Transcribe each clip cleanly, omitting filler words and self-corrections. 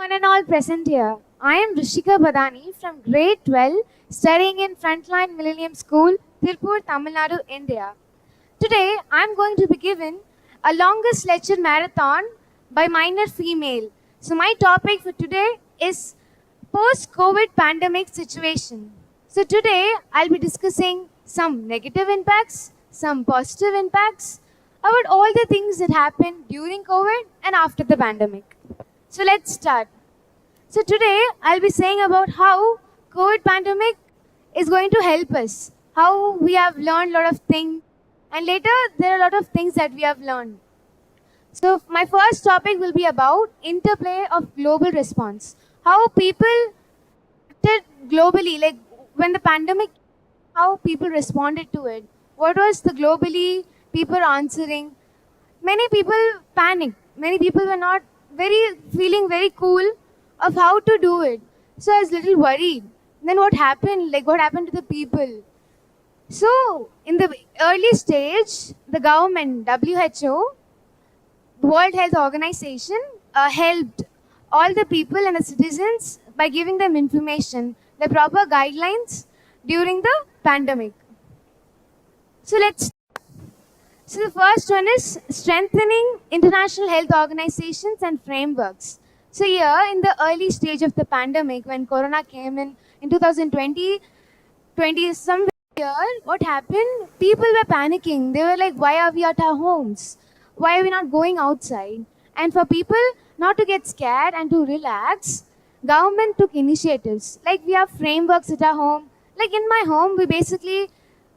One and all present here. I am Rishika Badani from grade 12, studying in Frontline Millennium School, Tirupur, Tamil Nadu, India. Today, I am going to be given a longest lecture marathon by minor female. So, my topic for today is post-COVID pandemic situation. So, today I'll be discussing some negative impacts, some positive impacts about all the things that happened during COVID and after the pandemic. So, let's start. So today I'll be saying about how COVID pandemic is going to help us, how we have learned a lot of things, and later there are a lot of things that we have learned. So my first topic will be about interplay of global response, how people acted globally, like when the pandemic, how people responded to it. What was the globally people answering? Many people panicked. Many people were not feeling very cool of how to do it. So I was little worried. Then what happened? Like what happened to the people? So in the early stage, the government, WHO, the World Health Organization, helped all the people and the citizens by giving them information, the proper guidelines during the pandemic. So so the first one is strengthening international health organizations and frameworks. So here in the early stage of the pandemic, when Corona came in 2020, somewhere here, what happened? People were panicking. They were like, why are we at our homes? Why are we not going outside? And for people not to get scared and to relax, government took initiatives. Like we have frameworks at our home. Like in my home,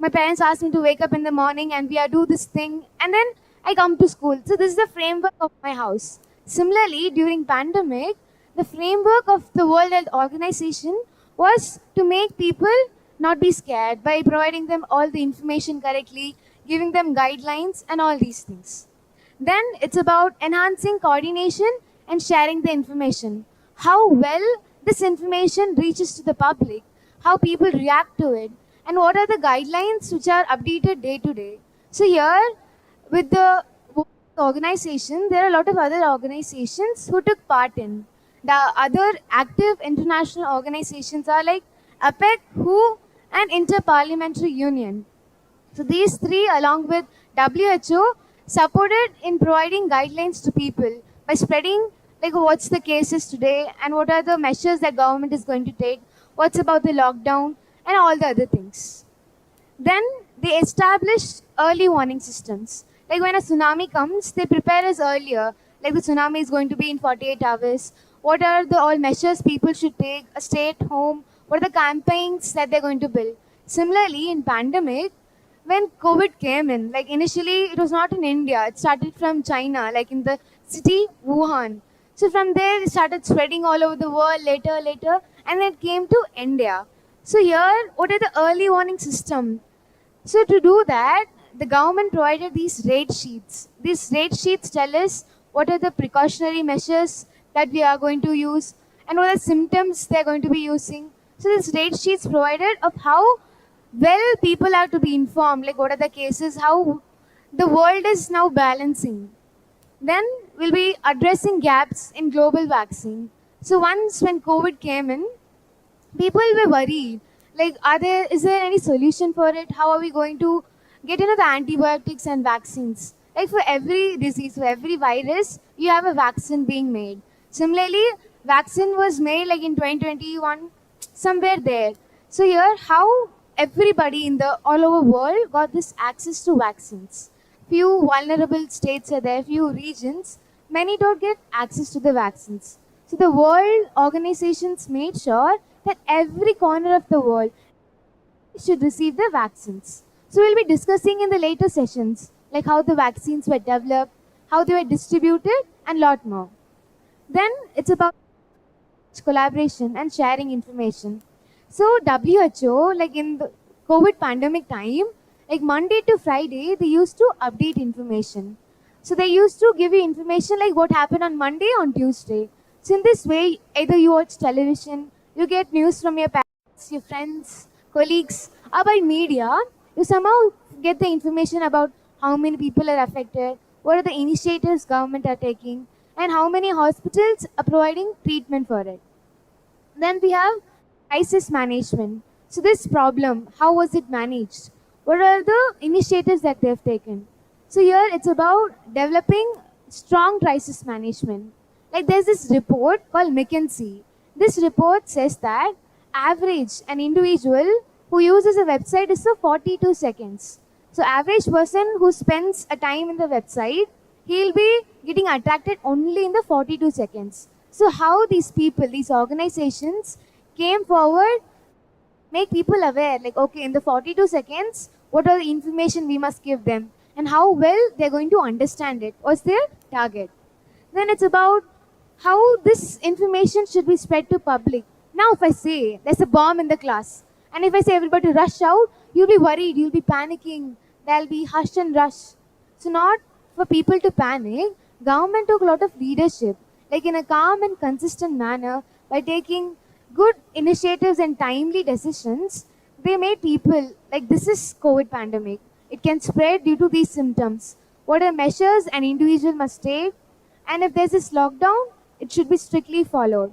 my parents asked me to wake up in the morning and we do this thing and then I come to school. So this is the framework of my house. Similarly, during pandemic, the framework of the World Health Organization was to make people not be scared by providing them all the information correctly, giving them guidelines and all these things. Then it's about enhancing coordination and sharing the information. How well this information reaches to the public, how people react to it, and what are the guidelines which are updated day to day. So here, with the organization, there are a lot of other organizations who took part in. The other active international organizations are like APEC, WHO, and Interparliamentary Union. So these three, along with WHO, supported in providing guidelines to people by spreading like what's the cases today and what are the measures that government is going to take, what's about the lockdown, and all the other things. Then they established early warning systems. Like when a tsunami comes, they prepare us earlier. Like the tsunami is going to be in 48 hours. What are the all measures people should take? Stay at home. What are the campaigns that they're going to build? Similarly, in pandemic, when COVID came in, like initially it was not in India. It started from China, like in the city Wuhan. So from there it started spreading all over the world later, and then it came to India. So here, what are the early warning system? So to do that, the government provided these rate sheets. These rate sheets tell us what are the precautionary measures that we are going to use and what are the symptoms they are going to be using. So these rate sheets provided of how well people have to be informed, like what are the cases, how the world is now balancing. Then we'll be addressing gaps in global vaccine. So once when COVID came in, people were worried. Like, is there any solution for it? How are we going to get into the antibiotics and vaccines? Like for every disease, for every virus, you have a vaccine being made. Similarly, vaccine was made like in 2021, somewhere there. So here, how everybody in the all over world got this access to vaccines. Few vulnerable states are there, few regions, many don't get access to the vaccines. So the world organizations made sure that every corner of the world should receive the vaccines. So we'll be discussing in the later sessions like how the vaccines were developed, how they were distributed, and lot more. Then it's about collaboration and sharing information. So WHO, like in the COVID pandemic time, like Monday to Friday, they used to update information. So they used to give you information like what happened on Monday, on Tuesday. So in this way, either you watch television, you get news from your parents, your friends, colleagues, or by media, you somehow get the information about how many people are affected, what are the initiatives government are taking, and how many hospitals are providing treatment for it. Then we have crisis management. So this problem, how was it managed? What are the initiatives that they have taken? So here it's about developing strong crisis management. Like there's this report called McKinsey. This report says that average an individual who uses a website is for 42 seconds. So average person who spends a time in the website, he'll be getting attracted only in the 42 seconds. So how these people, these organizations came forward, make people aware, like, okay, in the 42 seconds, what are the information we must give them and how well they're going to understand it. What's their target? Then it's about how this information should be spread to public. Now, if I say there's a bomb in the class, and if I say everybody rush out, you'll be worried, you'll be panicking, there'll be hush and rush. So not for people to panic, government took a lot of leadership, like in a calm and consistent manner, by taking good initiatives and timely decisions. They made people, like, this is COVID pandemic. It can spread due to these symptoms. What are measures an individual must take? And if there's this lockdown, it should be strictly followed.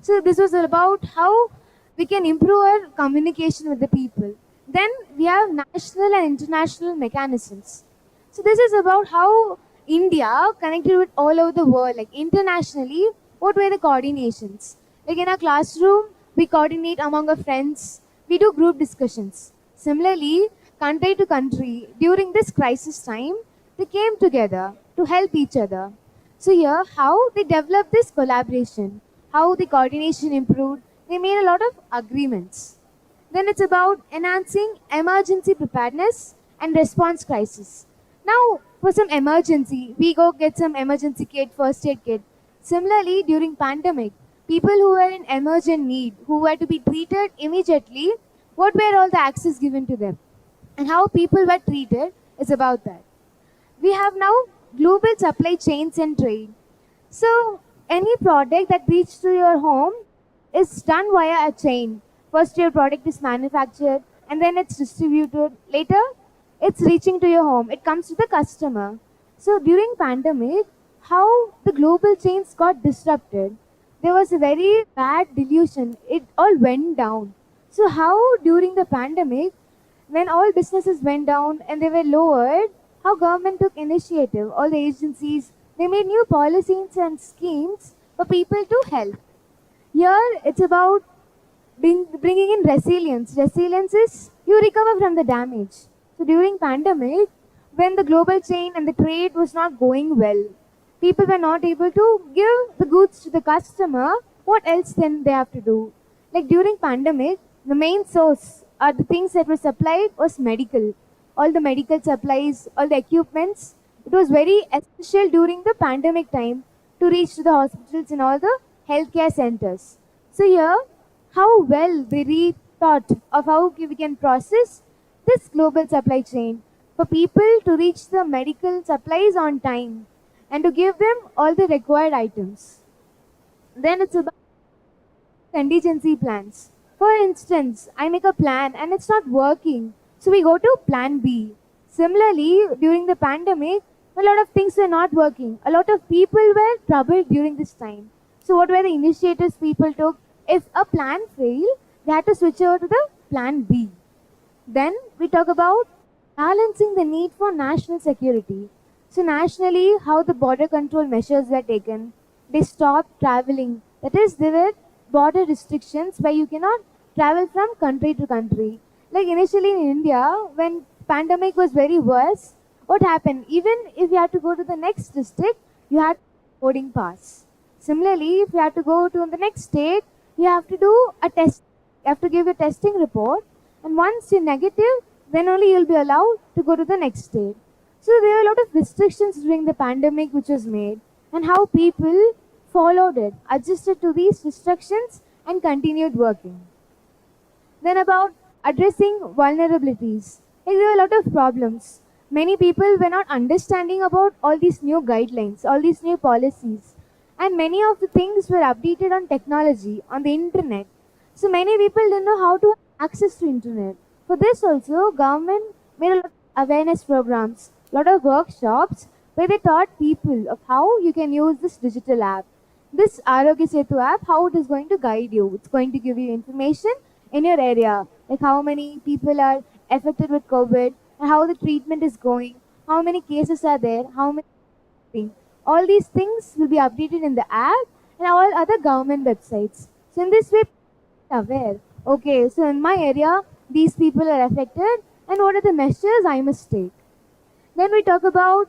So this was about how we can improve our communication with the people. Then we have national and international mechanisms. So this is about how India connected with all over the world, like internationally, what were the coordinations? Like in our classroom, we coordinate among our friends, we do group discussions. Similarly, country to country, during this crisis time, they came together to help each other. So here, how they developed this collaboration, how the coordination improved, they made a lot of agreements. Then it's about enhancing emergency preparedness and response crisis. Now, for some emergency, we go get some emergency kit, first aid kit. Similarly, during pandemic, people who were in emergent need, who were to be treated immediately, what were all the access given to them? And how people were treated is about that. We have now global supply chains and trade. So, any product that reaches to your home is done via a chain. First, your product is manufactured and then it's distributed. Later, it's reaching to your home. It comes to the customer. So, during pandemic, how the global chains got disrupted. There was a very bad delusion. It all went down. So, how during the pandemic, when all businesses went down and they were lowered, how government took initiative, all the agencies, they made new policies and schemes for people to help. Here, it's about bringing in resilience. Resilience is you recover from the damage. So during pandemic, when the global chain and the trade was not going well, people were not able to give the goods to the customer. What else then they have to do? Like during pandemic, the main source or the things that were supplied was medical. All the medical supplies, all the equipments. It was very essential during the pandemic time to reach to the hospitals and all the healthcare centers. So here, how well they rethought of how we can process this global supply chain for people to reach the medical supplies on time and to give them all the required items. Then it's about contingency plans. For instance, I make a plan and it's not working, so we go to plan B. Similarly, during the pandemic, a lot of things were not working. A lot of people were troubled during this time. So what were the initiatives people took? If a plan failed, they had to switch over to the plan B. Then we talk about balancing the need for national security. So nationally, how the border control measures were taken. They stopped traveling. That is, there were border restrictions where you cannot travel from country to country. Like initially in India, when pandemic was very worse, what happened? Even if you had to go to the next district, you had boarding pass. Similarly, if you had to go to the next state, you have to do a test. You have to give a testing report, and once you're negative, then only you'll be allowed to go to the next state. So there were a lot of restrictions during the pandemic which was made, and how people followed it, adjusted to these restrictions, and continued working. Then about addressing vulnerabilities. Like there were a lot of problems. Many people were not understanding about all these new guidelines, all these new policies. And many of the things were updated on technology, on the internet. So many people didn't know how to access to internet. For this also, government made a lot of awareness programs, a lot of workshops where they taught people of how you can use this digital app. This Arogya Setu app, how it is going to guide you. It's going to give you information in your area, like how many people are affected with COVID, and how the treatment is going, how many cases are there, how many thing. All these things will be updated in the app and all other government websites. So in this way, aware. Okay, so in my area, these people are affected, and what are the measures I must take? Then we talk about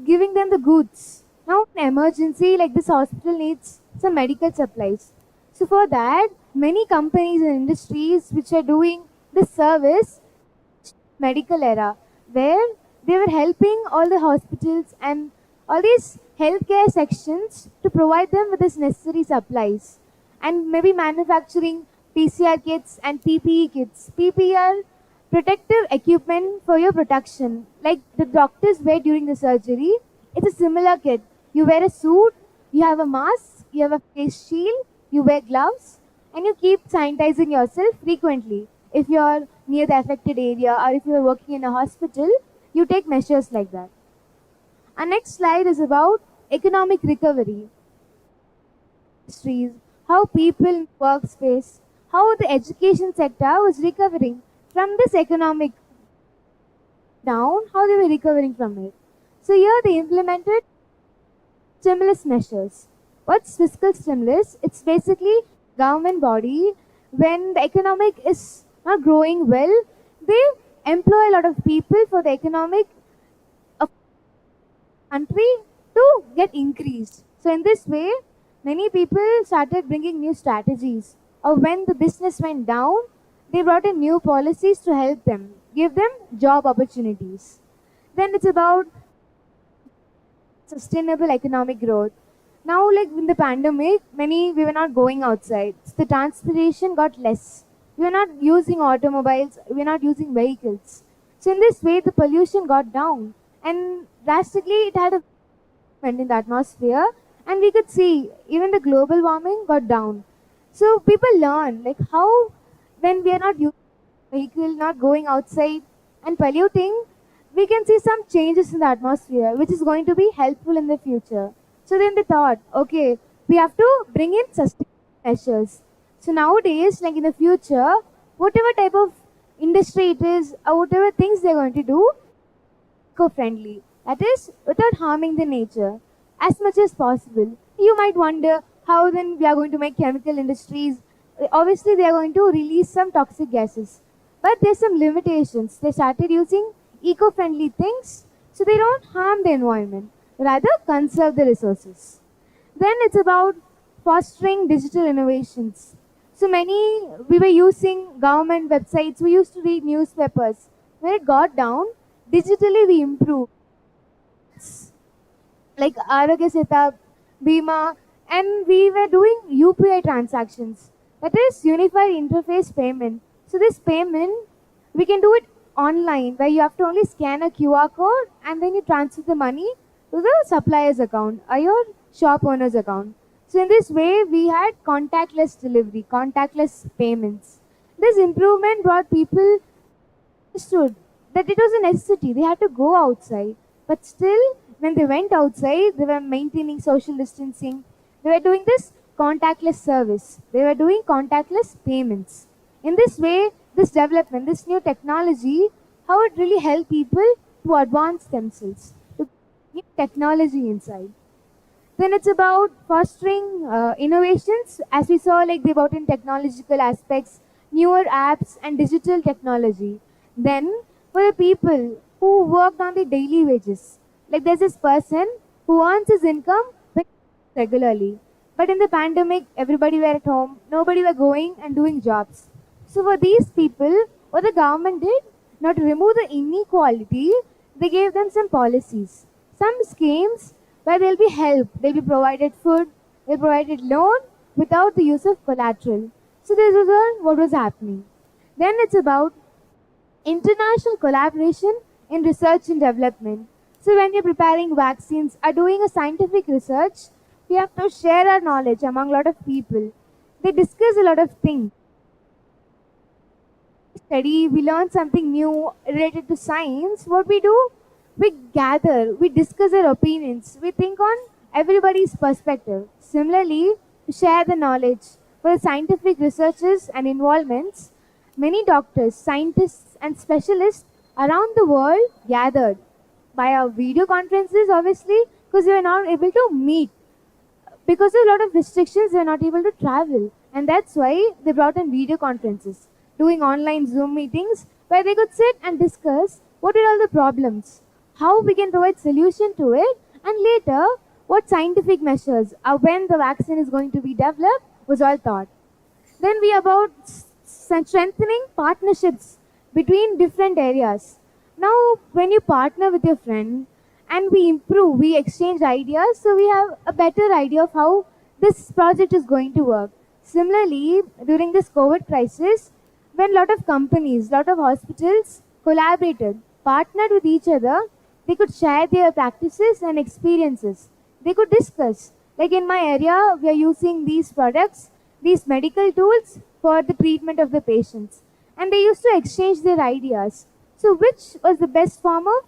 giving them the goods. Now, in emergency, like this hospital needs some medical supplies. So for that, many companies and industries which are doing this service medical era, where they were helping all the hospitals and all these healthcare sections to provide them with this necessary supplies, and maybe manufacturing PCR kits and PPE kits. PPE are protective equipment for your protection, like the doctors wear during the surgery. It's a similar kit. You wear a suit, you have a mask, you have a face shield, you wear gloves, and you keep sanitizing yourself frequently. If you're near the affected area or if you're working in a hospital, you take measures like that. Our next slide is about economic recovery. Industries, how people in workspace, how the education sector was recovering from this economic down, how they were recovering from it. So here they implemented stimulus measures. What's fiscal stimulus? It's basically government body when the economic is not growing well, they employ a lot of people for the economic of country to get increased. So in this way, many people started bringing new strategies. Or when the business went down, they brought in new policies to help them, give them job opportunities. Then it's about sustainable economic growth. Now, like in the pandemic, we were not going outside. So the transportation got less. We were not using automobiles. We were not using vehicles. So in this way, the pollution got down, and drastically it had a in the atmosphere, and we could see even the global warming got down. So people learn like how when we are not using vehicle, not going outside and polluting, we can see some changes in the atmosphere, which is going to be helpful in the future. So then they thought, okay, we have to bring in sustainable measures. So nowadays, like in the future, whatever type of industry it is, or whatever things they're going to do, eco-friendly. That is, without harming the nature as much as possible. You might wonder how then we are going to make chemical industries. Obviously, they are going to release some toxic gases, but there's some limitations. They started using eco-friendly things, so they don't harm the environment, rather conserve the resources. Then it's about fostering digital innovations. So we were using government websites, we used to read newspapers. When it got down, digitally we improved. Like Arogya Setup, Bima, and we were doing UPI transactions. That is Unified Interface Payment. So this payment, we can do it online, where you have to only scan a QR code and then you transfer the money to the supplier's account or your shop owner's account. So in this way, we had contactless delivery, contactless payments. This improvement brought people understood that it was a necessity. They had to go outside. But still, when they went outside, they were maintaining social distancing. They were doing this contactless service. They were doing contactless payments. In this way, this development, this new technology, how it really helped people to advance themselves, to new technology inside. Then it's about fostering innovations. As we saw, like they brought in technological aspects, newer apps and digital technology. Then for the people who worked on the daily wages, like there's this person who earns his income regularly. But in the pandemic, everybody were at home, nobody were going and doing jobs. So for these people, what the government did, not to remove the inequality, they gave them some policies, some schemes where they'll be helped. They'll be provided food, they'll provided loan without the use of collateral. So this is all what was happening. Then it's about international collaboration in research and development. So when you're preparing vaccines or doing a scientific research, we have to share our knowledge among a lot of people. They discuss a lot of things. Study, we learn something new related to science. What we do, We gather, we discuss our opinions, we think on everybody's perspective. Similarly, to share the knowledge. For scientific researches and involvements, many doctors, scientists, and specialists around the world gathered via video conferences, obviously, because we were not able to meet. Because of a lot of restrictions, they were not able to travel. And that's why they brought in video conferences, doing online Zoom meetings where they could sit and discuss what are all the problems, how we can provide solution to it, and later what scientific measures when the vaccine is going to be developed was all thought. Then we about strengthening partnerships between different areas. Now, when you partner with your friend and we improve, we exchange ideas, so we have a better idea of how this project is going to work. Similarly, during this COVID crisis, when a lot of companies, lot of hospitals collaborated, partnered with each other, they could share their practices and experiences. They could discuss. Like in my area, we are using these products, these medical tools for the treatment of the patients. And they used to exchange their ideas. So, which was the best form of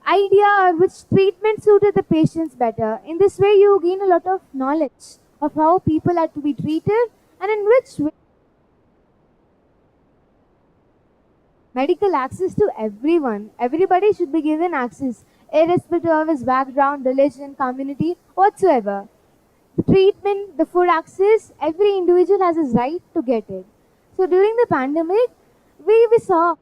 idea or which treatment suited the patients better? In this way, you gain a lot of knowledge of how people are to be treated and in which way medical access to everyone. Everybody should be given access, irrespective of his background, religion, community, whatsoever. The treatment, the food access, every individual has his right to get it. So during the pandemic, we saw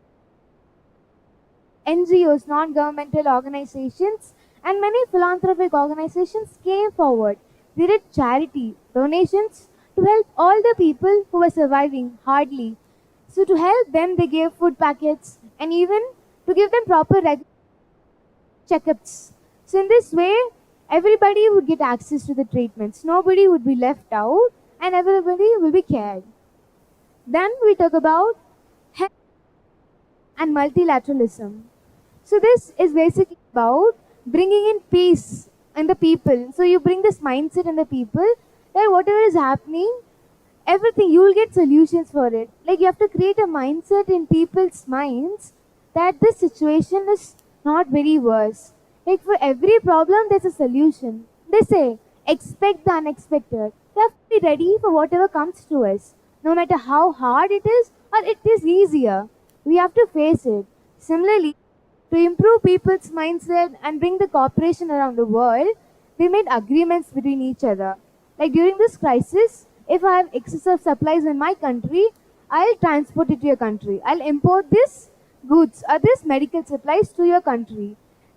NGOs, non-governmental organizations, and many philanthropic organizations came forward. They did charity, donations to help all the people who were surviving hardly. So to help them, they gave food packets and even to give them proper checkups. So in this way, everybody would get access to the treatments. Nobody would be left out and everybody will be cared. Then we talk about health and multilateralism. So this is basically about bringing in peace in the people. So you bring this mindset in the people that whatever is happening, everything, you will get solutions for it. Like you have to create a mindset in people's minds that this situation is not very worse. Like for every problem, there's a solution. They say, expect the unexpected. We have to be ready for whatever comes to us. No matter how hard it is or it is easier, we have to face it. Similarly, to improve people's mindset and bring the cooperation around the world, we made agreements between each other. Like during this crisis, if I have excess of supplies in my country, I'll transport it to your country. I'll import this goods or this medical supplies to your country.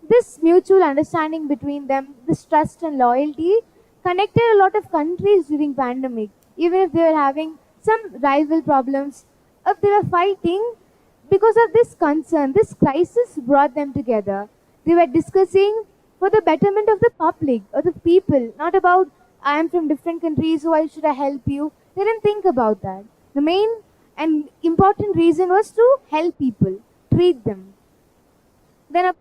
This mutual understanding between them, this trust and loyalty connected a lot of countries during pandemic. Even if they were having some rival problems, if they were fighting, because of this concern, this crisis brought them together. They were discussing for the betterment of the public or the people, not about I am from different countries, so why should I help you? They didn't think about that. The main and important reason was to help people, treat them. Then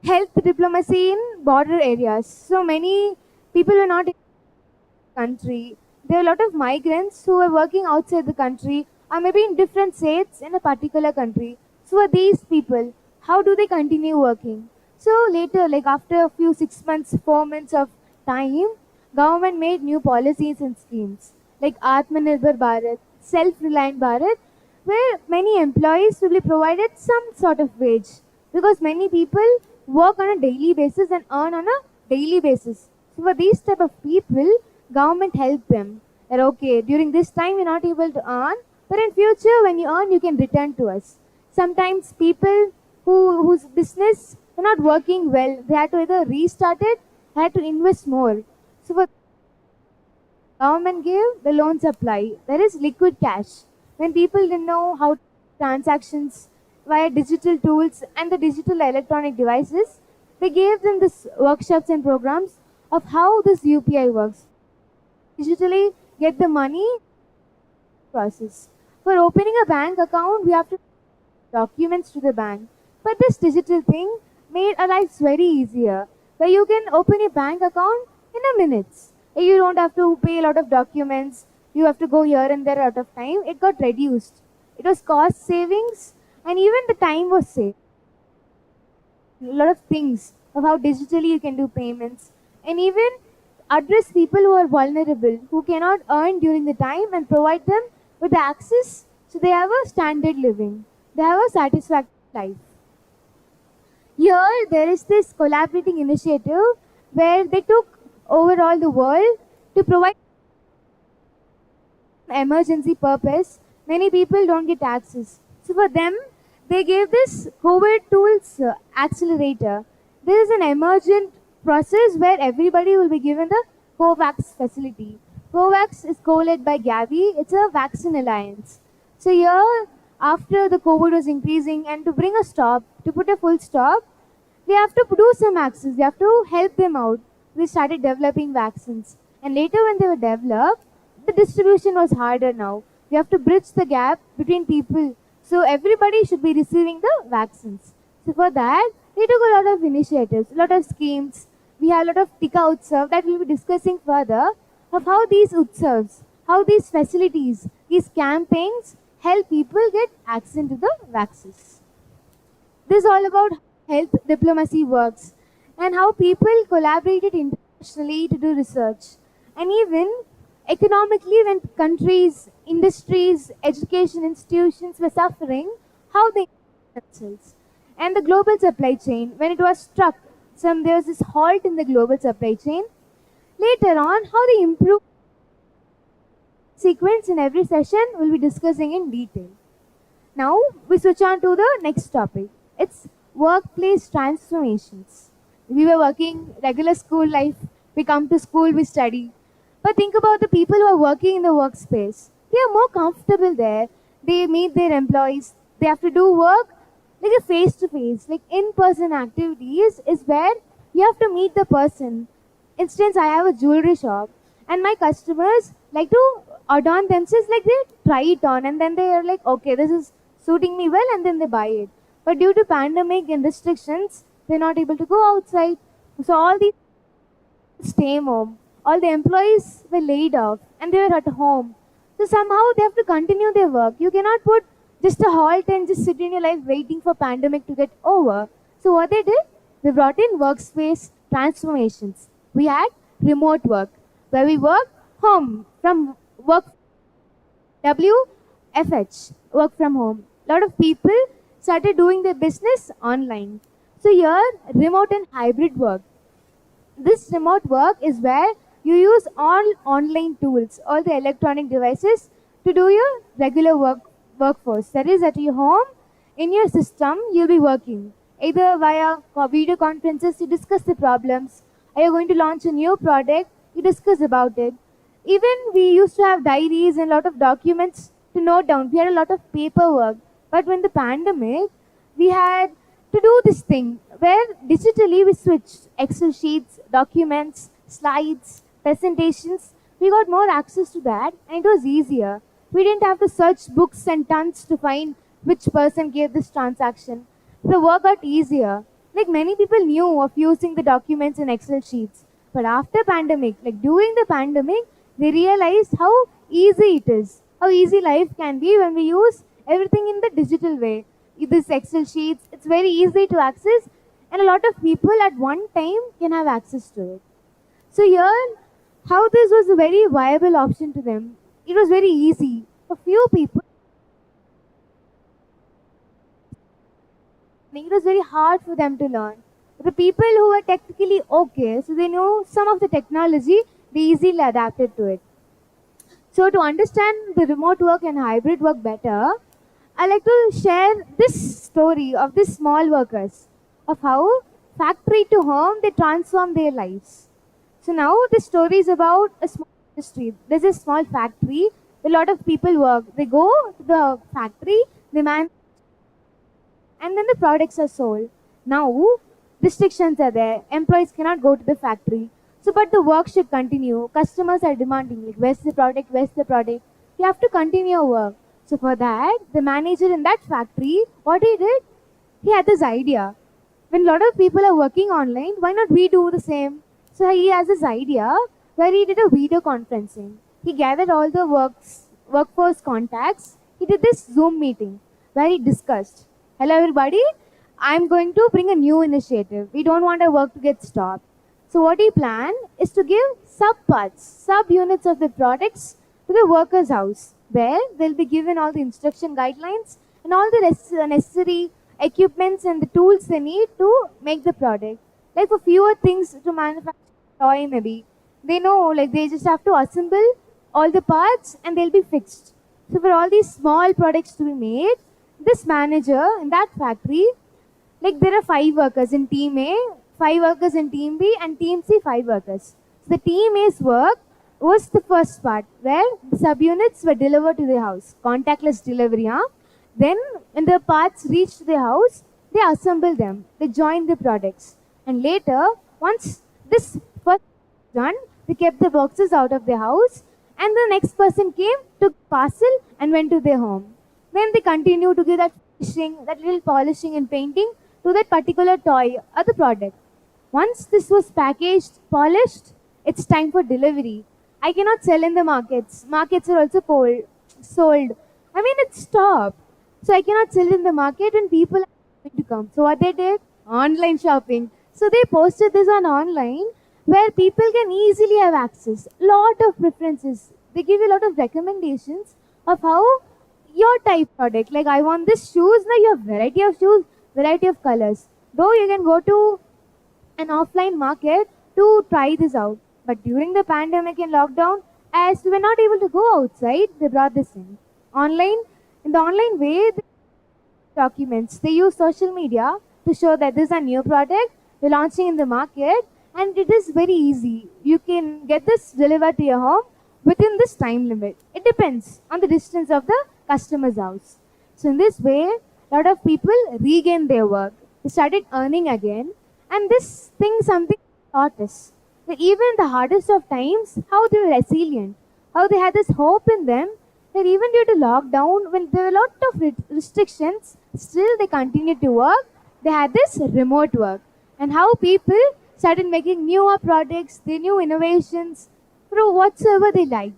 health diplomacy in border areas. So many people were not in the country. There were a lot of migrants who were working outside the country or maybe in different states in a particular country. So for these people, how do they continue working? So later, like after a few 6 months, 4 months of time, government made new policies and schemes like Atmanirbhar Bharat, Self-Reliant Bharat, where many employees will be provided some sort of wage because many people work on a daily basis and earn on a daily basis. So for these type of people, government help them. That okay, during this time you're not able to earn, but in future when you earn, you can return to us. Sometimes people whose business are not working well, they had to either restart it, they had to invest more. So what government gave, the loan supply. There is liquid cash. When people didn't know how transactions via digital tools and the digital electronic devices, they gave them this workshops and programs of how this UPI works. Digitally get the money process. For opening a bank account, we have to documents to the bank. But this digital thing made our lives very easier, where you can open a bank account in a minutes. You don't have to pay a lot of documents. You have to go here and there out of time. It got reduced. It was cost savings and even the time was saved. a lot of things of how digitally you can do payments, and even address people who are vulnerable, who cannot earn during the time, and provide them with the access so they have a standard living, they have a satisfactory life. Here, there is this collaborating initiative where they took overall the world to provide emergency purpose. Many people don't get access. So for them, they gave this COVID tools accelerator. This is an emergent process where everybody will be given the COVAX facility. COVAX is co-led by Gavi. It's a vaccine alliance. So here, after the COVID was increasing, and to bring a stop, to put a full stop, we have to do some access. We have to help them out. We started developing vaccines. And later when they were developed, the distribution was harder now. We have to bridge the gap between people. So everybody should be receiving the vaccines. So for that, we took a lot of initiatives, a lot of schemes. We have a lot of Tika Utsav that we'll be discussing further of how these Utsavs, how these facilities, these campaigns help people get access to the vaccines. This is all about health diplomacy works and how people collaborated internationally to do research. And even economically, when countries, industries, education institutions were suffering, how they themselves. And the global supply chain, when it was struck, there was this halt in the global supply chain. Later on, how they improve sequence in every session we'll be discussing in detail. Now we switch on to the next topic. It's workplace transformations. We were working regular school life, we come to school, we study. But think about the people who are working in the workspace. They are more comfortable there. They meet their employees. They have to do work like a face-to-face, like in-person activities is where you have to meet the person. Instance, I have a jewelry shop and my customers like to adorn themselves, like they try it on and then they are like, okay, this is suiting me well, and then they buy it. But due to pandemic and restrictions, they're not able to go outside. So all these stay home. All the employees were laid off and they were at home. So somehow they have to continue their work. You cannot put just a halt and just sit in your life waiting for pandemic to get over. So what they did, they brought in workspace transformations. We had remote work where we work home from work WFH, work from home. A lot of people started doing their business online. So here, remote and hybrid work. This remote work is where you use all online tools, all the electronic devices to do your regular workforce. That is, at your home, in your system, you'll be working. Either via video conferences, you discuss the problems. Are you going to launch a new product? You discuss about it. Even we used to have diaries and a lot of documents to note down. We had a lot of paperwork. But when the pandemic, we had to do this thing where digitally we switched Excel sheets, documents, slides, presentations. We got more access to that and it was easier. We didn't have to search books and tons to find which person gave this transaction. The work got easier. Like many people knew of using the documents in Excel sheets. But after pandemic, like during the pandemic, they realized how easy it is, how easy life can be when we use everything in the digital way. This Excel sheets, it's very easy to access and a lot of people at one time can have access to it. So here, how this was a very viable option to them. It was very easy. For few people, it was very hard for them to learn. The people who were technically okay, so they knew some of the technology, they easily adapted to it. So to understand the remote work and hybrid work better, I like to share this story of these small workers, of how factory to home they transform their lives. So now the story is about a small industry. There's a small factory, a lot of people work. They go to the factory, they and then the products are sold. Now restrictions are there. Employees cannot go to the factory. So but the work should continue. Customers are demanding, like, where's the product, where's the product? You have to continue your work. So for that, the manager in that factory, what he did, he had this idea. When a lot of people are working online, why not we do the same? So he has this idea where he did a video conferencing. He gathered all the workforce contacts. He did this Zoom meeting where he discussed, hello everybody, I'm going to bring a new initiative. We don't want our work to get stopped. So what we plan is to give sub-parts, sub-units of the products to the workers' house, where they'll be given all the instruction guidelines and all the necessary equipments and the tools they need to make the product. Like for fewer things to manufacture toy maybe. They know like they just have to assemble all the parts and they'll be fixed. So for all these small products to be made, this manager in that factory, like there are 5 workers in team A, 5 workers in team B, and team C 5 workers. So the team A's work was the first part where the subunits were delivered to the house, contactless delivery. Huh? Then when the parts reached the house, they assembled them, they joined the products, and later once this first done, they kept the boxes out of the house, and the next person came, took parcel, and went to their home. Then they continue to give that finishing, that little polishing and painting to that particular toy or the product. Once this was packaged, polished, it's time for delivery. I cannot sell in the markets. Markets are also sold. I mean, it's stopped. So I cannot sell in the market and people are going to come. So what they did? Online shopping. So they posted this on online where people can easily have access. Lot of preferences. They give you a lot of recommendations of how your type product. Like I want this shoes, now you have variety of shoes, variety of colors. Though you can go to an offline market to try this out. But during the pandemic and lockdown, as we were not able to go outside, they brought this in. Online, in the online way, they documents. They use social media to show that this is a new product, we're launching in the market, and it is very easy. You can get this delivered to your home within this time limit. It depends on the distance of the customer's house. So in this way, a lot of people regained their work. They started earning again, and this thing something taught us that even in the hardest of times, how they were resilient, how they had this hope in them that even due to lockdown, when there were a lot of restrictions, still they continued to work. They had this remote work, and how people started making newer products, they new innovations through whatsoever they liked.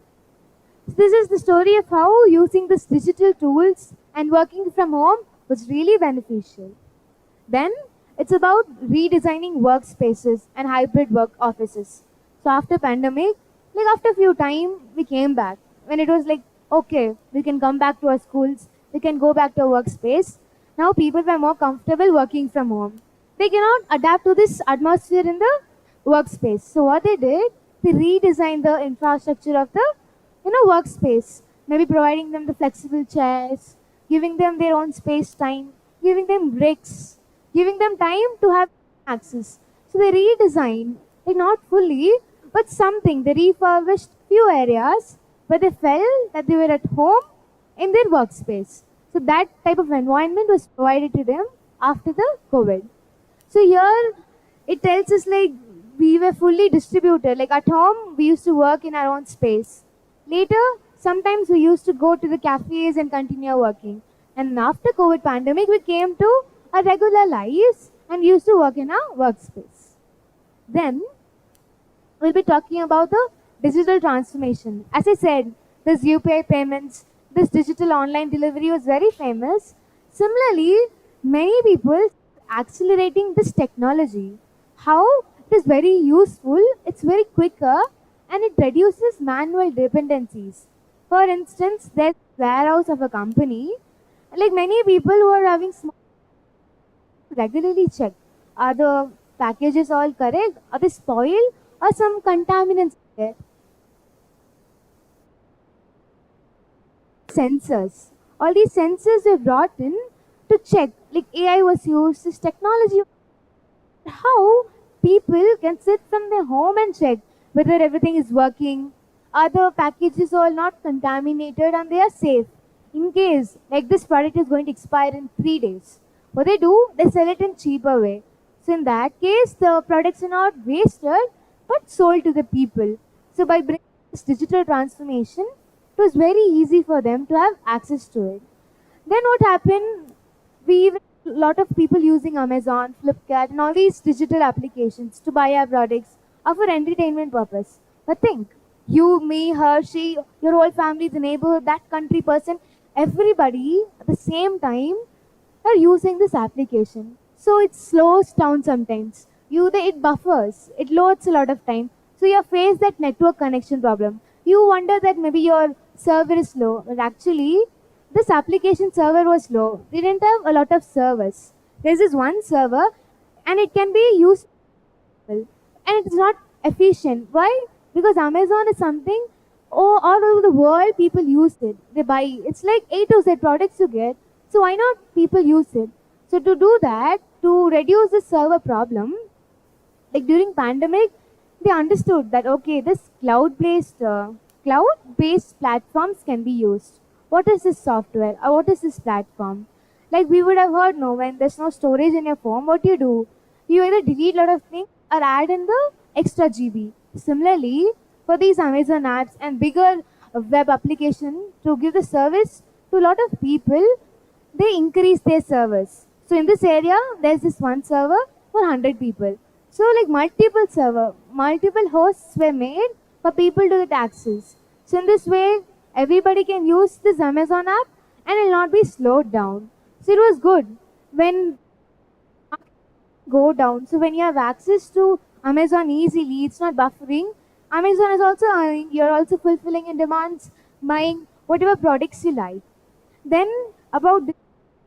So this is the story of how using these digital tools and working from home was really beneficial. Then it's about redesigning workspaces and hybrid work offices. So after pandemic, like after a few time, we came back when it was like, okay, we can come back to our schools, we can go back to our workspace. Now people were more comfortable working from home. They cannot adapt to this atmosphere in the workspace. So what they did, they redesigned the infrastructure of the workspace, maybe providing them the flexible chairs, giving them their own space time, giving them breaks, giving them time to have access. So they redesigned, like not fully, but something. They refurbished few areas where they felt that they were at home in their workspace. So that type of environment was provided to them after the COVID. So here it tells us like we were fully distributed. Like at home, we used to work in our own space. Later, sometimes we used to go to the cafes and continue working. And after COVID pandemic, we came to our regular lives and used to work in our workspace. Then we'll be talking about the digital transformation. As I said, this UPI payments, this digital online delivery was very famous. Similarly, many people accelerating this technology. How it is very useful, it's very quicker, and it reduces manual dependencies. For instance, there's warehouse of a company, like many people who are having small regularly check, are the packages all correct, are they spoiled, or some contaminants there. Sensors, all these sensors were brought in to check, like AI was used, this technology, how people can sit from their home and check whether everything is working, are the packages all not contaminated and they are safe. In case like this product is going to expire in 3 days, what they do, they sell it in cheaper way. So in that case, the products are not wasted but sold to the people. So by bringing this digital transformation, it was very easy for them to have access to it. Then what happened? We a lot of people using Amazon, Flipkart, and all these digital applications to buy our products are for entertainment purpose. But think, you, me, her, she, your whole family, the neighborhood, that country person, everybody at the same time are using this application. so it slows down sometimes. It buffers, it loads a lot of time. So you face that network connection problem. You wonder that maybe your server is slow, but actually this application server was slow. They didn't have a lot of servers. There's this one server, and it can be used and it's not efficient. Why? Because Amazon is something, oh, all over the world people use it. They buy. It's like A to Z products you get. So why not people use it? So to do that, to reduce the server problem, like during pandemic, they understood that okay, this cloud-based platforms can be used. What is this software? Or what is this platform? Like we would have heard, no, when there's no storage in your phone, what do? You either delete a lot of things or add in the extra GB. Similarly, for these Amazon apps and bigger web application to give the service to a lot of people, they increase their servers. So in this area, there's this one server for 100 people. So like multiple hosts were made for people to get access. So in this way, everybody can use this Amazon app and it will not be slowed down. So it was good when go down. So when you have access to Amazon easily, it's not buffering. Amazon is also you're also fulfilling in demands, buying whatever products you like. Then about the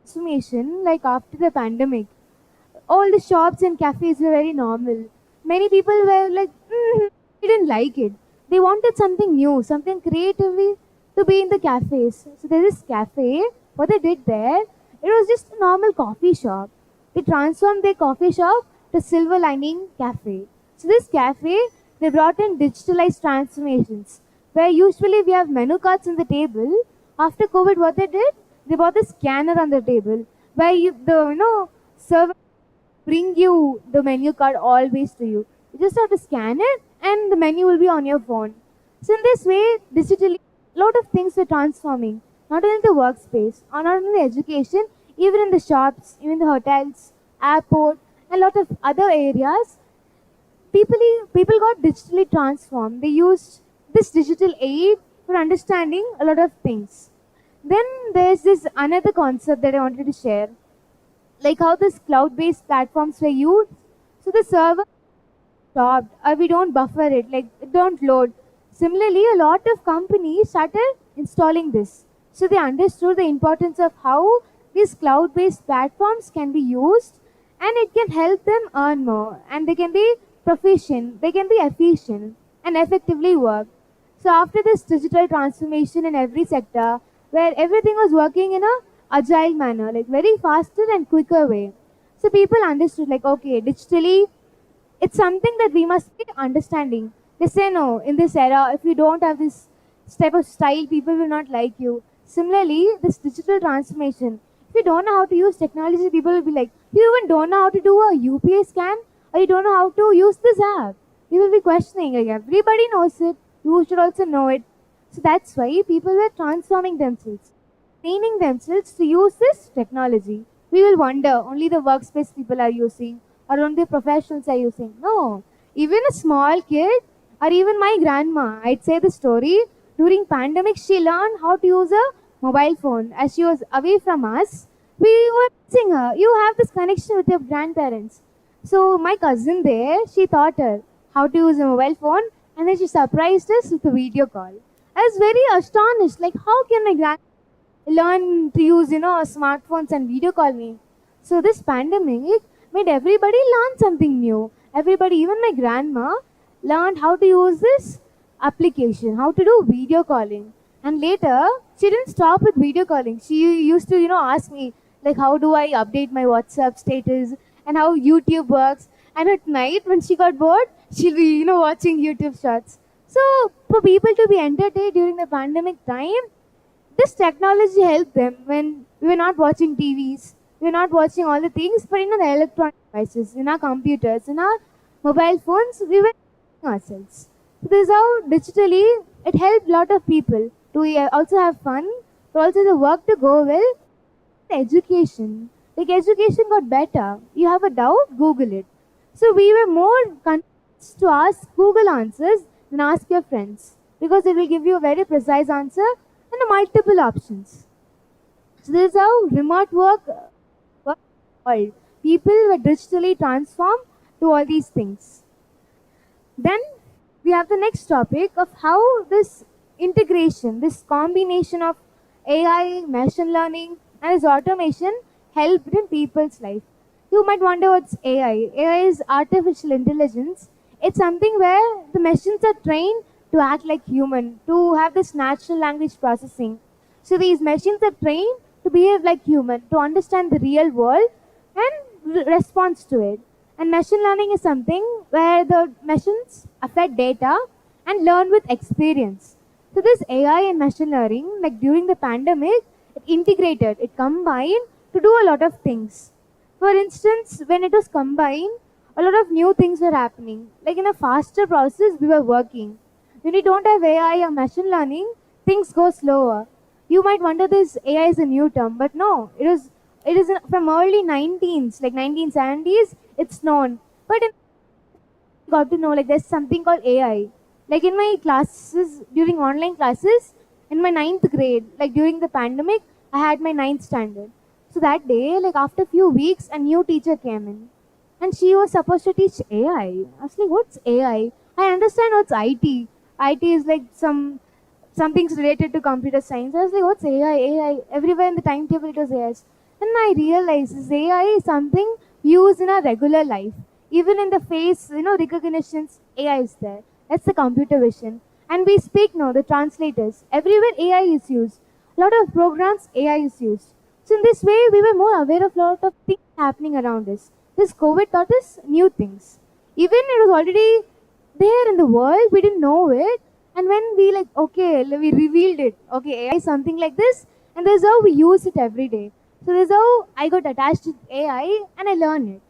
transformation, like after the pandemic, all the shops and cafes were very normal. Many people were like, they didn't like it. They wanted something new, something creatively to be in the cafes. So there's this cafe. What they did there, it was just a normal coffee shop. They transformed their coffee shop to silver lining cafe. So this cafe, they brought in digitalized transformations, where usually we have menu cards on the table. After COVID, what they did, they brought a scanner on the table, where server bring you the menu card always to you. You just have to scan it and the menu will be on your phone. So in this way, digitally, a lot of things were transforming, not only in the workspace, or not only the education, even in the shops, even the hotels, airport, and a lot of other areas. People got digitally transformed. They used this digital aid for understanding a lot of things. Then there's this another concept that I wanted to share, like how this cloud-based platforms were used. So the server stopped, or we don't buffer it, like it don't load. Similarly, a lot of companies started installing this. So they understood the importance of how these cloud-based platforms can be used, and it can help them earn more, and they can be proficient, they can be efficient, and effectively work. So after this digital transformation in every sector, where everything was working in a agile manner, like very faster and quicker way. So people understood like okay, digitally it's something that we must be understanding. They say no, in this era, if you don't have this type of style, people will not like you. Similarly, this digital transformation, if you don't know how to use technology, people will be like, you even don't know how to do a UPI scan, or you don't know how to use this app. You will be questioning, like everybody knows it, you should also know it. So that's why people were transforming themselves, training themselves to use this technology. We will wonder only the workspace people are using or only the professionals are using. No, even a small kid or even my grandma, I'd say the story, during pandemic she learned how to use a mobile phone as she was away from us. We were missing her. You have this connection with your grandparents. So my cousin there, she taught her how to use a mobile phone and then she surprised us with a video call. I was very astonished, like how can my grandma learn to use smartphones and video call me? So this pandemic made everybody learn something new. Everybody, even my grandma, learned how to use this application, how to do video calling. And later, she didn't stop with video calling. She used to ask me like how do I update my WhatsApp status and how YouTube works. And at night when she got bored, she'll be watching YouTube shorts. So for people to be entertained during the pandemic time, this technology helped them when we were not watching TVs, we were not watching all the things, but the electronic devices, in our computers, in our mobile phones, we were ourselves. So this is how digitally it helped a lot of people to also have fun, to also the work to go well. Education, like education got better. You have a doubt, Google it. So we were more convinced to ask Google answers than ask your friends because it will give you a very precise answer and multiple options. So this is how remote work worked. people were digitally transformed to all these things. Then we have the next topic of how this integration, this combination of AI, machine learning, and this automation helped in people's life. You might wonder what's AI. AI is artificial intelligence. It's something where the machines are trained to act like human, to have this natural language processing. So these machines are trained to behave like human, to understand the real world and response to it. And machine learning is something where the machines affect data and learn with experience. So this AI and machine learning, like during the pandemic, it integrated, it combined to do a lot of things. For instance, when it was combined, a lot of new things were happening. Like in a faster process, we were working. When you don't have AI or machine learning, things go slower. You might wonder this AI is a new term, but no, it is from early 19s, like 1970s, it's known. But in got to know like there's something called AI. Like in my classes, during online classes, in my ninth grade, like during the pandemic, I had my ninth standard. So that day, like after few weeks, a new teacher came in. And she was supposed to teach AI. I was like, what's AI? I understand what's IT. IT is like something's related to computer science. I was like, what's AI? AI. Everywhere in the timetable it was AI. And I realized this AI is something used in our regular life. Even in the face, recognitions, AI is there. That's the computer vision. And we speak now, the translators. Everywhere AI is used. A lot of programs, AI is used. So in this way, we were more aware of a lot of things happening around us. This COVID taught us new things. Even it was already there in the world, we didn't know it. And when we we revealed it. Okay, AI is something like this, and this is how we use it every day. So this is how I got attached to AI and I learned it.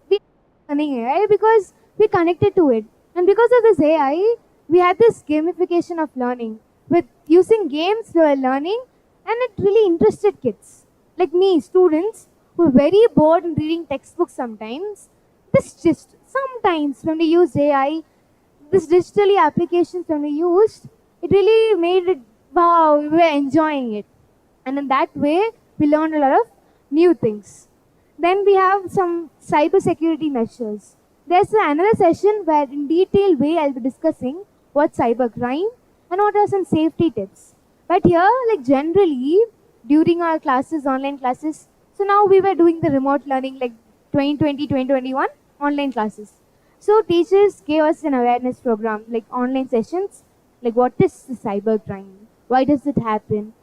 We are learning AI because we connected to it. And because of this AI, we had this gamification of learning. With using games, we were learning, and it really interested kids. Like me, students who are very bored in reading textbooks sometimes. This just sometimes when we use AI, this digitally applications when we used, it really made it wow, we were enjoying it. And in that way, we learned a lot of new things. Then we have some cyber security measures. There's another session where in detailed way I'll be discussing what's cybercrime and what are some safety tips. But here, like generally, during our classes, online classes, so now we were doing the remote learning like 2020, 2021 online classes. So teachers gave us an awareness program, like online sessions, like what is the cybercrime? Why does it happen?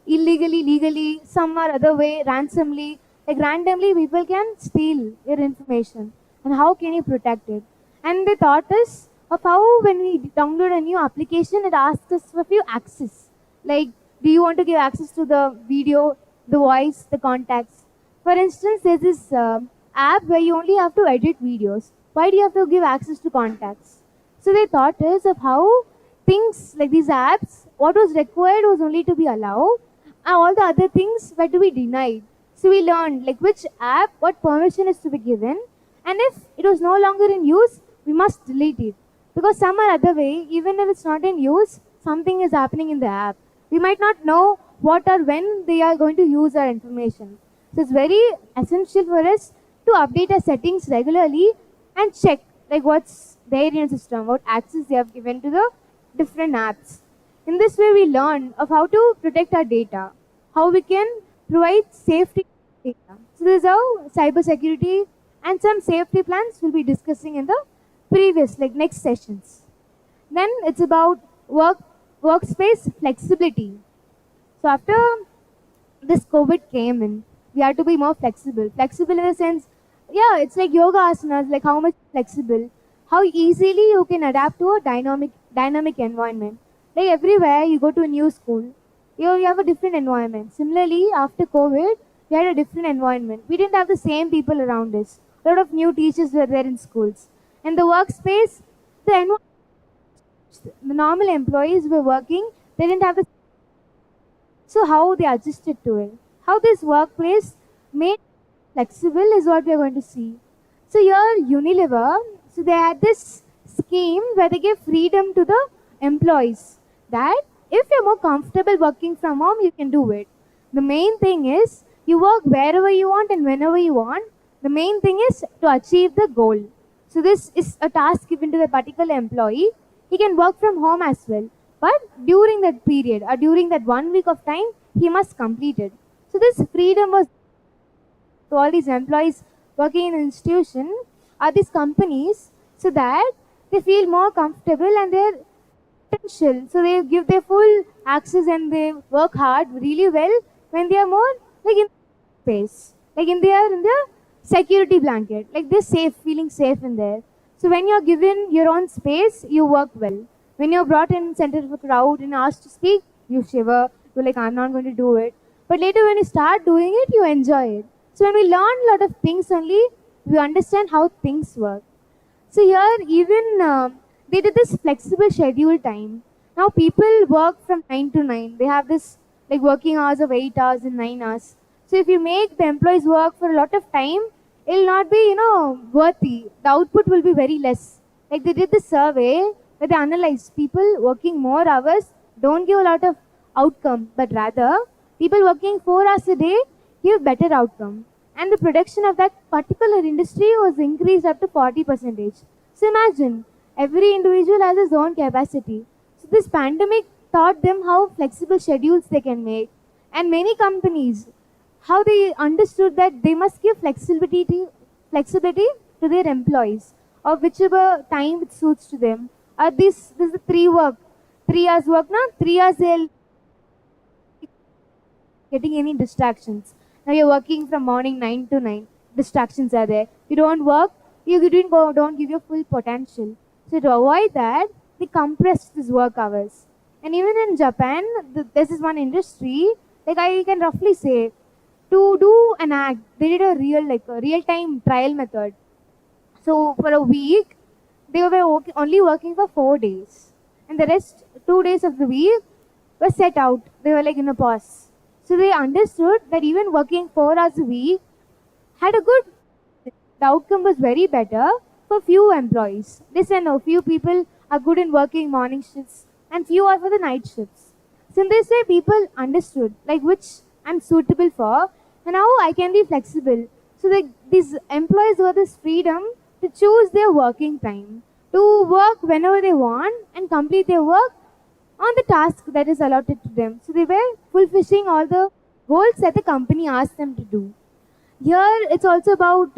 Illegally, legally, some or other way, ransomly, like randomly people can steal your information. And how can you protect it? And they taught us of how when we download a new application, it asks us for a few access. Like, do you want to give access to the video, the voice, the contacts? For instance, there's this app where you only have to edit videos. Why do you have to give access to contacts? So they taught us of how things like these apps, what was required was only to be allowed, and all the other things were to be denied. So we learned like which app, what permission is to be given, and if it was no longer in use, we must delete it. Because some or other way, even if it's not in use, something is happening in the app. We might not know what or when they are going to use our information. So it's very essential for us to update our settings regularly and check like what's there in your system, what access they have given to the different apps. In this way, we learn of how to protect our data, how we can provide safety data. So this is how cybersecurity and some safety plans we'll be discussing in the previous, like next sessions. Then it's about workspace flexibility. So after this COVID came in, we had to be more flexible. Flexible in the sense, yeah, it's like yoga asanas, like how much flexible, how easily you can adapt to a dynamic environment. Like everywhere you go to a new school, you have a different environment. Similarly, after COVID, we had a different environment. We didn't have the same people around us. A lot of new teachers were there in schools. And the workspace, the normal employees were working, they didn't have the so how they adjusted to it. How this workplace made flexible is what we are going to see. So here Unilever, so they had this scheme where they gave freedom to the employees that if you're more comfortable working from home, you can do it. The main thing is you work wherever you want and whenever you want. The main thing is to achieve the goal. So this is a task given to the particular employee. He can work from home as well. But during that period or during that 1 week of time, he must complete it. So this freedom was to all these employees working in an institution or these companies so that they feel more comfortable and their potential. So they give their full access and they work hard really well when they are more like in space. Like in there in the security blanket. Like they're safe, feeling safe in there. So when you're given your own space, you work well. When you're brought in center of a crowd and asked to speak, you shiver. You're like, I'm not going to do it. But later when you start doing it, you enjoy it. So when we learn a lot of things only, we understand how things work. So here even they did this flexible schedule time. Now people work from 9 to 9. They have this like working hours of 8 hours and 9 hours. So if you make the employees work for a lot of time, it'll not be worthy. The output will be very less. Like they did the survey where they analyzed people working more hours don't give a lot of outcome, but rather people working 4 hours a day give better outcome. And the production of that particular industry was increased up to 40%. So imagine every individual has his own capacity. So this pandemic taught them how flexible schedules they can make. And many companies, how they understood that they must give flexibility to their employees of whichever time it suits to them. This is the 3 hours work now, 3 hours they'll getting any distractions. Now you're working from morning 9 to 9. Distractions are there. You don't work, you don't give your full potential. So to avoid that, they compressed these work hours. And even in Japan, this is one industry, like I can roughly say, to do an act, they did a real time trial method. So for a week, they were only working for 4 days, and the rest 2 days of the week were set out. They were like in a pause. So they understood that even working 4 hours a week had a good. The outcome was very better for few employees. They said no, few people are good in working morning shifts, and few are for the night shifts. So in this way, people understood like which I'm suitable for, and how I can be flexible. So these employees got this freedom to choose their working time, to work whenever they want and complete their work on the task that is allotted to them. So they were fulfilling all the goals that the company asked them to do. Here it's also about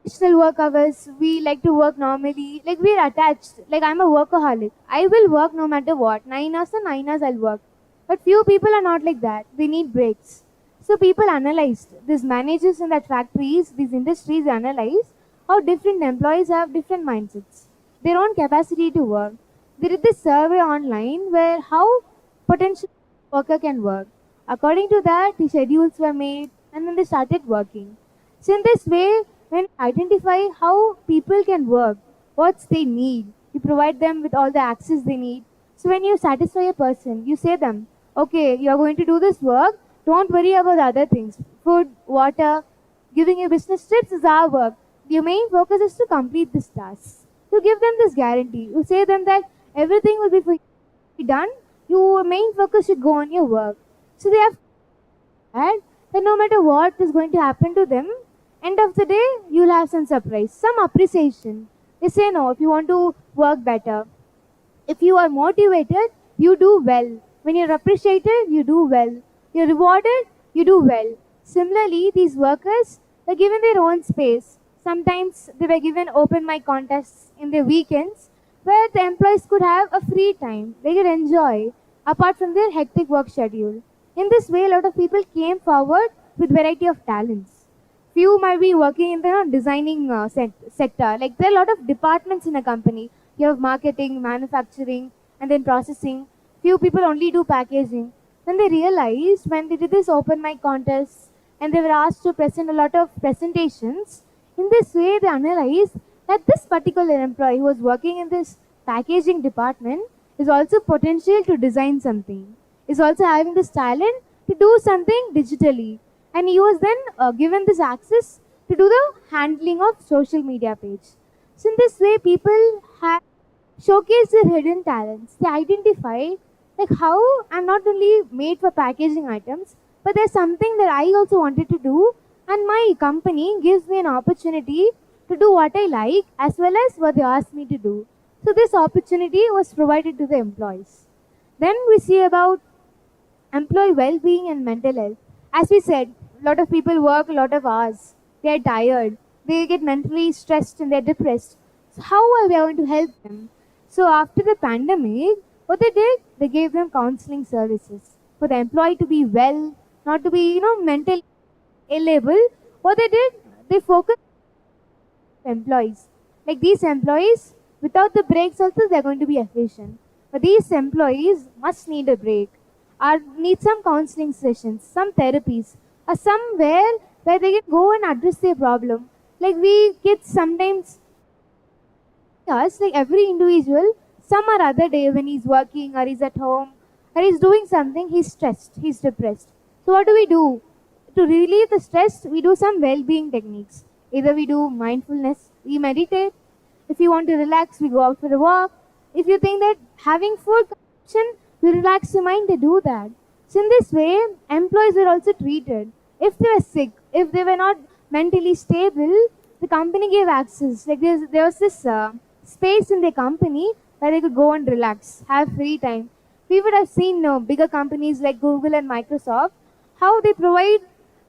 additional work hours. We like to work normally, like we're attached. Like I'm a workaholic. I will work no matter what. 9 hours or 9 hours I'll work. But few people are not like that. They need breaks. So people analyzed, these managers in that factories, these industries analyzed how different employees have different mindsets, their own capacity to work. They did this survey online where how potential worker can work. According to that, the schedules were made and then they started working. So in this way, when you identify how people can work, what they need, you provide them with all the access they need. So when you satisfy a person, you say them, okay, you are going to do this work, don't worry about the other things. Food, water, giving you business trips is our work. Your main focus is to complete this task. You give them this guarantee. You say them that everything will be done. Your main focus should go on your work. So they have that no matter what is going to happen to them, end of the day, you'll have some surprise, some appreciation. They say no, if you want to work better, if you are motivated, you do well. When you're appreciated, you do well. You're rewarded, you do well. Similarly, these workers were given their own space. Sometimes they were given open mic contests in their weekends where the employees could have a free time. They could enjoy apart from their hectic work schedule. In this way, a lot of people came forward with variety of talents. Few might be working in the designing sector. Like there are a lot of departments in a company. You have marketing, manufacturing, and then processing. Few people only do packaging. Then they realized when they did this open mic contest and they were asked to present a lot of presentations, in this way they analyzed that this particular employee who was working in this packaging department is also potential to design something, is also having this talent to do something digitally. And he was then given this access to do the handling of social media page. So in this way, people have showcased their hidden talents. They identify like how I'm not only made for packaging items, but there's something that I also wanted to do and my company gives me an opportunity to do what I like as well as what they ask me to do. So this opportunity was provided to the employees. Then we see about employee well-being and mental health. As we said, a lot of people work a lot of hours. They are tired. They get mentally stressed and they're depressed. So how are we going to help them? So after the pandemic, what they did, they gave them counseling services for the employee to be well, not to be, mentally ill. What they did, they focused on employees. Like these employees, without the breaks also, they're going to be efficient. But these employees must need a break or need some counseling sessions, some therapies, or somewhere where they can go and address their problem. Like we kids sometimes, us, like every individual, some or other day when he's working or he's at home or he's doing something, he's stressed, he's depressed. So what do we do? To relieve the stress, we do some well-being techniques. Either we do mindfulness, we meditate. If you want to relax, we go out for a walk. If you think that having food consumption will relax your mind, they do that. So in this way, employees were also treated. If they were sick, if they were not mentally stable, the company gave access. Like there was this space in the company where they could go and relax, have free time. We would have seen bigger companies like Google and Microsoft, how they provide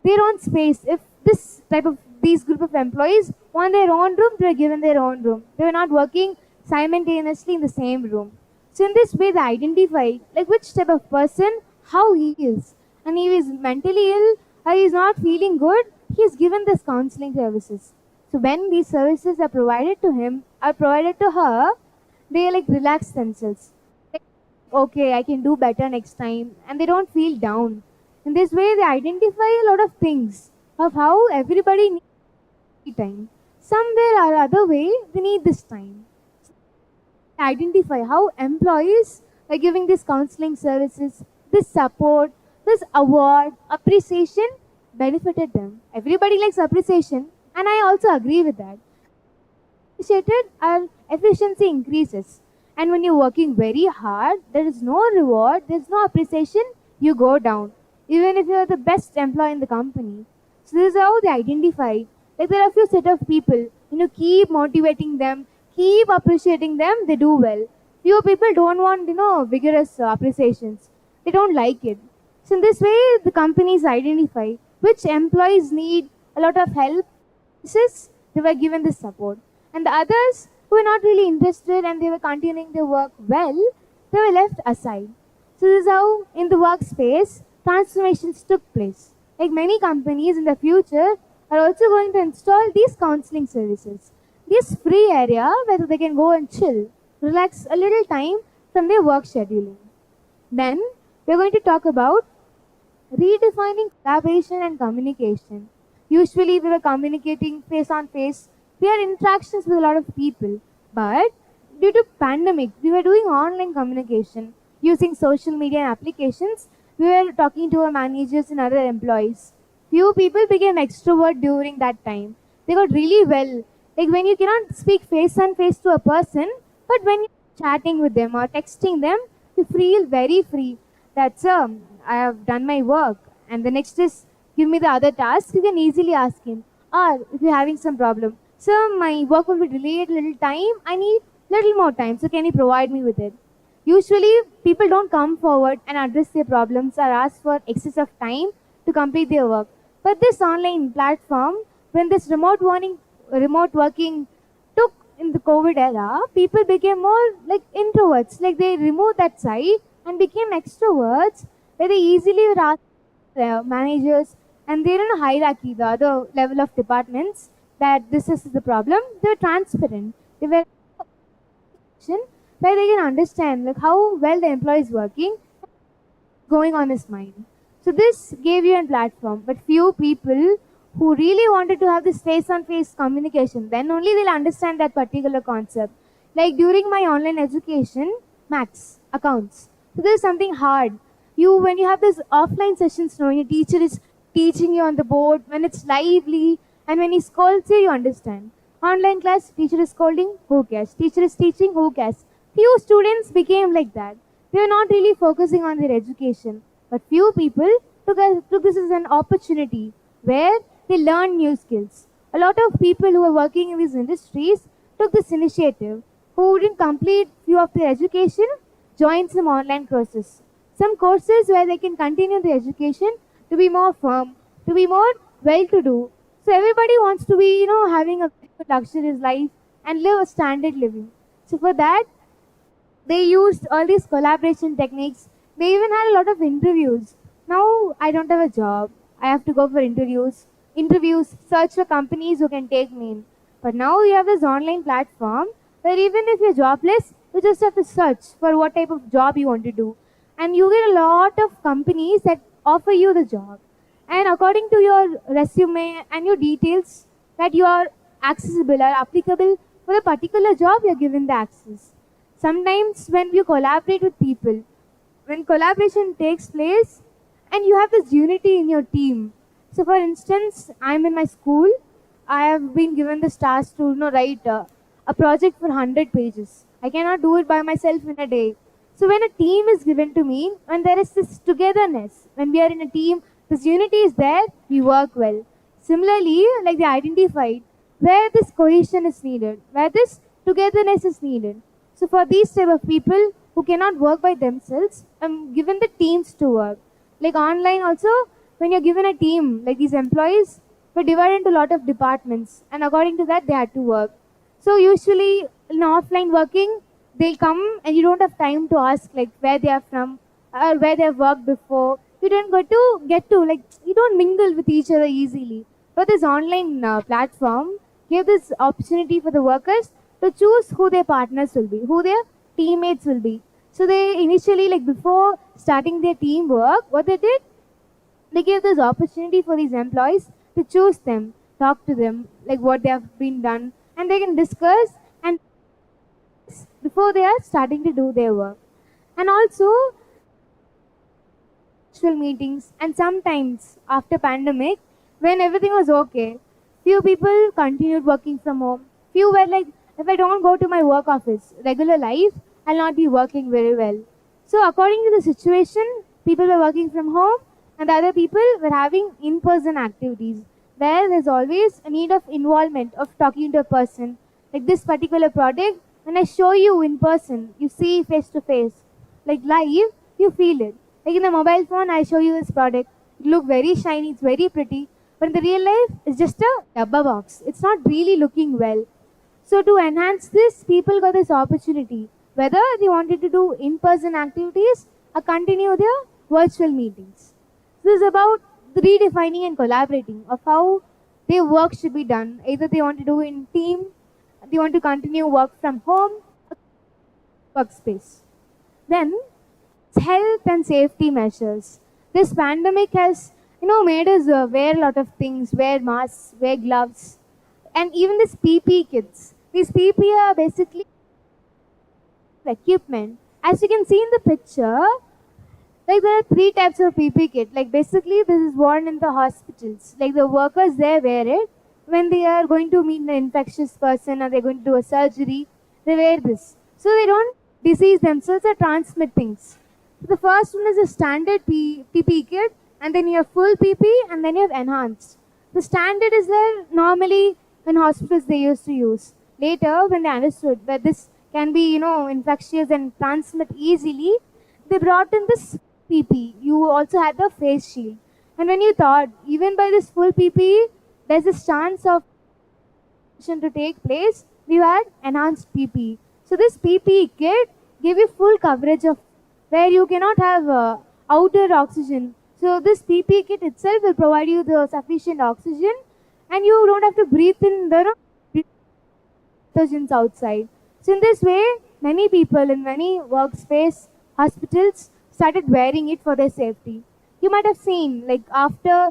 their own space. If this type of these group of employees want their own room, they were given their own room. They were not working simultaneously in the same room. So in this way, they identify like which type of person, how he is, and he is mentally ill or he is not feeling good. He is given this counseling services. So when these services are provided to him or provided to her, they like relax themselves. Like, okay, I can do better next time, and they don't feel down. In this way, they identify a lot of things of how everybody needs time. Somewhere or other way, they need this time. Identify how employees are giving these counseling services, this support, this award, appreciation benefited them. Everybody likes appreciation, and I also agree with that. Appreciated, our efficiency increases. And when you're working very hard, there is no reward, there's no appreciation, you go down. Even if you're the best employee in the company. So this is how they identify. Like there are a few set of people, keep motivating them, keep appreciating them, they do well. Few people don't want, vigorous appreciations. They don't like it. So in this way, the companies identify which employees need a lot of help. They were given this support. And the others who were not really interested and they were continuing their work well, they were left aside. So this is how in the workspace transformations took place. Like many companies in the future are also going to install these counseling services. This free area where they can go and chill, relax a little time from their work scheduling. Then we're going to talk about redefining collaboration and communication. Usually we were communicating face on face. We had interactions with a lot of people. But due to pandemic, we were doing online communication using social media applications. We were talking to our managers and other employees. Few people became extrovert during that time. They got really well. Like when you cannot speak face on face to a person, but when you're chatting with them or texting them, you feel very free. That's I have done my work. And the next is give me the other task. You can easily ask him. Or if you're having some problem, sir, my work will be delayed a little time. I need little more time. So can you provide me with it? Usually, people don't come forward and address their problems or ask for excess of time to complete their work. But this online platform, when this remote working took in the COVID era, people became more like introverts. Like they removed that side and became extroverts, where they easily would ask their managers and they're in a hierarchy, the other level of departments, that this is the problem. They were transparent. They were where they can understand like how well the employee is working, going on his mind. So this gave you a platform, but few people who really wanted to have this face-on-face communication, then only they'll understand that particular concept. Like during my online education, maths, accounts. So this is something hard. When you have this offline sessions, when your teacher is teaching you on the board, when it's lively, and when he scolds you, you understand. Online class, teacher is scolding, who cares? Teacher is teaching, who cares? Few students became like that. They were not really focusing on their education. But few people took this as an opportunity where They learn new skills. A lot of people who are working in these industries took this initiative, who didn't complete few of their education, joined some online courses. Some courses where they can continue their education to be more firm, to be more well-to-do. So everybody wants to be, having a luxurious life and live a standard living. So for that, they used all these collaboration techniques. They even had a lot of interviews. Now I don't have a job. I have to go for interviews, search for companies who can take me in. But now you have this online platform where even if you're jobless, you just have to search for what type of job you want to do. And you get a lot of companies that offer you the job. And according to your resume and your details that you are accessible or applicable for a particular job, you're given the access. Sometimes when you collaborate with people, when collaboration takes place and you have this unity in your team. So for instance, I'm in my school, I have been given this task to write a project for 100 pages. I cannot do it by myself in a day. So when a team is given to me, when there is this togetherness, when we are in a team, this unity is there, we work well. Similarly, like they identified where this cohesion is needed, where this togetherness is needed. So for these type of people who cannot work by themselves, I'm given the teams to work. Like online also, when you're given a team, like these employees were divided into a lot of departments, and according to that they had to work. So usually in offline working, they'll come and you don't have time to ask like where they are from or where they have worked before. You don't get to like you don't mingle with each other easily. But this online platform gave this opportunity for the workers to choose who their partners will be, who their teammates will be. So they initially, like before starting their teamwork, what they did, they gave this opportunity for these employees to choose them, talk to them, like what they have been done, and they can discuss and before they are starting to do their work. And also virtual meetings, and sometimes after pandemic, when everything was okay, few people continued working from home. Few were like, if I don't go to my work office, regular life, I'll not be working very well. So according to the situation, people were working from home and the other people were having in-person activities where there's always a need of involvement of talking to a person. Like this particular product, when I show you in person, you see face to face. Like live, you feel it. Like in the mobile phone, I show you this product. It look very shiny, it's very pretty. But in the real life, it's just a dabba box. It's not really looking well. So to enhance this, people got this opportunity, whether they wanted to do in-person activities or continue their virtual meetings. This is about redefining and collaborating of how their work should be done. Either they want to do in team, they want to continue work from home, workspace. Then health and safety measures. This pandemic has, made us wear a lot of things, wear masks, wear gloves, and even this PP kits. These PP are basically equipment. As you can see in the picture, like there are three types of PP kit. Like basically this is worn in the hospitals. Like the workers there wear it when they are going to meet an infectious person or they're going to do a surgery. They wear this. So they don't disease themselves or transmit things. So the first one is a standard PP kit, and then you have full PP, and then you have enhanced. The standard is there normally in hospitals they used to use. Later, when they understood that this can be, infectious and transmit easily, they brought in this PP. You also had the face shield. And when you thought, even by this full PP, there's a chance of to take place, you had enhanced PP. So this PP kit gave you full coverage of where you cannot have outer oxygen. So this PP kit itself will provide you the sufficient oxygen, and you don't have to breathe in the pathogens outside. So in this way, many people in many workspace hospitals started wearing it for their safety. You might have seen, like after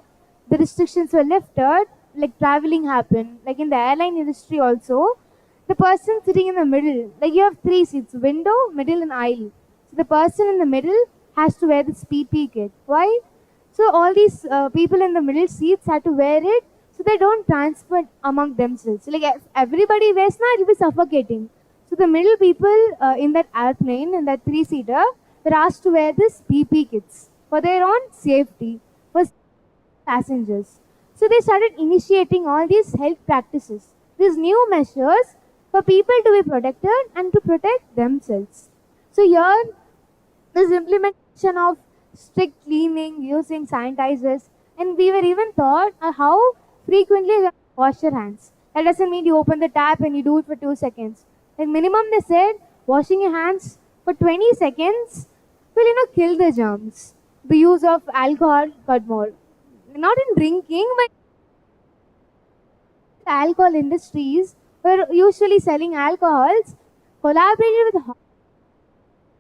the restrictions were lifted, like traveling happened. Like in the airline industry also, the person sitting in the middle, like you have three seats, window, middle and aisle. So the person in the middle has to wear this PP kit. Why? So all these people in the middle seats had to wear it so they don't transmit among themselves. So like if everybody wears now, it will be suffocating. So the middle people in that airplane, in that three-seater, were asked to wear this PP kits for their own safety, for passengers. So they started initiating all these health practices, these new measures for people to be protected and to protect themselves. So here, this implementation of strict cleaning using sanitizers, and we were even taught how frequently you have to wash your hands. That doesn't mean you open the tap and you do it for 2 seconds. Like minimum, they said washing your hands for 20 seconds will kill the germs. The use of alcohol, but more. Not in drinking, but alcohol industries were usually selling alcohols collaborated with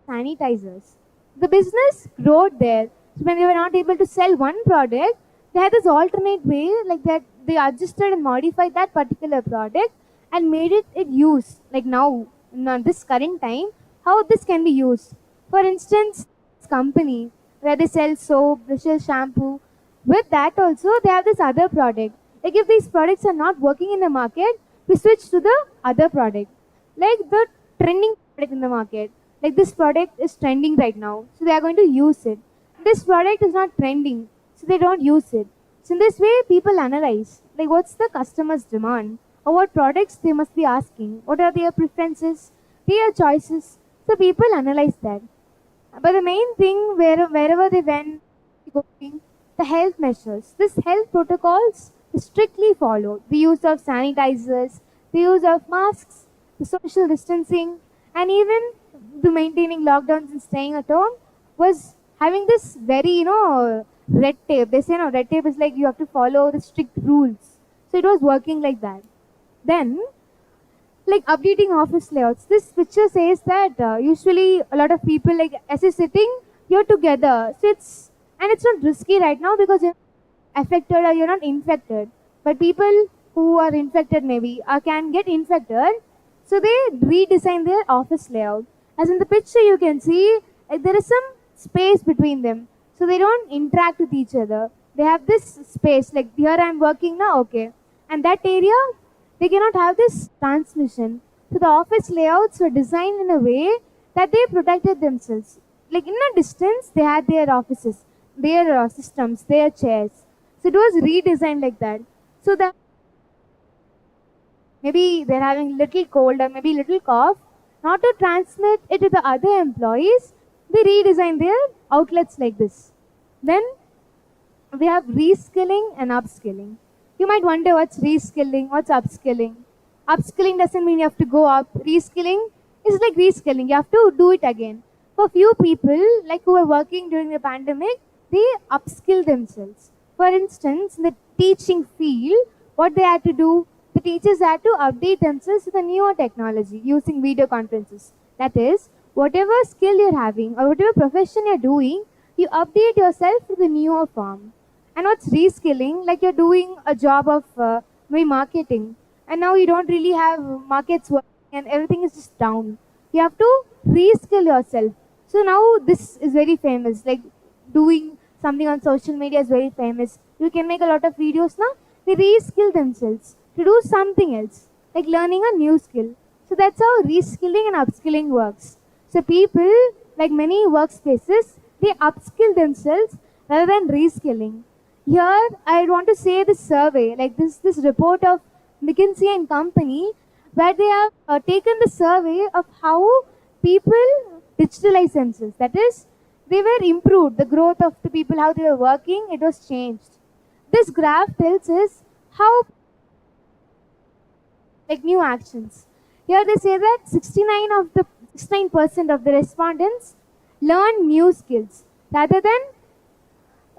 sanitizers. The business growth there. So when they were not able to sell one product, they had this alternate way, like that they adjusted and modified that particular product and made it use. Like now, in this current time, how this can be used. For instance, this company where they sell soap, brushes, shampoo. With that also, they have this other product. Like if these products are not working in the market, we switch to the other product. Like the trending product in the market. Like this product is trending right now, so they are going to use it. This product is not trending, so they don't use it. So in this way, people analyze like what's the customer's demand or what products they must be asking, what are their preferences, their choices. So people analyze that. But the main thing, wherever they went, going, the health measures. This health protocols is strictly followed. The use of sanitizers, the use of masks, the social distancing, and even the maintaining lockdowns and staying at home was having this very, red tape. They say, no, red tape is like you have to follow the strict rules. So it was working like that. Then, like updating office layouts. This picture says that usually a lot of people, like as you're sitting, you're together. So it's not risky right now because you're affected or you're not infected. But people who are infected maybe can get infected. So they redesign their office layout. As in the picture you can see, like, there is some space between them. So they don't interact with each other. They have this space, like here I'm working now, okay. And that area, they cannot have this transmission. So the office layouts were designed in a way that they protected themselves. Like in a distance, they had their offices, their systems, their chairs. So it was redesigned like that. So that maybe they're having little cold or maybe little cough, not to transmit it to the other employees, they redesign their outlets like this. Then we have reskilling and upskilling. You might wonder what's reskilling, what's upskilling. Upskilling doesn't mean you have to go up. Reskilling is like reskilling. You have to do it again. For few people, like who were working during the pandemic, they upskill themselves. For instance, in the teaching field, what they had to do, the teachers had to update themselves with the newer technology using video conferences. That is, whatever skill you're having or whatever profession you're doing, you update yourself to the newer form. And what's reskilling? Like you're doing a job of maybe marketing, and now you don't really have markets working, and everything is just down. You have to reskill yourself. So now this is very famous. Like doing something on social media is very famous. You can make a lot of videos now. They reskill themselves to do something else, like learning a new skill. So that's how reskilling and upskilling works. So people, like many workspaces, they upskill themselves rather than reskilling. Here, I want to say this survey, like this report of McKinsey and Company, where they have taken the survey of how people digitalize themselves. That is, they were improved. The growth of the people, how they were working, it was changed. This graph tells us how, like new actions. Here they say that 69% of the respondents learn new skills rather than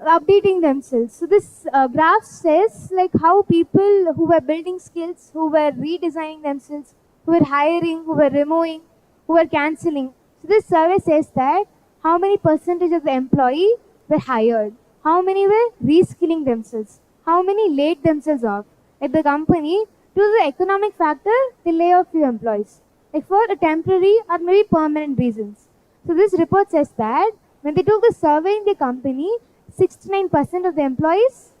updating themselves. So this graph says like how people who were building skills, who were redesigning themselves, who were hiring, who were removing, who were cancelling. So this survey says that how many percentage of the employee were hired, how many were reskilling themselves, how many laid themselves off. At the company, due to the economic factor, they lay off few employees, like for a temporary or maybe permanent reasons. So this report says that when they took the survey in the company, 69% of the employees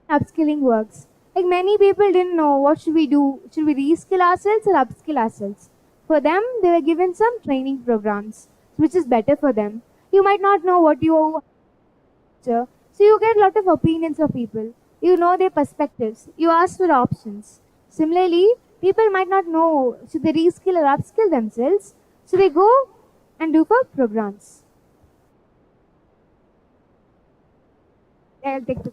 upskilling works. Like many people didn't know what should we do. Should we reskill ourselves or upskill ourselves? For them, they were given some training programs, which is better for them. You might not know what you sector, so you get a lot of opinions of people. You know their perspectives. You ask for options. Similarly, people might not know should they reskill or upskill themselves, so they go and do for programs. I'll take the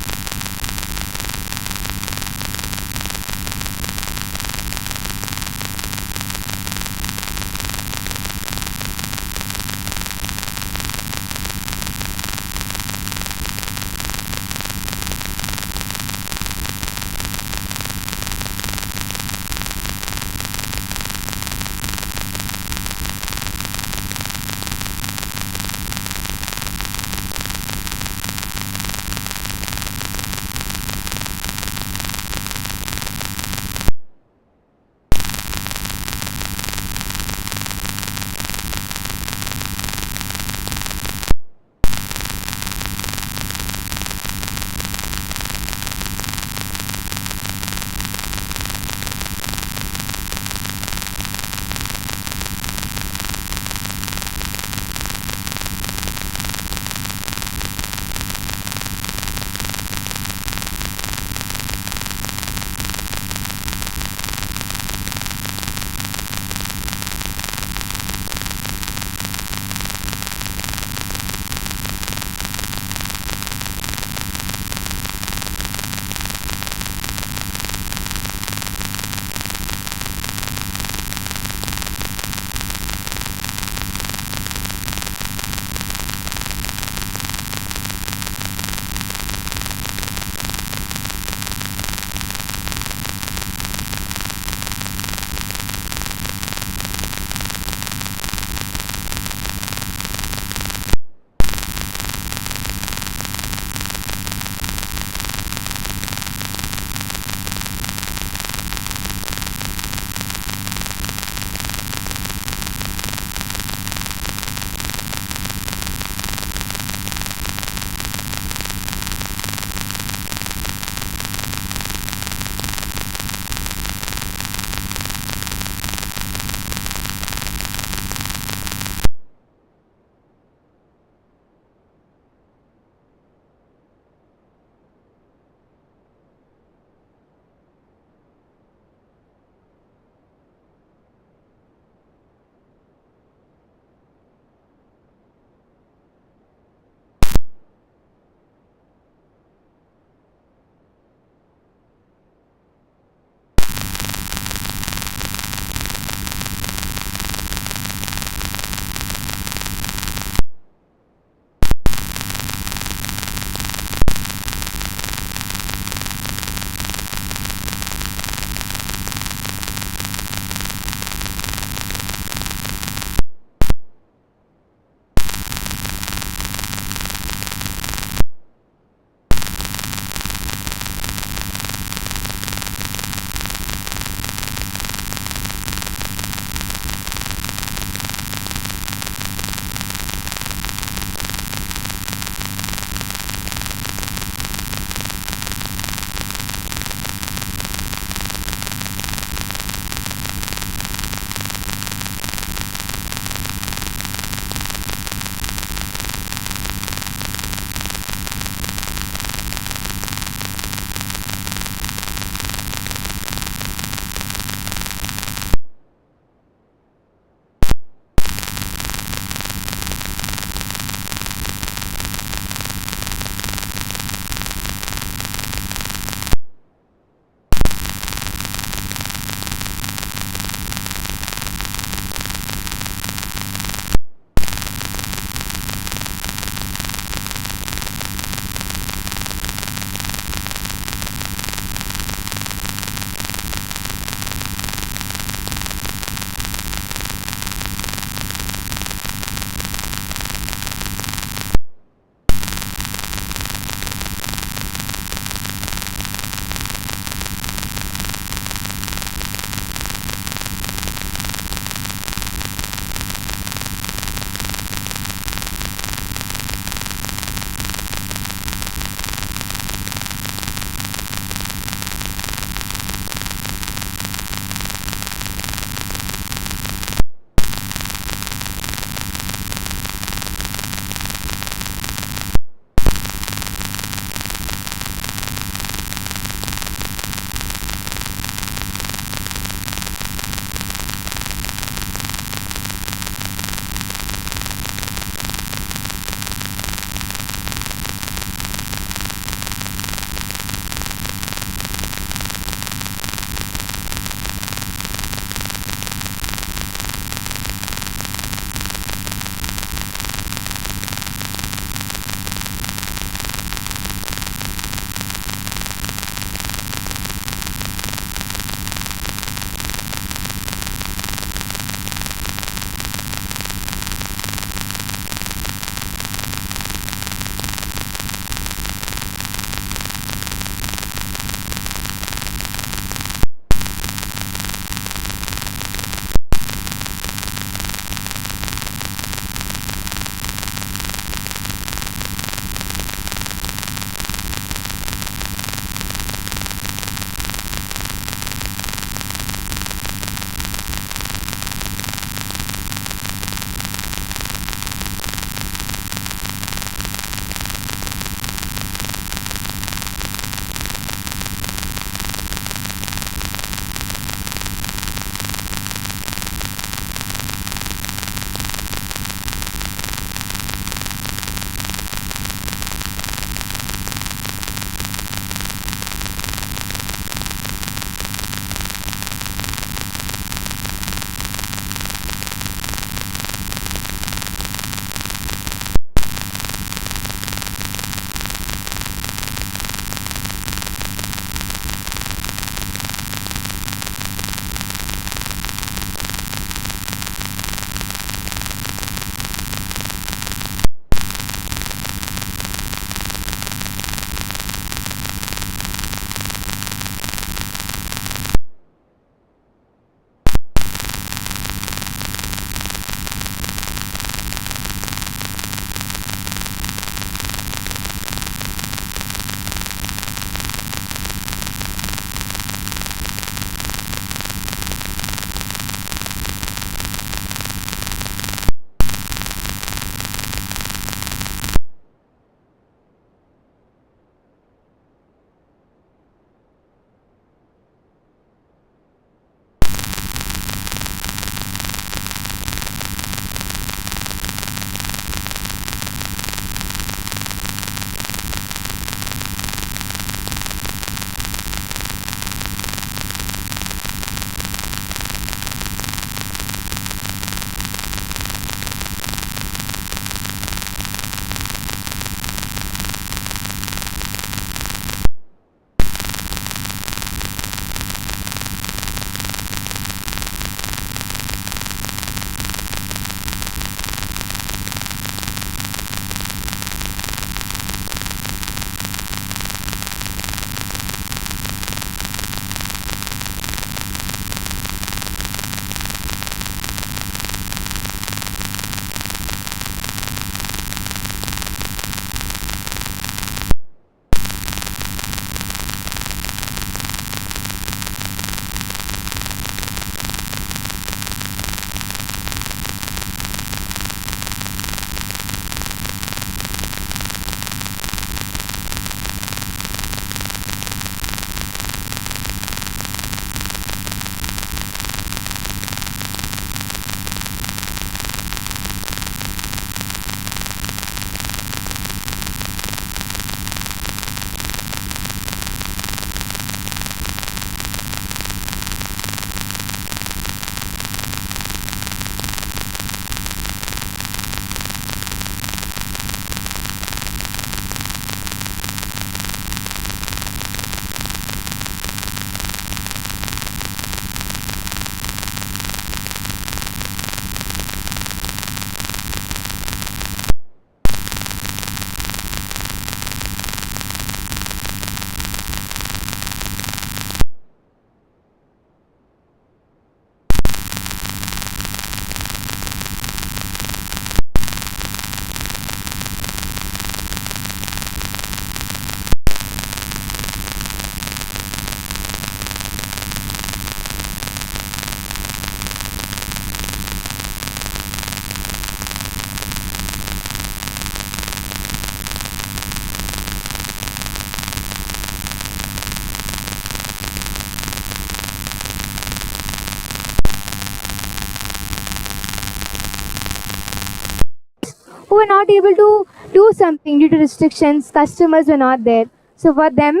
who were not able to do something due to restrictions, customers were not there. So for them,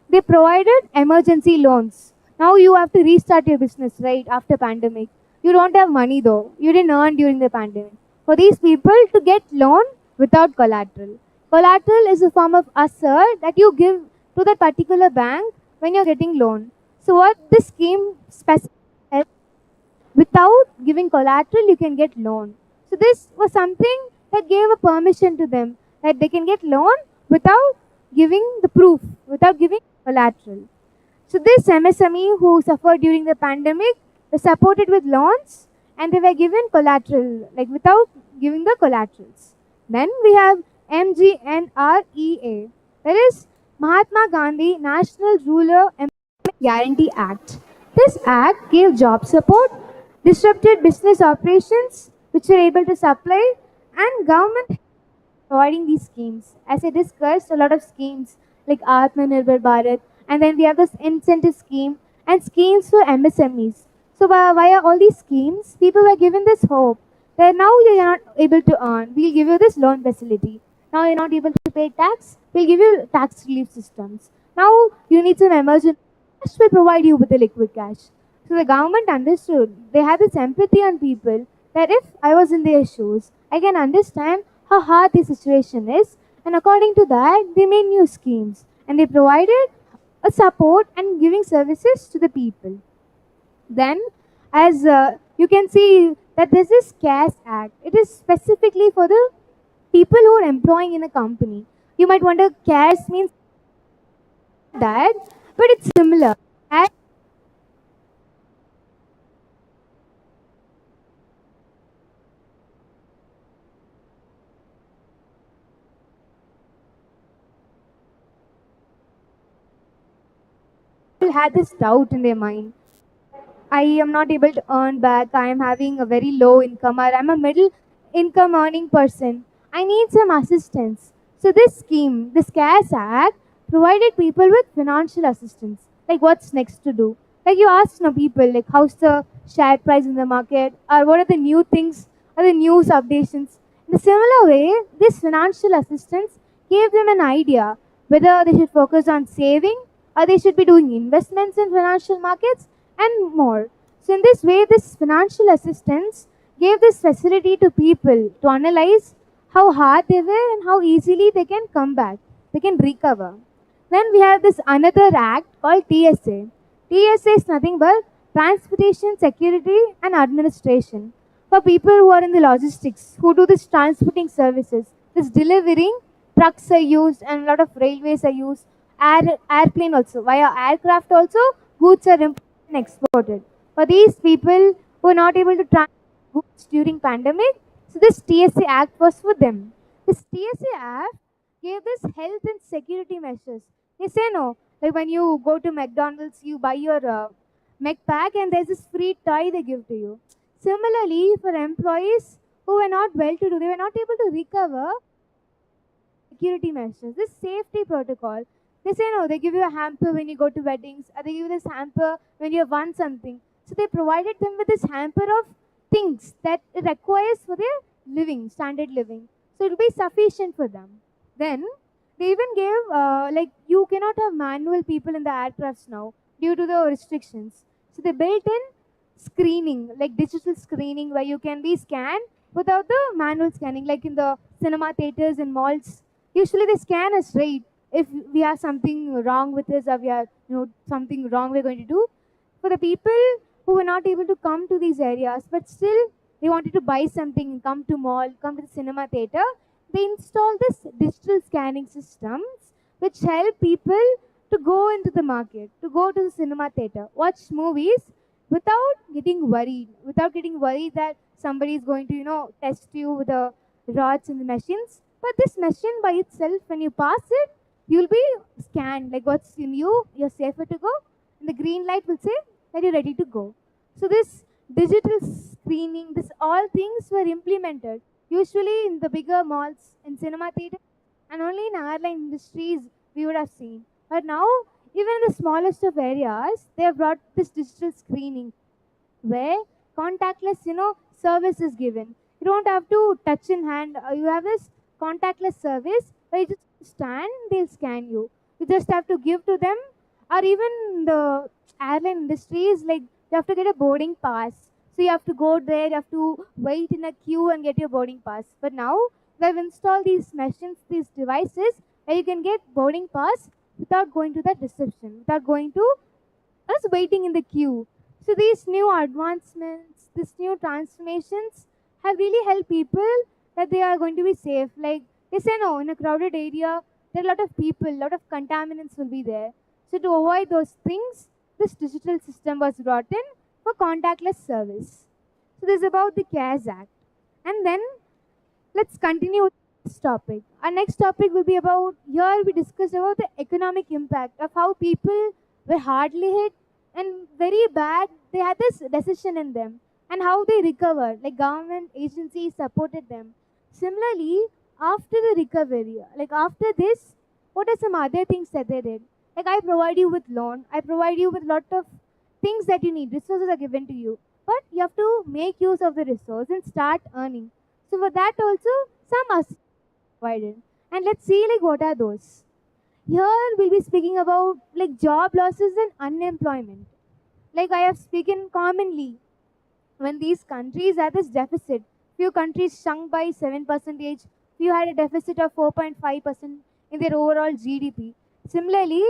they provided emergency loans. Now you have to restart your business, right, after pandemic. You don't have money though. You didn't earn during the pandemic. For these people to get loan without collateral. Collateral is a form of assert that you give to that particular bank when you're getting loan. So what this scheme specifies, without giving collateral, you can get loan. So this was something that gave a permission to them that they can get loan without giving the proof, without giving collateral. So this MSME who suffered during the pandemic were supported with loans and they were given collateral, like without giving the collaterals. Then we have MGNREA, that is Mahatma Gandhi National Rural Employment Guarantee Act. This act gave job support, disrupted business operations which were able to supply, and government providing these schemes. As I discussed, a lot of schemes like Atmanirbhar Bharat, and then we have this incentive scheme and schemes for MSMEs. So via all these schemes, people were given this hope that now you're not able to earn, we'll give you this loan facility. Now you're not able to pay tax, we'll give you tax relief systems. Now you need some emergency cash, we'll provide you with the liquid cash. So the government understood, they had this empathy on people that if I was in their shoes, I can understand how hard the situation is, and according to that, they made new schemes and they provided a support and giving services to the people. Then, as you can see, that this is CARES Act. It is specifically for the people who are employing in a company. You might wonder, CARES means that, but it's similar. Had this doubt in their mind. I am not able to earn back. I am having a very low income, or I'm a middle income earning person. I need some assistance. So this scheme, this CARES Act, provided people with financial assistance. Like what's next to do? Like you ask now people, like how's the share price in the market, or what are the new things, or the news updations. In a similar way, this financial assistance gave them an idea whether they should focus on saving or they should be doing investments in financial markets and more. So in this way, this financial assistance gave this facility to people to analyze how hard they were and how easily they can come back, they can recover. Then we have this another act called TSA. TSA is nothing but Transportation Security and Administration. For people who are in the logistics, who do this transporting services, this delivering, trucks are used and a lot of railways are used, airplane also, via aircraft also, goods are imported and exported. For these people who are not able to transport goods during pandemic, so this TSA Act was for them. This TSA Act gave this health and security measures. They say no, like when you go to McDonald's, you buy your Mc pack and there's this free toy they give to you. Similarly, for employees who were not well to do, they were not able to recover security measures, this safety protocol. They say no, they give you a hamper when you go to weddings, or they give you this hamper when you have won something. So they provided them with this hamper of things that it requires for their living, standard living. So it will be sufficient for them. Then they even gave, like, you cannot have manual people in the aircrafts now due to the restrictions. So they built in screening, like digital screening, where you can be scanned without the manual scanning, like in the cinema theaters and malls. Usually they scan us, right? If we have something wrong with us, or we have something wrong we're going to do. For the people who were not able to come to these areas, but still they wanted to buy something, come to mall, come to the cinema theater, they installed this digital scanning systems which help people to go into the market, to go to the cinema theater, watch movies without getting worried that somebody is going to, test you with the rods and the machines. But this machine by itself, when you pass it, you'll be scanned, like what's in you, you're safer to go, and the green light will say that you're ready to go. So this digital screening, this all things were implemented usually in the bigger malls, in cinema theaters, and only in airline industries we would have seen. But now, even in the smallest of areas, they have brought this digital screening where contactless, service is given. You don't have to touch in hand. You have this contactless service where you just stand, they'll scan you. You just have to give to them, or even the airline industry is like you have to get a boarding pass. So you have to go there, you have to wait in a queue and get your boarding pass. But now they've installed these machines, these devices where you can get boarding pass without going to that reception, without going to us waiting in the queue. So these new advancements, these new transformations have really helped people that they are going to be safe. Like they say no, in a crowded area, there are a lot of people, a lot of contaminants will be there. So to avoid those things, this digital system was brought in for contactless service. So this is about the CARES Act. And then let's continue with this topic. Our next topic will be about here we discussed about the economic impact of how people were hardly hit and very bad. They had this decision in them and how they recovered. Like government agencies supported them. Similarly, after the recovery, like after this, what are some other things that they did? Like I provide you with loan, I provide you with lot of things that you need. Resources are given to you, but you have to make use of the resource and start earning. So for that also some are provided. And let's see like what are those. Here we'll be speaking about like job losses and unemployment. Like I have spoken commonly, when these countries had this deficit, few countries shrunk by 7%, few had a deficit of 4.5% in their overall GDP. Similarly,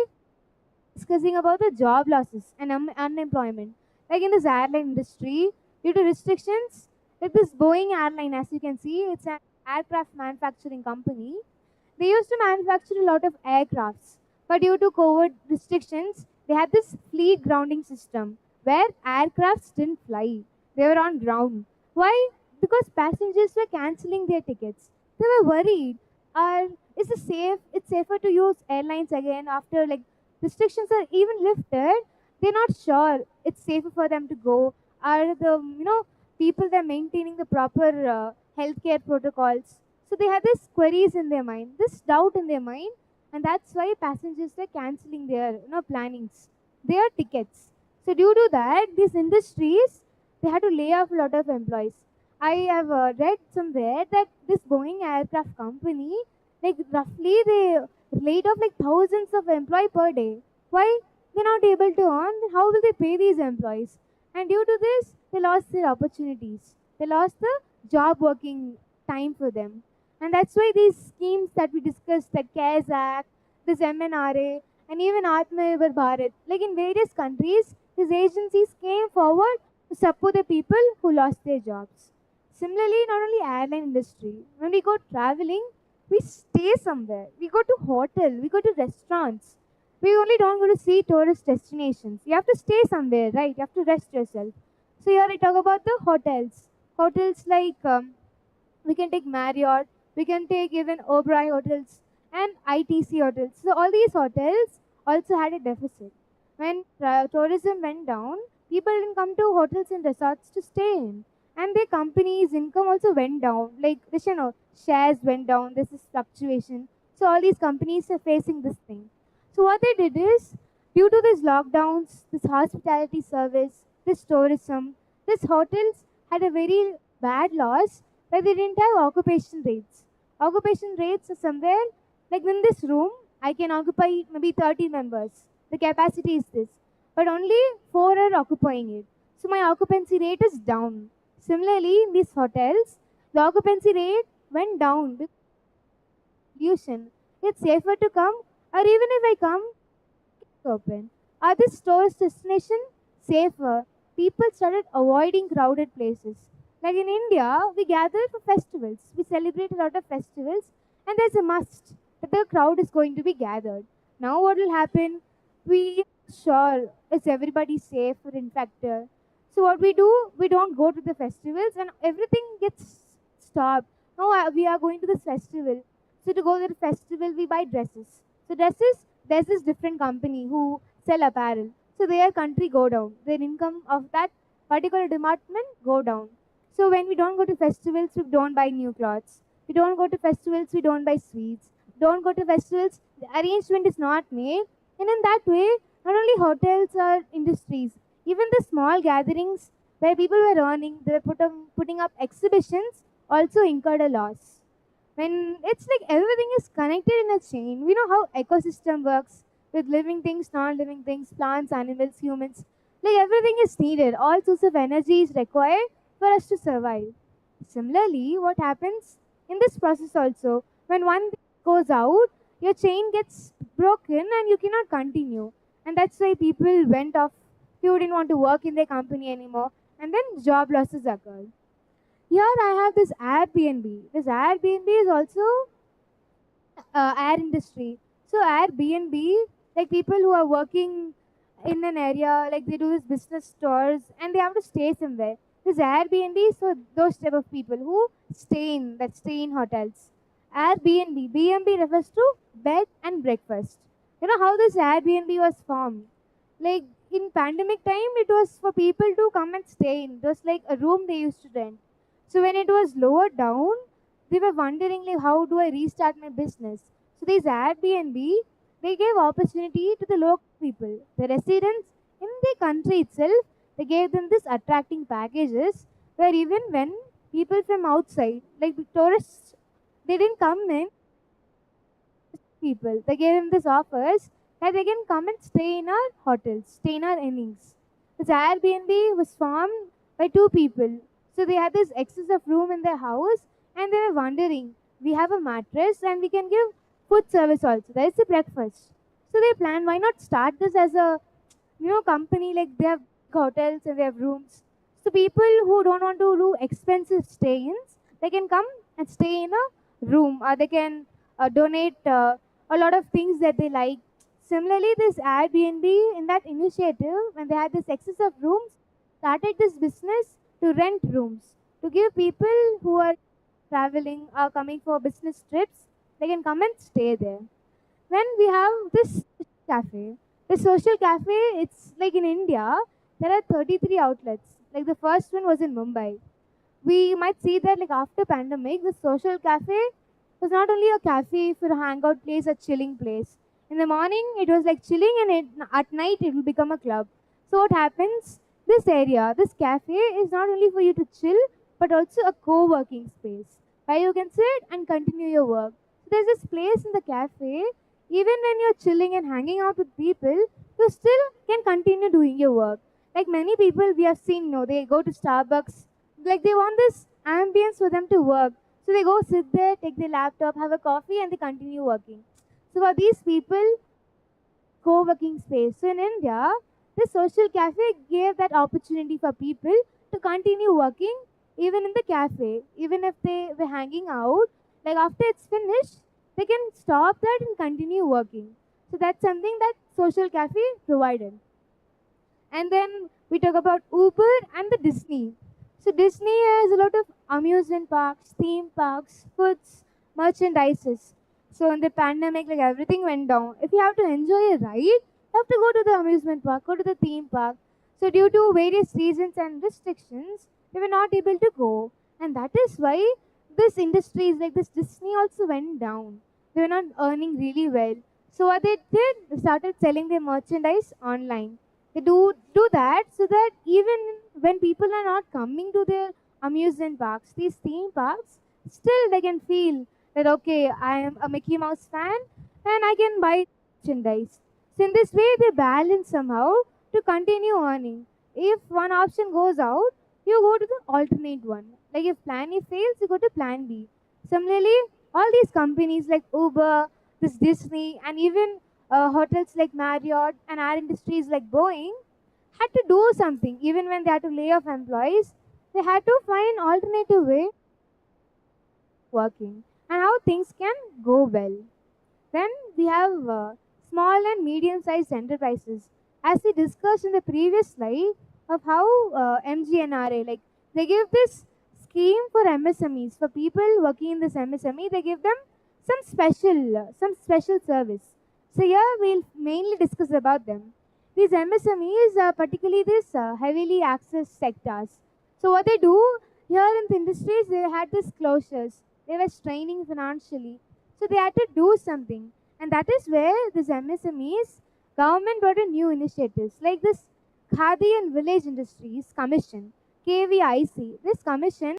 discussing about the job losses and unemployment. Like in this airline industry, due to restrictions, like this Boeing airline, as you can see, it's an aircraft manufacturing company. They used to manufacture a lot of aircrafts, but due to COVID restrictions, they had this fleet grounding system where aircrafts didn't fly; they were on ground. Why? Because passengers were canceling their tickets. They were worried. Are is it safe? It's safer to use airlines again after like restrictions are even lifted. They're not sure it's safer for them to go. Are the people they're maintaining the proper healthcare protocols? So they had this queries in their mind, this doubt in their mind, and that's why passengers are canceling their plannings, their tickets. So due to that, these industries they had to lay off a lot of employees. I have read somewhere that this Boeing aircraft company, like roughly they laid off like thousands of employees per day. Why? They're not able to earn. Then how will they pay these employees? And due to this, they lost their opportunities. They lost the job working time for them. And that's why these schemes that we discussed, that CARES Act, this MNRA, and even Atmanirbhar Bharat, like in various countries, these agencies came forward to support the people who lost their jobs. Similarly, not only airline industry, when we go traveling, we stay somewhere. We go to hotel, we go to restaurants. We only don't go to see tourist destinations. You have to stay somewhere, right? You have to rest yourself. So here I talk about the hotels. Hotels like we can take Marriott, we can take even Oberoi hotels and ITC hotels. So all these hotels also had a deficit. When tourism went down, people didn't come to hotels and resorts to stay in, and their company's income also went down. Like this, shares went down. This is fluctuation. So all these companies are facing this thing. So what they did is, due to these lockdowns, this hospitality service, this tourism, these hotels had a very bad loss where they didn't have occupation rates. Occupation rates are somewhere like in this room, I can occupy maybe 30 members. The capacity is this, but only 4 are occupying it. So my occupancy rate is down. Similarly, in these hotels, the occupancy rate went down because of pollution. It's safer to come, or even if I come, it's open. Are this tourist destination safer? People started avoiding crowded places. Like in India, we gather for festivals. We celebrate a lot of festivals, and there's a must that the crowd is going to be gathered. Now, what will happen? We sure is everybody safe or infected. So what we do, we don't go to the festivals, and everything gets stopped. Now we are going to this festival. So to go to the festival, we buy dresses. So dresses, there's this different company who sell apparel. So their country go down. Their income of that particular department go down. So when we don't go to festivals, we don't buy new clothes. We don't go to festivals, we don't buy sweets. Don't go to festivals, the arrangement is not made. And in that way, not only hotels or industries, even the small gatherings where people were earning, they were putting up exhibitions, also incurred a loss. When it's like everything is connected in a chain, we know how ecosystem works with living things, non-living things, plants, animals, humans. Like everything is needed. All sorts of energy is required for us to survive. Similarly, what happens in this process also, when one thing goes out, your chain gets broken and you cannot continue. And that's why people went off, who didn't want to work in their company anymore, and then job losses occurred. Here I have this Airbnb. This Airbnb is also air industry. So Airbnb, like people who are working in an area, like they do this business tours and they have to stay somewhere. This Airbnb is for those type of people who stay in hotels. Airbnb, BNB refers to bed and breakfast. You know how this Airbnb was formed? Like in pandemic time, it was for people to come and stay in. It was like a room they used to rent. So when it was lowered down, they were wondering like how do I restart my business. So these Airbnb, they gave opportunity to the local people, the residents in the country itself. They gave them this attracting packages where even when people from outside, like the tourists, they didn't come in, people. They gave him this offers that they can come and stay in our hotels, stay in our innings. This Airbnb was formed by two people. So they had this excess of room in their house and they were wondering, we have a mattress and we can give food service also. There is a breakfast. So they planned, why not start this as a company, like they have hotels and they have rooms. So people who don't want to do expensive stay-ins, they can come and stay in a room or they can donate a lot of things that they like. Similarly, this Airbnb in that initiative, when they had this excess of rooms, started this business to rent rooms to give people who are traveling or coming for business trips, they can come and stay there. Then we have this cafe. The social cafe, it's like in India, there are 33 outlets. Like the first one was in Mumbai. We might see that like after pandemic, the social cafe was not only a cafe for a hangout place, a chilling place. In the morning, it was like chilling, and at night, it will become a club. So what happens? This area, this cafe, is not only for you to chill, but also a co-working space where you can sit and continue your work. So there's this place in the cafe. Even when you're chilling and hanging out with people, you still can continue doing your work. Like many people we have seen, they go to Starbucks, like they want this ambience for them to work. So they go sit there, take their laptop, have a coffee, and they continue working. So for these people, co-working space. So in India, the social cafe gave that opportunity for people to continue working even in the cafe, even if they were hanging out. Like after it's finished, they can stop that and continue working. So that's something that social cafe provided. And then we talk about Uber and the Disney. So Disney has a lot of amusement parks, theme parks, foods, merchandises. So in the pandemic, like everything went down. If you have to enjoy a ride, you have to go to the amusement park, go to the theme park. So due to various reasons and restrictions, they were not able to go. And that is why this industries like this Disney also went down. They were not earning really well. So what they did, they started selling their merchandise online. They do that so that even when people are not coming to their amusement parks, these theme parks, still they can feel that okay, I am a Mickey Mouse fan and I can buy merchandise. So in this way, they balance somehow to continue earning. If one option goes out, you go to the alternate one. Like if plan A fails, you go to plan B. Similarly, all these companies like Uber, this Disney, and even hotels like Marriott and air industries like Boeing had to do something. Even when they had to lay off employees, they had to find an alternative way of working and how things can go well. Then we have small and medium-sized enterprises. As we discussed in the previous slide of how MGNRA, like they give this scheme for MSMEs for people working in this MSME. They give them some special service. So here we'll mainly discuss about them. These MSMEs are particularly these heavily accessed sectors. So what they do here in the industries, they had these closures. They were straining financially. So they had to do something. And that is where this MSMEs, government brought in new initiatives like this Khadi and Village Industries Commission, KVIC. This commission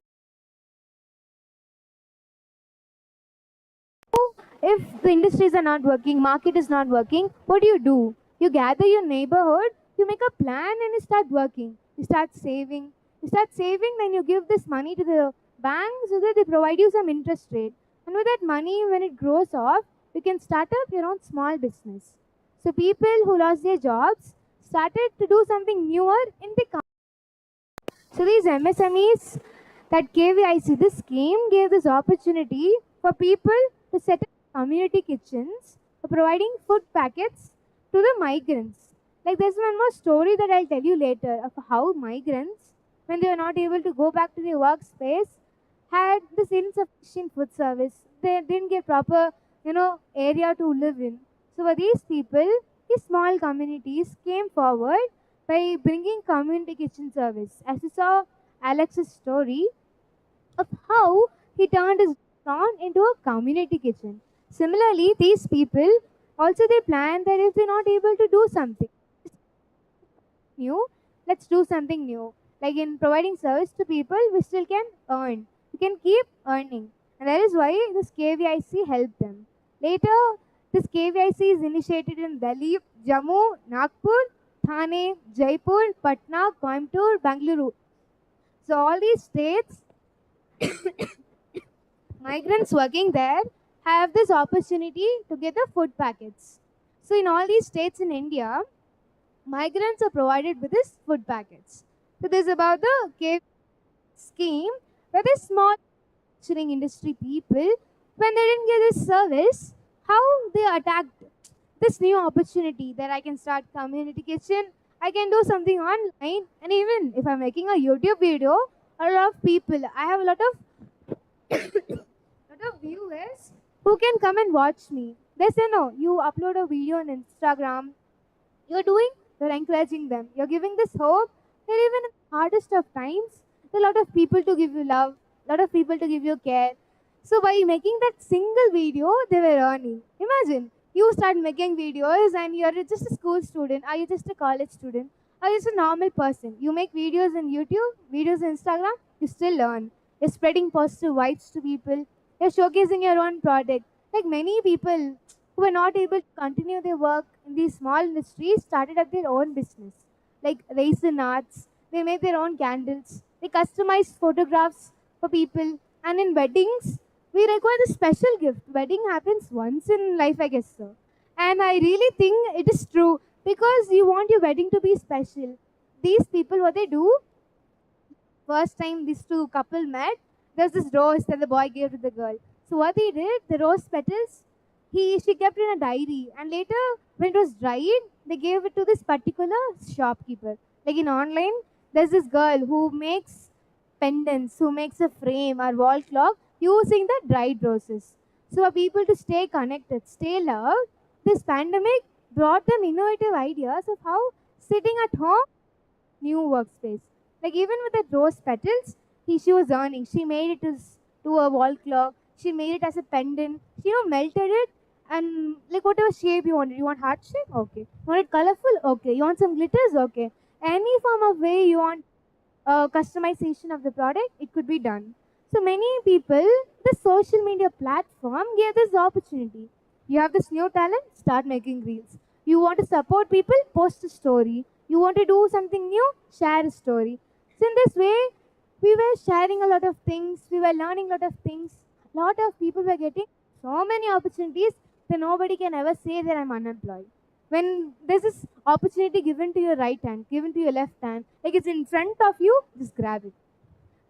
if the industries are not working, market is not working, what do? You gather your neighborhood, you make a plan and you start working. You start saving. You start saving, then you give this money to the bank so that they provide you some interest rate. And with that money, when it grows off, you can start up your own small business. So people who lost their jobs started to do something newer in the so these MSMEs that KVIC, this scheme gave this opportunity for people to set up community kitchens for providing food packets to the migrants. Like there's one more story that I'll tell you later of how migrants, when they were not able to go back to their workspace, had this insufficient food service. They didn't get proper, area to live in. So for these people, these small communities came forward by bringing community kitchen service. As you saw Alex's story of how he turned his restaurant into a community kitchen. Similarly, these people also they plan that if they're not able to do something new, let's do something new. Like in providing service to people, we still can earn. We can keep earning. And that is why this KVIC helped them. Later, this KVIC is initiated in Delhi, Jammu, Nagpur, Thane, Jaipur, Patna, Coimbatore, Bangalore. So all these states, migrants working there have this opportunity to get the food packets. So in all these states in India, migrants are provided with these food packets. So this is about the cave scheme where the small manufacturing industry people, when they didn't get this service, how they attacked this new opportunity that I can start community kitchen, I can do something online, and even if I'm making a YouTube video, a lot of people, I have a lot of viewers who can come and watch me. They say no, you upload a video on Instagram, you're encouraging them, you're giving this hope that even in the hardest of times, there are a lot of people to give you love, a lot of people to give you care. So by making that single video, they were earning. Imagine you start making videos and you're just a school student, are you just a college student, are you just a normal person? You make videos on YouTube, videos on Instagram, you still earn. You're spreading positive vibes to people. You're showcasing your own product. Like many people who were not able to continue their work in these small industries started up their own business. Like raisin arts, they make their own candles, they customize photographs for people. And in weddings, we require a special gift. Wedding happens once in life, I guess so. And I really think it is true because you want your wedding to be special. These people, what they do, first time these two couple met, there's this rose that the boy gave to the girl. So what he did, the rose petals, she kept in a diary, and later when it was dried, they gave it to this particular shopkeeper. Like in online, there's this girl who makes pendants, who makes a frame or wall clock using the dried roses. So for people to stay connected, stay loved, this pandemic brought them innovative ideas of how sitting at home, new workspace. Like even with the rose petals, she was earning. She made it to a wall clock. She made it as a pendant. She melted it and like whatever shape you wanted. You want heart shape? Okay. You want it colorful? Okay. You want some glitters? Okay. Any form of way you want customization of the product, it could be done. So many people, the social media platform gave this opportunity. You have this new talent, start making reels. You want to support people, post a story. You want to do something new, share a story. So in this way, we were sharing a lot of things, we were learning a lot of things. A lot of people were getting so many opportunities that nobody can ever say that I'm unemployed. When there's this opportunity given to your right hand, given to your left hand, like it's in front of you, just grab it.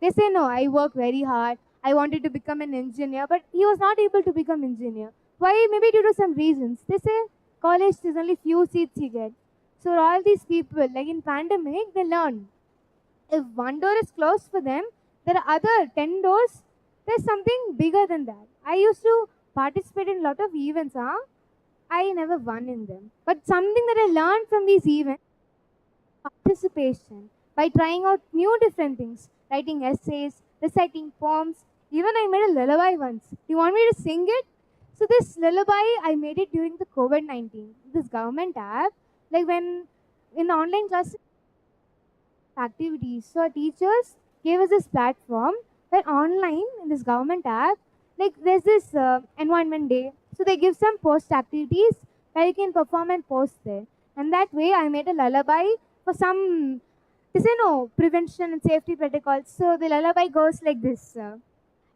They say, no, I work very hard. I wanted to become an engineer, but he was not able to become engineer. Why? Maybe due to some reasons. They say, college, there's only few seats you get. So all these people, like in pandemic, they learn. If one door is closed for them, there are other 10 doors. There's something bigger than that. I used to participate in a lot of events, I never won in them. But something that I learned from these events, participation, by trying out new different things, writing essays, reciting poems. Even I made a lullaby once. Do you want me to sing it? So this lullaby, I made it during the COVID-19. This government app, like when in the online class activities. So our teachers gave us this platform where online in this government app, like there's this environment day. So they give some post activities where you can perform and post there. And that way I made a lullaby for some, prevention and safety protocols. So the lullaby goes like this.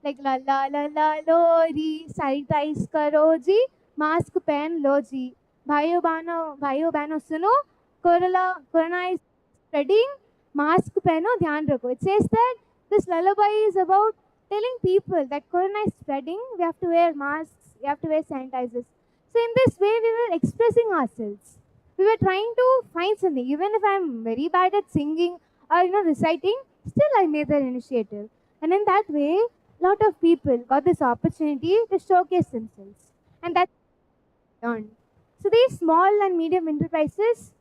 Like la la la la lori sanitize करो जी mask पहन लो जी भाइयों बहनों सुनो corona is spreading mask पहनो ध्यान रखो. It says that this lullaby is about telling people that corona is spreading, we have to wear masks, we have to wear sanitizers. So in this way we were expressing ourselves, we were trying to find something. Even if I'm very bad at singing or reciting, still I made that initiative. And in that way, lot of people got this opportunity to showcase themselves. And that's learned. So these small and medium enterprises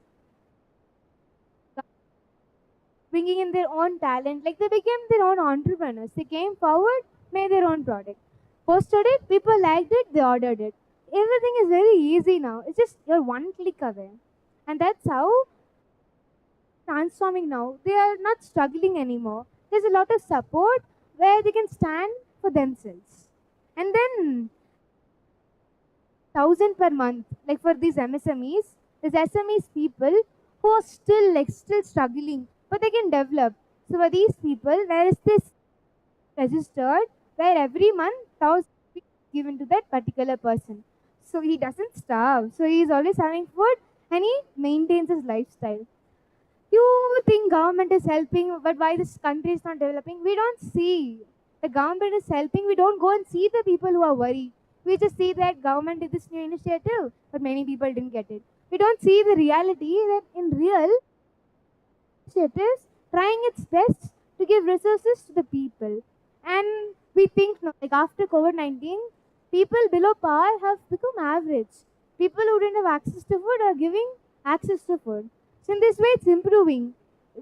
bringing in their own talent, like they became their own entrepreneurs. They came forward, made their own product, posted it, people liked it, they ordered it. Everything is very easy now. It's just you're one click away. And that's how transforming now. They are not struggling anymore. There's a lot of support where they can stand for themselves. And then 1,000 per month, like for these MSMEs, these SMEs people who are still struggling, but they can develop. So for these people, there is this registered where every month 1,000 is given to that particular person. So he doesn't starve. So he is always having food and he maintains his lifestyle. You think government is helping, but why this country is not developing? We don't see. The government is helping. We don't go and see the people who are worried. We just see that government did this new initiative, but many people didn't get it. We don't see the reality that in real initiatives trying its best to give resources to the people. And we think now, like after COVID-19, people below par have become average. People who didn't have access to food are giving access to food. So in this way, it's improving.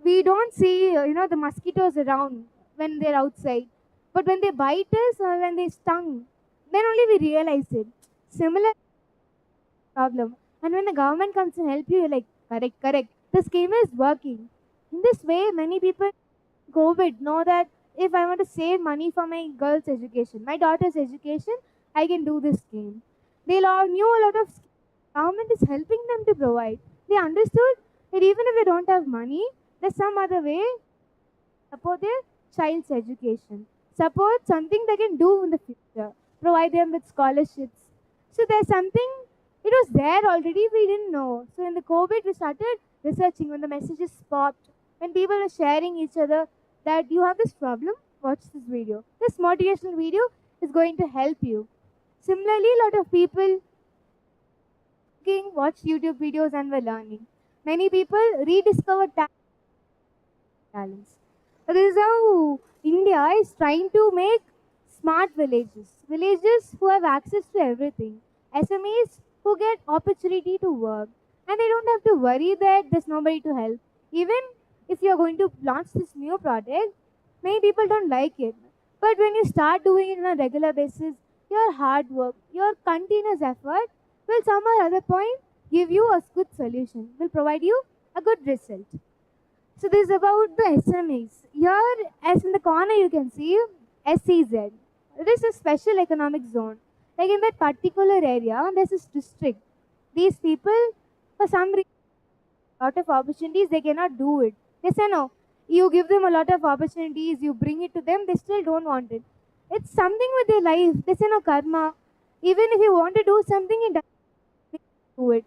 We don't see, the mosquitoes around when they're outside. But when they bite us or when they stung, then only we realize it. Similar problem. And when the government comes and help you, you're like, correct. The scheme is working. In this way, many people COVID know that if I want to save money for my girl's education, my daughter's education, I can do this scheme. They all knew a lot of schemes. Government is helping them to provide. They understood that even if they don't have money, there's some other way to support their child's education. Support something they can do in the future. Provide them with scholarships. So there's something, it was there already, we didn't know. So in the COVID, we started researching when the messages popped, when people were sharing each other that you have this problem, watch this video. This motivational video is going to help you. Similarly, a lot of people watch YouTube videos and were learning. Many people rediscovered talents. So this is how India is trying to make smart villages. Villages who have access to everything. SMEs who get opportunity to work. And they don't have to worry that there's nobody to help. Even if you're going to launch this new product, many people don't like it. But when you start doing it on a regular basis, your hard work, your continuous effort will some or other point give you a good solution, will provide you a good result. So this is about the SMEs. Here, as in the corner you can see SEZ. It is a special economic zone. Like in that particular area, there's this district. These people, for some reason, lot of opportunities, they cannot do it. They say no. You give them a lot of opportunities, you bring it to them, they still don't want it. It's something with their life. They say no karma. Even if you want to do something, you don't do it.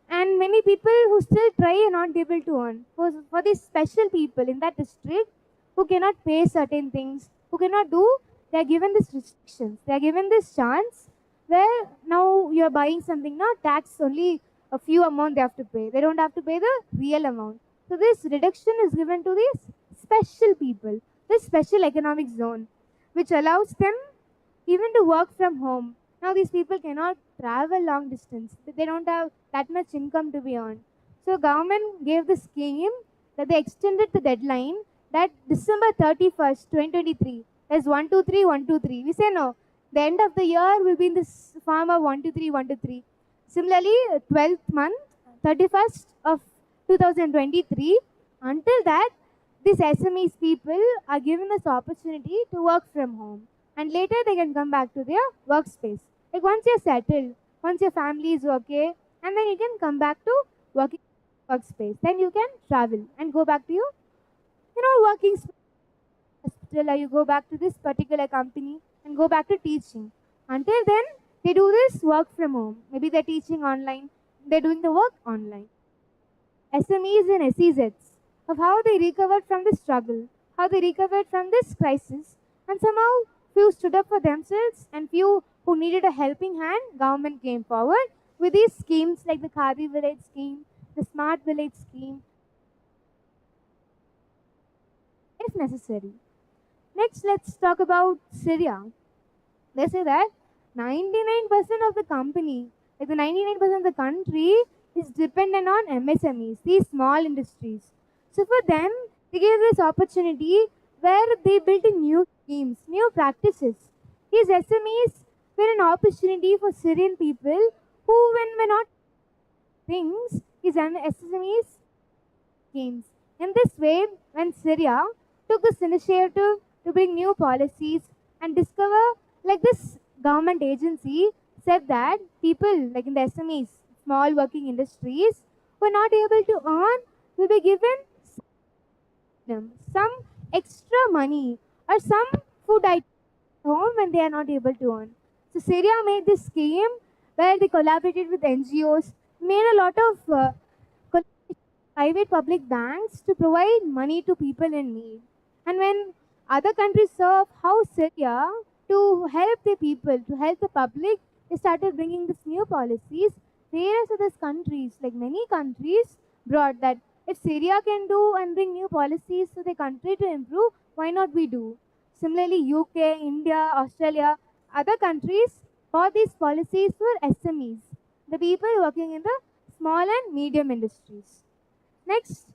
And many people who still try are not able to earn. For these special people in that district who cannot pay certain things, who cannot do, they are given these restrictions. They are given this chance where now you are buying something, now tax only a few amount they have to pay. They don't have to pay the real amount. So this reduction is given to these special people, this special economic zone, which allows them even to work from home. Now these people cannot travel long distance. They don't have that much income to be earned. So government gave the scheme that they extended the deadline that December 31st, 2023. There's 123, 123. We say no. The end of the year will be in this form of 123, 123. Similarly, 12th month, 31st of 2023, until that, these SMEs people are given this opportunity to work from home. And later they can come back to their workspace. Like once you're settled, once your family is okay, and then you can come back to working workspace. Then you can travel and go back to your, working hospital, or you go back to this particular company and go back to teaching. Until then, they do this work from home. Maybe they're teaching online, they're doing the work online. SMEs and SEZs of how they recovered from the struggle, how they recovered from this crisis, and somehow few stood up for themselves and few who needed a helping hand, government came forward with these schemes like the Khadi Village scheme, the Smart Village scheme, if necessary. Next, let's talk about Syria. They say that 99% of the company, like the 99% of the country, is dependent on MSMEs, these small industries. So for them, they gave this opportunity where they built in new schemes, new practices. These SMEs were an opportunity for Syrian people who, when were not things, these SMEs schemes. In this way, when Syria took this initiative to bring new policies and discover, like this government agency said that people, like in the SMEs, small working industries, were not able to earn, will be given some extra money or some food items at home when they are not able to earn. So Syria made this scheme where they collaborated with NGOs, made a lot of private public banks to provide money to people in need. And when other countries saw how Syria to help the people, to help the public, they started bringing these new policies. Various other countries, like many countries, brought that if Syria can do and bring new policies to the country to improve, why not we do? Similarly, UK, India, Australia, other countries bought these policies for SMEs, the people working in the small and medium industries. Next,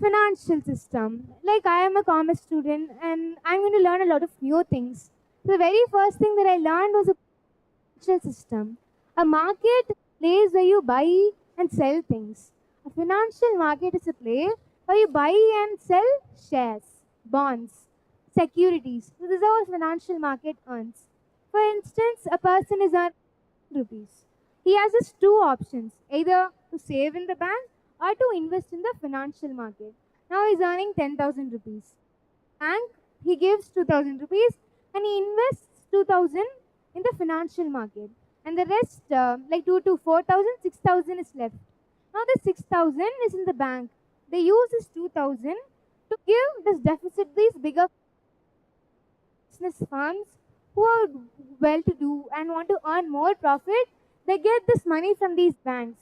financial system. Like I am a commerce student and I'm going to learn a lot of new things. So the very first thing that I learned was a financial system. A market place where you buy and sell things. A financial market is a place where you buy and sell shares, bonds, securities. So this is how a financial market earns. For instance, a person is earning rupees. He has just two options, either to save in the bank or to invest in the financial market. Now he's earning 10,000 rupees. Bank, he gives 2,000 rupees and he invests 2,000 in the financial market. And the rest, like 2 to 4,000, 6,000 is left. Now the 6,000 is in the bank. They use this 2,000 to give this deficit, these bigger business firms who are well to do and want to earn more profit, they get this money from these banks.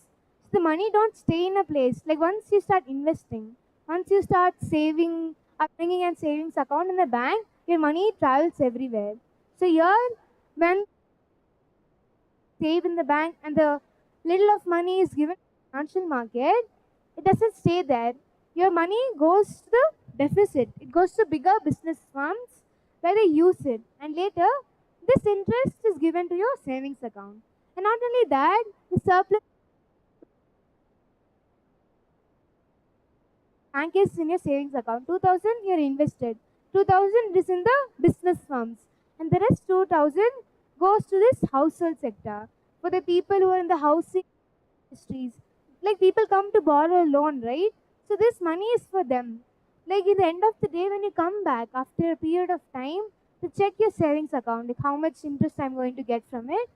So the money don't stay in a place. Like once you start investing, once you start saving, bringing and savings account in the bank, your money travels everywhere. So here, when save in the bank and the little of money is given to the financial market, it doesn't stay there. Your money goes to the deficit. It goes to bigger business firms where they use it. And later, this interest is given to your savings account. And not only that, the surplus bank is in your savings account. 2,000 you're invested. 2,000 is in the business firms. And the rest 2,000 goes to this household sector for the people who are in the housing industries. Like people come to borrow a loan, right? So this money is for them. Like in the end of the day, when you come back after a period of time to check your savings account, like how much interest I'm going to get from it,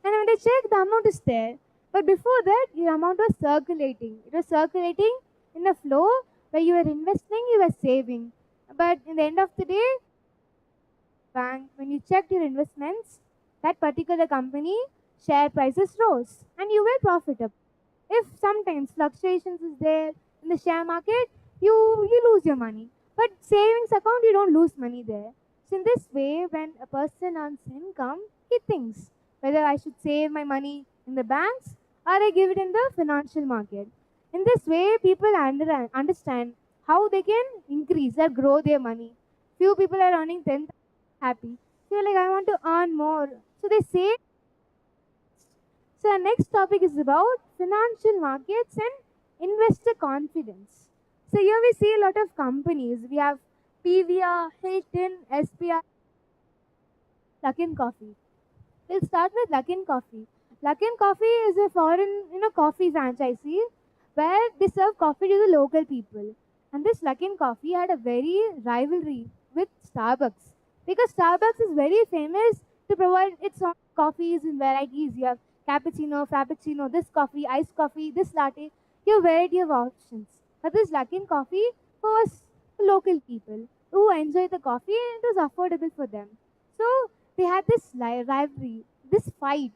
and when they check, the amount is there. But before that, your amount was circulating. It was circulating in a flow where you were investing, you were saving. But in the end of the day, bank, when you checked your investments, that particular company share prices rose and you were profitable. If sometimes fluctuations is there in the share market, you lose your money. But savings account, you don't lose money there. So in this way, when a person earns income, he thinks whether I should save my money in the banks or I give it in the financial market. In this way, people understand how they can increase or grow their money. Few people are earning 10 happy. So you're like, I want to earn more. So they save. So our next topic is about financial markets and investor confidence. So here we see a lot of companies. We have PVR, Hilton, SPR, Luckin Coffee. We'll start with Luckin Coffee. Luckin Coffee is a foreign, coffee franchisee where they serve coffee to the local people. And this Luckin Coffee had a very rivalry with Starbucks because Starbucks is very famous to provide its own coffees in varieties. You have cappuccino, frappuccino, this coffee, iced coffee, this latte. You have variety of options. But this Luckin Coffee was for local people who enjoy the coffee and it was affordable for them. So they had this rivalry, this fight,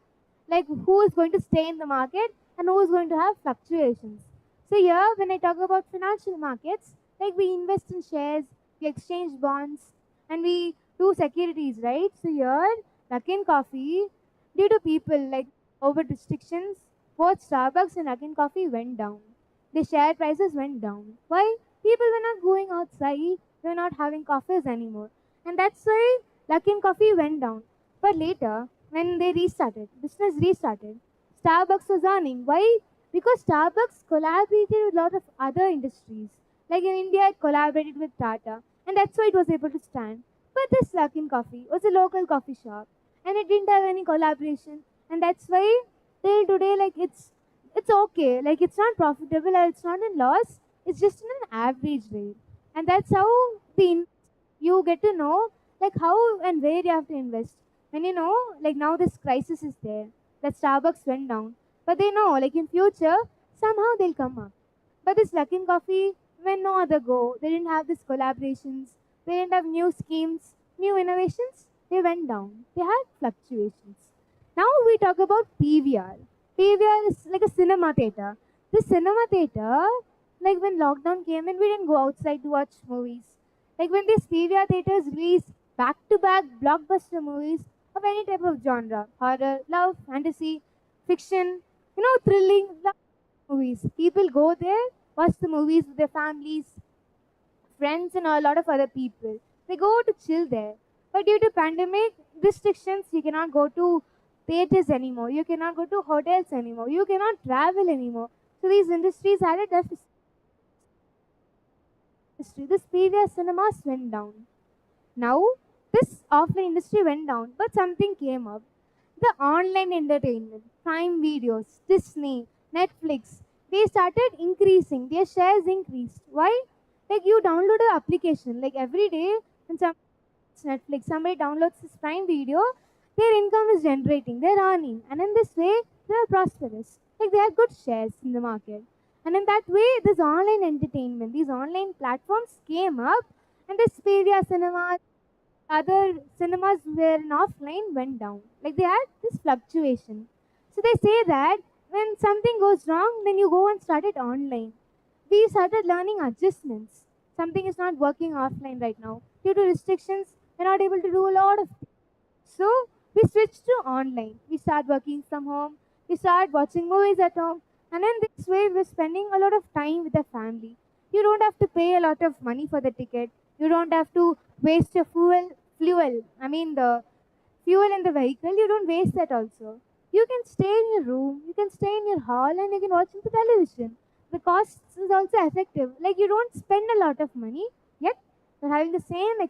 like who is going to stay in the market and who is going to have fluctuations. So here, when I talk about financial markets, like we invest in shares, we exchange bonds, and we do securities, right? So here, Luckin Coffee, due to people like over restrictions, both Starbucks and Luckin Coffee went down. The share prices went down. Why? People were not going outside, they were not having coffees anymore. And that's why Luckin Coffee went down. But later, when they restarted, business restarted, Starbucks was earning. Why? Because Starbucks collaborated with a lot of other industries. Like in India, it collaborated with Tata, and that's why it was able to stand. But this Luckin Coffee was a local coffee shop, and it didn't have any collaboration, and that's why till today, like it's okay. Like it's not profitable, or it's not in loss. It's just in an average rate, and that's how you get to know like how and where you have to invest. And like now this crisis is there, that Starbucks went down, but they know like in future somehow they'll come up. But this Luckin Coffee went no other go. They didn't have these collaborations. They didn't have new schemes, new innovations. They went down. They had fluctuations. Now we talk about PVR. PVR is like a cinema theater. This cinema theater, like when lockdown came in, we didn't go outside to watch movies. Like when these PVR theaters release back-to-back blockbuster movies of any type of genre, horror, love, fantasy, fiction, thrilling love movies. People go there, watch the movies with their families, friends, and a lot of other people. They go to chill there. But due to pandemic restrictions, you cannot go to theaters anymore. You cannot go to hotels anymore. You cannot travel anymore. So these industries had a deficit. This previous cinemas went down. Now, this offline industry went down, but something came up. The online entertainment, Prime Videos, Disney, Netflix, they started increasing. Their shares increased. Why? Like you download an application, like every day, when Netflix, somebody downloads this Prime Video, their income is generating, they're earning, and in this way, they're prosperous. Like they have good shares in the market. And in that way, this online entertainment, these online platforms came up, and this PVR cinema, other cinemas were in offline went down. Like they had this fluctuation. So they say that when something goes wrong, then you go and start it online. We started learning adjustments. Something is not working offline right now. Due to restrictions, we're not able to do a lot of things. So we switched to online. We start working from home. We start watching movies at home. And in this way, we're spending a lot of time with the family. You don't have to pay a lot of money for the ticket. You don't have to waste your fuel. I mean the fuel in the vehicle. You don't waste that also. You can stay in your room. You can stay in your hall, and you can watch the television. The cost is also effective. Like you don't spend a lot of money, yet you're having the same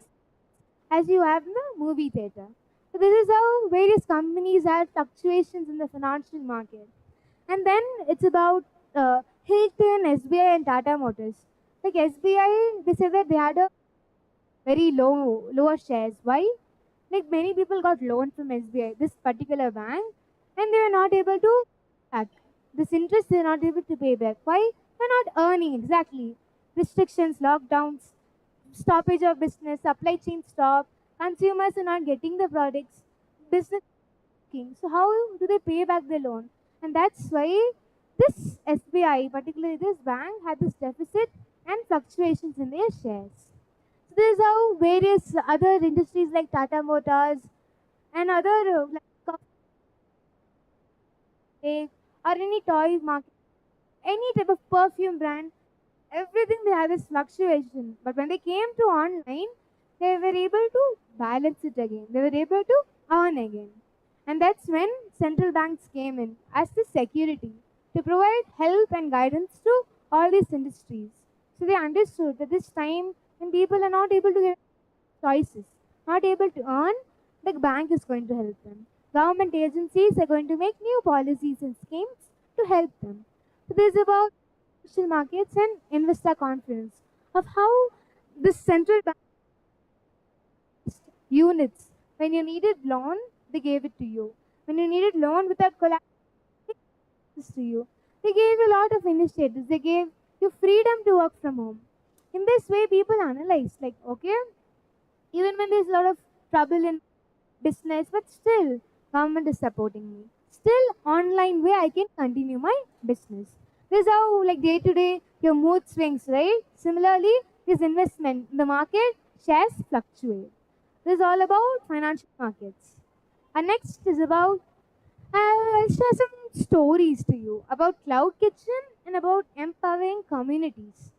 as you have in the movie theater. So this is how various companies have fluctuations in the financial market. And then it's about Hilton, SBI, and Tata Motors. Like SBI, they said that they had a very lower shares. Why? Like many people got loan from SBI, this particular bank, and they were not able to back. This interest they are not able to pay back. Why? They're not earning exactly. Restrictions, lockdowns, stoppage of business, supply chain stop, consumers are not getting the products, business working. So how do they pay back the loan? And that's why this SBI, particularly this bank, had this deficit and fluctuations in their shares. So this is how various other industries like Tata Motors and other like coffee or any toy market, any type of perfume brand, everything they had this fluctuation. But when they came to online, they were able to balance it again. They were able to earn again. And that's when central banks came in as the security to provide help and guidance to all these industries. So they understood that this time when people are not able to get choices, not able to earn, the bank is going to help them. government agencies are going to make new policies and schemes to help them. So this is about social markets and investor confidence of how the central bank units. When you needed loan, they gave it to you. When you needed loan without collateral, they gave this to you. They gave a lot of initiatives. They gave you freedom to work from home. In this way, people analyze like, okay, even when there's a lot of trouble in business, but still, government is supporting me. Still, online way, I can continue my business. This is how, like day to day, your mood swings, right? Similarly, this investment in the market shares fluctuate. This is all about financial markets. And next is about I'll share some stories to you about Cloud Kitchen and about empowering communities.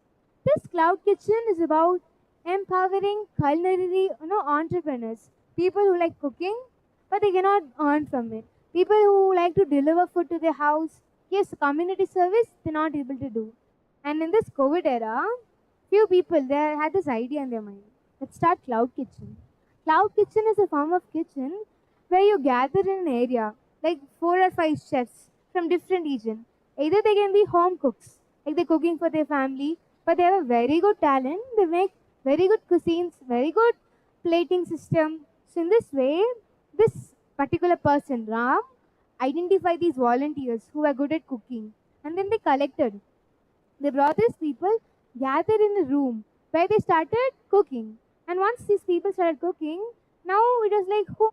This Cloud Kitchen is about empowering culinary entrepreneurs, people who like cooking but they cannot earn from it. People who like to deliver food to their house, yes, community service they're not able to do. And in this COVID era, few people they had this idea in their mind. Let's start Cloud Kitchen. Cloud Kitchen is a form of kitchen where you gather in an area like 4 or 5 chefs from different region. Either they can be home cooks, like they're cooking for their family, but they have a very good talent. They make very good cuisines, very good plating system. So in this way, this particular person, Ram, identified these volunteers who were good at cooking, and then they collected. They brought these people gathered in a room where they started cooking. And once these people started cooking, now it was like who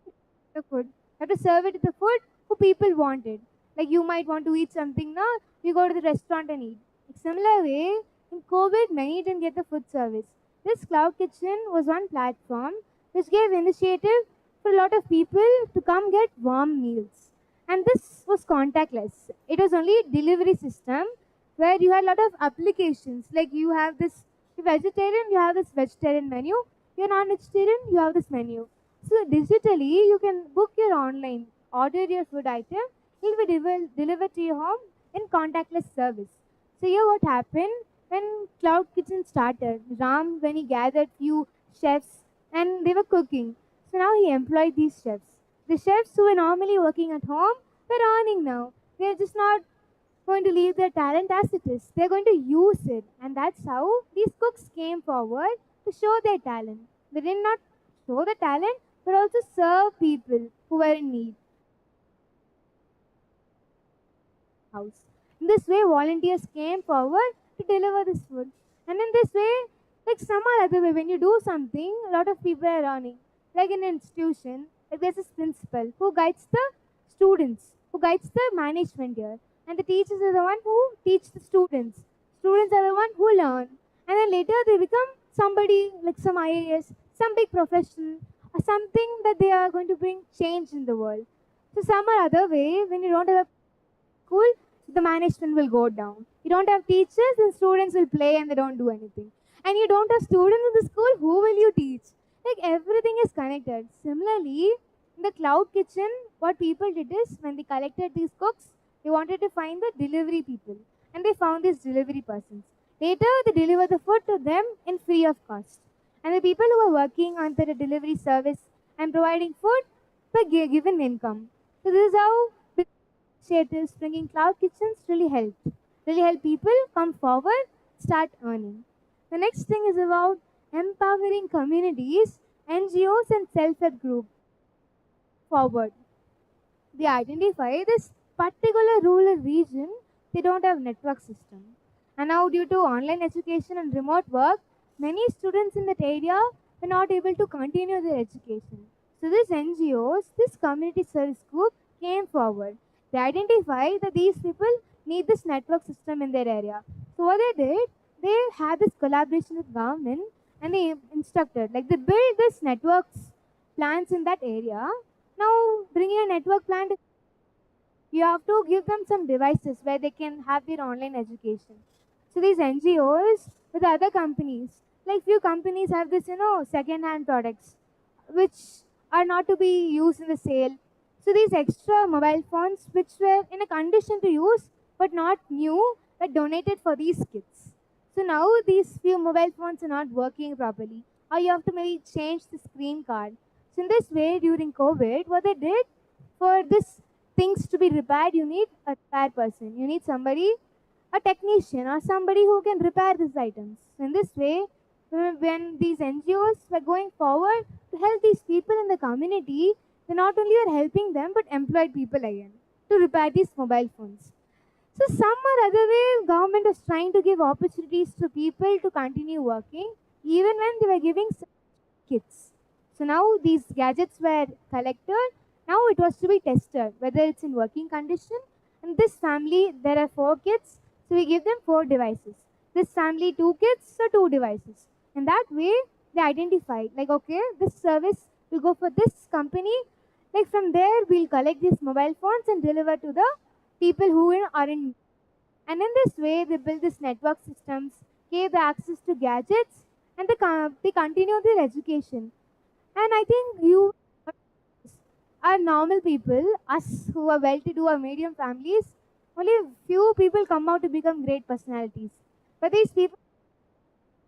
the food. You have to serve it to the food who people wanted. Like you might want to eat something now, you go to the restaurant and eat. Like similar way, in COVID, many didn't get the food service. This cloud kitchen was one platform which gave initiative for a lot of people to come get warm meals. And this was contactless. It was only a delivery system where you had a lot of applications. Like you have this you're vegetarian, you have this vegetarian menu. You're non-vegetarian, you have this menu. So digitally, you can book your online, order your food item. It will be delivered to your home in contactless service. So here, what happened when Cloud Kitchen started? Ram, when he gathered few chefs and they were cooking. So now he employed these chefs. The chefs who were normally working at home were earning now. They're just not going to leave their talent as it is. They're going to use it. And that's how these cooks came forward to show their talent. They did not show the talent, but also serve people who were in need. House. In this way, volunteers came forward to deliver this food. And in this way, like some or other way, when you do something, a lot of people are earning. Like in an institution, like there's this principal who guides the students, who guides the management here. And the teachers are the one who teach the students. Students are the one who learn. And then later they become somebody like some IAS, some big profession, or something that they are going to bring change in the world. So some or other way, when you don't have a school, the management will go down. You don't have teachers, and students will play and they don't do anything. And you don't have students in the school, who will you teach? Like everything is connected. Similarly, in the cloud kitchen, what people did is when they collected these cooks, they wanted to find the delivery people. And they found these delivery persons. Later, they deliver the food to them in free of cost. And the people who are working under the delivery service and providing food were given income. So this is how initiatives bringing cloud kitchens really help people come forward, start earning. The next thing is about empowering communities, NGOs and self-help group forward. They identify this particular rural region, they don't have network system. And now due to online education and remote work, many students in that area were not able to continue their education. So these NGOs, this community service group came forward. They identified that these people need this network system in their area. So what they did, they had this collaboration with government and they instructed, like they built this networks plans in that area. Now bringing a network plan, you have to give them some devices where they can have their online education. So these NGOs with other companies, like few companies have this, second-hand products, which are not to be used in the sale. So these extra mobile phones, which were in a condition to use but not new, were donated for these kids. So now these few mobile phones are not working properly, or you have to maybe change the screen card. So in this way, during COVID, what they did, For this things to be repaired, you need a repair person. You need somebody, a technician or somebody who can repair these items. In this way, when these NGOs were going forward to help these people in the community, they not only are helping them but employed people again to repair these mobile phones. So some or other way, government was trying to give opportunities to people to continue working, even when they were giving kits. So now these gadgets were collected. Now it was to be tested whether it's in working condition. And this family, there are 4 kids, so we give them 4 devices. This family, 2 kids, so 2 devices. In that way, they identified like, okay, this service will go for this company. Like from there, we'll collect these mobile phones and deliver to the people who are in. And in this way, they build these network systems, gave the access to gadgets, and they continue their education. And I think you are normal people, us who are well-to-do or medium families, only few people come out to become great personalities. But these people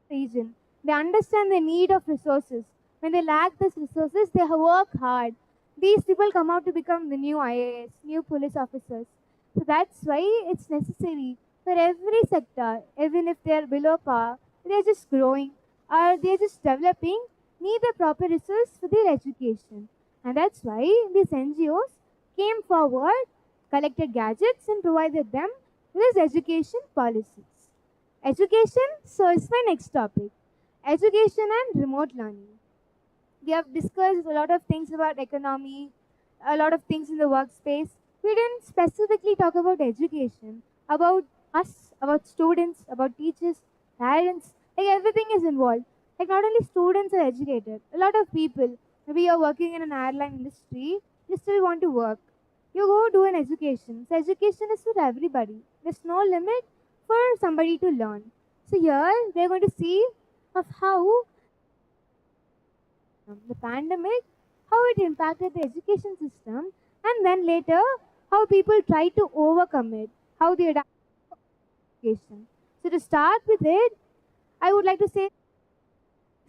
in the region, they understand the need of resources. When they lack these resources, they work hard. These people come out to become the new IAS, new police officers. So that's why it's necessary for every sector, even if they are below par, they're just growing or they're just developing, need the proper resource for their education. And that's why these NGOs came forward, collected gadgets, and provided them with education policies. Education, so is my next topic. Education and remote learning. We have discussed a lot of things about economy, a lot of things in the workspace. We didn't specifically talk about education, about us, about students, about teachers, parents, like everything is involved. Like not only students are educated, a lot of people, maybe you're working in an airline industry, you still want to work. You go do an education. So education is for everybody. There's no limit for somebody to learn. So here we're going to see of how the pandemic, how it impacted the education system, and then later how people try to overcome it, how they adapt to education. So to start with it, I would like to say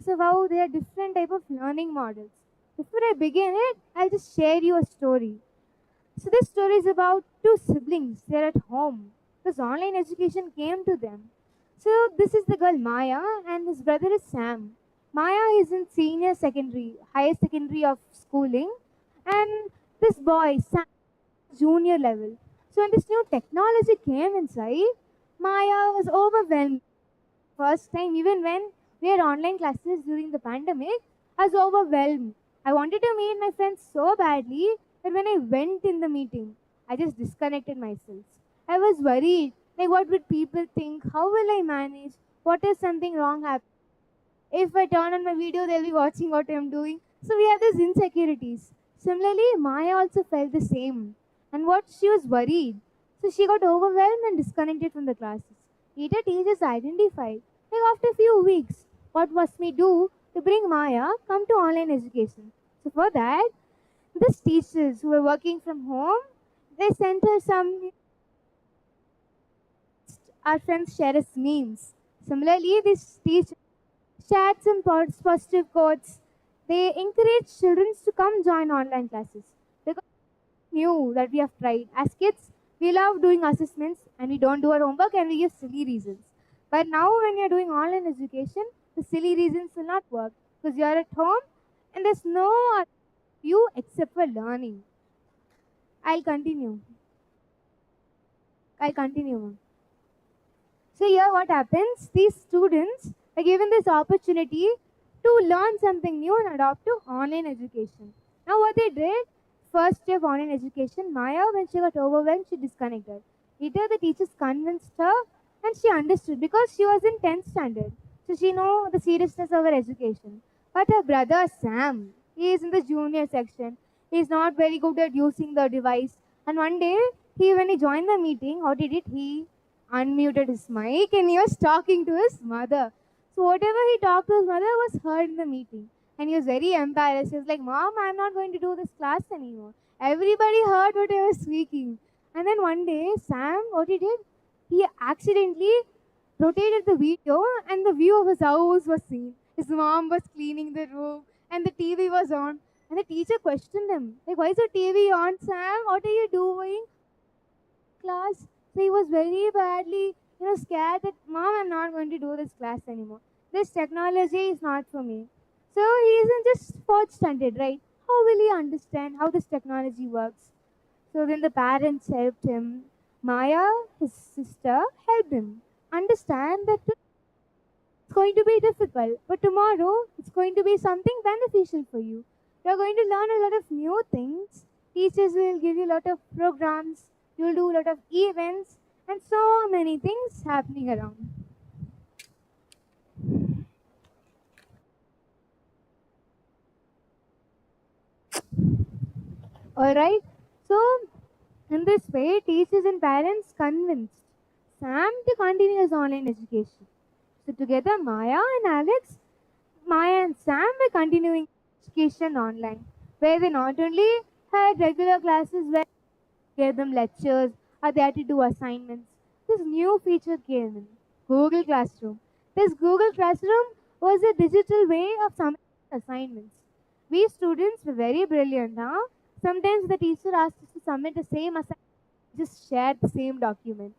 so how there are different type of learning models. Before I begin it, I'll just share you a story. So this story is about 2 siblings. They're at home because online education came to them. So this is the girl Maya and his brother is Sam. Maya is in senior secondary, higher secondary of schooling, and this boy Sam junior level. So when this new technology came inside, Maya was overwhelmed. First time, even when we had online classes during the pandemic, I was overwhelmed. I wanted to meet my friends so badly that when I went in the meeting, I just disconnected myself. I was worried, like what would people think? How will I manage? What if something wrong happens? If I turn on my video, they'll be watching what I'm doing. So we have these insecurities. Similarly, Maya also felt the same. And what she was worried. So she got overwhelmed and disconnected from the classes. Later teachers identified, like after a few weeks, what must we do to bring Maya come to online education. So for that, these teachers who were working from home, they sent her some our friends share as memes. Similarly, these teachers shared some positive quotes. They encourage children to come join online classes because they knew that we have tried. As kids, we love doing assessments and we don't do our homework and we give silly reasons. But now, when you're doing online education, the silly reasons will not work because you're at home and there's no you except for learning. I'll continue. I'll continue. So here what happens, these students are given this opportunity to learn something new and adopt to online education. Now what they did, first day of online education, Maya, when she got overwhelmed, she disconnected. Later the teachers convinced her and she understood because she was in 10th standard. So she know the seriousness of her education. But her brother Sam, he is in the junior section. He is not very good at using the device. And one day, when he joined the meeting, how did it? He unmuted his mic and he was talking to his mother. So whatever he talked to his mother was heard in the meeting. And he was very embarrassed. He was like, Mom, I'm not going to do this class anymore. Everybody heard what I was speaking. And then one day, Sam, what he did? He accidentally rotated the video and the view of his house was seen. His mom was cleaning the room and the TV was on. And the teacher questioned him, like, why is the TV on, Sam? What are you doing? Class. So he was very badly, scared that, Mom, I'm not going to do this class anymore. This technology is not for me. So he isn't just sport stunted, right? How will he understand how this technology works? So then the parents helped him. Maya, his sister, helped him understand that it's going to be difficult, but tomorrow it's going to be something beneficial for you. You're going to learn a lot of new things. Teachers will give you a lot of programs. You'll do a lot of events and so many things happening around. Alright? So, in this way, teachers and parents convinced Sam to continue his online education. So, together, Maya and Sam were continuing education online, where they not only had regular classes where they gave them lectures or they had to do assignments. This new feature came in Google Classroom. This Google Classroom was a digital way of submitting assignments. We students were very brilliant, huh? Sometimes the teacher asked us to submit the same assignment, just share the same document.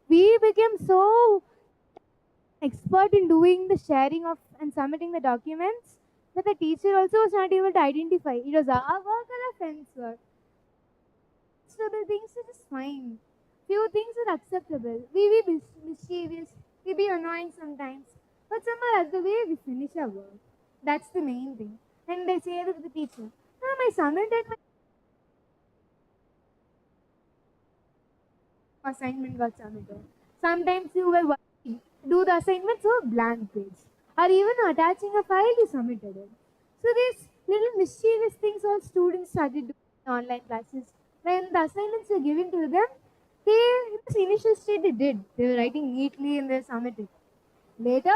We became so expert in doing the sharing of and submitting the documents that the teacher also was not able to identify. It was our work or a friend's work. So the things are just fine. Few things are acceptable. We be mischievous, we be annoying sometimes. But somehow other way we finish our work. That's the main thing. And they say to the teacher, I submitted my assignment got submitted. Sometimes you were working, do the assignment so blank page. Or even attaching a file you submitted it. So these little mischievous things all students started doing in online classes. When the assignments were given to them, they in this initial state they did. They were writing neatly and they submitted. Later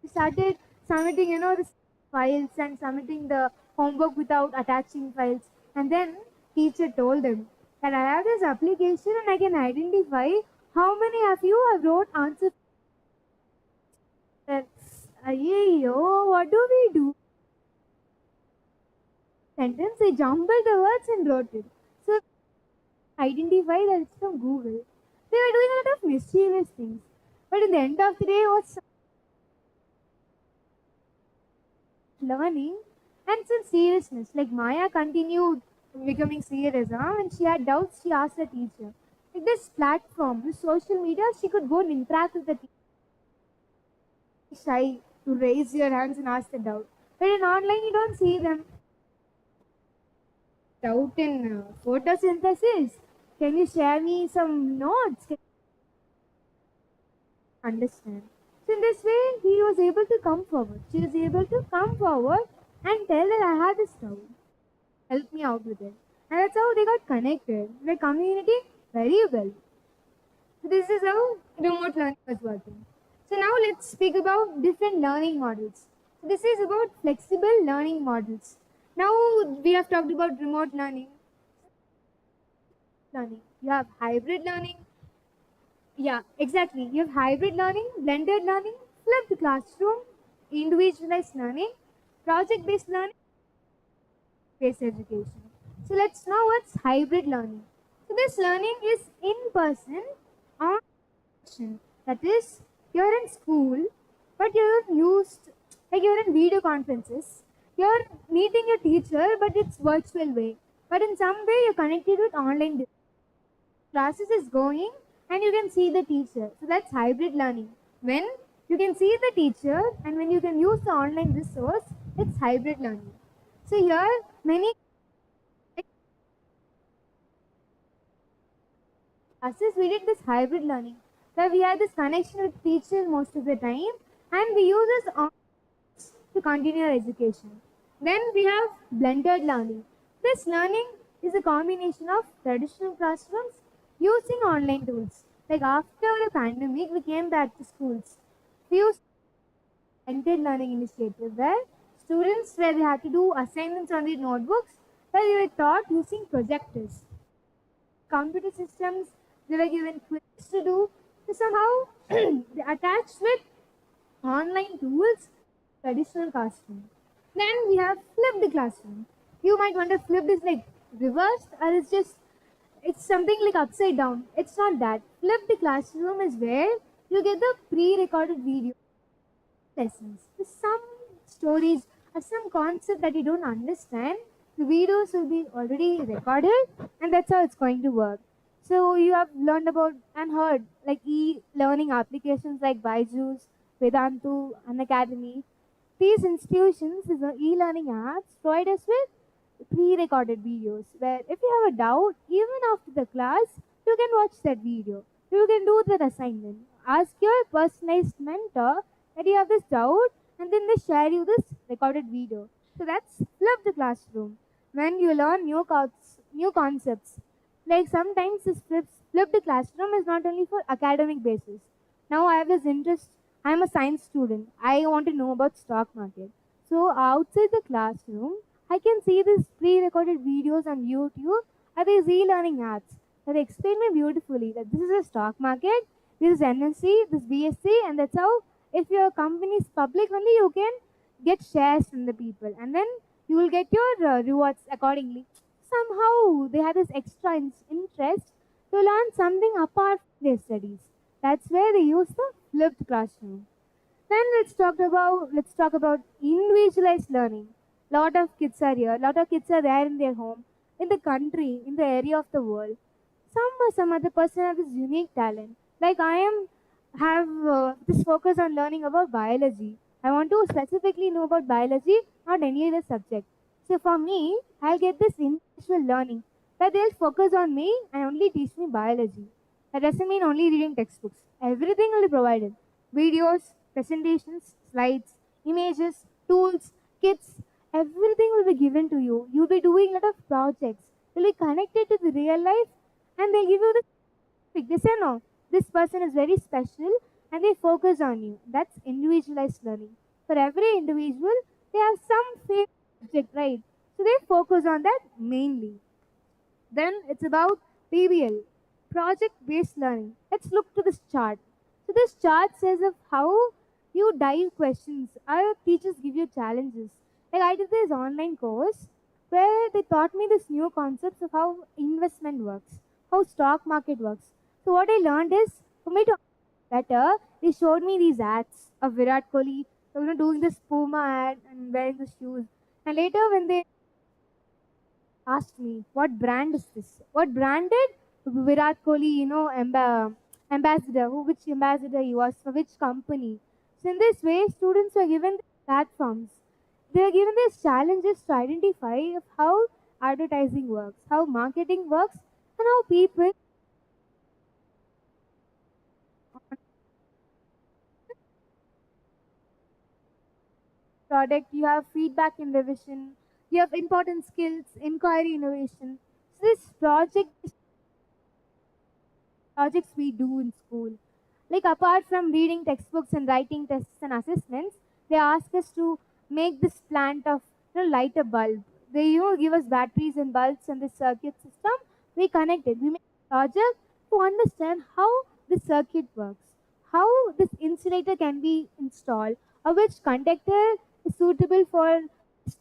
they started submitting, the files and submitting the homework without attaching files. And then teacher told them that I have this application and I can identify how many of you have wrote answers. Ayyo, what do we do? Sentence, I jumbled the words and wrote it. So identify that it's from Google. They were doing a lot of mischievous things. But in the end of the day, what's learning and some seriousness. Like Maya continued becoming serious, huh? When she had doubts, she asked her teacher. Like this platform, this social media, she could go and interact with the teacher. Shy to raise your hands and ask the doubt. But in online, you don't see them. Doubt in photosynthesis. Can you share me some notes? Can you understand? So in this way, he was able to come forward. She was able to come forward and tell that I had this doubt. Help me out with it. And that's how they got connected. The community very well. So this is how remote learning was working. So now let's speak about different learning models. So this is about flexible learning models. Now we have talked about remote learning. You have hybrid learning. Yeah, exactly. You have hybrid learning, blended learning, flipped classroom, individualized learning, project-based learning, based education. So let's know what's hybrid learning. So this learning is in person on action. That is, you're in school, but you're used like you're in video conferences. You're meeting your teacher, but it's virtual way. But in some way, you're connected with online classes is going, and you can see the teacher. So that's hybrid learning. When you can see the teacher and when you can use the online resource, it's hybrid learning. So here, many classes we did this hybrid learning where we had this connection with teachers most of the time and we use this to continue our education. Then we have blended learning. This learning is a combination of traditional classrooms using online tools. Like after the pandemic, we came back to schools. We used blended learning initiative where students where they had to do assignments on their notebooks where they were taught using projectors. Computer systems, they were given quizzes to do. So somehow they attached with online tools, traditional classroom. Then we have flipped classroom. You might wonder, flipped is like reversed, or it's something like upside down. It's not that. Flipped classroom is where you get the pre-recorded video lessons. Some stories or some concept that you don't understand, the videos will be already recorded, and that's how it's going to work. So you have learned about and heard like e-learning applications like Byju's, Vedantu, Unacademy. These institutions, these are e-learning apps, provide us with pre-recorded videos where if you have a doubt, even after the class, you can watch that video. You can do that assignment. Ask your personalized mentor that you have this doubt, and then they share you this recorded video. So that's flip the classroom. When you learn new concepts. Like sometimes this flipped classroom is not only for academic basis. Now I have this interest. I am a science student. I want to know about stock market. So outside the classroom, I can see these pre-recorded videos on YouTube or these e-learning apps that explain me beautifully that this is a stock market, this is NSC, this BSC, and that's how if your company is public only you can get shares from the people, and then you will get your rewards accordingly. Somehow they have this extra interest to learn something apart from their studies. That's where they use the flipped classroom. Then let's talk about individualized learning. Lot of kids are here. Lot of kids are there in their home, in the country, in the area of the world. Some other person have this unique talent. Like I am have this focus on learning about biology. I want to specifically know about biology, not any other subject. So for me, I'll get this individual learning where they'll focus on me and only teach me biology. That doesn't mean only reading textbooks. Everything will be provided. Videos, presentations, slides, images, tools, kits, everything will be given to you. You'll be doing a lot of projects. You'll be connected to the real life, and they'll give you the they say no, this person is very special, and they focus on you. That's individualized learning. For every individual, they have some favorite subject, right? So they focus on that mainly. Then it's about PBL, project based learning. Let's look to this chart. So this chart says of how you dive questions. Our teachers give you challenges. Like I did this online course where they taught me this new concepts of how investment works, how stock market works. So what I learned is for me to better, they showed me these ads of Virat Kohli, doing this Puma ad and wearing the shoes. And later when they asked me, what brand is this? What brand did Virat Kohli, ambassador, which ambassador he was, for which company? So in this way, students were given platforms. They were given these challenges to identify of how advertising works, how marketing works, and how people product, you have feedback and revision, you have important skills, inquiry, innovation. So this projects we do in school. Like apart from reading textbooks and writing tests and assessments, they ask us to make this plant of light a bulb. They give us batteries and bulbs and this circuit system. We connect it. We make a project to understand how the circuit works, how this insulator can be installed, or which conductor is suitable for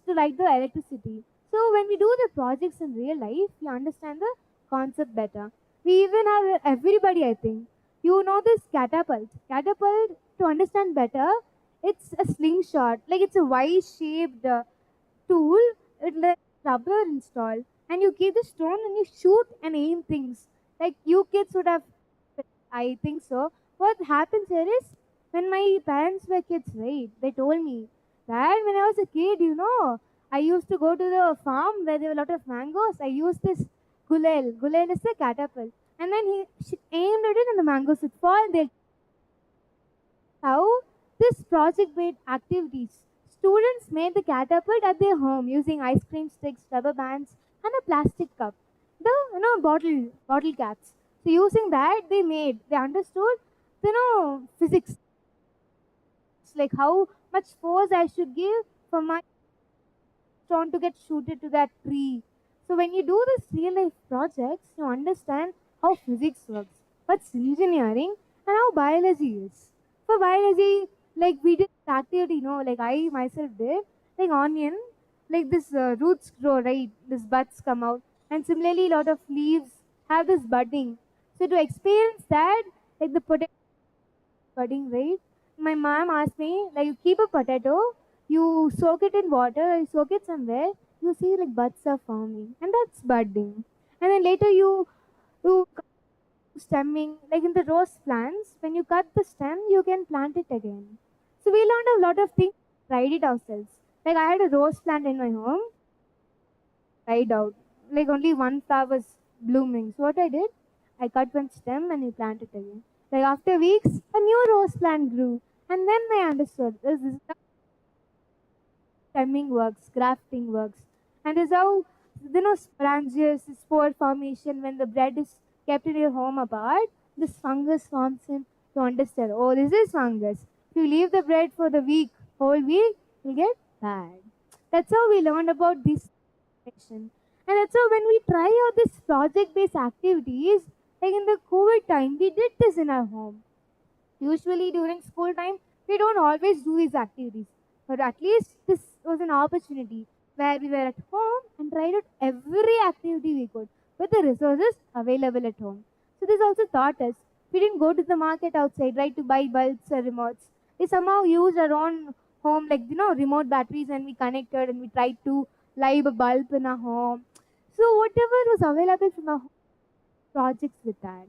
to light the electricity. So when we do the projects in real life, we understand the concept better. We even have everybody, I think. You know this catapult. Catapult, to understand better, it's a slingshot. Like it's a Y-shaped tool with like rubber installed. And you keep the stone and you shoot and aim things. Like you kids would have, I think so. What happens here is, when my parents were kids, right, they told me that when I was a kid, I used to go to the farm where there were a lot of mangoes. I used this gulel. Gulel is a catapult. And then she aimed at it and the mangoes would fall. They how this project-based activities. Students made the catapult at their home using ice cream sticks, rubber bands, and a plastic cup. The bottle caps. So using that they understood physics. It's like how much force I should give for my stone to get shooted to that tree. So when you do this real life projects, you understand how physics works, what's engineering, and how biology is. For biology, like we did activity, like I myself did. like onion, like this roots grow, right? This buds come out, and similarly, a lot of leaves have this budding. So to experience that, like the potato budding, right? My mom asked me, like, you keep a potato, you soak it in water, you soak it somewhere, you see like buds are forming, and that's budding. And then later you stemming, like in the rose plants, when you cut the stem, you can plant it again. So we learned a lot of things, tried it ourselves. Like I had a rose plant in my home, died out. Like only one flower was blooming. So what I did, I cut one stem and I planted it again. Like after weeks, a new rose plant grew. And then I understood this is how stemming works, grafting works. And this is how sporangius, spore formation when the bread is kept in your home apart, this fungus forms in to understand. Oh, this is fungus. If you leave the bread for the week, whole week, you'll get bad. That's how we learned about this section. And that's how when we try out this project-based activities, like in the COVID time, we did this in our home. Usually during school time, we don't always do these activities. But at least this was an opportunity where we were at home and tried out every activity we could with the resources available at home. So this also taught us we didn't go to the market outside, right, to buy bulbs or remotes. We somehow used our own home, like remote batteries, and we connected and we tried to light a bulb in our home. So whatever was available from our projects with that.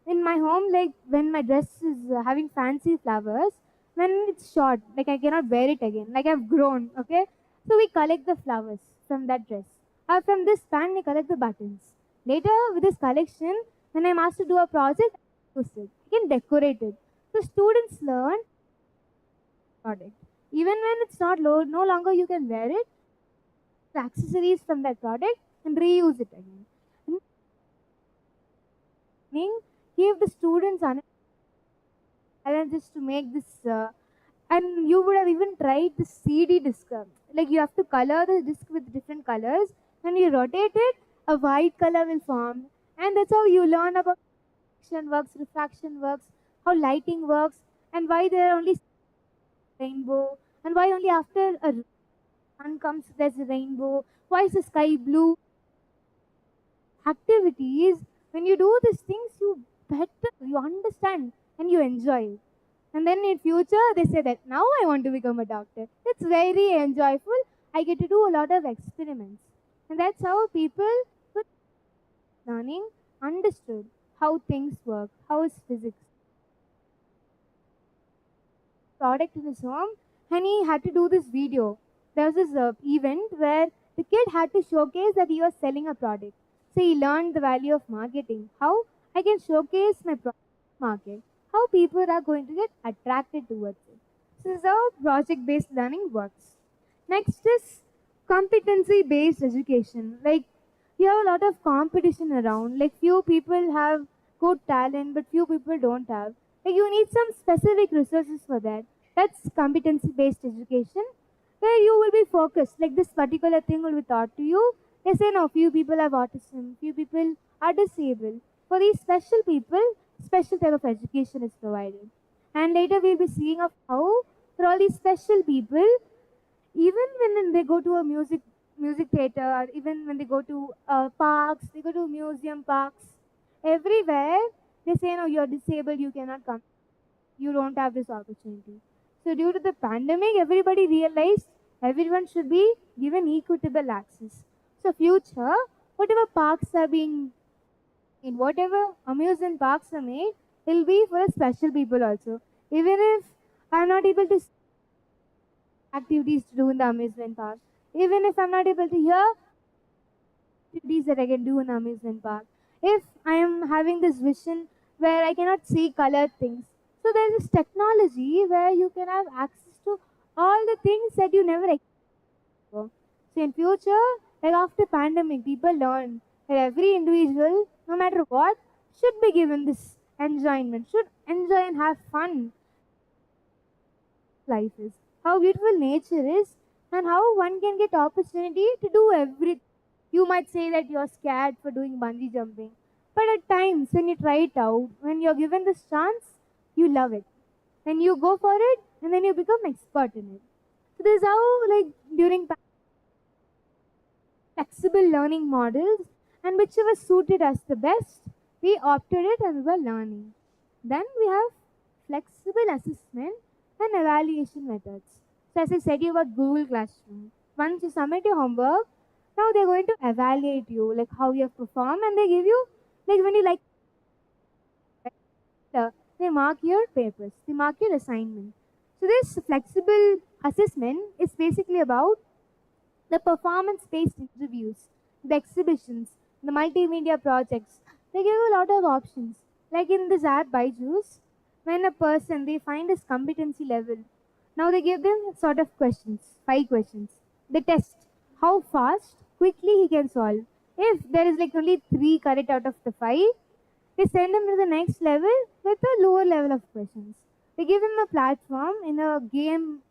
In my home, like when my dress is having fancy flowers, when it's short, like I cannot wear it again, like I've grown, okay? So we collect the flowers from that dress. Or from this band, we collect the buttons. Later, with this collection, when I'm asked to do a project, I use it. I can decorate it. So students learn product. Even when it's not low, no longer you can wear it, the accessories from that product and reuse it again. Meaning, give the students challenges to make this and you would have even tried the CD disc. Like you have to color the disc with different colors. When you rotate it, a white color will form. And that's how you learn about refraction works, how lighting works, and why there are only rainbow, and why only after a sun comes there's a rainbow. Why is the sky blue? Activities, when you do these things, you understand and you enjoy it. And then in future, they say that now I want to become a doctor. It's very enjoyable. I get to do a lot of experiments. And that's how people with learning understood how things work, how is physics. Product in his home, and he had to do this video. There was this event where the kid had to showcase that he was selling a product. So he learned the value of marketing. How I can showcase my product market. How people are going to get attracted towards it. So this is how project-based learning works. Next is competency-based education. Like you have a lot of competition around. Like few people have good talent, but few people don't have. Like you need some specific resources for that. That's competency-based education, where you will be focused. Like this particular thing will be taught to you. They say no, few people have autism, few people are disabled. For these special people, special type of education is provided. And later we'll be seeing of how for all these special people, even when they go to a music theater, or even when they go to parks, they go to museum parks, everywhere they say no, you're disabled, you cannot come, you don't have this opportunity. So due to the pandemic, everybody realized everyone should be given equitable access. So future, whatever parks are being in, whatever amusement parks are made, will be for special people also. Even if I'm not able to activities to do in the amusement park. Even if I'm not able to hear activities that I can do in the amusement park. If I am having this vision where I cannot see colored things. So there's this technology where you can have access to all the things that you never expected before. So in future, like after pandemic, people learn that every individual, no matter what, should be given this enjoyment, should enjoy and have fun life is, how beautiful nature is, and how one can get opportunity to do everything. You might say that you're scared for doing bungee jumping, but at times when you try it out, when you're given this chance, you love it. Then you go for it, and then you become expert in it. So this is how like during flexible learning models, and whichever suited us the best, we opted it and we were learning. Then we have flexible assessment and evaluation methods. So as I said you about Google Classroom, once you submit your homework, now they're going to evaluate you, like how you have performed, and they give you, like when you like, they mark your papers, they mark your assignment. So this flexible assessment is basically about the performance based interviews, the exhibitions, the multimedia projects. They give you a lot of options. Like in this app Byju's, when a person they find his competency level, now they give them sort of questions, 5 questions. They test how fast, quickly he can solve. If there is like only 3 correct out of the 5, they send him to the next level with a lower level of questions. They give him a platform in a game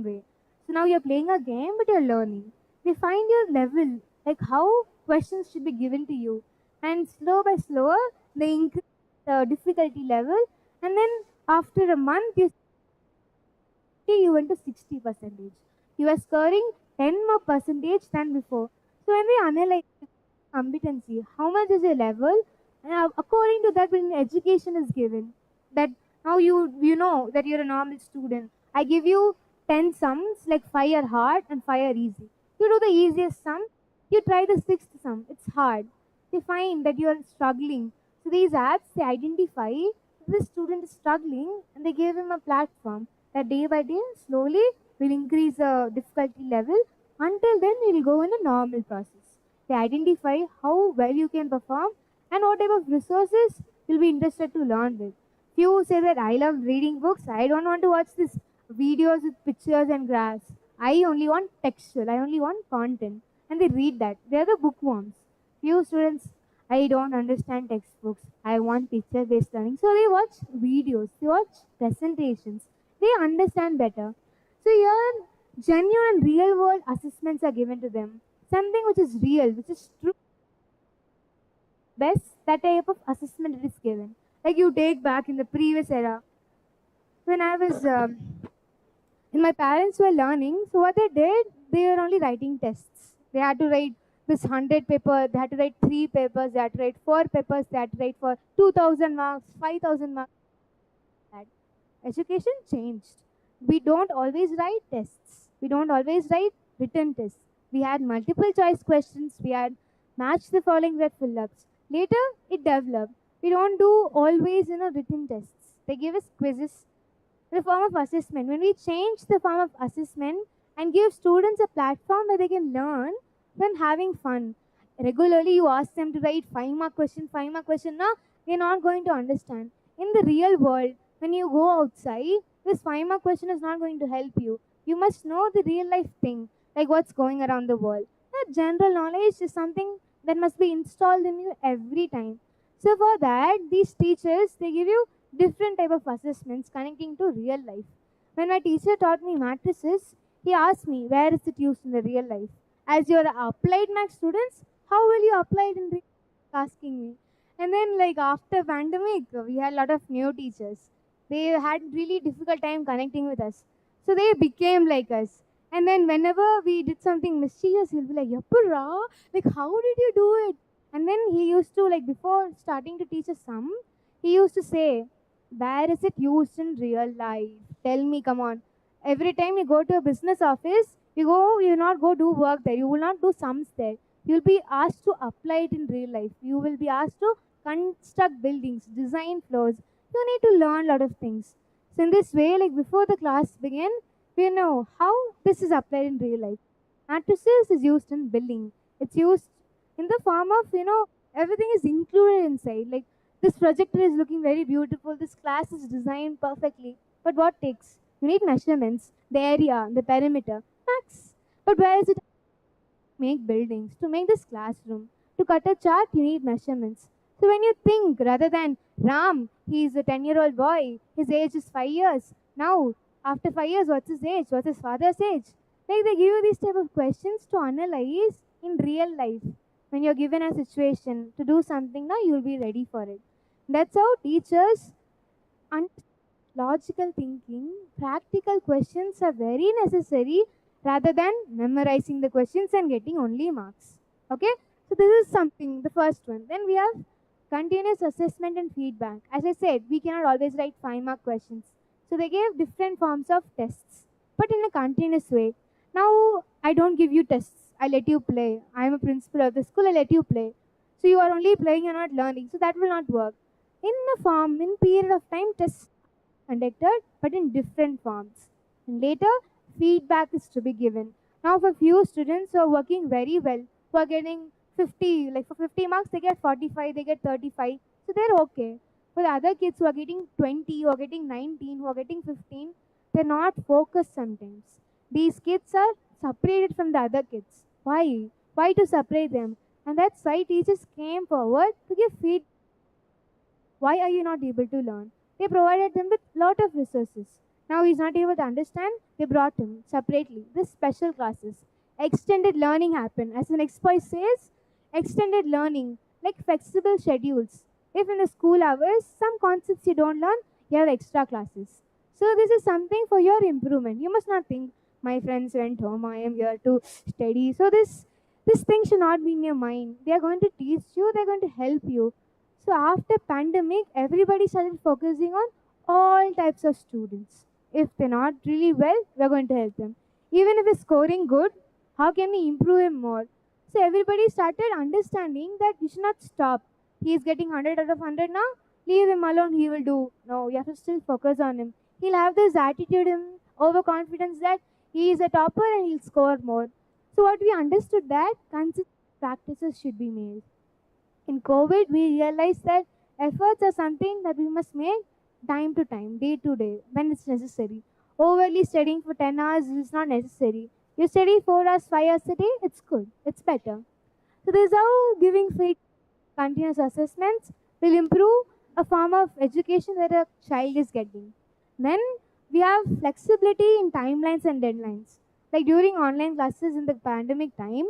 way. So now you're playing a game but you're learning. They find your level, like how questions should be given to you. And slow by slower they increase the difficulty level, and then after a month you went to 60 percentage. You are scoring 10 more percentage than before. So when we analyze competency, how much is your level, and according to that when education is given, that now you know that you're a normal student. I give you 10 sums, like 5 are hard and 5 are easy. You do the easiest sum, you try the sixth sum, it's hard. They find that you are struggling. So these apps they identify this student is struggling and they give him a platform that day by day slowly will increase the difficulty level. Until then it will go in a normal process. They identify how well you can perform and what type of resources you'll be interested to learn with. Few say that I love reading books, I don't want to watch this videos with pictures and graphs. I only want textual, I only want content. And they read that. They are the bookworms. Few students, I don't understand textbooks. I want picture based learning. So they watch videos, they watch presentations, they understand better. So here, genuine real world assessments are given to them. Something which is real, which is true, best, that type of assessment is given. Like you take back in the previous era, when I was, and my parents were learning, so what they did, they were only writing tests. They had to write this 100 paper, they had to write 3 papers, they had to write 4 papers, they had to write for 2000 marks, 5000 marks. That education changed. We don't always write tests. We don't always write written tests. We had multiple choice questions. We had match the following with fill-ups. Later, it developed. We don't do always, written tests. They give us quizzes, the form of assessment. When we change the form of assessment and give students a platform where they can learn when having fun. Regularly, you ask them to write 5 mark question, 5 mark question. Now, they're not going to understand. In the real world, when you go outside, this 5 mark question is not going to help you. You must know the real life thing, like what's going around the world. That general knowledge is something that must be installed in you every time. So for that, these teachers they give you different type of assessments connecting to real life. When my teacher taught me matrices, he asked me where is it used in the real life. As you're applied math students, how will you apply it in real life? Asking me. And then like after pandemic, we had a lot of new teachers. They had really difficult time connecting with us. So they became like us. And then whenever we did something mischievous, he'll be like, Yapura, like how did you do it? And then he used to like before starting to teach us some, he used to say, where is it used in real life? Tell me, come on. Every time you go to a business office, you will not go do work there. You will not do sums there. You will be asked to apply it in real life. You will be asked to construct buildings, design floors. You need to learn a lot of things. So in this way, like before the class begin, we know how this is applied in real life. Matrices is used in building. It's used in the form of, everything is included inside. Like this projector is looking very beautiful. This class is designed perfectly. But what takes? You need measurements, the area, the perimeter, max. But where is it? Make buildings, to make this classroom. To cut a chart, you need measurements. So when you think, rather than Ram, he is a 10-year-old boy, his age is 5 years. Now, after 5 years, what's his age? What's his father's age? Like they give you these type of questions to analyze in real life. When you're given a situation to do something, now you'll be ready for it. That's how teachers understand logical thinking, practical questions are very necessary rather than memorizing the questions and getting only marks. Okay, so this is something, the first one. Then we have continuous assessment and feedback. As I said, we cannot always write 5 mark questions. So they gave different forms of tests, but in a continuous way. Now I don't give you tests. I let you play. I am a principal of the school. I let you play. So you are only playing. You're not learning. So that will not work. In a form, in period of time, tests conducted, but in different forms. And later, feedback is to be given. Now, for few students who are working very well, who are getting 50, like for 50 marks, they get 45, they get 35. So they're okay. For the other kids who are getting 20, who are getting 19, who are getting 15, they're not focused sometimes. These kids are separated from the other kids. Why? Why to separate them? And that's why teachers came forward to give feedback. Why are you not able to learn? They provided them with lot of resources. Now he's not able to understand, they brought him separately. This special classes. Extended learning happened. As the next point says, extended learning, like flexible schedules. If in the school hours, some concepts you don't learn, you have extra classes. So this is something for your improvement. You must not think, my friends went home, I am here to study. So this thing should not be in your mind. They are going to teach you, they are going to help you. So after pandemic, everybody started focusing on all types of students. If they're not really well, we're going to help them. Even if he's scoring good, how can we improve him more? So everybody started understanding that we should not stop. He is getting 100 out of 100 now. Leave him alone. He will do. No, you have to still focus on him. He'll have this attitude and overconfidence that he is a topper and he'll score more. So what we understood that consistent practices should be made. In COVID, we realized that efforts are something that we must make time to time, day to day, when it's necessary. Overly studying for 10 hours is not necessary. You study 4 hours, 5 hours a day, it's good, it's better. So, this is how giving feedback, continuous assessments will improve a form of education that a child is getting. Then we have flexibility in timelines and deadlines. Like during online classes in the pandemic time,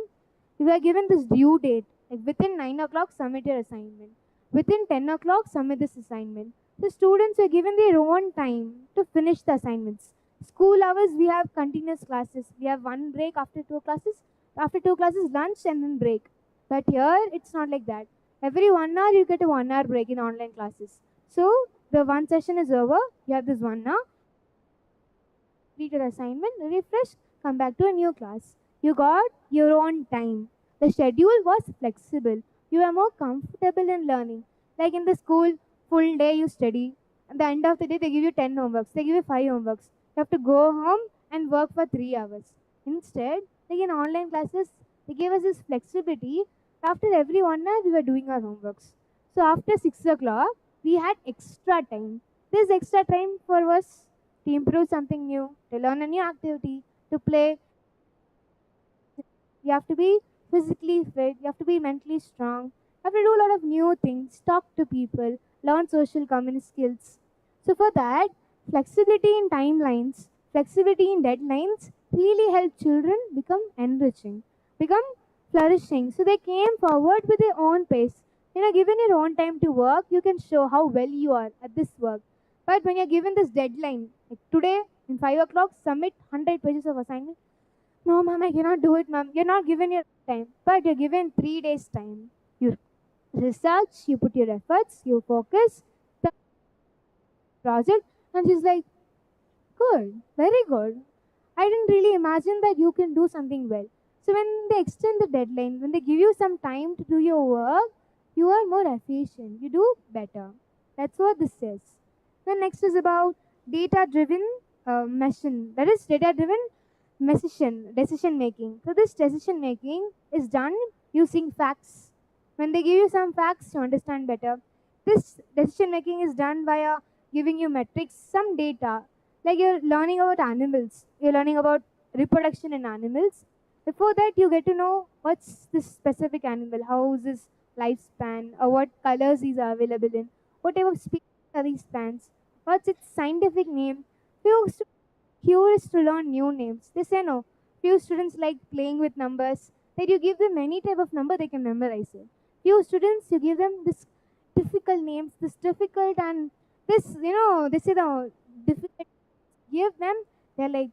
we were given this due date, like within 9 o'clock, submit your assignment. Within 10 o'clock, submit this assignment. The students were given their own time to finish the assignments. School hours, we have continuous classes. We have one break after two classes. After two classes, lunch and then break. But here, it's not like that. Every 1 hour, you get a 1 hour break in online classes. So, the one session is over. You have this 1 hour. Complete your assignment, refresh, come back to a new class. You got your own time. The schedule was flexible. You were more comfortable in learning. Like in the school, full day you study. At the end of the day, they give you 10 homeworks. They give you 5 homeworks. You have to go home and work for 3 hours. Instead, like in online classes, they gave us this flexibility. After every 1 hour, we were doing our homeworks. So after 6 o'clock, we had extra time. This extra time for us to improve something new, to learn a new activity, to play. You have to be physically fit, you have to be mentally strong, you have to do a lot of new things, talk to people, learn social community skills. So for that, flexibility in timelines, flexibility in deadlines really help children become enriching, become flourishing. So they came forward with their own pace. Given your own time to work, you can show how well you are at this work. But when you're given this deadline, like today in 5 o'clock, submit 100 pages of assignment. No, ma'am, I cannot do it, ma'am. You're not given your time, but you're given 3 days time. You research, you put your efforts, you focus the project, and she's like, good, very good. I didn't really imagine that you can do something well. So when they extend the deadline, when they give you some time to do your work, you are more efficient. You do better. That's what this says. Then next is about data-driven mission. That is data-driven decision making. So this decision making is done using facts. When they give you some facts, you understand better. This decision making is done via giving you metrics, some data. Like you're learning about animals, you're learning about reproduction in animals. Before that, you get to know what's this specific animal, how is his lifespan, or what colors these are available in, what type of species are these plants, what's its scientific name. Few curious to learn new names. They say no. Few students like playing with numbers. That you give them any type of number, they can memorize it. Few students, you give them this difficult names, this difficult and this, they say difficult. Give them, they're like,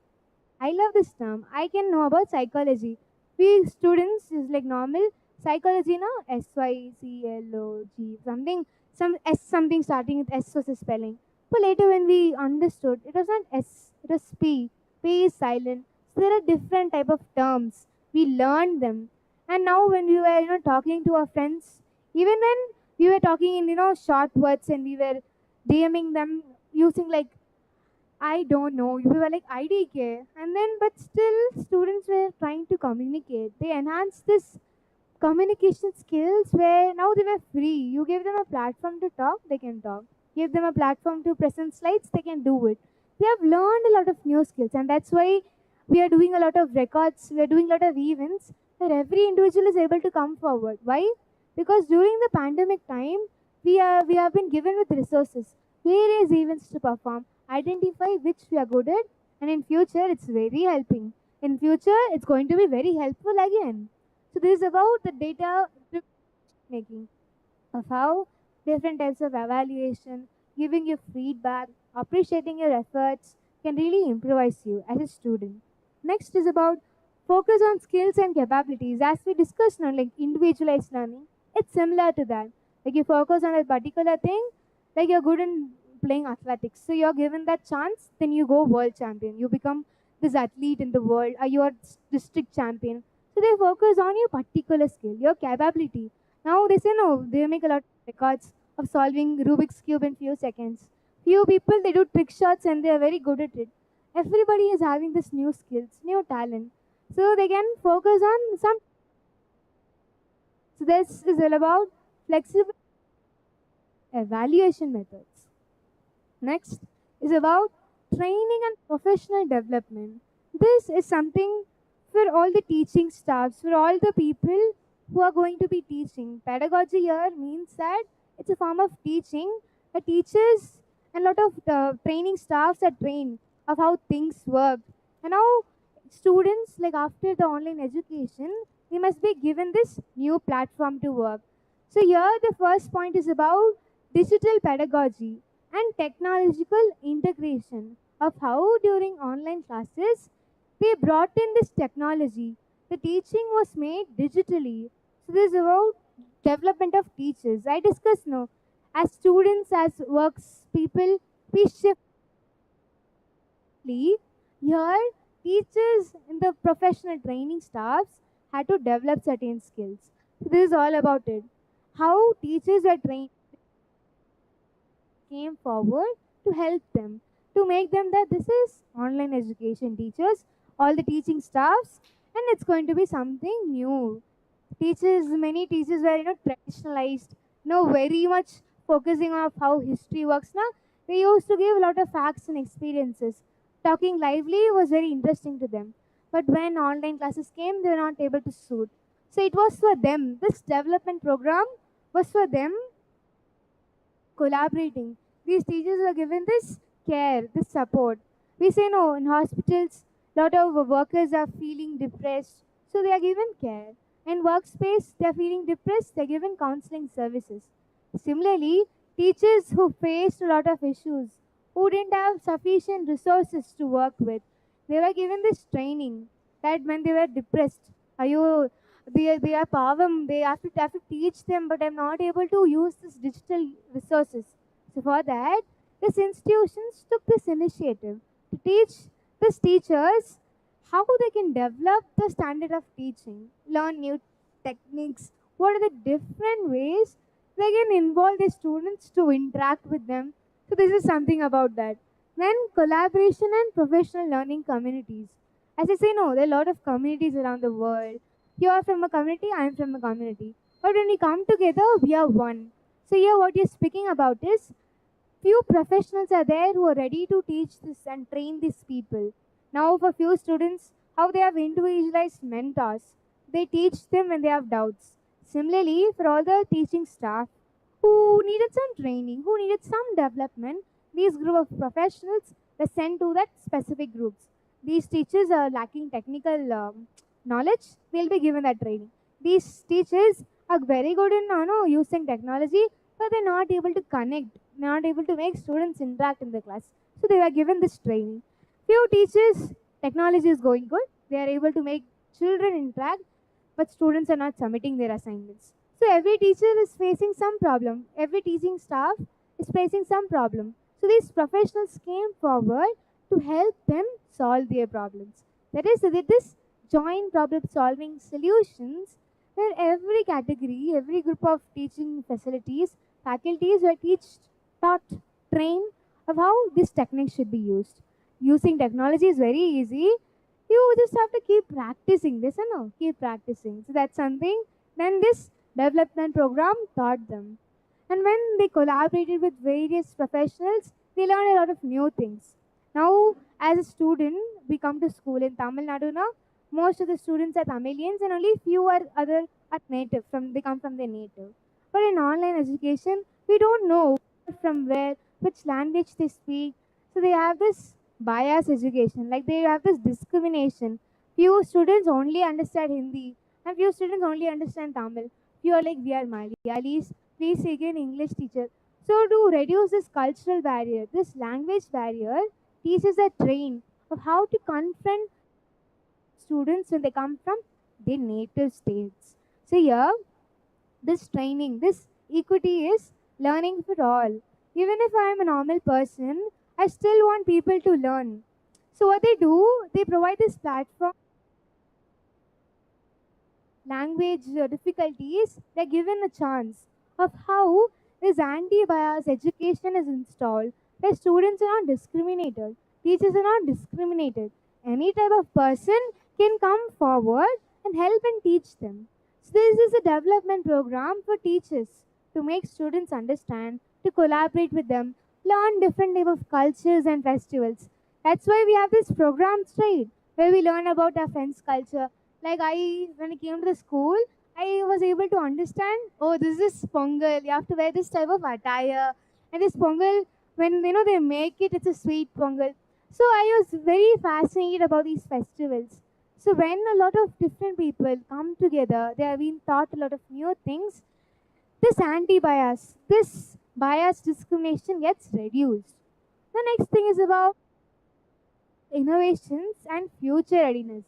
I love this term. I can know about psychology. We students is like normal psychology now. Sycology something, some S something starting with S was a spelling. But later when we understood, it was not S, it was P. P is silent. So there are different type of terms. We learned them, and now when we were talking to our friends, even when we were talking in short words and we were DMing them using like I don't know. We were like IDK. And then, but still, students were trying to communicate. They enhanced this communication skills where now they were free. You give them a platform to talk, they can talk. Give them a platform to present slides, they can do it. They have learned a lot of new skills, and that's why we are doing a lot of records, we are doing a lot of events where every individual is able to come forward. Why? Because during the pandemic time, we have been given with resources, various events to perform, identify which we are good at, and in future it's very helping. In future, it's going to be very helpful again. So this is about the data making of how different types of evaluation, giving you feedback, appreciating your efforts can really improvise you as a student. Next is about focus on skills and capabilities. As we discussed now, like individualized learning, it's similar to that. Like you focus on a particular thing, like you're good in playing athletics. So you're given that chance, then you go world champion. You become this athlete in the world, or you're district champion. So they focus on your particular skill, your capability. Now they say no, they make a lot of records of solving Rubik's Cube in few seconds. Few people they do trick shots and they are very good at it. Everybody is having this new skills, new talent. So they can focus on some. So this is all about flexible evaluation methods. Next is about training and professional development. This is something for all the teaching staffs, for all the people who are going to be teaching. Pedagogy here means that it's a form of teaching. The teachers and a lot of the training staffs are trained of how things work. And now students, like after the online education, they must be given this new platform to work. So here the first point is about digital pedagogy and technological integration of how during online classes they brought in this technology. The teaching was made digitally. So this is about development of teachers. I discussed now. As students, as works people, we shift here teachers in the professional training staffs had to develop certain skills. So this is all about it. How teachers were trained came forward to help them, to make them that this is online education teachers, all the teaching staffs, and it's going to be something new. Teachers, many teachers were traditionalized, very much focusing on how history works now. They used to give a lot of facts and experiences. Talking lively was very interesting to them. But when online classes came, they were not able to suit. So it was for them. This development program was for them collaborating. These teachers are given this care, this support. We say no, in hospitals, lot of workers are feeling depressed, so they are given care. In workspace, they are feeling depressed, they are given counseling services. Similarly, teachers who faced a lot of issues, who didn't have sufficient resources to work with, they were given this training that when they were depressed, are you they are pavam, they have to teach them, but I'm not able to use this digital resources. So for that, these institutions took this initiative to teach these teachers how they can develop the standard of teaching, learn new techniques, what are the different ways they can involve the students to interact with them. So this is something about that. Then collaboration and professional learning communities. As I say, no, there are a lot of communities around the world. You are from a community, I am from a community. But when we come together, we are one. So here what you're speaking about is few professionals are there who are ready to teach this and train these people. Now for few students, how they have individualized mentors. They teach them when they have doubts. Similarly, for all the teaching staff who needed some training, who needed some development, these group of professionals were sent to that specific groups. These teachers are lacking technical knowledge, they'll be given that training. These teachers are very good in using technology, but they're not able to connect, not able to make students interact in the class. So So they were given this training. Few teachers, technology is going good. They are able to make children interact, but students are not submitting their assignments. So every teacher is facing some problem. Every teaching staff is facing some problem. So these professionals came forward to help them solve their problems. That is, with this joint problem solving solutions where every category, every group of teaching facilities, faculties were taught, trained of how this technique should be used. Using technology is very easy. You just have to keep practicing this and no, keep practicing. So that's something then this development program taught them. And when they collaborated with various professionals, they learned a lot of new things. Now, as a student, we come to school in Tamil Nadu now. Most of the students are Tamilians, and only few are native. They come from their native. But in online education, we don't know from where, which language they speak. So they have this bias education, like they have this discrimination. Few students only understand Hindi, and few students only understand Tamil. Few are like we are Malayalis. Please seek an English teacher. So to reduce this cultural barrier, this language barrier, teachers are trained of how to confront students when they come from their native states. So here, this training, this equity is learning for all. Even if I am a normal person, I still want people to learn. So what they do, they provide this platform, language difficulties, they're given a chance of how this anti-bias education is installed, where students are not discriminated, teachers are not discriminated. Any type of person can come forward and help and teach them. So this is a development program for teachers to make students understand, to collaborate with them, learn different type of cultures and festivals. That's why we have this program straight where we learn about our friends' culture. Like when I came to the school, I was able to understand. Oh, this is Pongal. You have to wear this type of attire, and this Pongal, when they make it, it's a sweet Pongal. So I was very fascinated about these festivals. So when a lot of different people come together, they have been taught a lot of new things. This anti-bias, this bias discrimination gets reduced. The next thing is about innovations and future readiness.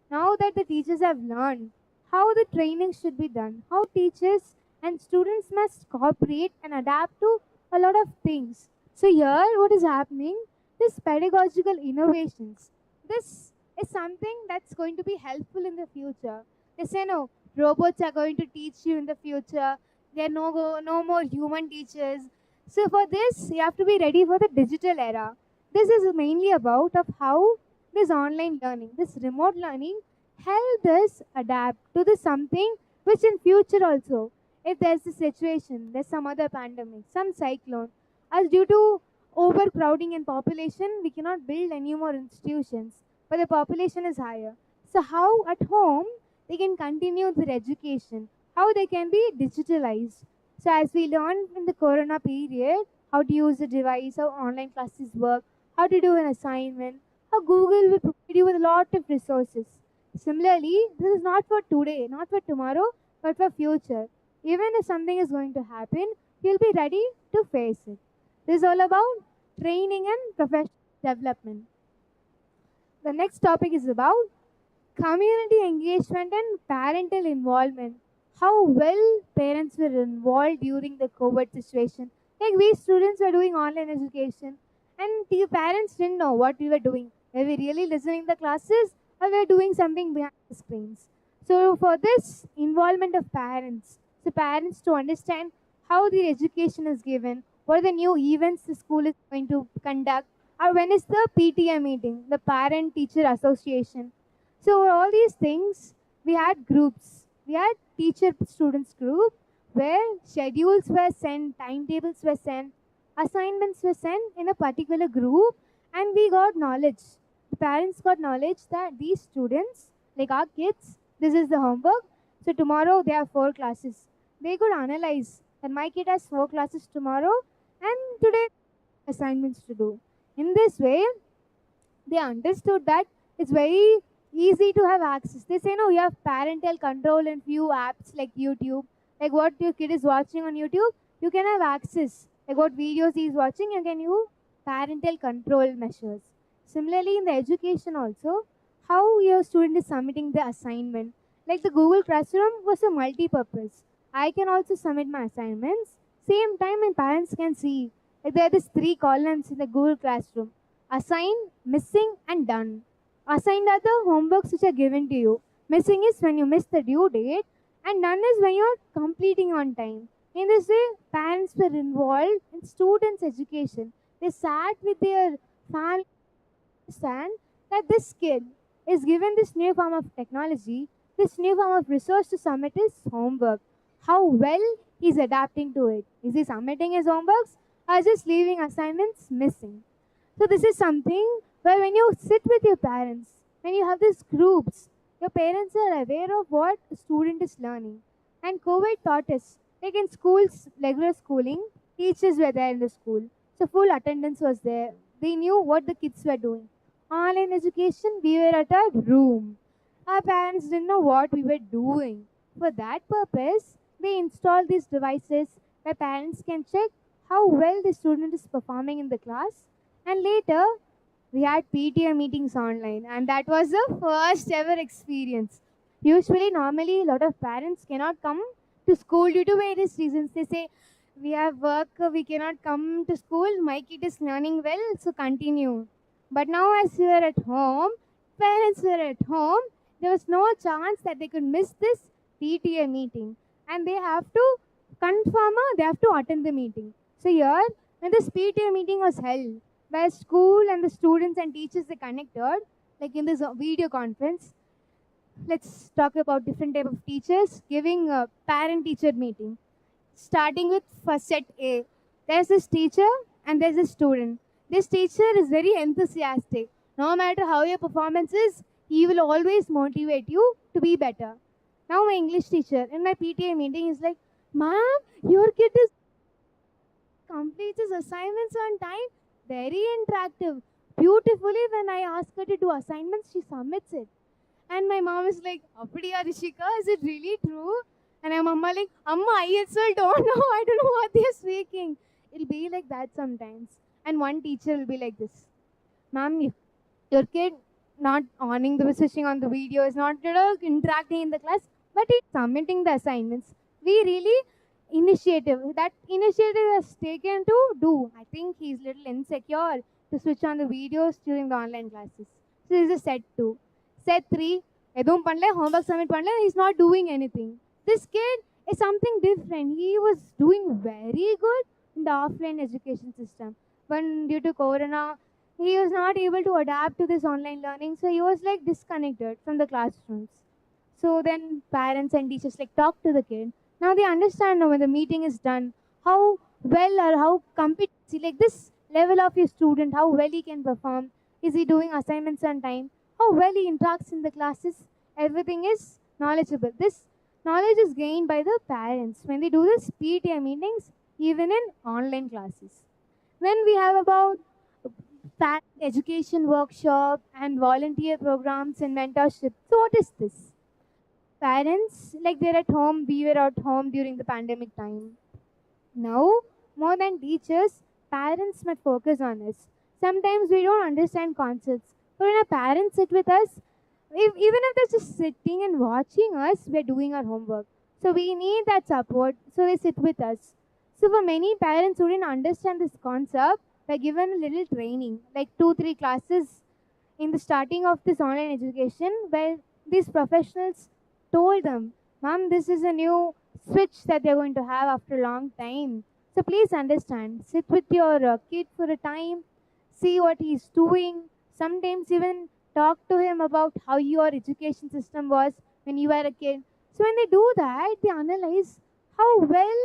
Now that the teachers have learned how the training should be done, how teachers and students must cooperate and adapt to a lot of things. So here what is happening? This pedagogical innovations. This is something that's going to be helpful in the future. They say no, robots are going to teach you in the future. There are no more human teachers. So for this, you have to be ready for the digital era. This is mainly about of how this online learning, this remote learning help us adapt to the something which in future also, if there's a situation, there's some other pandemic, some cyclone, as due to overcrowding in population, we cannot build any more institutions, but the population is higher. So how at home they can continue their education, how they can be digitalized. So as we learned in the corona period, how to use the device, how online classes work, how to do an assignment, how Google will provide you with a lot of resources. Similarly, this is not for today, not for tomorrow, but for future. Even if something is going to happen, you'll be ready to face it. This is all about training and professional development. The next topic is about community engagement and parental involvement. How well parents were involved during the COVID situation. Like we students were doing online education and the parents didn't know what we were doing. Were we really listening to the classes or we were doing something behind the screens? So for this involvement of parents, so parents to understand how the education is given, what are the new events the school is going to conduct, or when is the PTA meeting, the Parent Teacher Association. So for all these things, we had groups. We had teacher students group where schedules were sent, timetables were sent, assignments were sent in a particular group, and we got knowledge. The parents got knowledge that these students, like our kids, this is the homework. So tomorrow they have 4 classes. They could analyze that my kid has 4 classes tomorrow and today assignments to do. In this way, they understood that it's very easy to have access. They say no, you have parental control in few apps like YouTube. Like what your kid is watching on YouTube, you can have access. Like what videos he is watching, and can you parental control measures. Similarly, in the education also, how your student is submitting the assignment. Like the Google Classroom was a multi-purpose. I can also submit my assignments. Same time, my parents can see. Like there are these three columns in the Google Classroom: assigned, missing, and done. Assigned are the homeworks which are given to you. Missing is when you miss the due date, and done is when you're completing on time. In this way, parents were involved in students' education. They sat with their family to understand that this kid is given this new form of technology, this new form of resource to submit his homework. How well he's adapting to it. Is he submitting his homeworks or just leaving assignments missing? So this is something where when you sit with your parents, when you have these groups, your parents are aware of what a student is learning. And COVID taught us, like in schools, regular schooling, teachers were there in the school. So full attendance was there. They knew what the kids were doing. Online education, we were at our room. Our parents didn't know what we were doing. For that purpose, they installed these devices where parents can check how well the student is performing in the class. And later, we had PTA meetings online, and that was the first ever experience. Usually, normally, a lot of parents cannot come to school due to various reasons. They say, we have work, we cannot come to school, my kid is learning well, so continue. But now, as we are at home, parents were at home, there was no chance that they could miss this PTA meeting. And they have to confirm, they have to attend the meeting. So, here, when this PTA meeting was held, where school and the students and teachers they connected, like in this video conference, let's talk about different type of teachers giving a parent teacher meeting. Starting with first set A, there's this teacher and there's a student. This teacher is very enthusiastic. No matter how your performance is, he will always motivate you to be better. Now my English teacher in my PTA meeting is like, ma'am, your kid is completes his assignments on time, very interactive. Beautifully, when I ask her to do assignments, she submits it. And my mom is like, Apadiya Rishika, is it really true? And my mama like, Amma, I still don't know. I don't know what they're speaking. It'll be like that sometimes. And one teacher will be like this. Ma'am, your kid not owning the switching on the video is not interacting in the class, but he's submitting the assignments. We really initiative has taken to do. I think he's little insecure to switch on the videos during the online classes. So this is set 2. Set 3, edum panle, homework submit panle, he's not doing anything. This kid is something different. He was doing very good in the offline education system. But due to Corona, he was not able to adapt to this online learning, so he was like disconnected from the classrooms. So then parents and teachers like talk to the kid. Now they understand now when the meeting is done, how well or how competency, like this level of your student, how well he can perform. Is he doing assignments on time? How well he interacts in the classes? Everything is knowledgeable. This knowledge is gained by the parents when they do this PTA meetings, even in online classes. Then we have about parent education workshop and volunteer programs and mentorship. So what is this? Parents, like they're at home, we were at home during the pandemic time. Now, more than teachers, parents must focus on us. Sometimes we don't understand concepts, but when our parents sit with us, even if they're just sitting and watching us, we're doing our homework. So we need that support, so they sit with us. So for many parents who didn't understand this concept, we're given a little training, like 2-3 classes in the starting of this online education, where these professionals told them, Mom, this is a new switch that they're going to have after a long time. So please understand, sit with your kid for a time, see what he's doing. Sometimes even talk to him about how your education system was when you were a kid. So when they do that, they analyze how well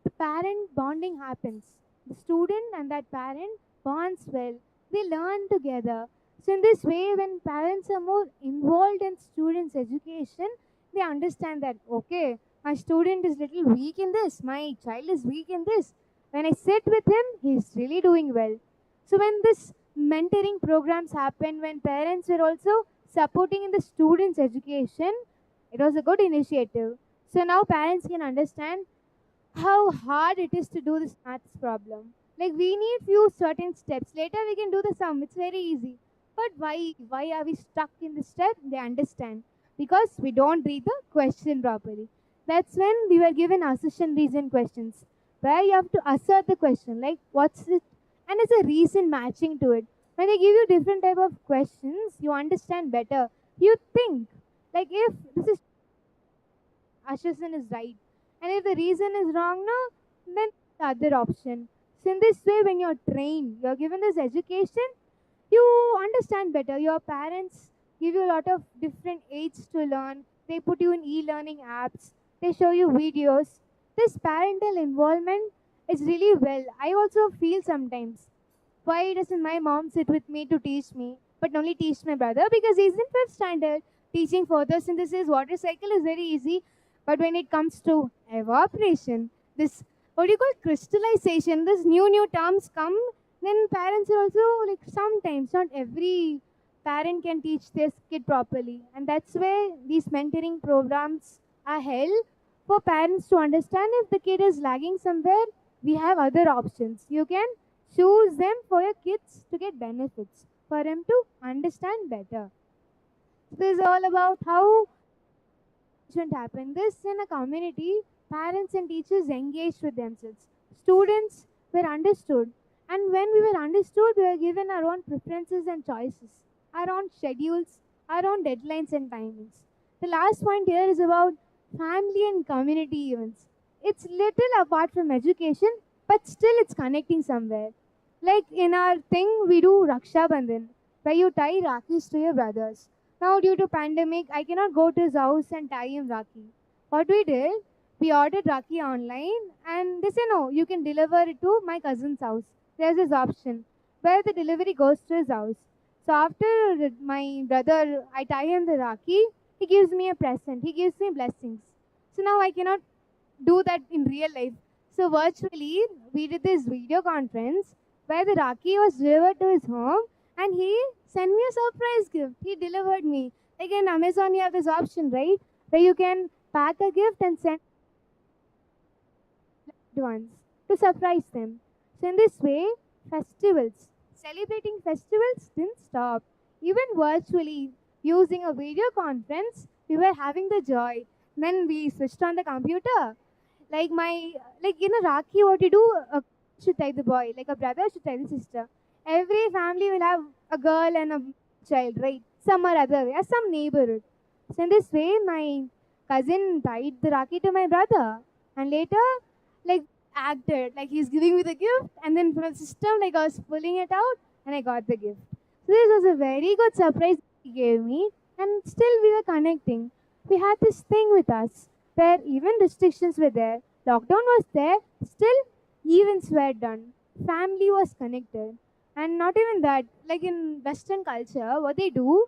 the parent bonding happens. The student and that parent bonds well. They learn together. So in this way, when parents are more involved in students' education, they understand that, okay, my student is little weak in this, my child is weak in this. When I sit with him, he's really doing well. So when this mentoring programs happen, when parents were also supporting in the students' education, it was a good initiative. So now parents can understand how hard it is to do this maths problem. Like we need few certain steps. Later we can do the sum. It's very easy. But why? Why are we stuck in the step? They understand. Because we don't read the question properly. That's when we were given assertion reason questions. Where you have to assert the question. Like what's it? And it's a reason matching to it. When they give you different type of questions, you understand better. You think. Like if this is assertion is right. And if the reason is wrong, no, then the other option. So in this way, when you're trained, you're given this education, you understand better. Your parents give you a lot of different aids to learn. They put you in e-learning apps. They show you videos. This parental involvement is really well. I also feel sometimes why doesn't my mom sit with me to teach me, but only teach my brother because he's in fifth standard. Teaching photosynthesis, water cycle is very easy, but when it comes to evaporation, this what do you call crystallization, this new terms come, then parents are also like sometimes not every parent can teach their kid properly, and that's where these mentoring programs are held for parents to understand if the kid is lagging somewhere. We have other options. You can choose them for your kids to get benefits, for them to understand better. This is all about how shouldn't happen. This in a community, parents and teachers engaged with themselves. Students were understood. And when we were understood, we were given our own preferences and choices, our own schedules, our own deadlines and timings. The last point here is about family and community events. It's little apart from education, but still it's connecting somewhere. Like in our thing, we do Raksha Bandhan, where you tie Rakis to your brothers. Now, due to pandemic, I cannot go to his house and tie him Rakhi. What we did, we ordered Rakhi online, and they say no, you can deliver it to my cousin's house. There's this option where the delivery goes to his house. So after my brother, I tie him the Rakhi, he gives me a present. He gives me blessings. So now I cannot do that in real life. So virtually, we did this video conference where the Rakhi was delivered to his home and he sent me a surprise gift. He delivered me. Like in Amazon, you have this option, right? Where you can pack a gift and send ones to surprise them. So in this way, celebrating festivals didn't stop. Even virtually, using a video conference, we were having the joy. Then we switched on the computer. Like in a Rakhi, what you do, a should tie the boy, like a brother should tie the sister. Every family will have a girl and a child, right? Some or other way, or some neighborhood. So in this way, my cousin tied the Rakhi to my brother, and later, like acted like he's giving me the gift, and then from the system, like I was pulling it out, and I got the gift. So this was a very good surprise he gave me, and still we were connecting. We had this thing with us where even restrictions were there, lockdown was there, still events were done, family was connected. And not even that, like in Western culture, what they do,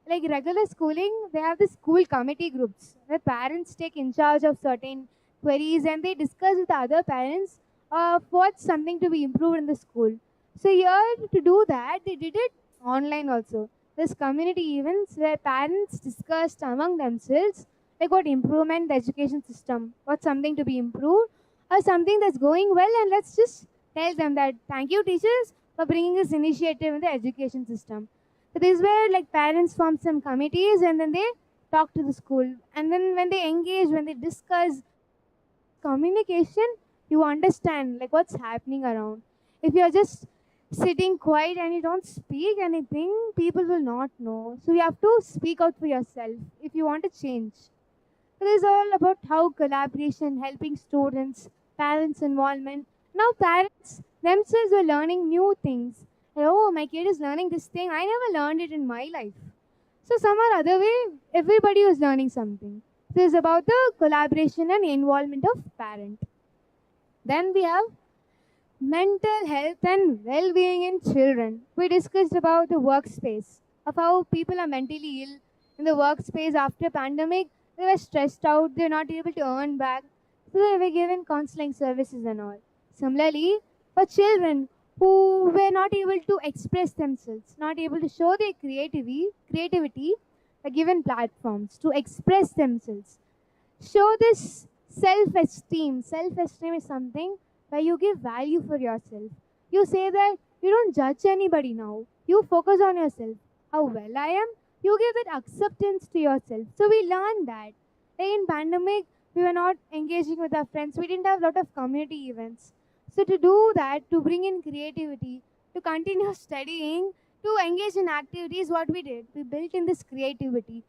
like regular schooling, they have the school committee groups where parents take in charge of certain queries and they discuss with the other parents of what's something to be improved in the school. So here to do that, they did it online also. This community events where parents discussed among themselves like what improvement the education system, what's something to be improved or something that's going well, and let's just tell them that thank you teachers for bringing this initiative in the education system. So this is where like parents form some committees and then they talk to the school. And then when they engage, when they discuss communication, you understand like what's happening around. If you're just sitting quiet and you don't speak anything, people will not know. So you have to speak out for yourself if you want to change. So this is all about how collaboration, helping students, parents' involvement. Now parents themselves are learning new things. Oh, my kid is learning this thing. I never learned it in my life. So some or other way, everybody was learning something. This is about the collaboration and involvement of parent. Then we have mental health and well-being in children. We discussed about the workspace, of how people are mentally ill in the workspace after pandemic. They were stressed out, they were not able to earn back, so they were given counseling services and all. Similarly, for children who were not able to express themselves, not able to show their creativity, were given platforms to express themselves. Show this self-esteem. Self-esteem is something where you give value for yourself. You say that you don't judge anybody now. You focus on yourself. How well I am, you give that acceptance to yourself. So we learned that. Like in pandemic, we were not engaging with our friends. We didn't have a lot of community events. So to do that, to bring in creativity, to continue studying, to engage in activities, what we did, we built in this creativity.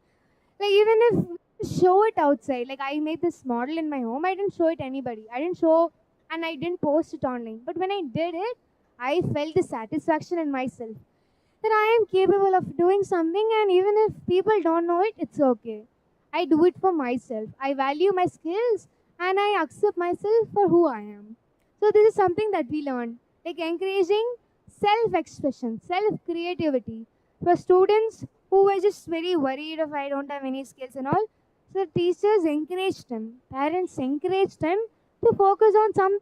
Like even if we show it outside, like I made this model in my home, I didn't show it anybody. I didn't show and I didn't post it online. But when I did it, I felt the satisfaction in myself that I am capable of doing something, and even if people don't know it, it's okay. I do it for myself. I value my skills and I accept myself for who I am. So this is something that we learn, like encouraging self-expression, self-creativity for students who were just very worried if I don't have any skills and all. So teachers encouraged them, parents encouraged them to focus on some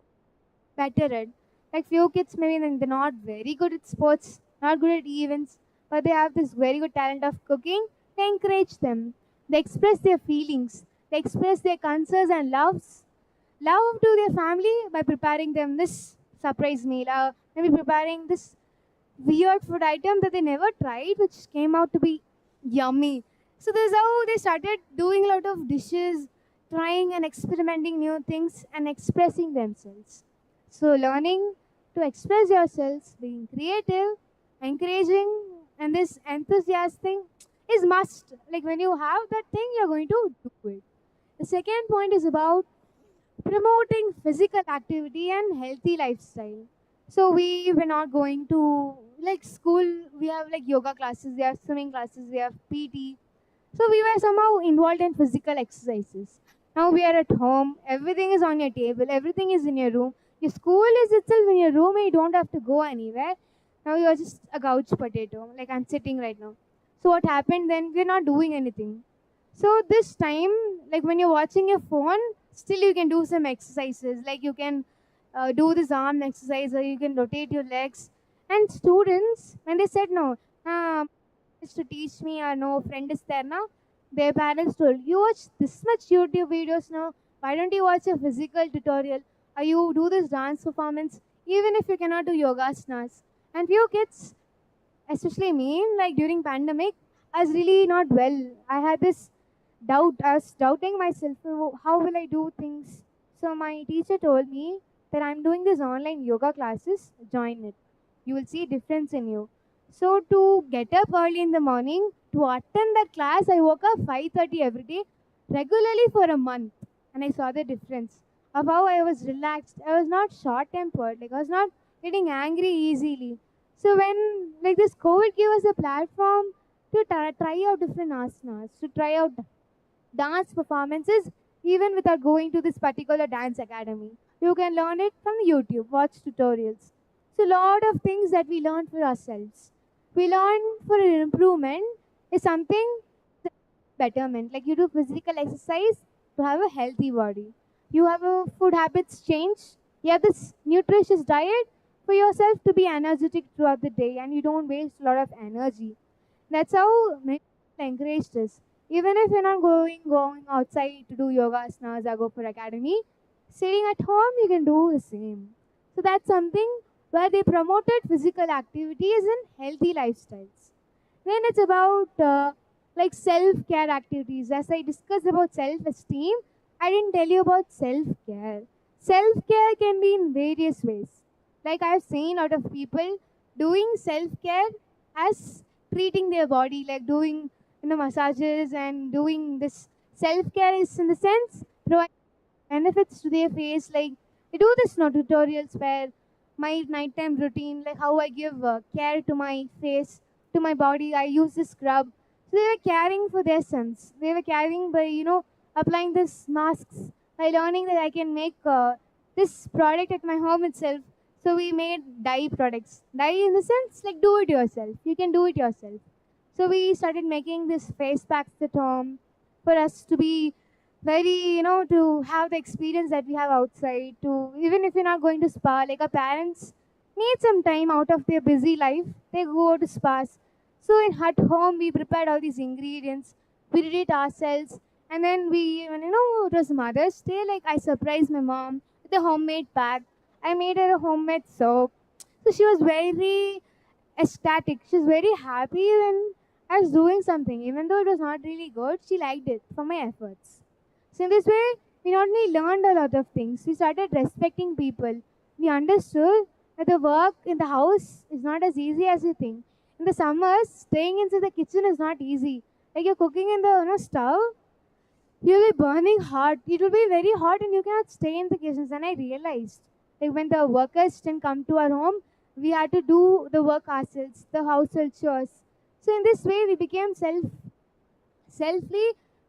better at. Like few kids maybe they're not very good at sports, not good at events, but they have this very good talent of cooking. They encourage them. They express their feelings. They express their concerns and love to their family by preparing them this surprise meal, maybe preparing this weird food item that they never tried, which came out to be yummy. So this is how they started doing a lot of dishes, trying and experimenting new things and expressing themselves. So learning to express yourselves, being creative, encouraging, and this enthusiastic thing is must. Like when you have that thing, you're going to do it. The second point is about promoting physical activity and healthy lifestyle. So we were not going to like school. We have like yoga classes, we have swimming classes, we have PT. So we were somehow involved in physical exercises. Now we are at home. Everything is on your table. Everything is in your room. Your school is itself in your room, and you don't have to go anywhere. Now you are just a couch potato, like I'm sitting right now. So what happened then? We're not doing anything. So this time, like when you're watching your phone, still you can do some exercises. Like you can do this arm exercise, or you can rotate your legs. And students, when they said no, is to teach me, or no friend is there now, their parents told, you watch this much YouTube videos now. Why don't you watch a physical tutorial, or you do this dance performance, even if you cannot do yoga asanas? And few kids, especially me, like during pandemic, I was really not well. I had this doubt. I was doubting myself. "Oh, how will I do things?" So my teacher told me that I'm doing this online yoga classes. Join it. You will see difference in you. So to get up early in the morning to attend that class, I woke up 5:30 every day, regularly for a month, and I saw the difference of how I was relaxed. I was not short tempered. Like I was not getting angry easily. So when like this COVID gave us a platform to try out different asanas, to try out dance performances, even without going to this particular dance academy. You can learn it from YouTube, watch tutorials. So, a lot of things that we learn for ourselves. We learn for an improvement is something betterment. Like you do physical exercise to have a healthy body. You have a food habits change. You have this nutritious diet for yourself to be energetic throughout the day, and you don't waste a lot of energy. That's how many people encourage this. Even if you're not going outside to do yoga asanas or go for academy, sitting at home you can do the same. So that's something where they promoted physical activities and healthy lifestyles. Then it's about like self-care activities. As I discussed about self-esteem, I didn't tell you about self-care. Self-care can be in various ways. Like I've seen a lot of people doing self-care as treating their body, like doing massages and doing this self-care is in the sense providing benefits to their face. Like I do this no tutorials where my nighttime routine, like how I give care to my face, to my body. I use this scrub. So they were caring for their sons. They were caring by applying this masks, by learning that I can make this product at my home itself. So we made dye products. Dye in the sense like do it yourself. You can do it yourself. So we started making this face packs at home for us to be very, to have the experience that we have outside. To even if you're not going to spa, like our parents need some time out of their busy life, they go to spas. So in at home, we prepared all these ingredients. We did it ourselves, and then it was Mother's Day. Like I surprised my mom with a homemade pack. I made her a homemade soap. So So she was very ecstatic. She was very happy when I was doing something. Even though it was not really good, she liked it for my efforts. So in this way, we not only learned a lot of things, we started respecting people. We understood that the work in the house is not as easy as you think. In the summers, staying inside the kitchen is not easy. Like you're cooking in the stove, you'll be burning hot. It will be very hot and you cannot stay in the kitchen. And I realized, like when the workers didn't come to our home, we had to do the work ourselves, the household chores. So in this way, we became selfly.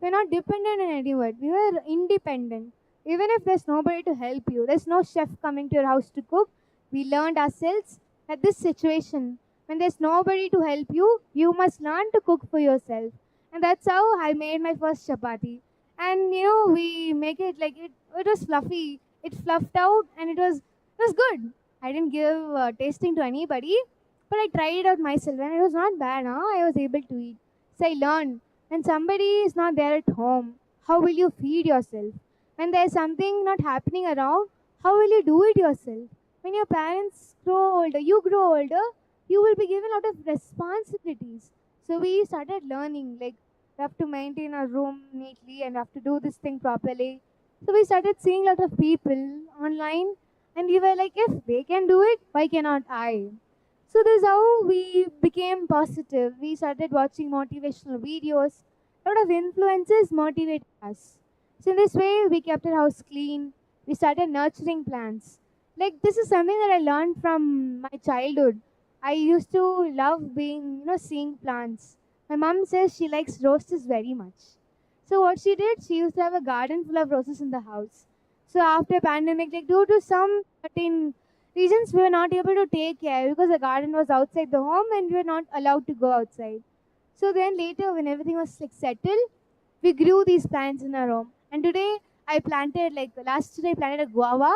We're not dependent on anyone. We were independent. Even if there's nobody to help you, there's no chef coming to your house to cook. We learned ourselves that this situation, when there's nobody to help you, you must learn to cook for yourself. And that's how I made my first chapati. And we make it like it was fluffy. It fluffed out and it was good. I didn't give tasting to anybody, but I tried it out myself and it was not bad. Huh? I was able to eat. So I learned. When somebody is not there at home, how will you feed yourself? When there's something not happening around, how will you do it yourself? When your parents grow older, you grow older, you will be given a lot of responsibilities. So we started learning like we have to maintain our room neatly and have to do this thing properly. So we started seeing a lot of people online and we were like, if they can do it, why cannot I? So this is how we became positive. We started watching motivational videos. A lot of influences motivated us. So in this way, we kept our house clean. We started nurturing plants. Like this is something that I learned from my childhood. I used to love seeing plants. My mom says she likes roses very much. So what she did, she used to have a garden full of roses in the house. So after pandemic, like due to some certain reasons, we were not able to take care because the garden was outside the home and we were not allowed to go outside. So then later, when everything was like settled, we grew these plants in our home. And today, I planted like last year I planted a guava,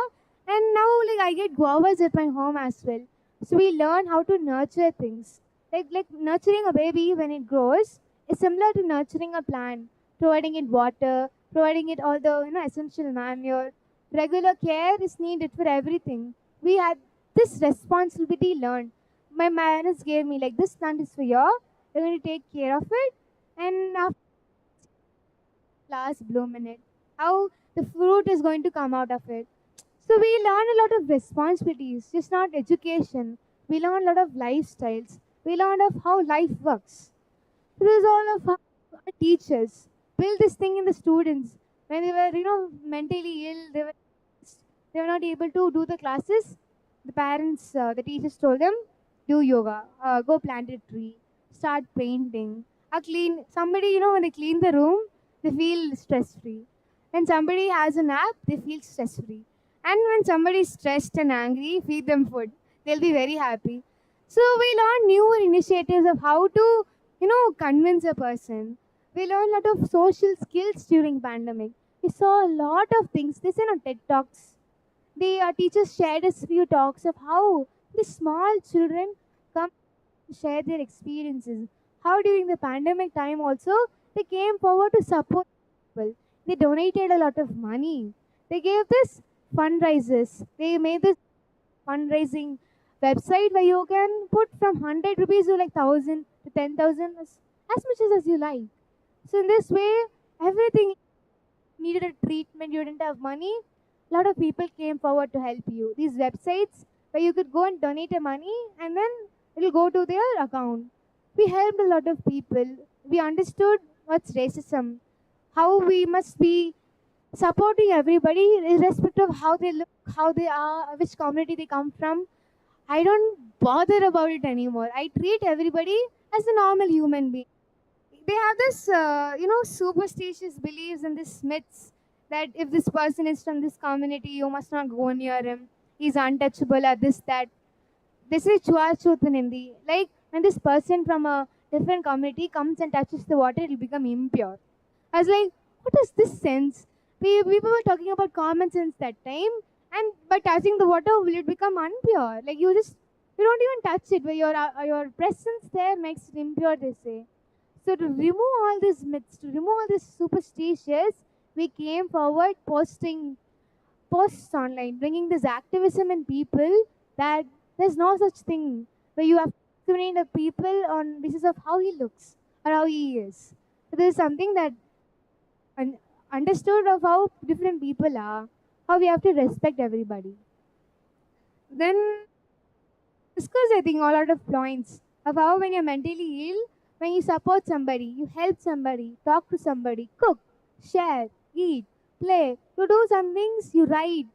and now like I get guavas at my home as well. So we learn how to nurture things. Like nurturing a baby when it grows is similar to nurturing a plant, providing it water, providing it all the essential manure. Regular care is needed for everything. We had this responsibility learned. My parents gave me like this plant is for you. You're going to take care of it, and after flowers bloom in it, how the fruit is going to come out of it. So we learn a lot of responsibilities, just not education. We learn a lot of lifestyles. We learn of how life works. So this is all of how our teachers build this thing in the students. When they were, mentally ill, they were not able to do the classes. The parents, the teachers told them, do yoga, go plant a tree, start painting, clean. Somebody, when they clean the room, they feel stress free. When somebody has a nap, they feel stress free. And when somebody is stressed and angry, feed them food. They'll be very happy. So we learn newer initiatives of how to, convince a person. We learned a lot of social skills during pandemic. We saw a lot of things. This on TED Talks. The teachers shared us few talks of how the small children come to share their experiences. How during the pandemic time also they came forward to support people. They donated a lot of money. They gave this fundraisers. They made this fundraising website where you can put from 100 rupees to like 1000 to 10,000 as much as you like. So in this way, everything needed a treatment, you didn't have money, a lot of people came forward to help you. These websites where you could go and donate a money and then it'll go to their account. We helped a lot of people. We understood what's racism, how we must be supporting everybody irrespective of how they look, how they are, which community they come from. I don't bother about it anymore. I treat everybody as a normal human being. They have this, superstitious beliefs and this myths that if this person is from this community, you must not go near him. He's untouchable or this, that. They say chuachut in Hindi. Like when this person from a different community comes and touches the water, it will become impure. I was like, what is this sense? People were talking about common sense that time, and by touching the water, will it become impure? Like you don't even touch it, but your presence there makes it impure. They say. So to remove all these myths, to remove all these superstitions, we came forward posting posts online, bringing this activism in people that There's no such thing where you have to discriminate a people on basis of how he looks or how he is. There is something that un- understood of how different people are, how we have to respect everybody. Then discuss, I think, all out of points of how when you're mentally ill, when you support somebody, you help somebody, talk to somebody, cook, share, eat, play, you do some things, you write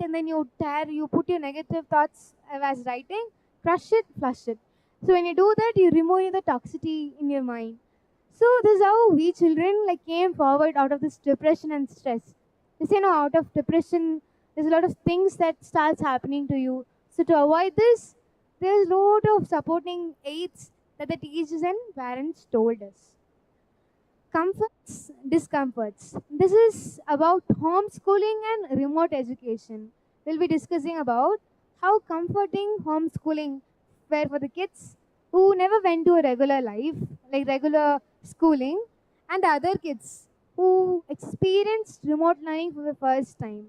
and then you tear, you put your negative thoughts as writing, crush it, flush it. So when you do that, you remove the toxicity in your mind. So this is how we children like came forward out of this depression and stress. They say no, out of depression, there's a lot of things that starts happening to you. So to avoid this, there's a lot of supporting aids that the teachers and parents told us. Comforts, discomforts. This is about homeschooling and remote education. We'll be discussing about how comforting homeschooling were for the kids who never went to a regular life, like regular schooling, and the other kids who experienced remote learning for the first time.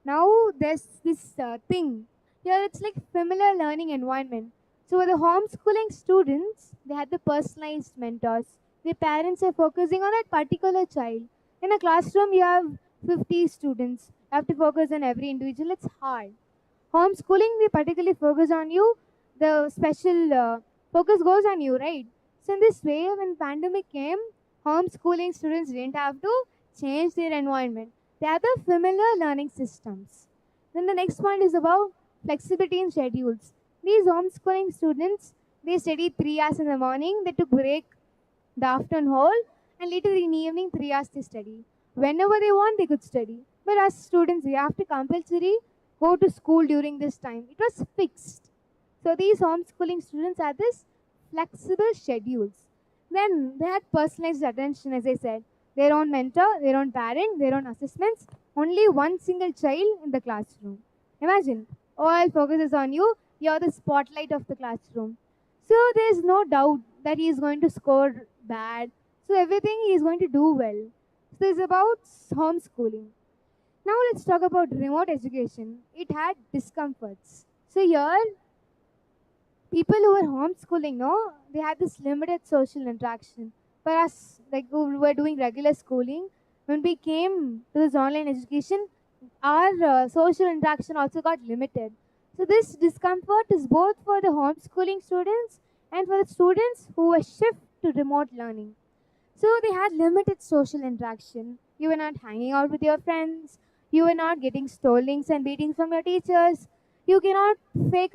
Now there's this thing here, it's like familiar learning environment. So for the homeschooling students, they had the personalized mentors. Their parents are focusing on that particular child. In a classroom, you have 50 students. You have to focus on every individual. It's hard. Homeschooling, they particularly focus on you. The special focus goes on you, right? So in this way, when pandemic came, homeschooling students didn't have to change their environment. They have the familiar learning systems. Then the next point is about flexibility in schedules. These homeschooling students, they study 3 hours in the morning, they took break the afternoon whole, and later in the evening 3 hours they study. Whenever they want, they could study. But as students, we have to compulsory go to school during this time. It was fixed. So these homeschooling students had this flexible schedules. Then they had personalized attention, as I said. Their own mentor, their own parent, their own assessments. Only one single child in the classroom. Imagine, all focuses on you. You're the spotlight of the classroom. So there's no doubt that he is going to score bad. So everything he is going to do well. So it's about homeschooling. Now let's talk about remote education. It had discomforts. So here, people who were homeschooling, no, they had this limited social interaction. For us, like who were doing regular schooling, when we came to this online education, our social interaction also got limited. So this discomfort is both for the homeschooling students and for the students who were shift to remote learning. So they had limited social interaction. You were not hanging out with your friends. You were not getting scoldings and beatings from your teachers. You cannot fake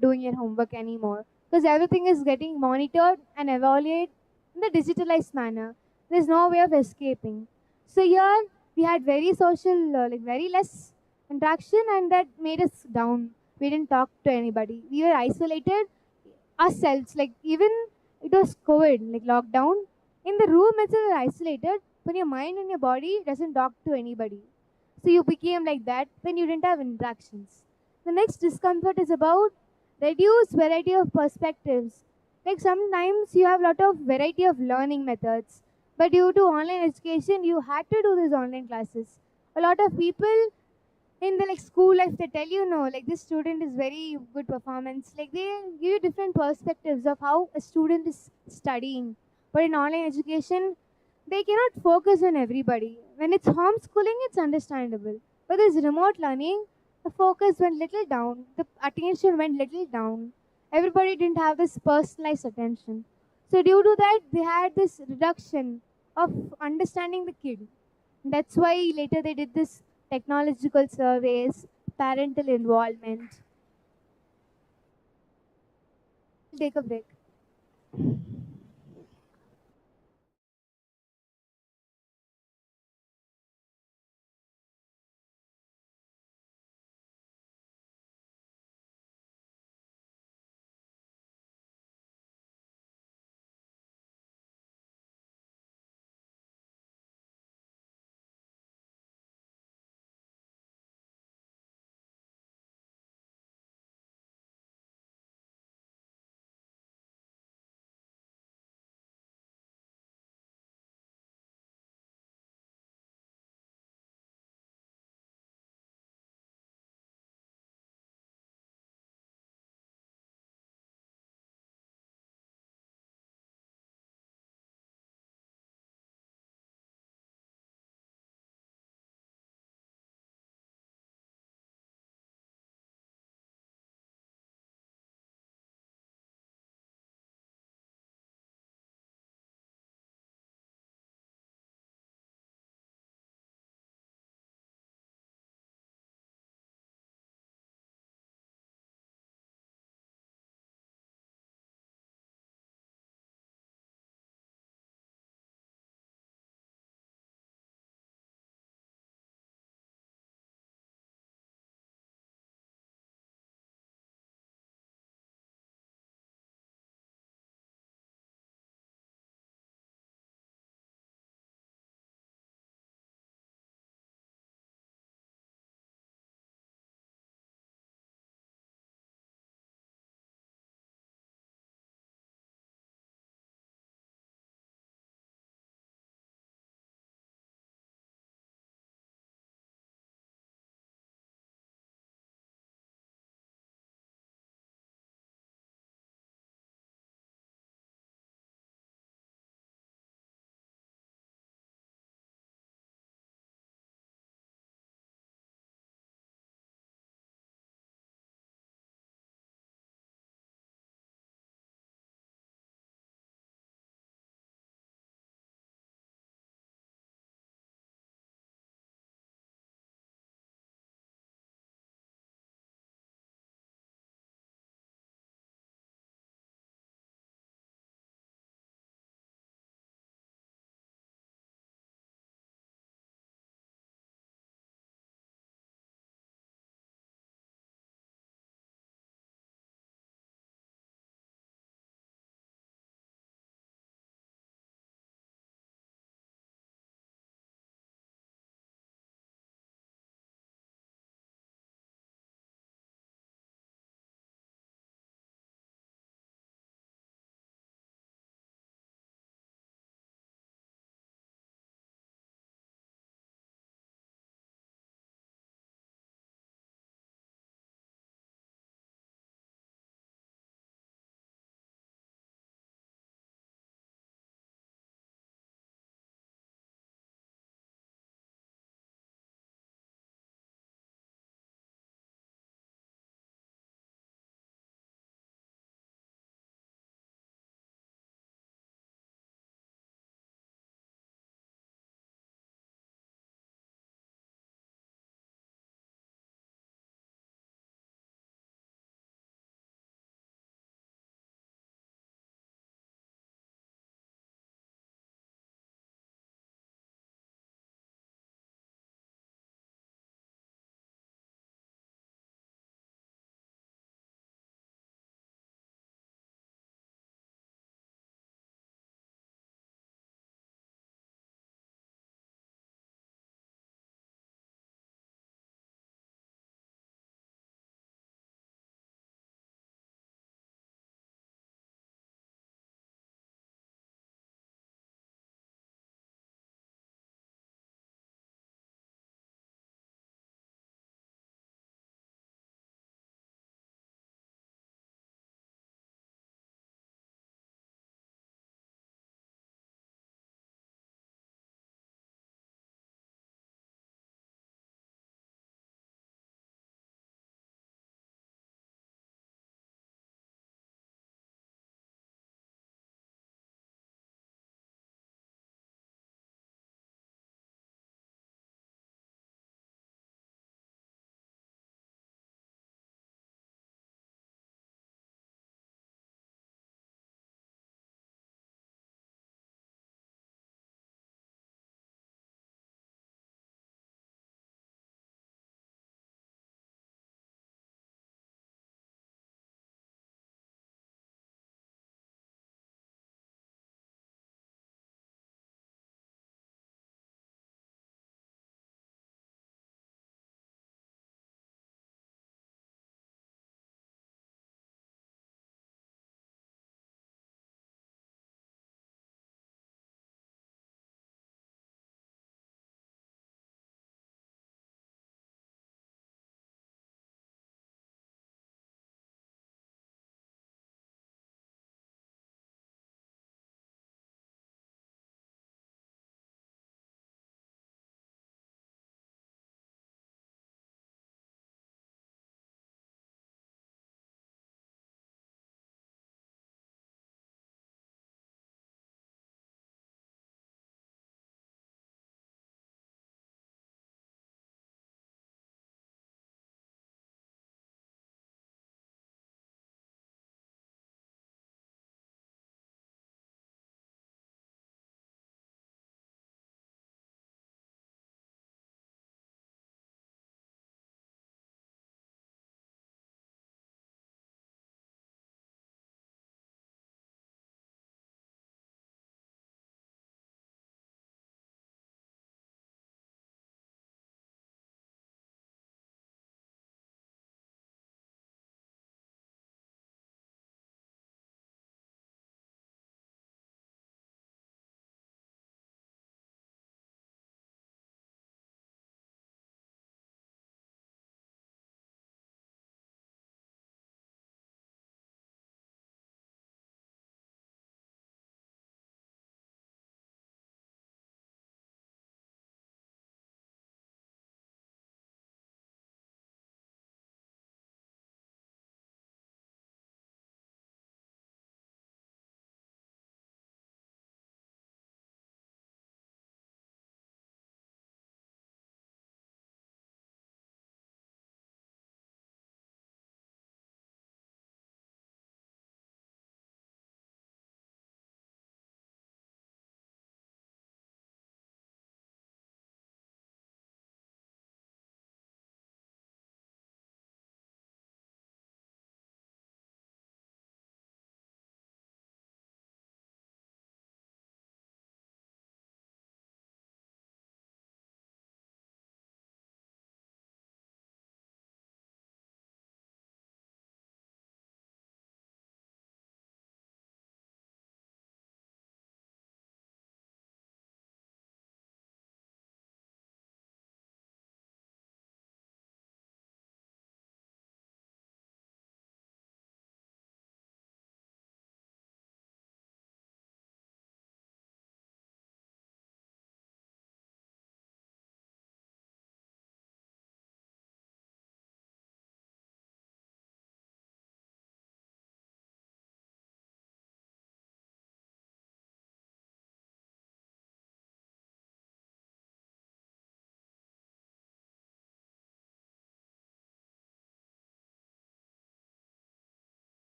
doing your homework anymore because everything is getting monitored and evaluated in the digitalized manner. There's no way of escaping. So here we had very social, like very less interaction, and that made us down. We didn't talk to anybody. We were isolated ourselves. Like even it was COVID, like lockdown. In the room itself, you're isolated, but your mind and your body doesn't talk to anybody. So you became like that. Then you didn't have interactions. The next discomfort is about reduced variety of perspectives. Like sometimes you have a lot of variety of learning methods, but due to online education, you had to do these online classes. A lot of people in the like school life they tell you no, like this student is very good performance. Like they give you different perspectives of how a student is studying. But in online education, they cannot focus on everybody. When it's homeschooling, it's understandable. But this remote learning, the focus went little down, the attention went little down. Everybody didn't have this personalized attention. So due to that, they had this reduction of understanding the kid. That's why later they did this technological surveys, parental involvement. Take a break.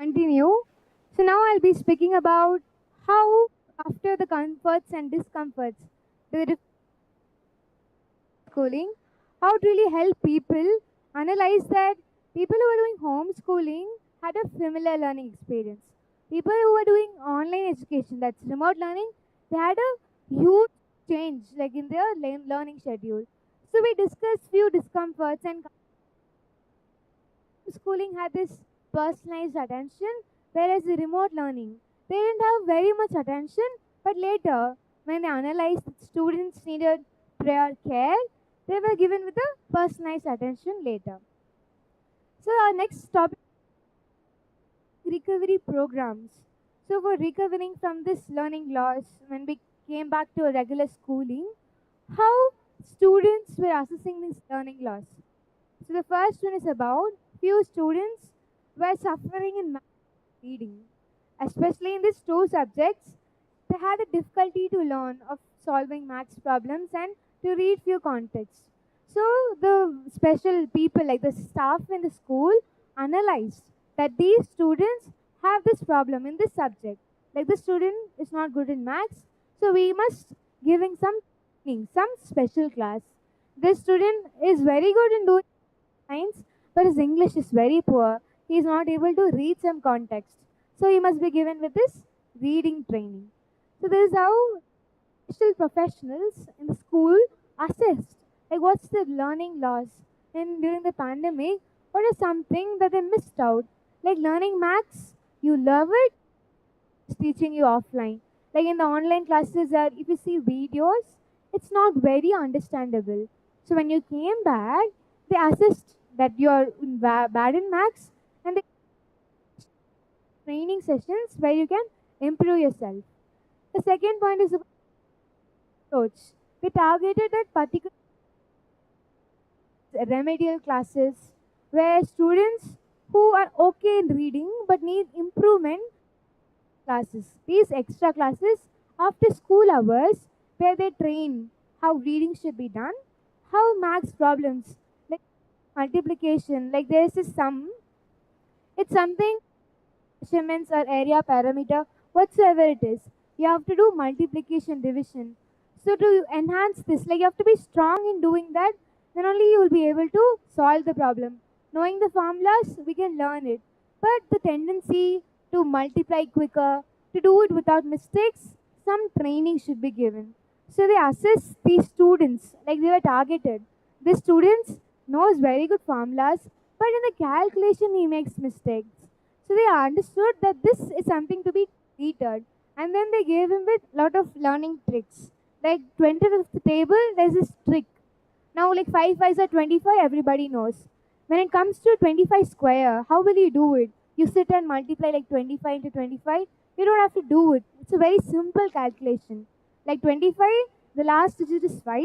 continue. So now I'll be speaking about how, after the comforts and discomforts, the schooling, how it really help people analyze that people who are doing homeschooling had a similar learning experience. People who are doing online education, that's remote learning, they had a huge change like in their learning schedule. So we discussed few discomforts, and schooling had this personalized attention, whereas the remote learning, they didn't have very much attention, but later, when they analyzed that students needed prior care, they were given with a personalized attention later. So our next topic, recovery programs. So for recovering from this learning loss, when we came back to a regular schooling, how students were assessing this learning loss. So the first one is about few students were suffering in math reading, especially in these two subjects. They had the difficulty to learn of solving maths problems and to read few contexts. So the special people like the staff in the school analyzed that these students have this problem in this subject. Like the student is not good in maths, so we must giving some training, some special class. This student is very good in doing science, but his English is very poor. He is not able to read some context. So he must be given with this reading training. So this is how special professionals in the school assessed like what's the learning loss and during the pandemic, what is something that they missed out. Like learning maths, you love it, it's teaching you offline. Like in the online classes that if you see videos, it's not very understandable. So when you came back, they assessed that you're bad in maths, and they training sessions where you can improve yourself. The second point is about approach. They targeted at particular remedial classes where students who are okay in reading but need improvement classes. These extra classes after school hours where they train how reading should be done, how maths problems like multiplication, like there's this sum, it's something measurements or area parameter, whatsoever it is. You have to do multiplication division. So to enhance this, like you have to be strong in doing that, then only you will be able to solve the problem. Knowing the formulas, we can learn it. But the tendency to multiply quicker, to do it without mistakes, some training should be given. So they assess these students, like they were targeted. These students knows very good formulas, but in the calculation he makes mistakes. So they understood that this is something to be treated, and then they gave him with lot of learning tricks. Like 25th table, there's this trick. Now, like 5 5s are 25, everybody knows. When it comes to 25 square, how will you do it? You sit and multiply like 25 into 25. You don't have to do it. It's a very simple calculation. Like 25, the last digit is 5.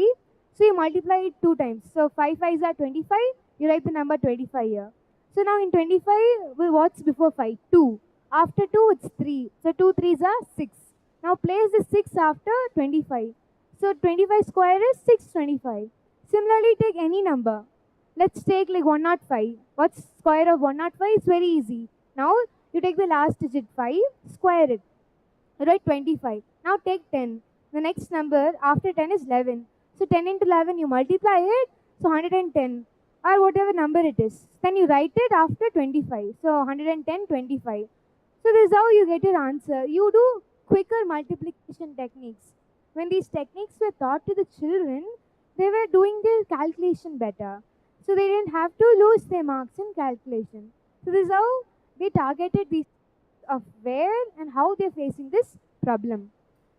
So you multiply it 2 times. So 5 5s are 25. You write the number 25 here. So now in 25, well, what's before 5? 2. After 2, it's 3. So 2 3s are 6. Now place the 6 after 25. So 25 square is 625. Similarly, take any number. Let's take like 105. What's square of 105? It's very easy. Now you take the last digit 5, square it. You write 25. Now take 10. The next number after 10 is 11. So 10 into 11, you multiply it. So 110 or whatever number it is. Then you write it after 25. So 110, 25. So this is how you get your answer. You do quicker multiplication techniques. When these techniques were taught to the children, they were doing their calculation better. So they didn't have to lose their marks in calculation. So this is how they targeted these of where and how they're facing this problem.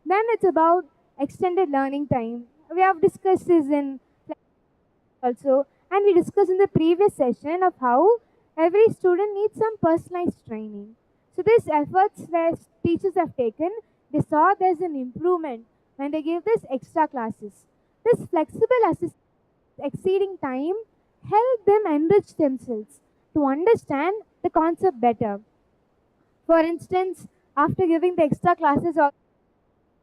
Then it's about extended learning time. We have discussed this in also, and we discussed in the previous session of how every student needs some personalized training. So these efforts that teachers have taken, they saw there's an improvement when they gave this extra classes. This flexible assistance exceeding time help them enrich themselves to understand the concept better. For instance, after giving the extra classes or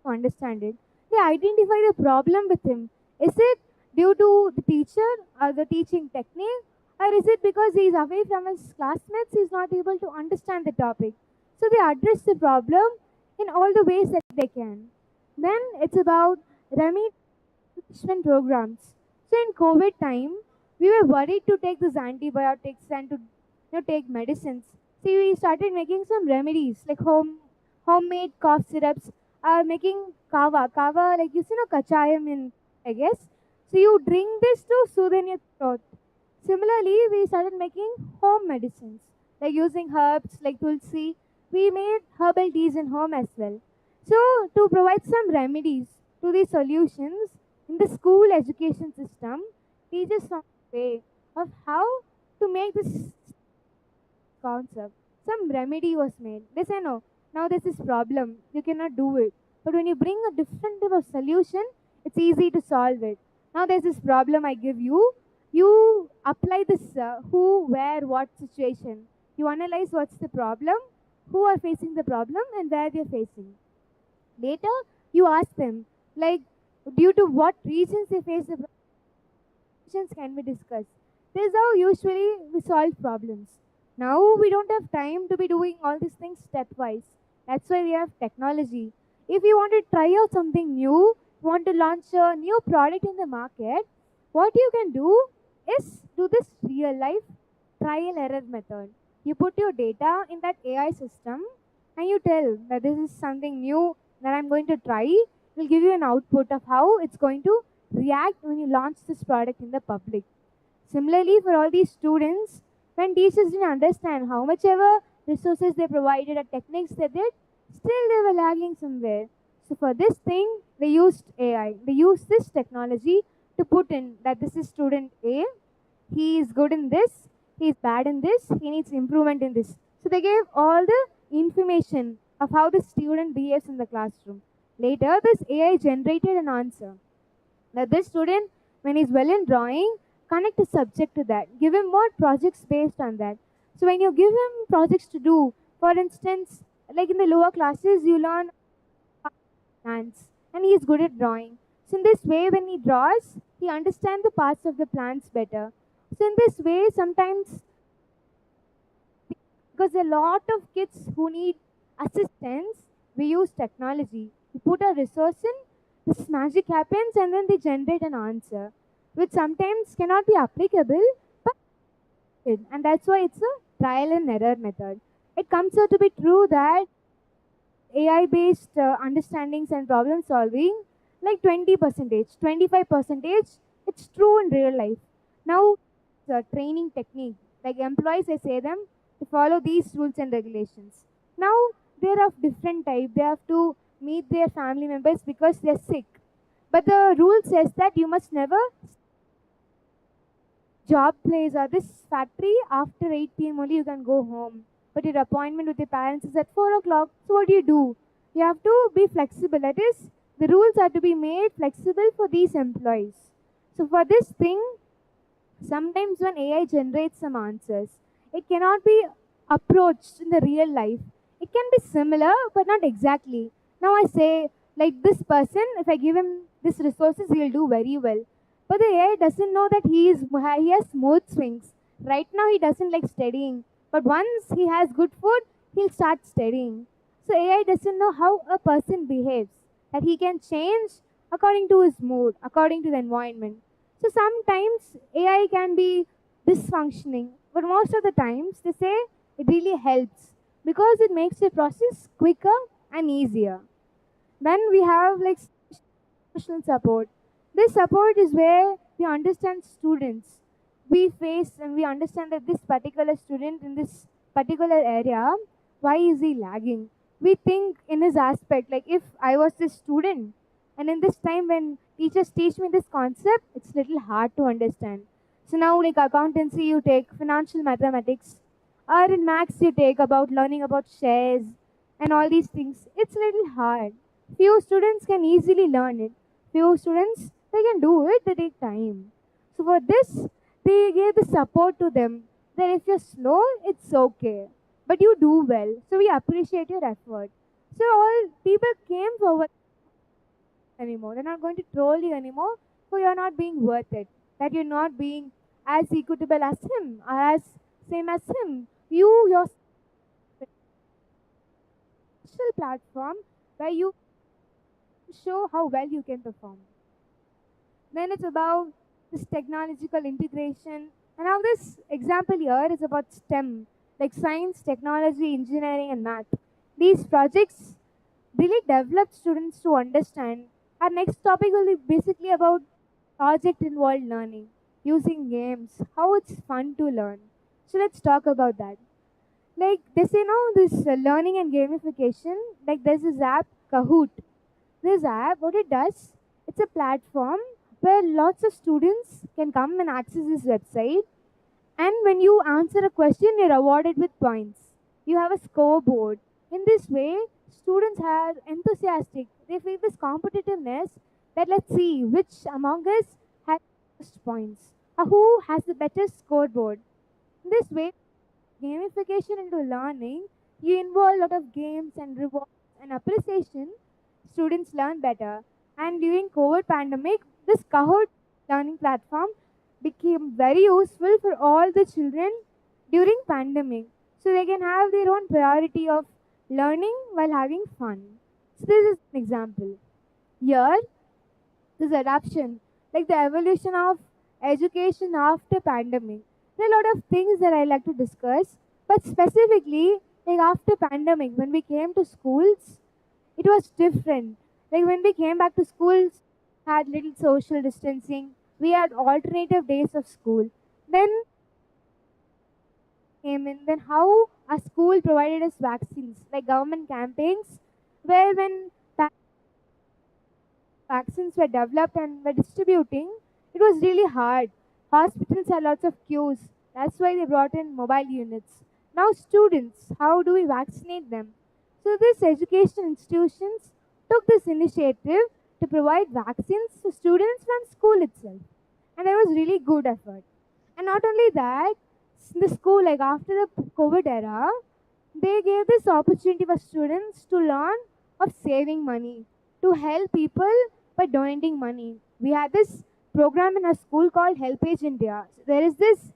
to understand it, they identify the problem with him. Is it due to the teacher or the teaching technique, Or is it because he is away from his classmates, he is not able to understand the topic? So they address the problem in all the ways that they can. Then it's about remediation programs. So in COVID time, we were worried to take these antibiotics and to take medicines. So we started making some remedies like homemade cough syrups. Making kava like kachayam in, I guess. So you drink this to soothe your throat. Similarly, we started making home medicines, like using herbs like tulsi. We made herbal teas in home as well. So, to provide some remedies to these solutions in the school education system, teachers found a way of how to make this concept. Some remedy was made. They say, no, now there's this problem, you cannot do it. But when you bring a different type of solution, it's easy to solve it. Now there's this problem I give you. You apply this who, where, what situation. You analyze what's the problem, who are facing the problem, and where they're facing. Later, you ask them, like, due to what reasons they face the problems can be discussed. This is how usually we solve problems. Now we don't have time to be doing all these things stepwise. That's why we have technology. If you want to try out something new, want to launch a new product in the market, what you can do is do this real life trial error method. You put your data in that AI system and you tell that this is something new that I'm going to try. It will give you an output of how it's going to react when you launch this product in the public. Similarly, for all these students, when teachers didn't understand how much ever resources they provided or techniques they did, still they were lagging somewhere. So for this thing, they used AI. They used this technology to put in that this is student A, he is good in this, he is bad in this, he needs improvement in this. So they gave all the information of how the student behaves in the classroom. Later, this AI generated an answer. Now, this student, when he's well in drawing, connect a subject to that. Give him more projects based on that. So, when you give him projects to do, for instance, like in the lower classes, you learn plants, and he is good at drawing. So, in this way, when he draws, he understands the parts of the plants better. So, in this way, sometimes because a lot of kids who need assistance, we use technology. We put a resource in, this magic happens, and then they generate an answer, which sometimes cannot be applicable, but and that's why it's a trial and error method. It comes out to be true that AI based understandings and problem solving, like 20 percentage, 25 percentage, it's true in real life. Now, the training technique, like employees, I say them to follow these rules and regulations. Now, they're of different type. They have to meet their family members because they're sick. But the rule says that you must never job place or this factory after 8 p.m. only you can go home. But your appointment with your parents is at 4 o'clock. So what do? You have to be flexible. That is, the rules are to be made flexible for these employees. So for this thing, sometimes when AI generates some answers, it cannot be approached in the real life. It can be similar, but not exactly. Now I say, like this person, if I give him this resources, he'll do very well. But the AI doesn't know that he has smooth swings. Right now he doesn't like studying. But once he has good food, he'll start studying. So AI doesn't know how a person behaves. That he can change according to his mood, according to the environment. So sometimes AI can be dysfunctioning, but most of the times they say it really helps because it makes the process quicker and easier. Then we have like emotional support. This support is where we understand students. We face and we understand that this particular student in this particular area, why is he lagging? We think in his aspect, like if I was this student, and in this time when teachers teach me this concept, it's little hard to understand. So now like accountancy, you take financial mathematics, or in maths you take about learning about shares and all these things. It's little hard. Few students can easily learn it. Few students they can do it, they take time. So for this, they gave the support to them that if you're slow, it's okay. But you do well. So we appreciate your effort. So all people came forward anymore. They're not going to troll you anymore for you're not being worth it. That you're not being as equitable as him or as same as him. You your special platform where you show how well you can perform. Then it's about this technological integration. And now this example here is about STEM, like science, technology, engineering, and math. These projects really develop students to understand. Our next topic will be basically about project involved learning, using games, how it's fun to learn. So let's talk about that. Like they say now, this learning and gamification, like there's this app Kahoot. This app, what it does, it's a platform where lots of students can come and access this website. And when you answer a question, you're awarded with points. You have a scoreboard. In this way, students are enthusiastic. They feel this competitiveness that let's see which among us has the most points or who has the better scoreboard. In this way, gamification into learning, you involve a lot of games and rewards and appreciation, students learn better. And during COVID pandemic, this Kahoot learning platform became very useful for all the children during pandemic. So they can have their own priority of learning while having fun. So this is an example. Here, this adaptation, like the evolution of education after pandemic. There are a lot of things that I like to discuss, but specifically, like after pandemic, when we came to schools, it was different. Like when we came back to schools, had little social distancing. We had alternative days of school. Then came in. Then how our school provided us vaccines, like government campaigns, where when vaccines were developed and were distributing, it was really hard. Hospitals had lots of queues. That's why they brought in mobile units. Now, students, how do we vaccinate them? So, these education institutions took this initiative to provide vaccines to students from school itself. And that was really good effort. And not only that, the school, like after the COVID era, they gave this opportunity for students to learn of saving money, to help people by donating money. We had this program in our school called HelpAge India. So there is this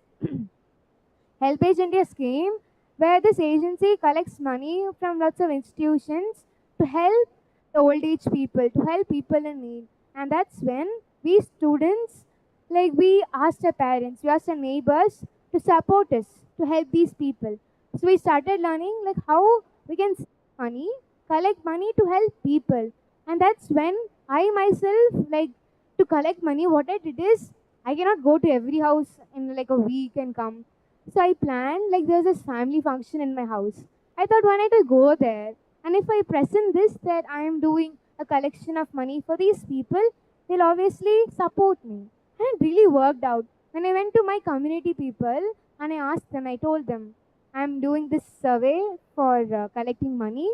HelpAge India scheme where this agency collects money from lots of institutions to help the old age people, to help people in need. And that's when we students, like we asked our parents, we asked our neighbors to support us, to help these people. So we started learning like how we can save money, collect money to help people. And that's when I myself, like to collect money, what I did is I cannot go to every house in like a week and come. So I planned like there's this family function in my house. I thought why not I go there? And if I present this that I am doing a collection of money for these people, they'll obviously support me. And it really worked out. When I went to my community people and I asked them, I told them, I'm doing this survey for collecting money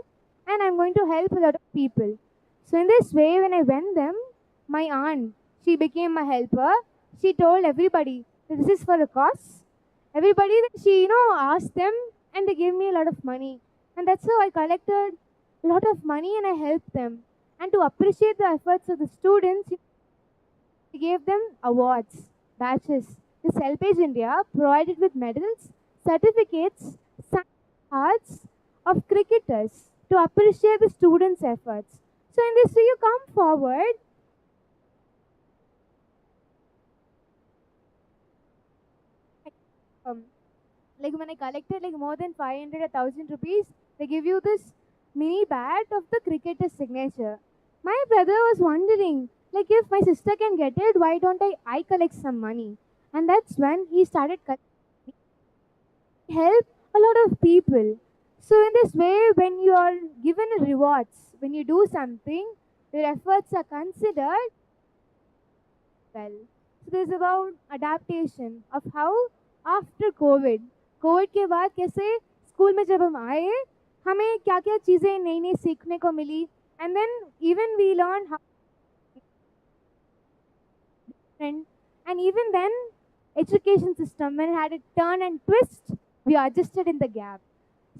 and I'm going to help a lot of people. So in this way, when I went them, my aunt, she became a helper. She told everybody, this is for a cause. Everybody, she, asked them and they gave me a lot of money. And that's how I collected a lot of money and I helped them. And to appreciate the efforts of the students, we gave them awards, badges. This HelpAge India provided with medals, certificates, cards of cricketers to appreciate the students' efforts. So in this way, you come forward. Um, like when I collected like more than 500 or 1000 rupees, they give you this mini bat of the cricketer's signature. My brother was wondering, like if my sister can get it, why don't I collect some money? And that's when he started help a lot of people. So in this way, when you are given rewards, when you do something, your efforts are considered well. So this is about adaptation of how after COVID, Covid के बाद कैसे school में जब हम आए हमें क्या क्या चीज़ें नई नई सीखने को मिली and then even we learn and even then education system when it had a turn and twist we adjusted in the gap.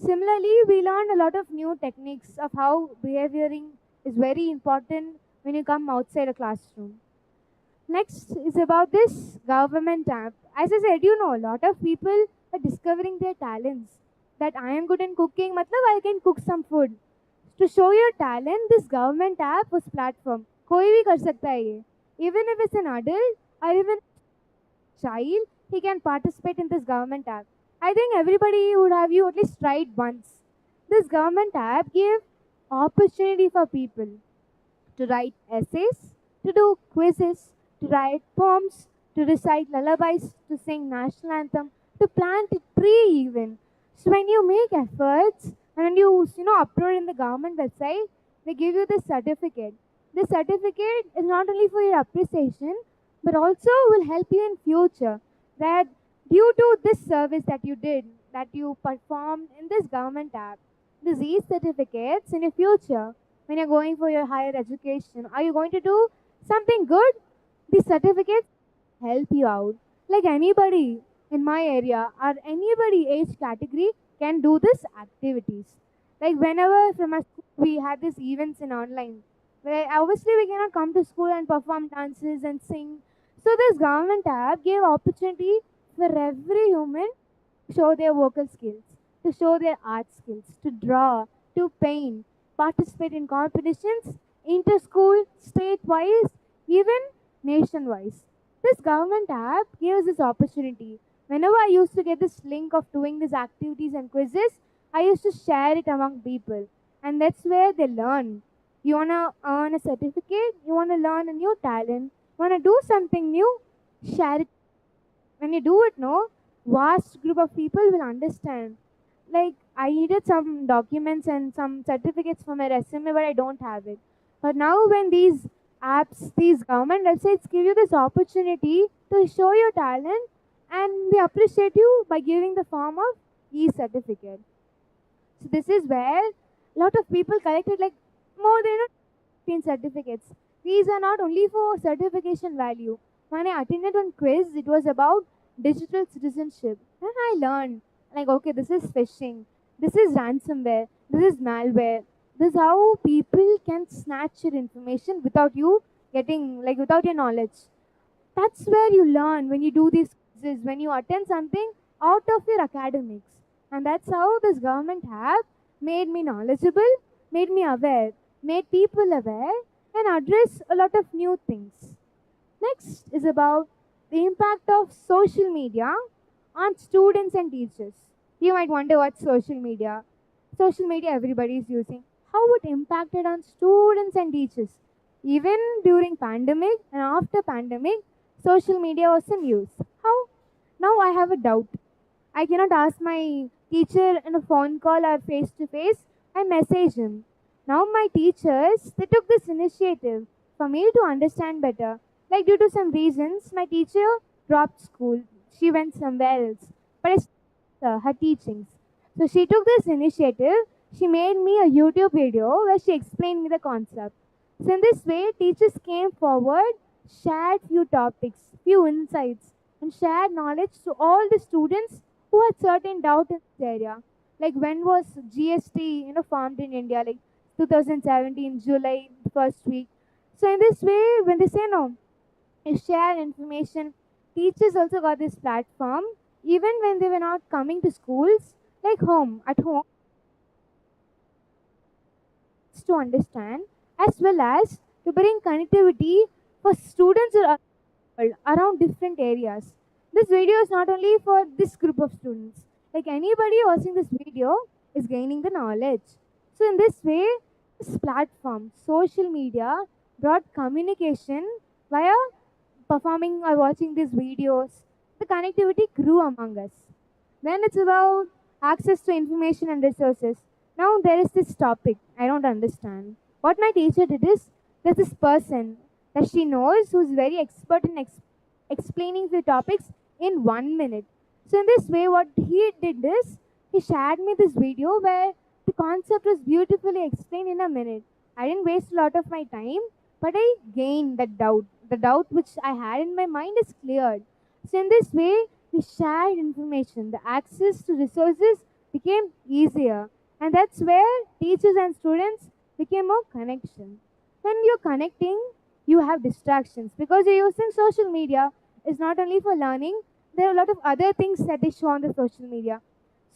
Similarly, we learned a lot of new techniques of how behavioring is very important when you come outside a classroom. Next is about this government app. as I said, a lot of people are discovering their talents. That I am good in cooking, matlab I can cook some food. To show your talent, this government app was platform. कोई भी कर सकता है ये. Even if it's an adult or even child, he can participate in this government app. I think everybody would have you at least tried once. This government app gave opportunity for people to write essays, to do quizzes, to write poems, to recite lullabies, to sing national anthem, to plant a tree even. So when you make efforts and when you upload in the government website, they give you this certificate. This certificate is not only for your appreciation, but also will help you in future. That due to this service that you did, that you performed in this government app, these certificates in your future when you're going for your higher education, are you going to do something good? These certificates help you out. Like anybody in my area or anybody age category can do this activities. Like whenever from our school we had these events in online, where obviously we cannot come to school and perform dances and sing. So this government app gave opportunity for every human to show their vocal skills, to show their art skills, to draw, to paint, participate in competitions, inter-school, state-wise, even nation-wise. This government app gives this opportunity. Whenever I used to get this link of doing these activities and quizzes, I used to share it among people. And that's where they learn. You want to earn a certificate, you want to learn a new talent, you want to do something new, share it. When you do it, no, vast group of people will understand. Like I needed some documents and some certificates for my resume, but I don't have it. But now when these apps, these government websites give you this opportunity to show your talent, and they appreciate you by giving the form of e-certificate. So this is where a lot of people collected like more than 15 certificates. These are not only for certification value. When I attended one quiz, it was about digital citizenship. And I learned like, okay, this is phishing, this is ransomware, this is malware. This is how people can snatch your information without you getting, like, without your knowledge. That's where you learn when you do these quizzes, when you attend something out of your academics. And that's how this government app made me knowledgeable, made me aware, made people aware, and address a lot of new things. Next is about the impact of social media on students and teachers. You might wonder what's social media. Social media everybody is using. How it impacted on students and teachers. Even during pandemic and after pandemic, social media was in use. How? Now I have a doubt. I cannot ask my teacher in a phone call or face to face. I message him. Now my teachers, they took this initiative for me to understand better. Like due to some reasons, my teacher dropped school. She went somewhere else. But I her teachings. So she took this initiative. She made me a YouTube video where she explained me the concept. So in this way, teachers came forward, shared few topics, few insights, and shared knowledge to all the students who had certain doubt in this area. Like when was GST, formed in India, like 2017 July, the first week. So in this way, when they say no, you share information. Teachers also got this platform, even when they were not coming to schools, like at home, to understand, as well as to bring connectivity for students around different areas. This video is not only for this group of students. Like anybody watching this video is gaining the knowledge. So in this way, this platform, social media, brought communication via performing or watching these videos. The connectivity grew among us. Then it's about access to information and resources. Now there is this topic I don't understand. What my teacher did is there's this person that she knows who's very expert in explaining the topics in 1 minute. So in this way, what he did is he shared me this video where the concept was beautifully explained in a minute. I didn't waste a lot of my time, but I gained that doubt. The doubt which I had in my mind is cleared. So in this way, we shared information. The access to resources became easier. And that's where teachers and students became more connection. When you're connecting, you have distractions because you're using social media is not only for learning, There are a lot of other things that they show on the social media.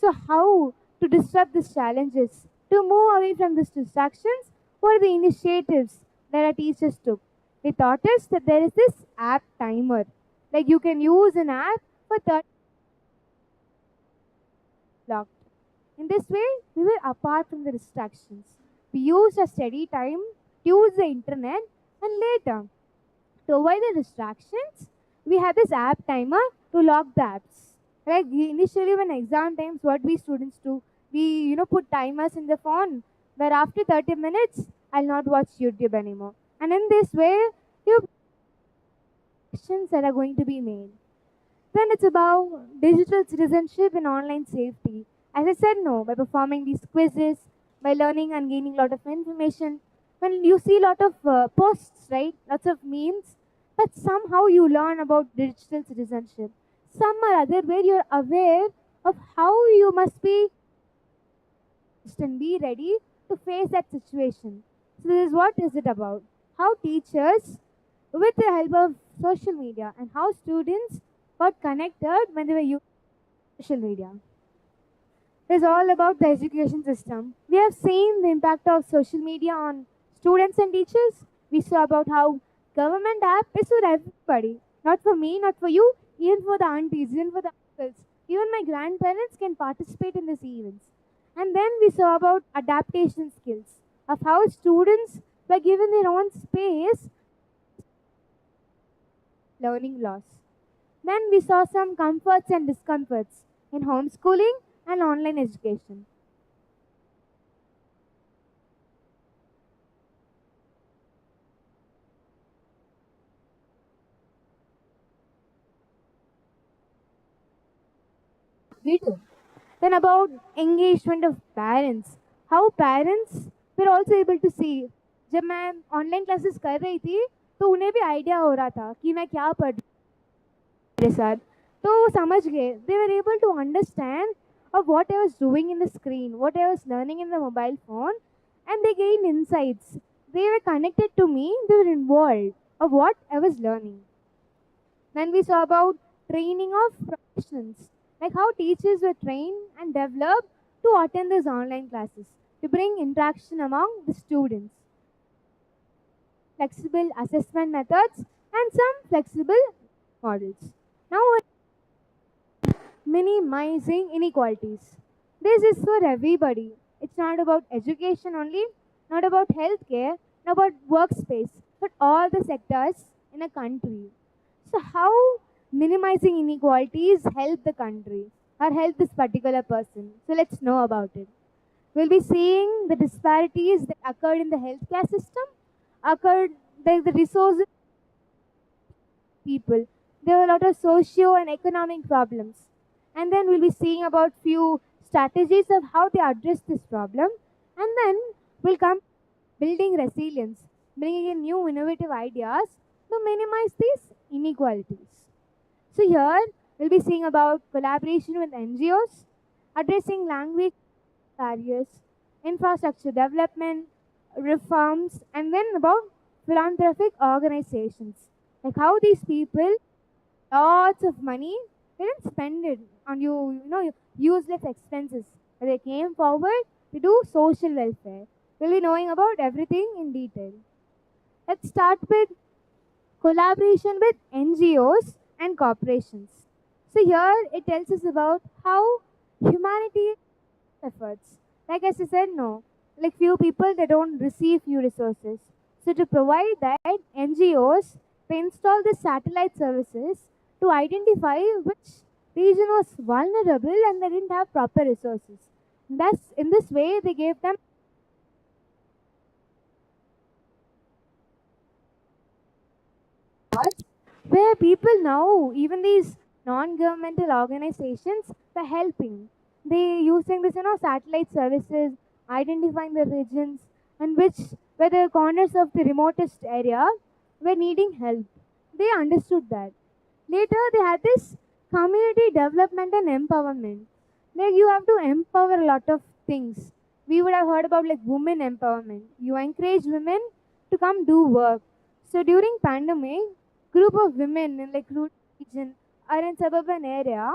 So, how to disrupt these challenges? To move away from these distractions, what are the initiatives that our teachers took? They taught us that there is this app timer. Like you can use an app for 30 blocked. In this way, we were apart from the distractions. We used a steady time, used the internet, and later, to avoid the distractions, we had this app timer to lock the apps. Like initially, when exam times, what we students do, we put timers in the phone where after 30 minutes, I'll not watch YouTube anymore. And in this way, you actions that are going to be made. Then it's about digital citizenship and online safety. As I said, no, by performing these quizzes, by learning and gaining a lot of information. When you see a lot of posts, right, lots of memes, but somehow you learn about digital citizenship. Some or other where you're aware of how you must be and be ready to face that situation. So this is what is it about? How teachers, with the help of social media, and how students got connected when they were using social media. It's all about the education system. We have seen the impact of social media on students and teachers. We saw about how government app is for everybody, not for me, not for you, even for the aunties, even for the uncles. Even my grandparents can participate in these events. And then we saw about adaptation skills of how students were given their own space learning loss. Then we saw some comforts and discomforts in homeschooling and online education. We do. Then about engagement of parents. How parents were also able to see. जब मैं online classes कर रही थी तो उन्हें भी idea हो रहा था कि मैं क्या पढ़ मेरे साथ तो वो समझ गए they were able to understand of what I was doing in the screen, what I was learning in the mobile phone, and they gained insights. They were connected to me, they were involved of what I was learning. Then we saw about training of professions, like how teachers were trained and developed to attend these online classes, to bring interaction among the students, flexible assessment methods, and some flexible models. Now, minimizing inequalities. This is for everybody. It's not about education only, not about healthcare, not about workspace, but all the sectors in a country. So, how minimizing inequalities help the country or help this particular person? So, let's know about it. We'll be seeing the disparities that occurred in the healthcare system, occurred the resources people. There were a lot of socio and economic problems. And then we'll be seeing about few strategies of how they address this problem. And then we'll come building resilience, bringing in new innovative ideas to minimize these inequalities. So here we'll be seeing about collaboration with NGOs, addressing language barriers, infrastructure development, reforms, and then about philanthropic organizations. Like how these people, lots of money, they didn't spend it on useless expenses. But they came forward to do social welfare. We'll be knowing about everything in detail. Let's start with collaboration with NGOs and corporations. So here it tells us about how humanity efforts. Like as I said, no. Like few people they don't receive few resources. So to provide that, NGOs they install the satellite services to identify which region was vulnerable and they didn't have proper resources. Thus, in this way, they gave them where people now, even these non-governmental organizations, were helping. They using this, satellite services, identifying the regions and which were the corners of the remotest area were needing help. They understood that. Later, they had this community development and empowerment. Like you have to empower a lot of things. We would have heard about like women empowerment. You encourage women to come do work. So during pandemic, group of women in like rural region are in suburban area,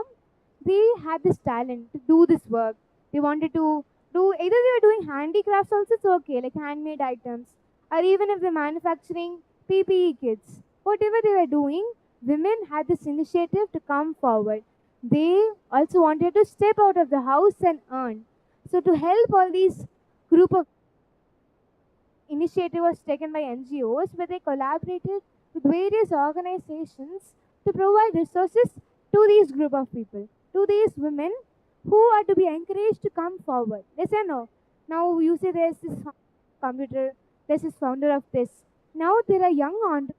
they had this talent to do this work. They wanted to do either they were doing handicrafts also, it's okay, like handmade items, or even if they're manufacturing PPE kits. Whatever they were doing, women had this initiative to come forward. They also wanted to step out of the house and earn. So to help all these group of initiative was taken by NGOs where they collaborated with various organizations to provide resources to these group of people, to these women who are to be encouraged to come forward. They say no. Now you say there's this computer, there's this founder of this. Now there are young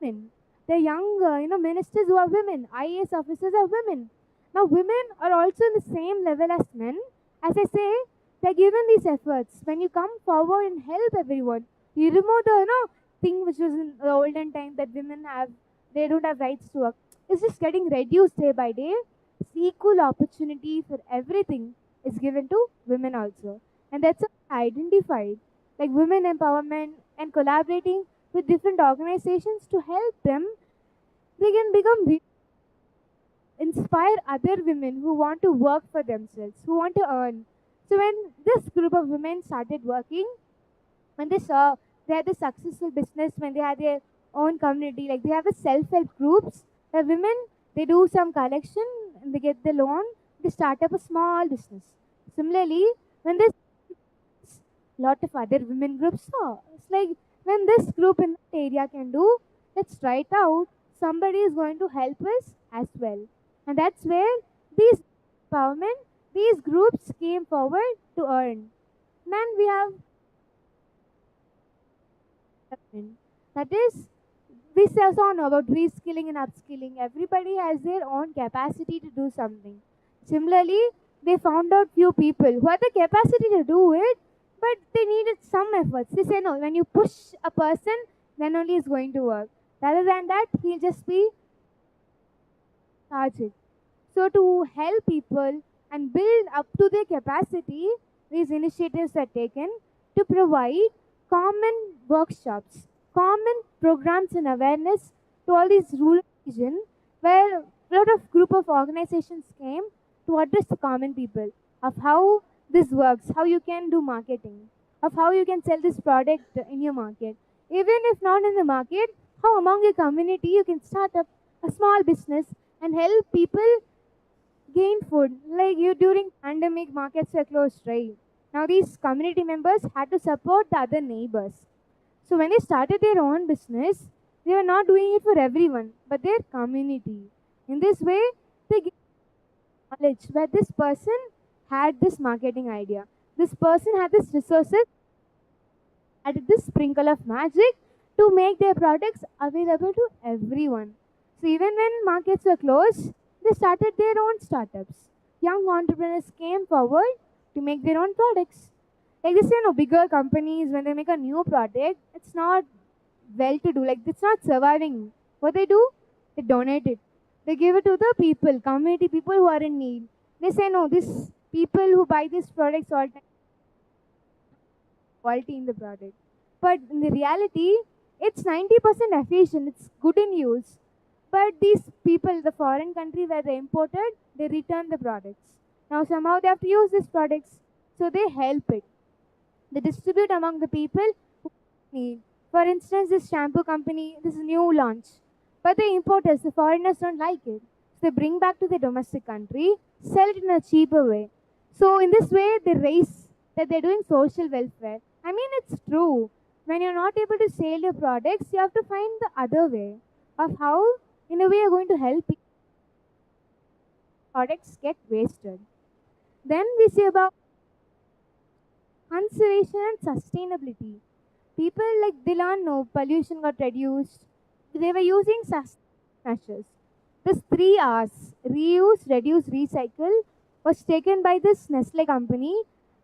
women. There are young, ministers who are women. IAS officers are women. Now women are also in the same level as men. As I say, they're given these efforts. When you come forward and help everyone, you remove the thing which was in the olden time that women have, they don't have rights to work. It's just getting reduced day by day. It's equal opportunity for everything is given to women also, and that's identified like women empowerment and collaborating with different organizations to help them. They can become inspire other women who want to work for themselves, who want to earn. So when this group of women started working, when they saw they had a successful business, when they had their own community, like they have a self-help groups where women they do some collection and they get the loan, they start up a small business. Similarly, when this lot of other women groups saw, it's like when this group in that area can do, let's try it out. Somebody is going to help us as well. And that's where these empowerment, these groups came forward to earn. Then we have that is, we also know about reskilling and upskilling. Everybody has their own capacity to do something. Similarly, they found out few people who had the capacity to do it, but they needed some efforts. They say no, when you push a person, then only it's going to work. Rather than that, he'll just be charged. So to help people and build up to their capacity, these initiatives are taken to provide common workshops, common programs and awareness to all these rural regions where a lot of group of organizations came to address the common people of how this works, how you can do marketing, of how you can sell this product in your market. Even if not in the market, how among your community you can start up a small business and help people gain food. Like you during pandemic, markets were closed, right? Now these community members had to support the other neighbors. So when they started their own business, they were not doing it for everyone, but their community. In this way, they get knowledge where this person had this marketing idea. This person had this resources, added this sprinkle of magic to make their products available to everyone. So even when markets were closed, they started their own startups. Young entrepreneurs came forward to make their own products. Like this, bigger companies when they make a new product, it's not well to do. Like it's not surviving. What they do, they donate it. They give it to the people, community people who are in need. They say no, this people who buy these products all time quality in the product. But in the reality, it's 90% efficient. It's good in use. But these people, the foreign country where they imported, they return the products. Now somehow they have to use these products. So they help it. They distribute among the people who need. For instance, this shampoo company, this is new launch. But the importers, the foreigners don't like it. So they bring back to the domestic country, sell it in a cheaper way. So in this way, they raise that they're doing social welfare. I mean, it's true. When you're not able to sell your products, you have to find the other way of how, in a way, you're going to help products get wasted. Then we see about conservation and sustainability. People like they learn no pollution got reduced. They were using measures. This 3 R's reuse, reduce, recycle was taken by this Nestle company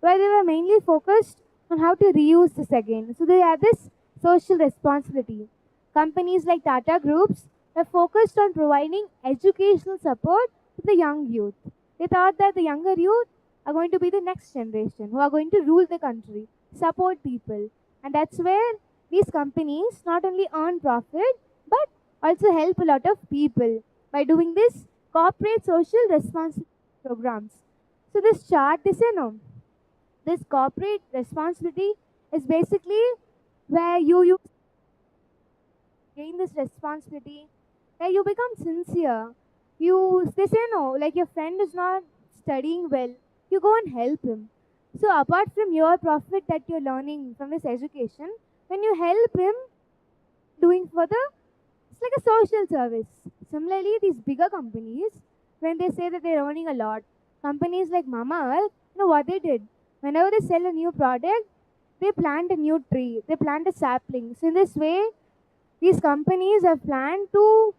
where they were mainly focused on how to reuse this again. So they had this social responsibility. Companies like Tata Groups were focused on providing educational support to the young youth. They thought that the younger youth are going to be the next generation who are going to rule the country, support people. And that's where these companies not only earn profit but also help a lot of people. by doing this corporate social responsibility programs. So this chart, they say no. This corporate responsibility is basically where you gain this responsibility, where you become sincere. They say no, like your friend is not studying well, you go and help him. So apart from your profit that you're learning from this education, when you help him doing for the, it's like a social service. Similarly, these bigger companies, when they say that they're earning a lot, companies like Mama Earth, you know what they did? Whenever they sell a new product, they plant a new tree, they plant a sapling. So in this way, these companies have planned to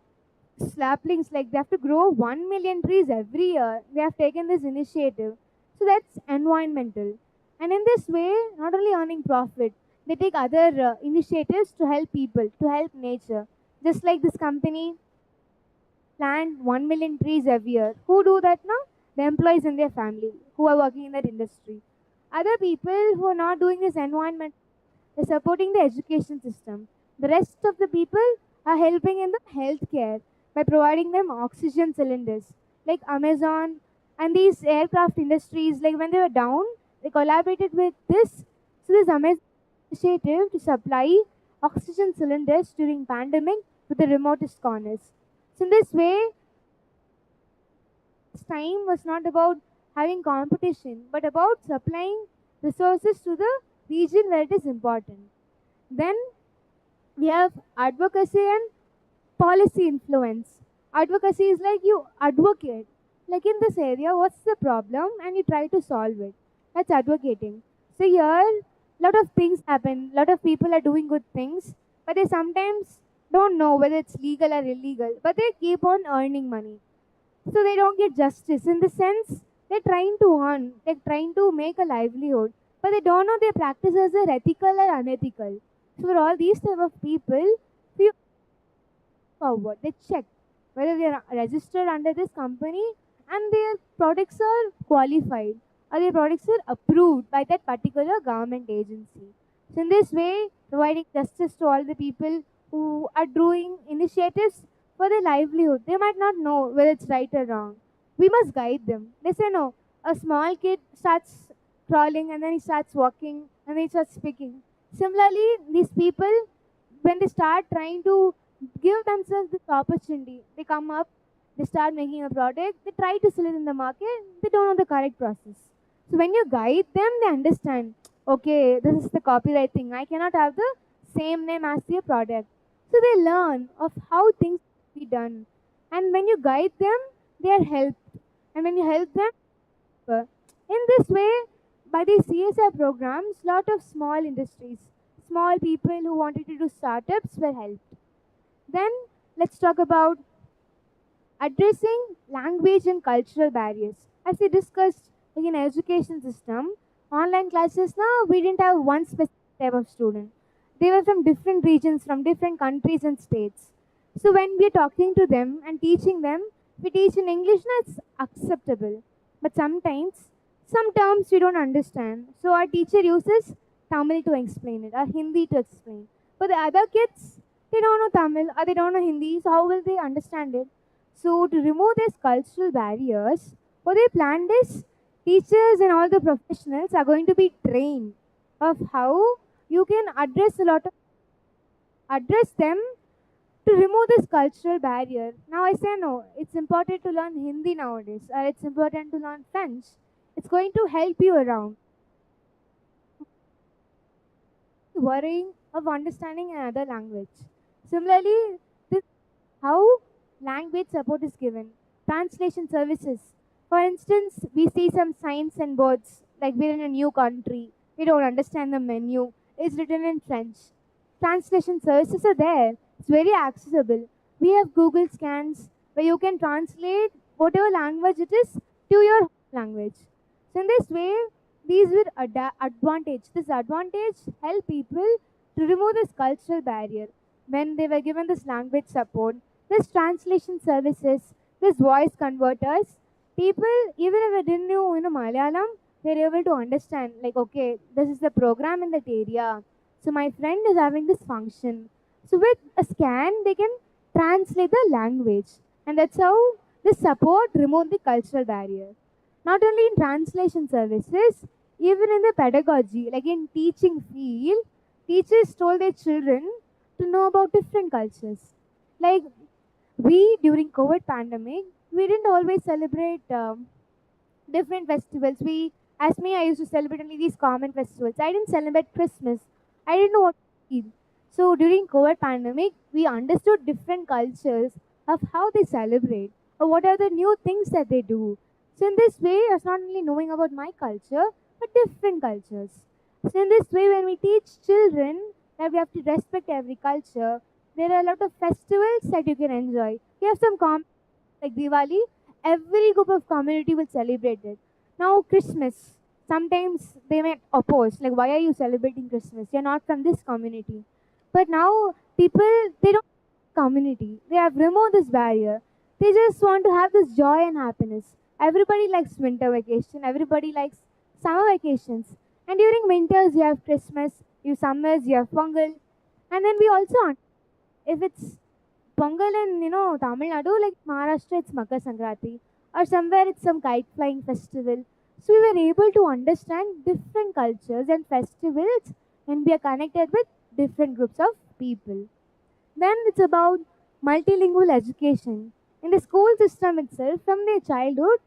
saplings, like they have to grow 1 million trees every year. They have taken this initiative. So that's environmental. And in this way, not only earning profit, they take other initiatives to help people, to help nature. Just like this company plant 1 million trees every year. Who do that now? The employees in their family who are working in that industry. Other people who are not doing this environment, they're supporting the education system. The rest of the people are helping in the healthcare by providing them oxygen cylinders. Like Amazon and these aircraft industries, like when they were down, they collaborated with this. So this Amazon initiative to supply oxygen cylinders during pandemic to the remotest corners. So in this way, this time was not about having competition, but about supplying resources to the region where it is important. Then we have advocacy and policy influence. Advocacy is like you advocate, like in this area, what's the problem, and you try to solve it. That's advocating. So here, lot of things happen. Lot of people are doing good things, but they sometimes don't know whether it's legal or illegal. But they keep on earning money, so they don't get justice. In the sense, they're trying to earn, they're trying to make a livelihood, but they don't know their practices are ethical or unethical. So for all these type of people, we forward. They check whether they are registered under this company and their products are qualified or their products are approved by that particular government agency. So in this way, providing justice to all the people who are doing initiatives for their livelihood. They might not know whether it's right or wrong. We must guide them. They say no. A small kid starts crawling and then he starts walking and then he starts speaking. Similarly, these people, when they start trying to give themselves this opportunity, they come up, they start making a product, they try to sell it in the market, they don't know the correct process. So when you guide them, they understand, okay, this is the copyright thing. I cannot have the same name as the product. So they learn of how things be done. And when you guide them, they are helped. And when you help them, in this way, by these CSR programs, lot of small industries, small people who wanted to do startups were helped. Then let's talk about addressing language and cultural barriers. As we discussed, like in education system, online classes now we didn't have one specific type of student. They were from different regions, from different countries and states. So when we're talking to them and teaching them, we teach in English, now it's acceptable. But sometimes some terms we don't understand. So our teacher uses Tamil to explain it or Hindi to explain. But the other kids, they don't know Tamil or they don't know Hindi, so how will they understand it? So to remove these cultural barriers, what they planned is teachers and all the professionals are going to be trained of how you can address them to remove this cultural barrier. Now I say no, it's important to learn Hindi nowadays, or it's important to learn French. It's going to help you around. Worrying of understanding another language. Similarly, this how language support is given. Translation services. For instance, we see some signs and words like we're in a new country. We don't understand the menu. It's written in French. Translation services are there. It's very accessible. We have Google scans where you can translate whatever language it is to your language. So in this way, these will advantage. This advantage help people to remove this cultural barrier. When they were given this language support, this translation services, this voice converters, people, even if they didn't know Malayalam, they're able to understand, like, okay, this is the program in that area. So my friend is having this function. So with a scan, they can translate the language. And that's how this support removed the cultural barrier. Not only in translation services, even in the pedagogy, like in teaching field, teachers told their children to know about different cultures. Like we during COVID pandemic, we didn't always celebrate different festivals. As me, I used to celebrate only these common festivals. I didn't celebrate Christmas. I didn't know what to eat. So during COVID pandemic, we understood different cultures of how they celebrate or what are the new things that they do. So in this way, I was not only knowing about my culture, but different cultures. So in this way, when we teach children that we have to respect every culture, there are a lot of festivals that you can enjoy. We have some common like Diwali, every group of community will celebrate it. Now Christmas, sometimes they may oppose, like why are you celebrating Christmas? You're not from this community. But now people they don't community. They have removed this barrier. They just want to have this joy and happiness. Everybody likes winter vacation, everybody likes summer vacations. And during winters you have Christmas, you summers you have Pongal. And then we also if it's Pongal in Tamil Nadu, like Maharashtra, it's Makar Sankranti, or somewhere it's some kite flying festival. So we were able to understand different cultures and festivals, and we are connected with different groups of people. Then it's about multilingual education. In the school system itself, from their childhood,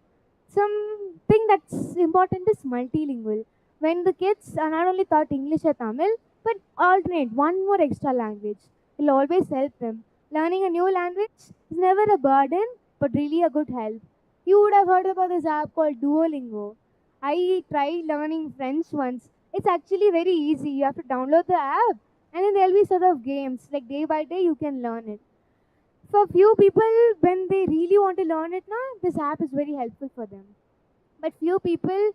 something that's important is multilingual. When the kids are not only taught English or Tamil, but alternate one more extra language, will always help them. Learning a new language is never a burden, but really a good help. You would have heard about this app called Duolingo. I tried learning French once. It's actually very easy. You have to download the app, and then there'll be sort of games. Like day by day, you can learn it. For few people, when they really want to learn it now, this app is very helpful for them. But few people,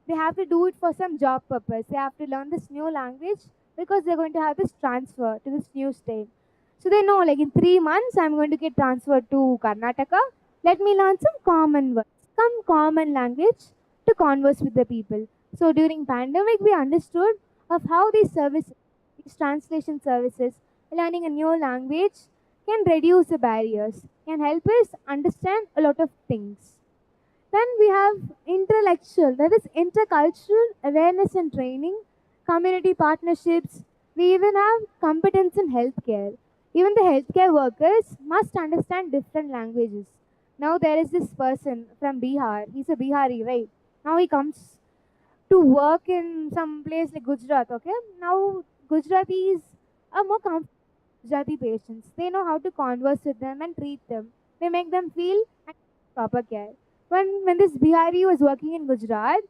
they have to do it for some job purpose. They have to learn this new language because they're going to have this transfer to this new state. So they know, like in 3 months, I'm going to get transferred to Karnataka. Let me learn some common words, some common language to converse with the people. So during pandemic, we understood of how these services, these translation services, learning a new language can reduce the barriers, can help us understand a lot of things. Then we have intellectual, that is intercultural awareness and training, community partnerships. We even have competence in healthcare. Even the healthcare workers must understand different languages. Now there is this person from Bihar. He's a Bihari, right? Now he comes to work in some place like Gujarat. Okay. Now Gujaratis are more comfortable with Gujarati patients. They know how to converse with them and treat them. They make them feel proper care. When this Bihari was working in Gujarat,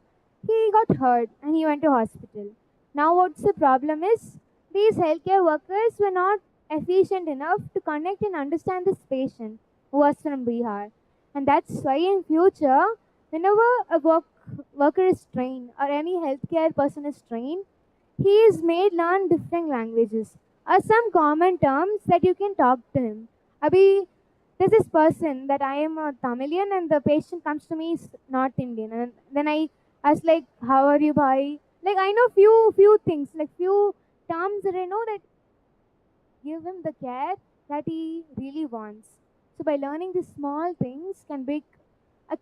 he got hurt and he went to hospital. Now what's the problem is these healthcare workers were not efficient enough to connect and understand this patient who was from Bihar. And that's why in future, whenever a worker is trained or any healthcare person is trained, he is made learn different languages or some common terms that you can talk to him. Abhi, there's this person that I am a Tamilian and the patient comes to me is North Indian and then I ask like, how are you, bhai? Like I know few things, like few terms that I know that give him the care that he really wants. So by learning these small things can make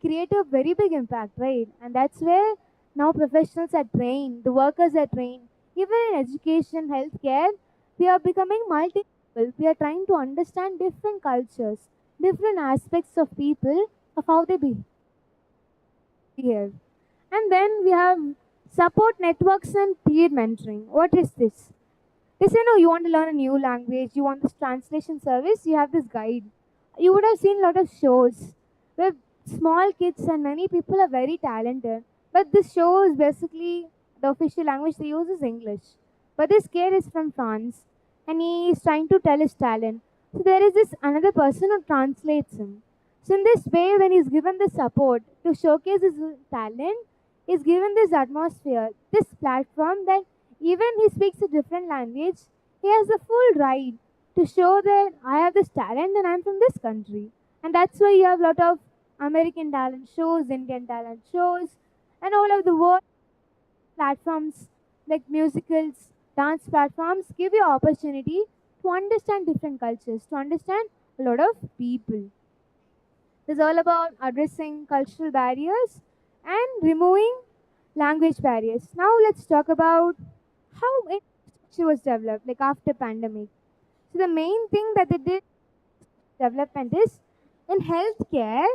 create a very big impact, right? And that's where now professionals are trained, the workers are trained. Even in education, healthcare, we are becoming multilingual. We are trying to understand different cultures, different aspects of people, of how they behave. And then we have support networks and peer mentoring. What is this? They say, no, you want to learn a new language, you want this translation service, you have this guide. You would have seen a lot of shows where small kids and many people are very talented. But this show is basically the official language they use is English. But this kid is from France and he is trying to tell his talent. So there is this another person who translates him. So in this way, when he's given the support to showcase his talent, he's given this atmosphere, this platform that even he speaks a different language, he has the full right to show that I have this talent and I'm from this country. And that's why you have a lot of American talent shows, Indian talent shows, and all over the world platforms like musicals, dance platforms give you opportunity to understand different cultures, to understand a lot of people. This is all about addressing cultural barriers and removing language barriers. Now let's talk about how infrastructure was developed, like after pandemic. So the main thing that they did development is in healthcare,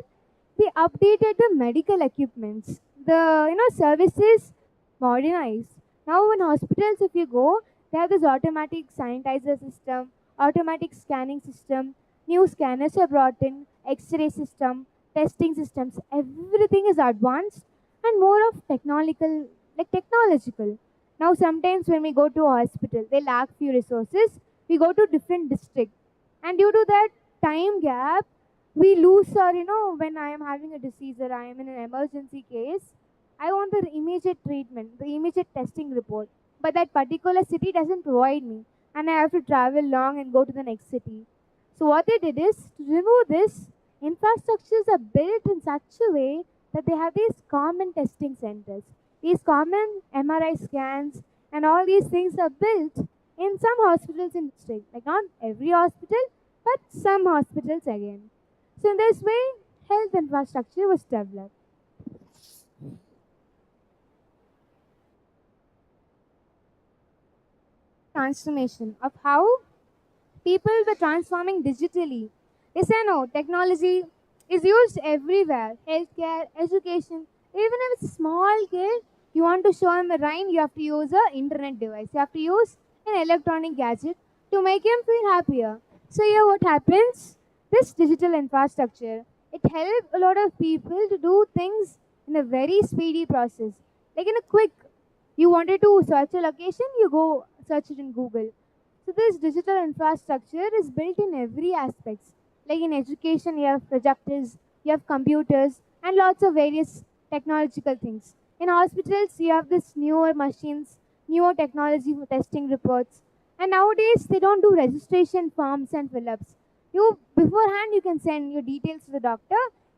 they updated the medical equipments. The services modernized. Now in hospitals, if you go, they have this automatic sanitizer system, automatic scanning system, new scanners are brought in, X-ray system, testing systems. Everything is advanced and more of technological. Now sometimes when we go to a hospital, they lack few resources. We go to different district, and due to that time gap, we lose our, when I am having a disease or I am in an emergency case, I want the immediate treatment, the immediate testing report. But that particular city doesn't provide me, and I have to travel long and go to the next city. So what they did is to remove this, infrastructures are built in such a way that they have these common testing centers. These common MRI scans and all these things are built in some hospitals in district. Like not every hospital, but some hospitals again. So in this way, health infrastructure was developed. Transformation of how people were transforming digitally. They say no, technology is used everywhere. Healthcare, education, even if it's a small kid, you want to show him a rhyme, you have to use an internet device. You have to use an electronic gadget to make him feel happier. So here what happens? This digital infrastructure, it helped a lot of people to do things in a very speedy process. Like in a quick, you wanted to search a location, you go search it in Google. So this digital infrastructure is built in every aspects. Like in education, you have projectors, you have computers, and lots of various technological things. In hospitals, you have this newer machines, newer technology for testing reports. And nowadays, they don't do registration forms and fill-ups. You beforehand, you can send your details to the doctor.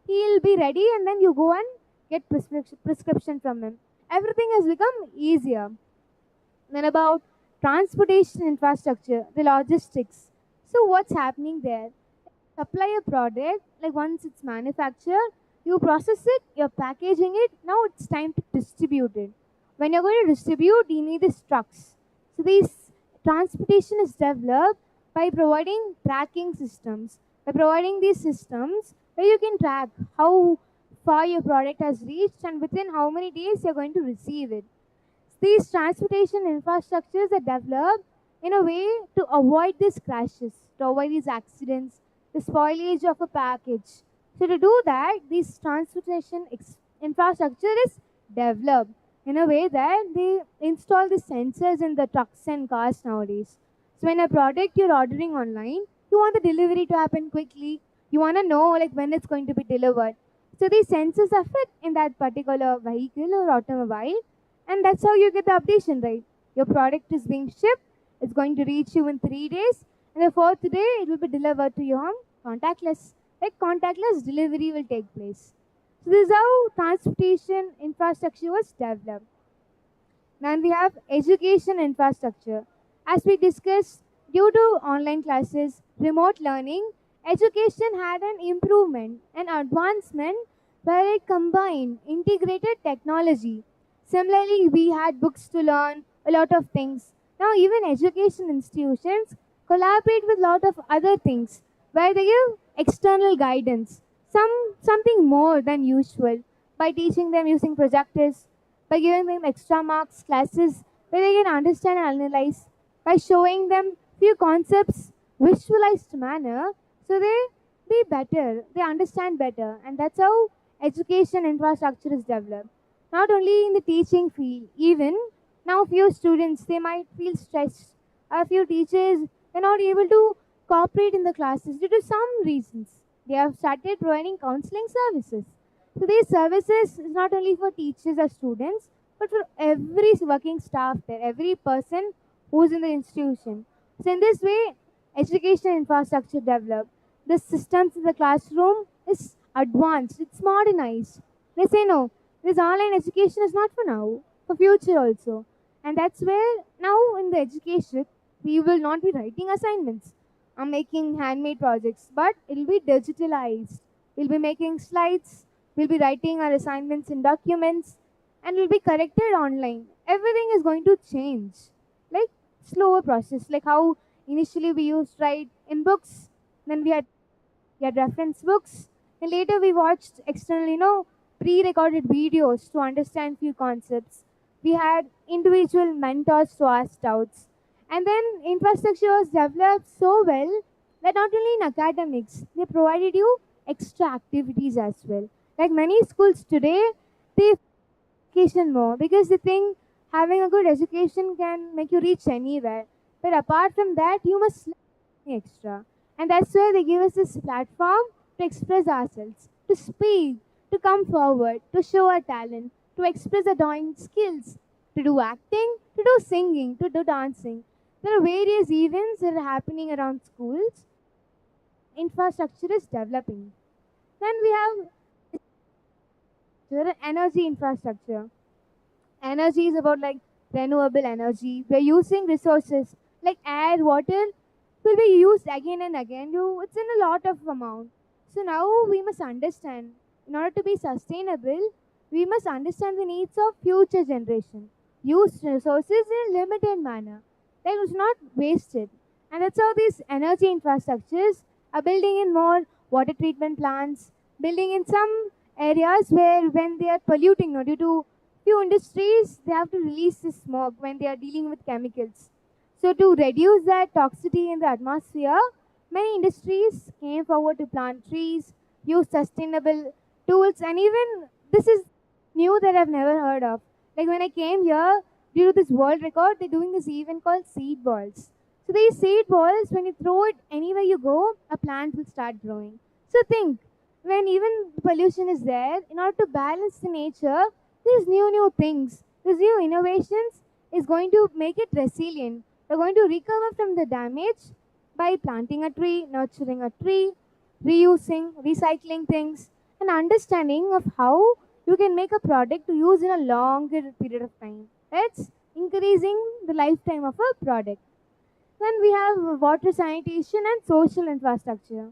He'll be ready, and then you go and get prescription from him. Everything has become easier. Then about transportation infrastructure, the logistics. So what's happening there? Supply a product, like once it's manufactured, you process it, you're packaging it, now it's time to distribute it. When you're going to distribute, you need these trucks. So these transportation is developed by providing tracking systems. By providing these systems where you can track how far your product has reached and within how many days you're going to receive it. These transportation infrastructures are developed in a way to avoid these crashes, to avoid these accidents, the spoilage of a package. So to do that, this transportation infrastructure is developed in a way that they install the sensors in the trucks and cars nowadays. So when a product you're ordering online, you want the delivery to happen quickly. You want to know like when it's going to be delivered. So these sensors are fit in that particular vehicle or automobile, and that's how you get the updation, right? Your product is being shipped, it's going to reach you in 3 days, and the fourth day it will be delivered to your home contactless. Like contactless delivery will take place. So this is how transportation infrastructure was developed. Then we have education infrastructure. As we discussed, due to online classes, remote learning, education had an improvement, an advancement where it combined integrated technology. Similarly, we had books to learn, a lot of things. Now, even education institutions collaborate with a lot of other things where they give external guidance, something more than usual, by teaching them using projectors, by giving them extra marks classes where they can understand and analyze, by showing them few concepts visualized manner so they be better, they understand better, and that's how education infrastructure is developed. Not only in the teaching field, even now few students they might feel stressed. A few teachers they're not able to cooperate in the classes due to some reasons. They have started providing counseling services. So these services is not only for teachers or students, but for every working staff there, every person who's in the institution. So in this way, education infrastructure developed. The systems in the classroom is advanced, it's modernized. They say no, this online education is not for now, for future also. And that's where now in the education, we will not be writing assignments. I'm making handmade projects, but it'll be digitalized. We'll be making slides, we'll be writing our assignments in documents, and will be corrected online. Everything is going to change. Like slower process, like how initially we used to write in books, then we had reference books, and later we watched external, pre-recorded videos to understand few concepts. We had individual mentors to ask doubts. And then infrastructure was developed so well that not only in academics, they provided you extra activities as well. Like many schools today, they education more because they think having a good education can make you reach anywhere. But apart from that, you must learn something extra. And that's where they give us this platform to express ourselves, to speak, to come forward, to show our talent, to express our drawing skills, to do acting, to do singing, to do dancing. There are various events that are happening around schools. Infrastructure is developing. Then we have energy infrastructure. Energy is about like renewable energy. We're using resources like air, water will be used again and again. It's in a lot of amount. So now we must understand, in order to be sustainable, we must understand the needs of future generation. Use resources in a limited manner. That was not wasted. And that's how these energy infrastructures are building in more water treatment plants, building in some areas where when they are polluting, due to few industries, they have to release this smog when they are dealing with chemicals. So to reduce that toxicity in the atmosphere, many industries came forward to plant trees, use sustainable tools, and even this is new that I've never heard of. Like when I came here, due to this world record, they're doing this event called seed balls. So these seed balls, when you throw it anywhere you go, a plant will start growing. So think, when even pollution is there, in order to balance the nature, these new things, these new innovations is going to make it resilient. We're going to recover from the damage by planting a tree, nurturing a tree, reusing, recycling things, and understanding of how you can make a product to use in a longer period of time. That's increasing the lifetime of a product. Then we have water sanitation and social infrastructure.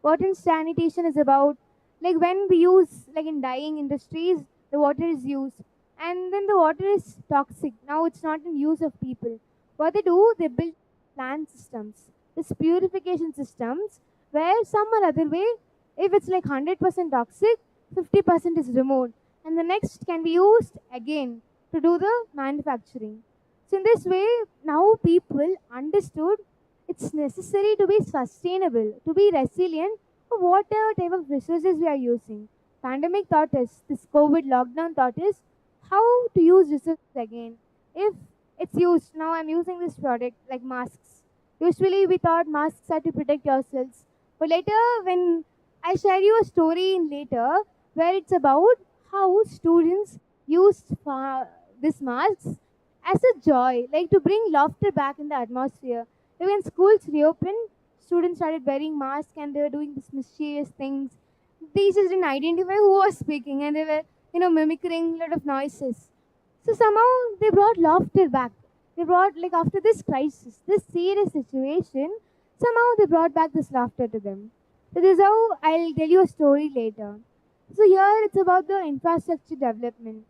Water sanitation is about like when we use like in dyeing industries, the water is used and then the water is toxic. Now it's not in use of people. What they do, they build plant systems, this purification systems where some or other way, if it's like 100% toxic, 50% is removed and the next can be used again to do the manufacturing. So in this way, now people understood it's necessary to be sustainable, to be resilient for whatever type of resources we are using. Pandemic taught us, this COVID lockdown taught us how to use resources again. If it's used, now I'm using this product like masks. Usually we thought masks are to protect yourselves. But later when I share you a story in later where it's about how students used this masks as a joy, like to bring laughter back in the atmosphere. Like when schools reopened, students started wearing masks and they were doing these mischievous things. Teachers didn't identify who was speaking and they were, mimicking a lot of noises. So somehow they brought laughter back. They brought, like after this crisis, this serious situation, somehow they brought back this laughter to them. So this is how I'll tell you a story later. So here it's about the infrastructure development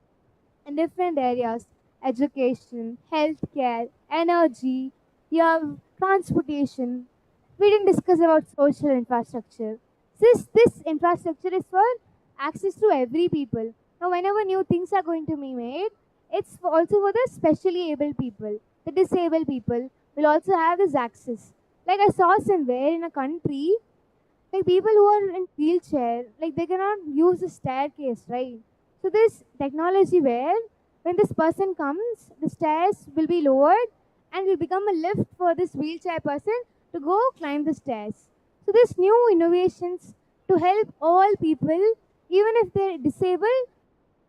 in different areas: education, healthcare, energy, you have transportation. We didn't discuss about social infrastructure. This infrastructure is for access to every people. Now, whenever new things are going to be made, it's also for the specially able people. The disabled people will also have this access. Like I saw somewhere in a country, like people who are in wheelchair, like they cannot use the staircase, right? So this technology where when this person comes, the stairs will be lowered and will become a lift for this wheelchair person to go climb the stairs. So this new innovations to help all people, even if they're disabled,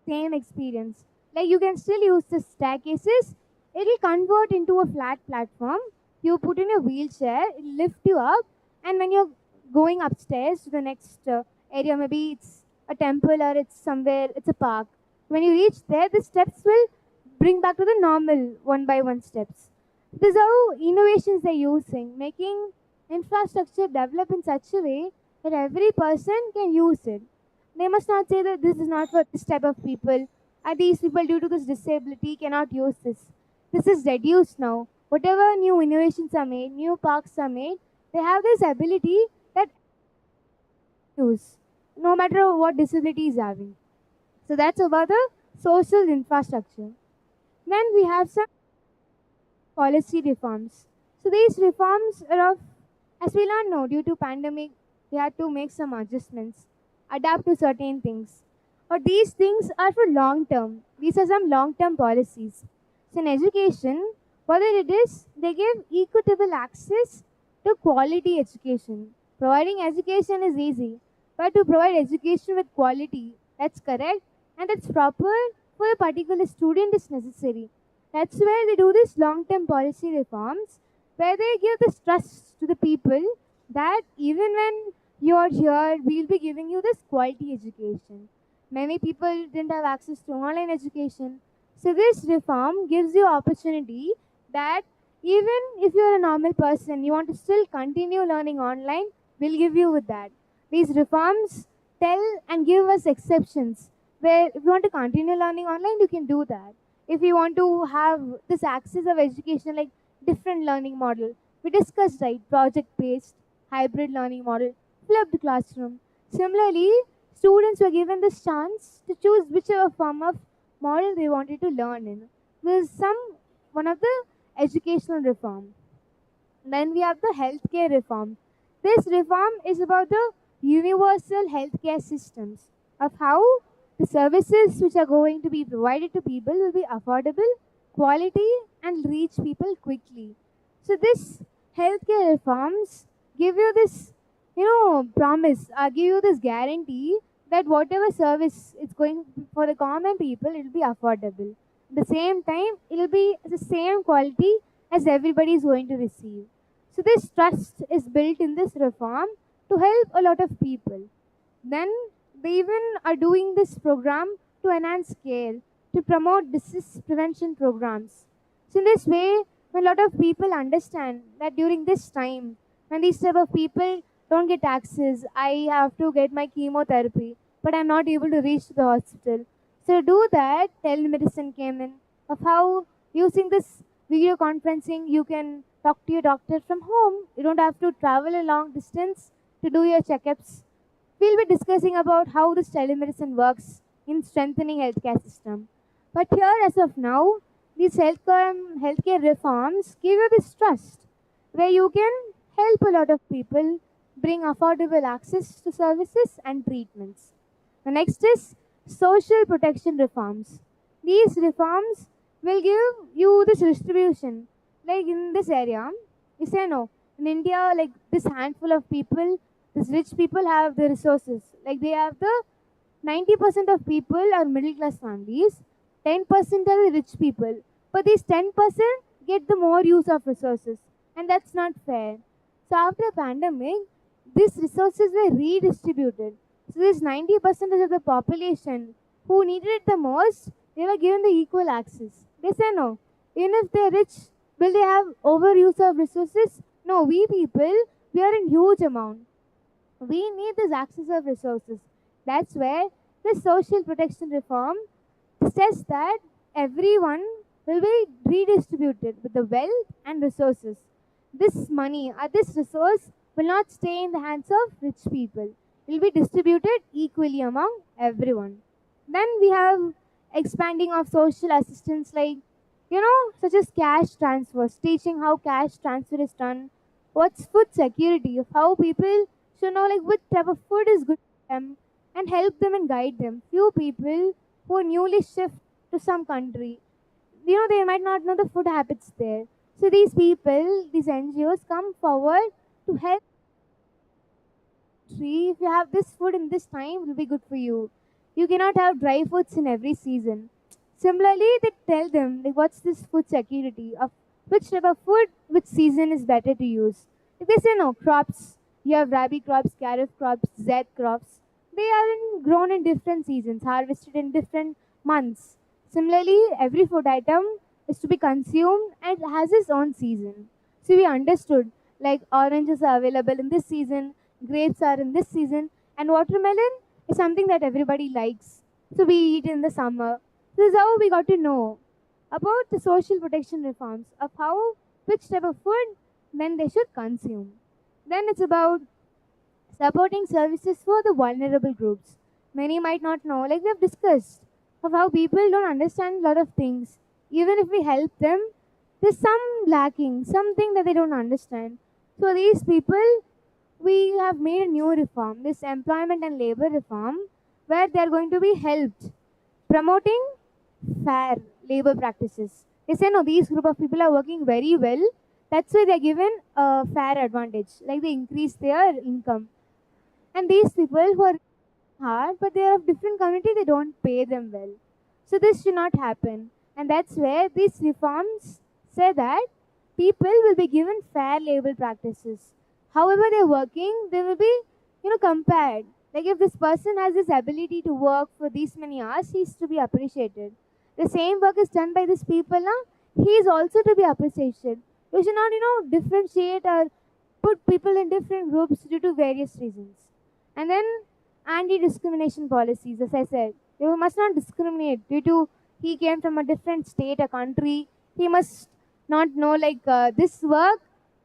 same experience. Like you can still use the staircases. It will convert into a flat platform. You put in a wheelchair, it will lift you up, and when you're going upstairs to the next area, maybe it's a temple or it's somewhere, it's a park. When you reach there, the steps will bring back to the normal one by one steps. This is how innovations they're using, making infrastructure develop in such a way that every person can use it. They must not say that this is not for this type of people, and these people due to this disability cannot use this. This is reduced now. Whatever new innovations are made, new parks are made, they have this ability that use, no matter what disability is having. So that's about the social infrastructure. Then we have some policy reforms. So these reforms are of, as we learn now, due to pandemic, we had to make some adjustments, adapt to certain things. But these things are for long term. These are some long term policies. So in education, what it is, they give equitable access to quality education. Providing education is easy, but to provide education with quality, that's correct and that's proper for a particular student is necessary. That's where they do this long-term policy reforms, where they give this trust to the people that even when you are here, we'll be giving you this quality education. Many people didn't have access to online education. So this reform gives you opportunity that even if you're a normal person, you want to still continue learning online, we'll give you with that. These reforms tell and give us exceptions where if you want to continue learning online, you can do that. If you want to have this access of education like different learning model, we discussed right, project based, hybrid learning model, flipped classroom. Similarly, students were given this chance to choose whichever form of model they wanted to learn in. This is some one of the educational reform. Then we have the healthcare reform. This reform is about the universal healthcare systems of how the services which are going to be provided to people will be affordable, quality, and reach people quickly. So this healthcare reforms give you this, promise, give you this guarantee that whatever service is going for the common people, it will be affordable. At the same time, it will be the same quality as everybody is going to receive. So this trust is built in this reform to help a lot of people. Then they even are doing this program to enhance care, to promote disease prevention programs. So in this way, when a lot of people understand that during this time, when these type of people don't get access, I have to get my chemotherapy, but I'm not able to reach to the hospital. So to do that, telemedicine came in of how using this video conferencing you can talk to your doctor from home. You don't have to travel a long distance to do your checkups. We'll be discussing about how this telemedicine works in strengthening healthcare system. But here, as of now, these healthcare reforms give you this trust where you can help a lot of people bring affordable access to services and treatments. The next is social protection reforms. These reforms will give you this distribution. Like in this area, you say no. In India, like this handful of people, these rich people have the resources. Like they have the 90% of people are middle class families, 10% are the rich people. But these 10% get the more use of resources. And that's not fair. So after a pandemic, these resources were redistributed. So this 90% of the population who needed it the most, they were given the equal access. They say no. Even if they're rich, will they have overuse of resources? No, we people, we are in huge amount. We need this access of resources. That's where the social protection reform says that everyone will be redistributed with the wealth and resources. This money or this resource will not stay in the hands of rich people. It will be distributed equally among everyone. Then we have expanding of social assistance like, such as cash transfers, teaching how cash transfer is done. What's food security, of how people should know like which type of food is good for them and help them and guide them. Few people who newly shift to some country, they might not know the food habits there. So these people, these NGOs come forward to help tree. If you have this food in this time, it will be good for you. You cannot have dry foods in every season. Similarly, they tell them like what's this food security of which type of food, which season is better to use. If they say no, crops, you have rabi crops, kharif crops, zed crops. They are grown in different seasons, harvested in different months. Similarly, every food item is to be consumed and has its own season. So we understood like oranges are available in this season, grapes are in this season, and watermelon is something that everybody likes. So we eat in the summer. This is how we got to know about the social protection reforms of how which type of food men they should consume. Then it's about supporting services for the vulnerable groups. Many might not know, like we have discussed, of how people don't understand a lot of things. Even if we help them, there's some lacking, something that they don't understand. So these people, we have made a new reform, this employment and labor reform, where they are going to be helped promoting fair labor practices. They say no, these group of people are working very well. That's why they're given a fair advantage, like they increase their income. And these people who are hard, but they are of different community, they don't pay them well. So this should not happen. And that's where these reforms say that people will be given fair labor practices. However they're working, they will be, compared. Like if this person has this ability to work for these many hours, he is to be appreciated. The same work is done by these people now, he is also to be appreciated. You should not, differentiate or put people in different groups due to various reasons. And then anti-discrimination policies, as I said, you must not discriminate due to he came from a different state, a country. He must not know like this work,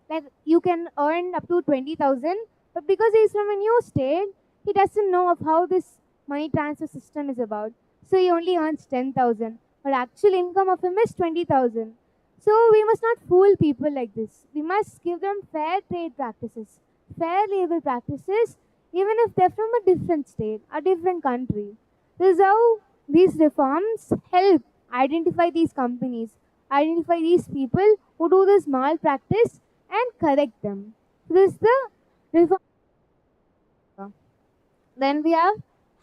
like you can earn up to 20,000, but because he's from a new state, he doesn't know of how this money transfer system is about. So he only earns 10,000, but actual income of him is 20,000. So we must not fool people like this. We must give them fair trade practices, fair labor practices, even if they're from a different state, a different country. This is how these reforms help identify these companies, identify these people who do this malpractice and correct them. This is the reform. Then we have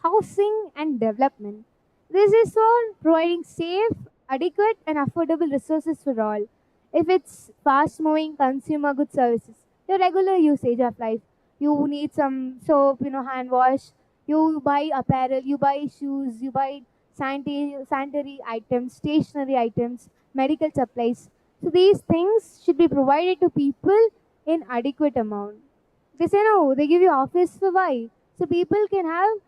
housing and development. This is for providing safe, adequate, and affordable resources for all. If it's fast moving consumer good services, your regular usage of life, you need some soap, hand wash, you buy apparel, you buy shoes, you buy sanitary items, stationery items, medical supplies. So these things should be provided to people in adequate amount. They say no, they give you office for why? So people can have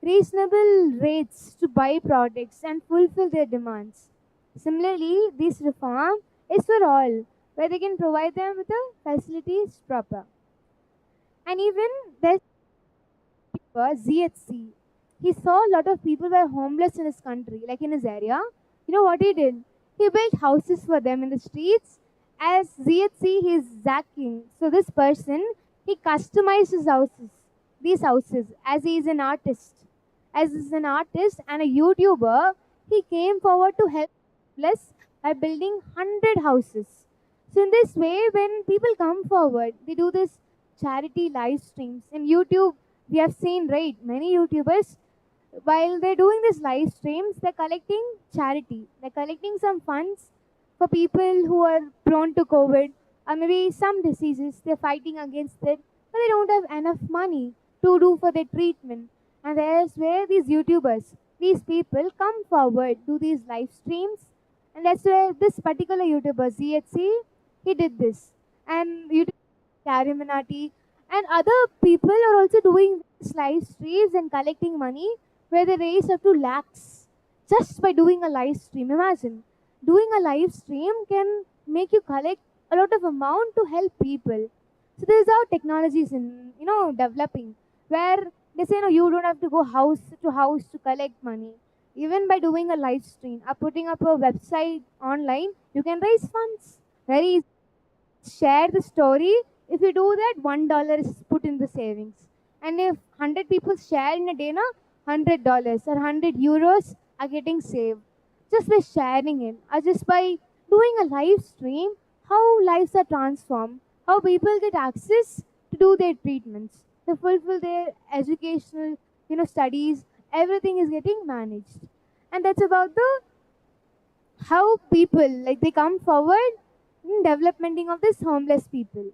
reasonable rates to buy products and fulfill their demands. Similarly, this reform is for all, where they can provide them with the facilities proper. And even there's ZHC. He saw a lot of people were homeless in his country, like in his area. You know what he did? He built houses for them in the streets. As ZHC, he is zacking. So this person, he customized his houses, these houses, as he is an artist. As he's an artist and a YouTuber, he came forward to help less by building 100 houses. So in this way, when people come forward, they do this charity live streams. In YouTube, we have seen, right, many YouTubers, while they're doing these live streams, they're collecting charity. They're collecting some funds for people who are prone to COVID or maybe some diseases. They're fighting against it, but they don't have enough money to do for their treatment. And there's where these YouTubers, these people come forward, do these live streams, and that's where this particular YouTuber, ZHC, he did this. And YouTube, Cariminati, and other people are also doing these live streams and collecting money where they raise up to lakhs just by doing a live stream. Imagine, doing a live stream can make you collect a lot of amount to help people. So this is how technology is in, developing, where they say no, you don't have to go house to collect money. Even by doing a live stream or putting up a website online, you can raise funds. Very easy. Share the story. If you do that, $1 is put in the savings. And if 100 people share in a day, na, $100 or €100 are getting saved just by sharing it or just by doing a live stream. How lives are transformed, how people get access to do their treatments, to fulfill their educational, studies. Everything is getting managed, and that's about the how people like they come forward in developmenting of this homeless people.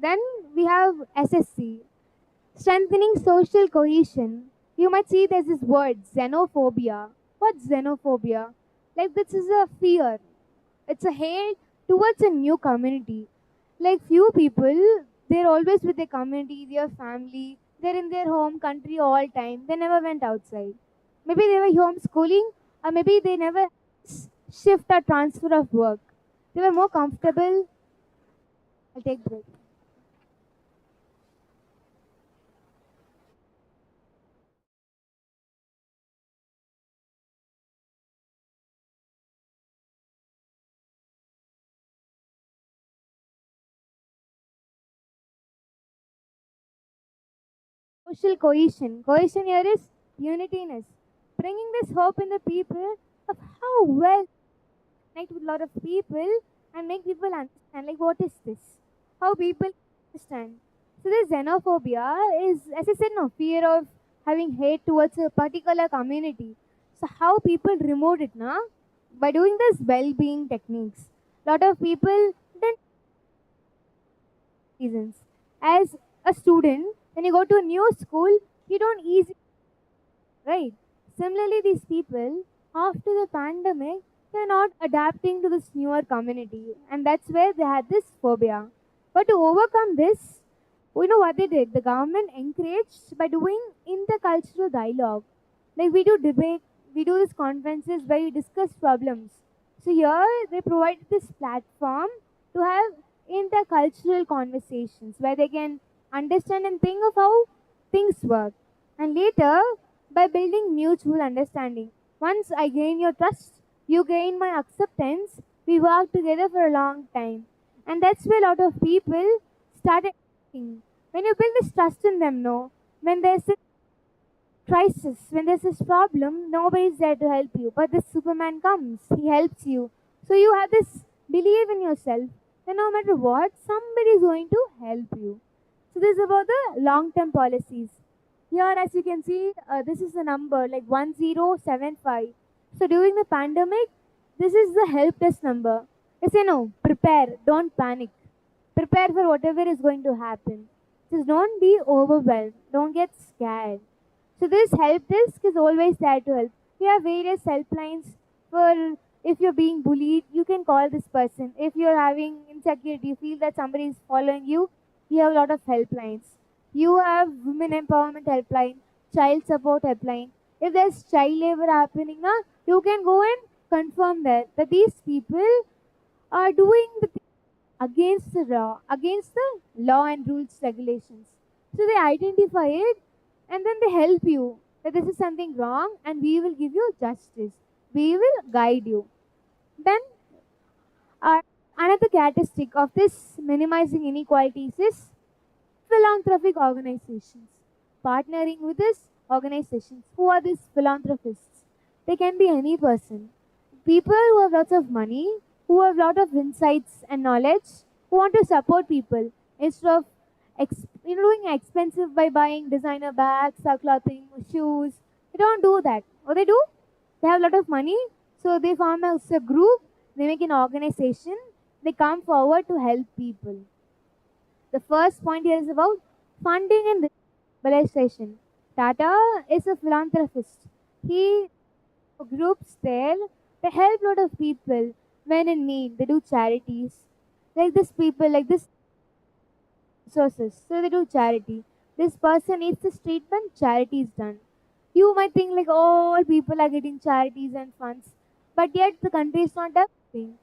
Then we have SSC, strengthening social cohesion. You might see there's this word xenophobia. What's xenophobia? Like this is a fear. It's a hate towards a new community. Like few people, They're always with their community, their family. They're in their home country all time. They never went outside. Maybe they were homeschooling, or maybe they never shift or transfer of work. They were more comfortable. I'll take break. Social cohesion. Cohesion here is unityness. Bringing this hope in the people of how well connect with a lot of people and make people understand like what is this? How people understand. So this xenophobia is, as I said, no fear of having hate towards a particular community. So how people remove it now? By doing this well-being techniques. Lot of people then reasons. As a student, when you go to a new school, you don't easily right. Similarly, these people after the pandemic, they're not adapting to this newer community, and that's where they had this phobia. But to overcome this, we know what they did. The government encouraged by doing intercultural dialogue. Like we do debate, we do these conferences where we discuss problems. So here they provide this platform to have intercultural conversations where they can understand and think of how things work. And later, by building mutual understanding. Once I gain your trust, you gain my acceptance. We work together for a long time. And that's where a lot of people started acting. When you build this trust in them, no, when there's a crisis, when there's this problem, nobody's there to help you. But this Superman comes, he helps you. So you have this belief in yourself that no matter what, somebody is going to help you. So this is about the long-term policies. Here, as you can see, this is the number like 1075. So during the pandemic, this is the help desk number. They say no, prepare, don't panic. Prepare for whatever is going to happen. Just don't be overwhelmed. Don't get scared. So this help desk is always there to help. We have various helplines for if you're being bullied, you can call this person. If you're having insecurity, you feel that somebody is following you, you have a lot of helplines. You have women empowerment helpline, child support helpline. If there's child labor happening, na, you can go and confirm that these people are doing the thing against the law and rules regulations. So they identify it and then they help you that this is something wrong and we will give you justice. We will guide you. Then another characteristic of this minimizing inequalities is philanthropic organizations. Partnering with these organizations. Who are these philanthropists? They can be any person. People who have lots of money, who have lot of insights and knowledge, who want to support people instead of doing expensive by buying designer bags or clothing, shoes. They don't do that. What they do? They have a lot of money, so they form as a group, they make an organization, they come forward to help people. The first point here is about funding and mobilization. Tata is a philanthropist. He groups there, they help a lot of people when in need. They do charities. Like this people, like this resources. So they do charity. This person needs this treatment, charity is done. You might think like all people are getting charities and funds, but yet the country is not developing.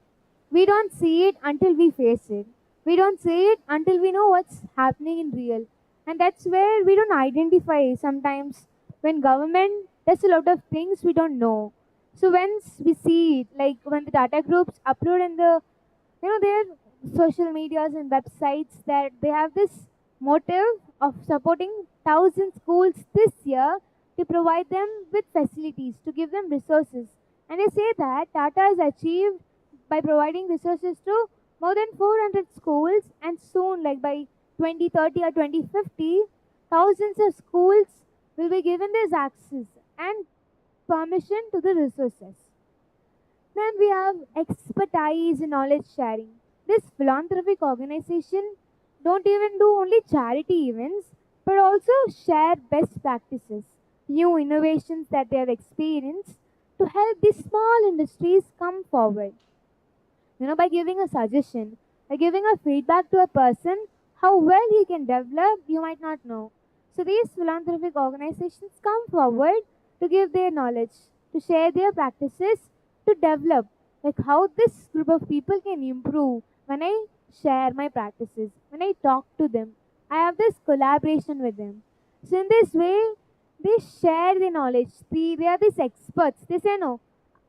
We don't see it until we face it. We don't see it until we know what's happening in real. And that's where we don't identify sometimes when government does a lot of things we don't know. So once we see it, like when the data groups upload in the their social medias and websites that they have this motive of supporting 1,000 schools this year to provide them with facilities, to give them resources. And they say that Tata has achieved by providing resources to more than 400 schools, and soon, like by 2030 or 2050, thousands of schools will be given this access and permission to the resources. Then we have expertise in knowledge sharing. This philanthropic organization don't even do only charity events, but also share best practices, new innovations that they have experienced to help these small industries come forward. By giving a suggestion, by giving a feedback to a person How well he can develop, you might not know. So these philanthropic organizations come forward to give their knowledge, to share their practices, to develop like how this group of people can improve when I share my practices, when I talk to them. I have this collaboration with them. So in this way, they share the knowledge. They are these experts. They say, no,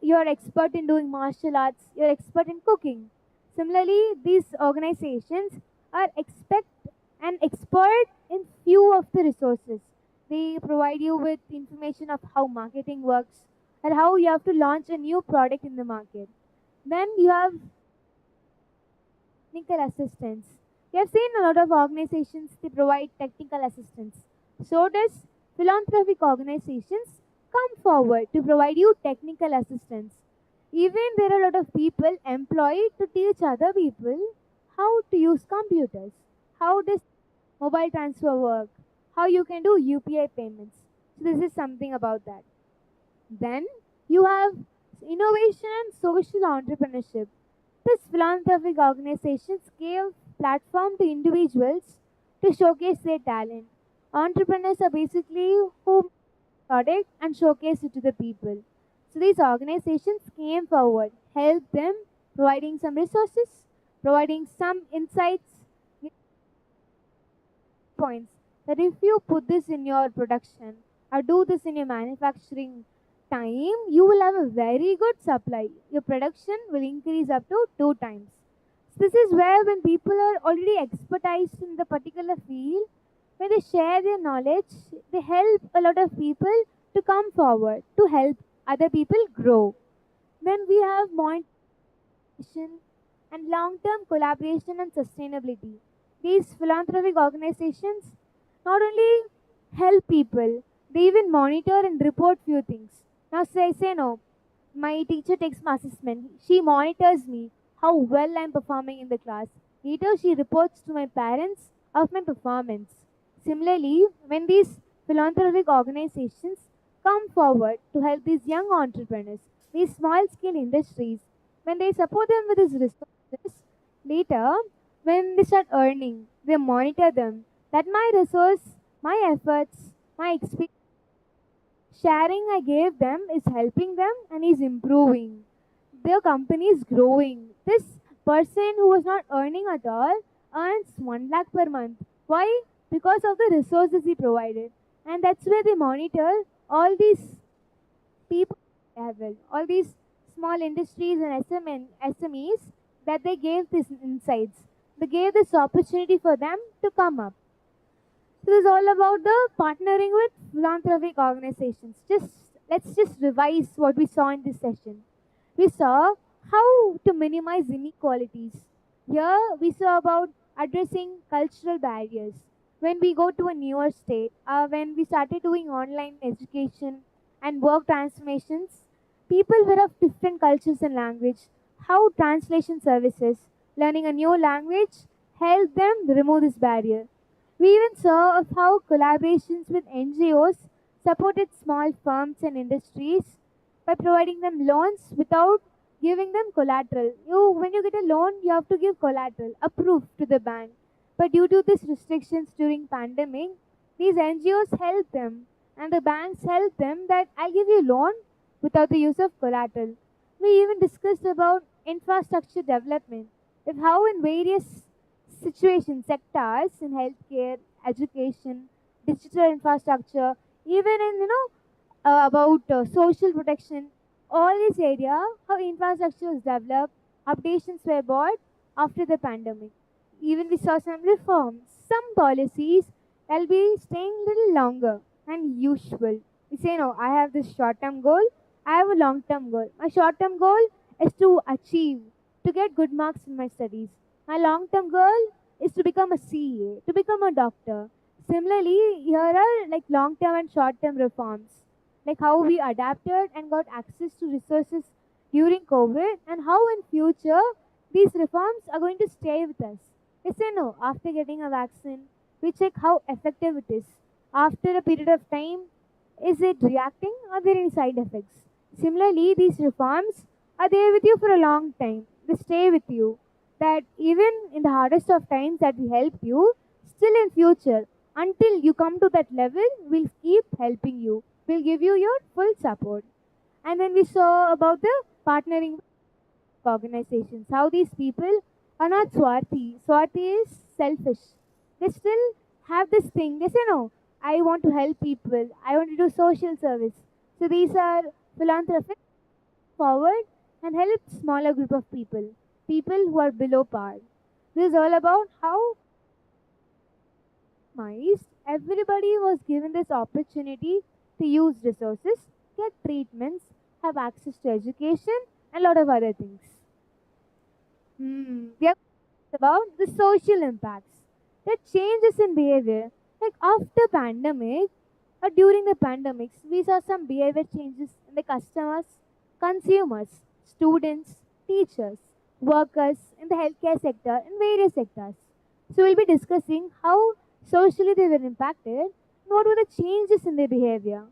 you're expert in doing martial arts, you're expert in cooking. Similarly, these organizations are expect an expert in few of the resources. They provide you with information of how marketing works and how you have to launch a new product in the market. Then you have technical assistance. We have seen a lot of organizations they provide technical assistance. So does philanthropic organizations come forward to provide you technical assistance. Even there are a lot of people employed to teach other people how to use computers. How does mobile transfer work? How you can do UPI payments. So this is something about that. Then you have innovation and social entrepreneurship. These philanthropic organizations give platform to individuals to showcase their talent. Entrepreneurs are basically who product and showcase it to the people. So these organizations came forward, help them, providing some resources, providing some insights, points that if you put this in your production or do this in your manufacturing time, you will have a very good supply. Your production will increase up to 2 times. So this is where when people are already expertised in the particular field, when they share their knowledge, they help a lot of people to come forward to help other people grow. Then we have monetization and long-term collaboration and sustainability. These philanthropic organizations not only help people, they even monitor and report few things. Now say no, my teacher takes my assessment. She monitors me how well I'm performing in the class. Later she reports to my parents of my performance. Similarly, when these philanthropic organizations come forward to help these young entrepreneurs, these small scale industries, when they support them with these resources, later when they start earning, they monitor them that my resource, my efforts, my experience sharing I gave them is helping them and is improving. Their company is growing. This person who was not earning at all earns 1 lakh per month. Why? Because of the resources he provided. And that's where they monitor all these people level, all these small industries and SMEs that they gave these insights. They gave this opportunity for them to come up. So this is all about the partnering with philanthropic organizations. Let's just revise what we saw in this session. We saw how to minimize inequalities. Here we saw about addressing cultural barriers. When we go to a newer state, when we started doing online education and work transformations, people were of different cultures and language. How translation services, learning a new language, help them remove this barrier. We even saw of how collaborations with NGOs supported small firms and industries by providing them loans without giving them collateral. When you get a loan, you have to give collateral, a proof to the bank. But due to these restrictions during pandemic, these NGOs help them and the banks help them that I'll give you loan without the use of collateral. We even discussed about infrastructure development, of how in various situations, sectors in healthcare, education, digital infrastructure, even in about social protection, all this area, how infrastructure was developed, updations were brought after the pandemic. Even we saw some reforms, some policies will be staying little longer than usual. We say no, I have this short-term goal, I have a long-term goal. My short-term goal is to achieve, to get good marks in my studies. My long-term goal is to become a CA, to become a doctor. Similarly, here are like long-term and short-term reforms, like how we adapted and got access to resources during COVID, and how in future these reforms are going to stay with us. We say no, after getting a vaccine, we check how effective it is. After a period of time, is it reacting? Are there any side effects? Similarly, these reforms are there with you for a long time. They stay with you. That even in the hardest of times that we help you, still in future, until you come to that level, we'll keep helping you. We'll give you your full support. And then we saw about the partnering organizations, how these people are not swarthy. Swarthy is selfish. They still have this thing. They say, no, I want to help people. I want to do social service. So these are philanthropic forward and help smaller group of people, people who are below par. This is all about how everybody was given this opportunity to use resources, get treatments, have access to education, and a lot of other things. We have talked about the social impacts, the changes in behavior. Like after pandemic or during the pandemics, we saw some behavior changes in the customers, consumers, students, teachers, workers in the healthcare sector and various sectors. So we'll be discussing how socially they were impacted and what were the changes in their behavior.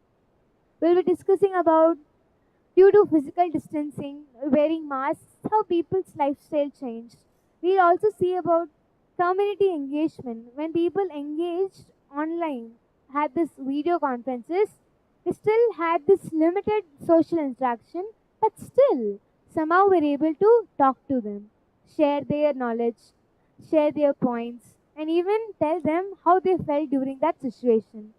We'll be discussing about due to physical distancing, wearing masks, how people's lifestyle changed. We'll also see about community engagement. When people engaged online, had this video conferences, they still had this limited social interaction, but still somehow we're able to talk to them, share their knowledge, share their points, and even tell them how they felt during that situation.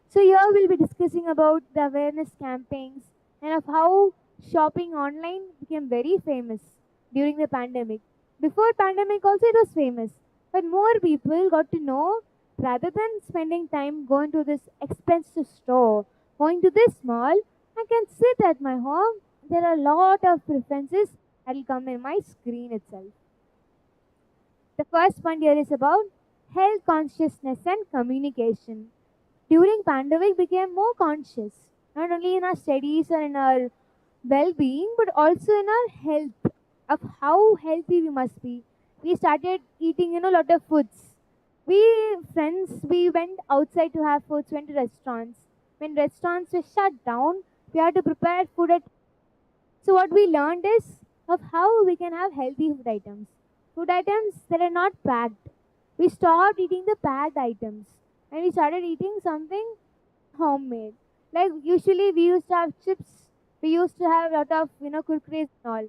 So here we'll be discussing about the awareness campaigns and of how shopping online became very famous during the pandemic. Before pandemic also it was famous, but more people got to know rather than spending time going to this expensive store, going to this mall, I can sit at my home. There are a lot of preferences that will come in my screen itself. The first point here is about health consciousness and communication. During pandemic became more conscious, not only in our studies or in our well-being, but also in our health, of how healthy we must be. We started eating, a lot of foods. We friends, we went outside to have foods, went to restaurants. When restaurants were shut down, we had to prepare food at. So what we learned is of how we can have healthy food items that are not packed. We stopped eating the packed items and we started eating something homemade. Like usually we used to have chips, we used to have a lot of kurkures and all.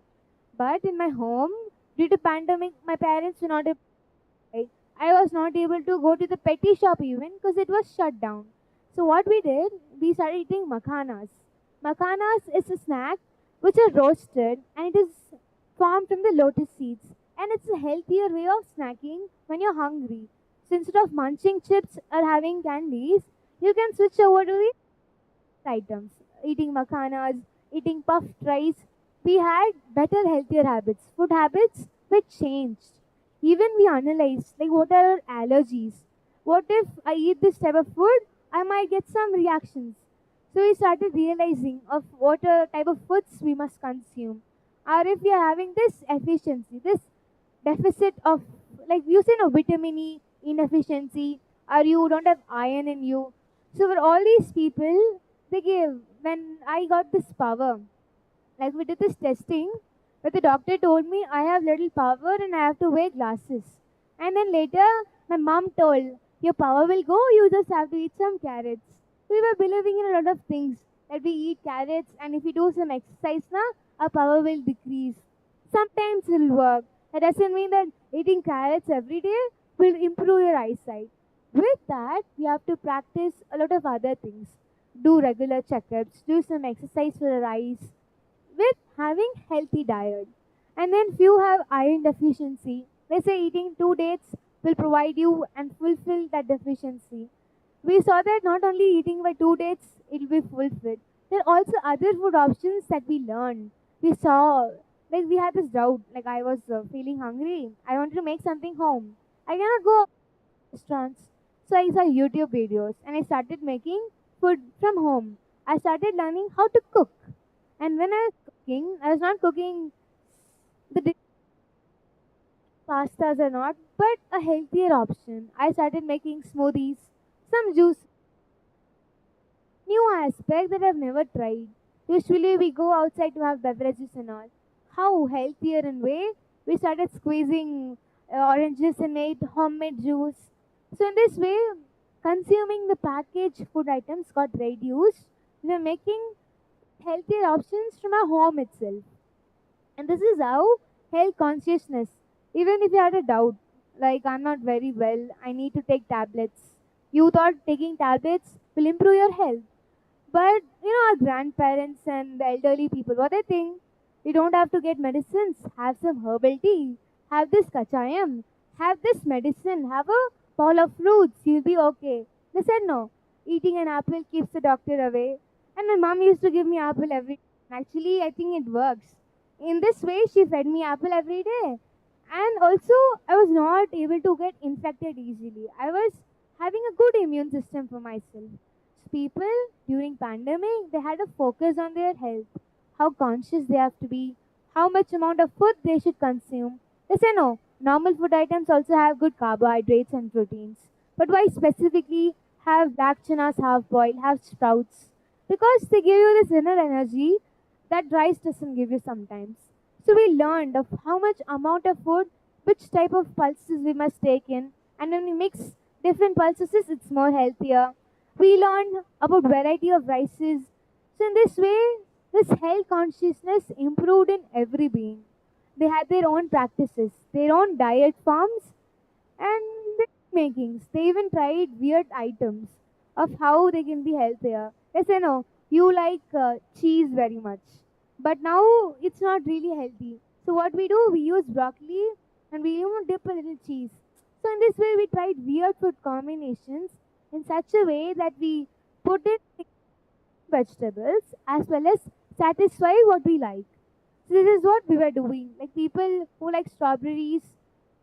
But in my home, due to pandemic, my parents were not able. I was not able to go to the petty shop even because it was shut down. So what we did, we started eating makhanas. Makhanas is a snack which are roasted and it is formed from the lotus seeds. And it's a healthier way of snacking when you're hungry. So instead of munching chips or having candies, you can switch over to the items. Eating makhanas, eating puffed rice. We had better, healthier habits. Food habits were changed. Even we analyzed like what are our allergies. What if I eat this type of food? I might get some reactions. So we started realizing of what type of foods we must consume. Or if we are having this efficiency, this deficit of like you say no vitamin E inefficiency, or you don't have iron in you. So for all these people, they gave when I got this power, like we did this testing, but the doctor told me I have little power and I have to wear glasses. And then later my mom told, your power will go, you just have to eat some carrots. We were believing in a lot of things that we eat carrots and if we do some exercise now, our power will decrease. Sometimes it will work. That doesn't mean that eating carrots every day will improve your eyesight. With that, you have to practice a lot of other things. Do regular checkups, do some exercise for your eyes, with having healthy diet. And then few have iron deficiency. They say eating 2 dates will provide you and fulfill that deficiency. We saw that not only eating by 2 dates, it will be fulfilled. There are also other food options that we learned. We saw, like we had this doubt, like I was feeling hungry. I wanted to make something home. I cannot go to restaurants. So I saw YouTube videos and I started making food from home. I started learning how to cook. And when I was cooking, I was not cooking the pastas or not, but a healthier option. I started making smoothies, some juice, new aspect that I've never tried. Usually we go outside to have beverages and all. How healthier in way? We started squeezing oranges and made homemade juice. So in this way, consuming the packaged food items got reduced. We are making healthier options from our home itself. And this is how health consciousness, even if you had a doubt, like I'm not very well, I need to take tablets. You thought taking tablets will improve your health. But our grandparents and the elderly people, what they think, you don't have to get medicines. Have some herbal tea. Have this kachayam. Have this medicine. Have a bowl of fruits. You'll be okay. They said no. Eating an apple keeps the doctor away. And my mom used to give me apple every day. Actually, I think it works. In this way, she fed me apple every day. And also, I was not able to get infected easily. I was having a good immune system for myself. People during pandemic, they had a focus on their health, how conscious they have to be, how much amount of food they should consume. They say no, normal food items also have good carbohydrates and proteins. But why specifically have black chanas half boiled, have sprouts? Because they give you this inner energy that rice doesn't give you sometimes. So we learned of how much amount of food, which type of pulses we must take in, and when we mix different pulses, it's more healthier. We learned about variety of rices. So in this way, this health consciousness improved in every being. They had their own practices, their own diet forms, and their makings. They even tried weird items of how they can be healthier. They say no, you like cheese very much, but now it's not really healthy. So what we do, we use broccoli and we even dip a little cheese. So in this way, we tried weird food combinations in such a way that we put in vegetables as well as satisfy what we like. So this is what we were doing. Like people who like strawberries,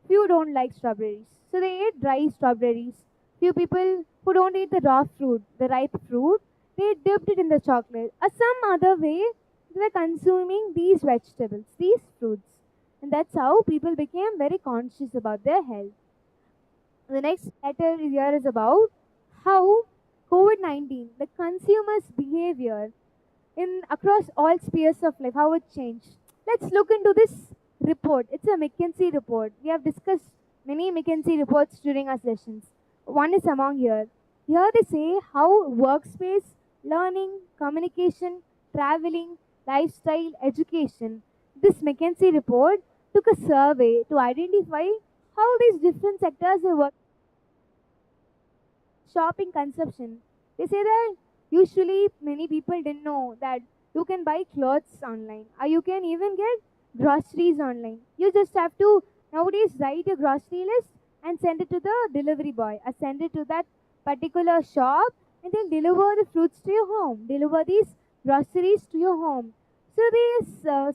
few don't like strawberries. So they ate dry strawberries. Few people who don't eat the raw fruit, the ripe fruit, they dipped it in the chocolate. Or some other way, they were consuming these vegetables, these fruits. And that's how people became very conscious about their health. The next letter here is about how COVID 19, the consumer's behavior in across all spheres of life, how it changed. Let's look into this report. It's a McKinsey report. We have discussed many McKinsey reports during our sessions. One is among here. Here they say how workspace, learning, communication, traveling, lifestyle, education. This McKinsey report took a survey to identify how these different sectors are working. Shopping consumption. They say that usually many people didn't know that you can buy clothes online or you can even get groceries online. You just have to nowadays write your grocery list and send it to the delivery boy or send it to that particular shop and they'll deliver the fruits to your home, deliver these groceries to your home. So this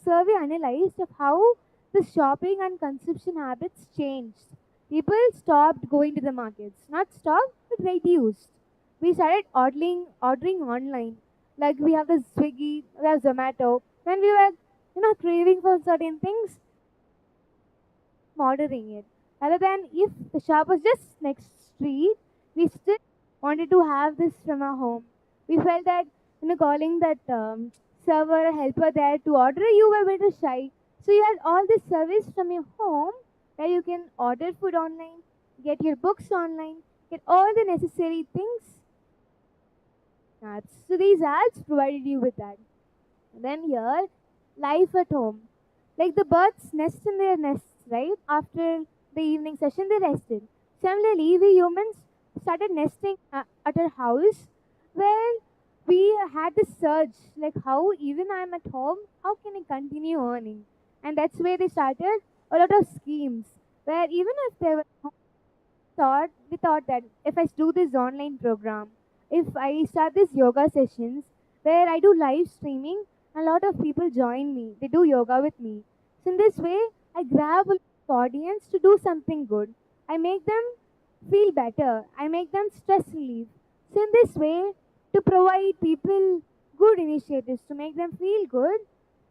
survey analyzed of how the shopping and consumption habits changed. People stopped going to the markets. Not stopped, but reduced. We started ordering online. Like we have the Swiggy, we have Zomato. When we were, craving for certain things, ordering it. Rather than if the shop was just next street, we still wanted to have this from our home. We felt that, calling that server or helper there to order, you were a bit shy. So you had all this service from your home where you can order food online, get your books online, get all the necessary things. Apps. So these apps provided you with that. And then here, life at home. Like the birds nest in their nests, right? After the evening session, they rested. Similarly, we humans started nesting at our house where we had this surge, like how even I'm at home, how can I continue earning? And that's where they started a lot of schemes where even if they were we thought that if I do this online program, if I start these yoga sessions where I do live streaming, a lot of people join me. They do yoga with me. So in this way, I grab a audience to do something good. I make them feel better. I make them stress relief. So in this way, to provide people good initiatives to make them feel good,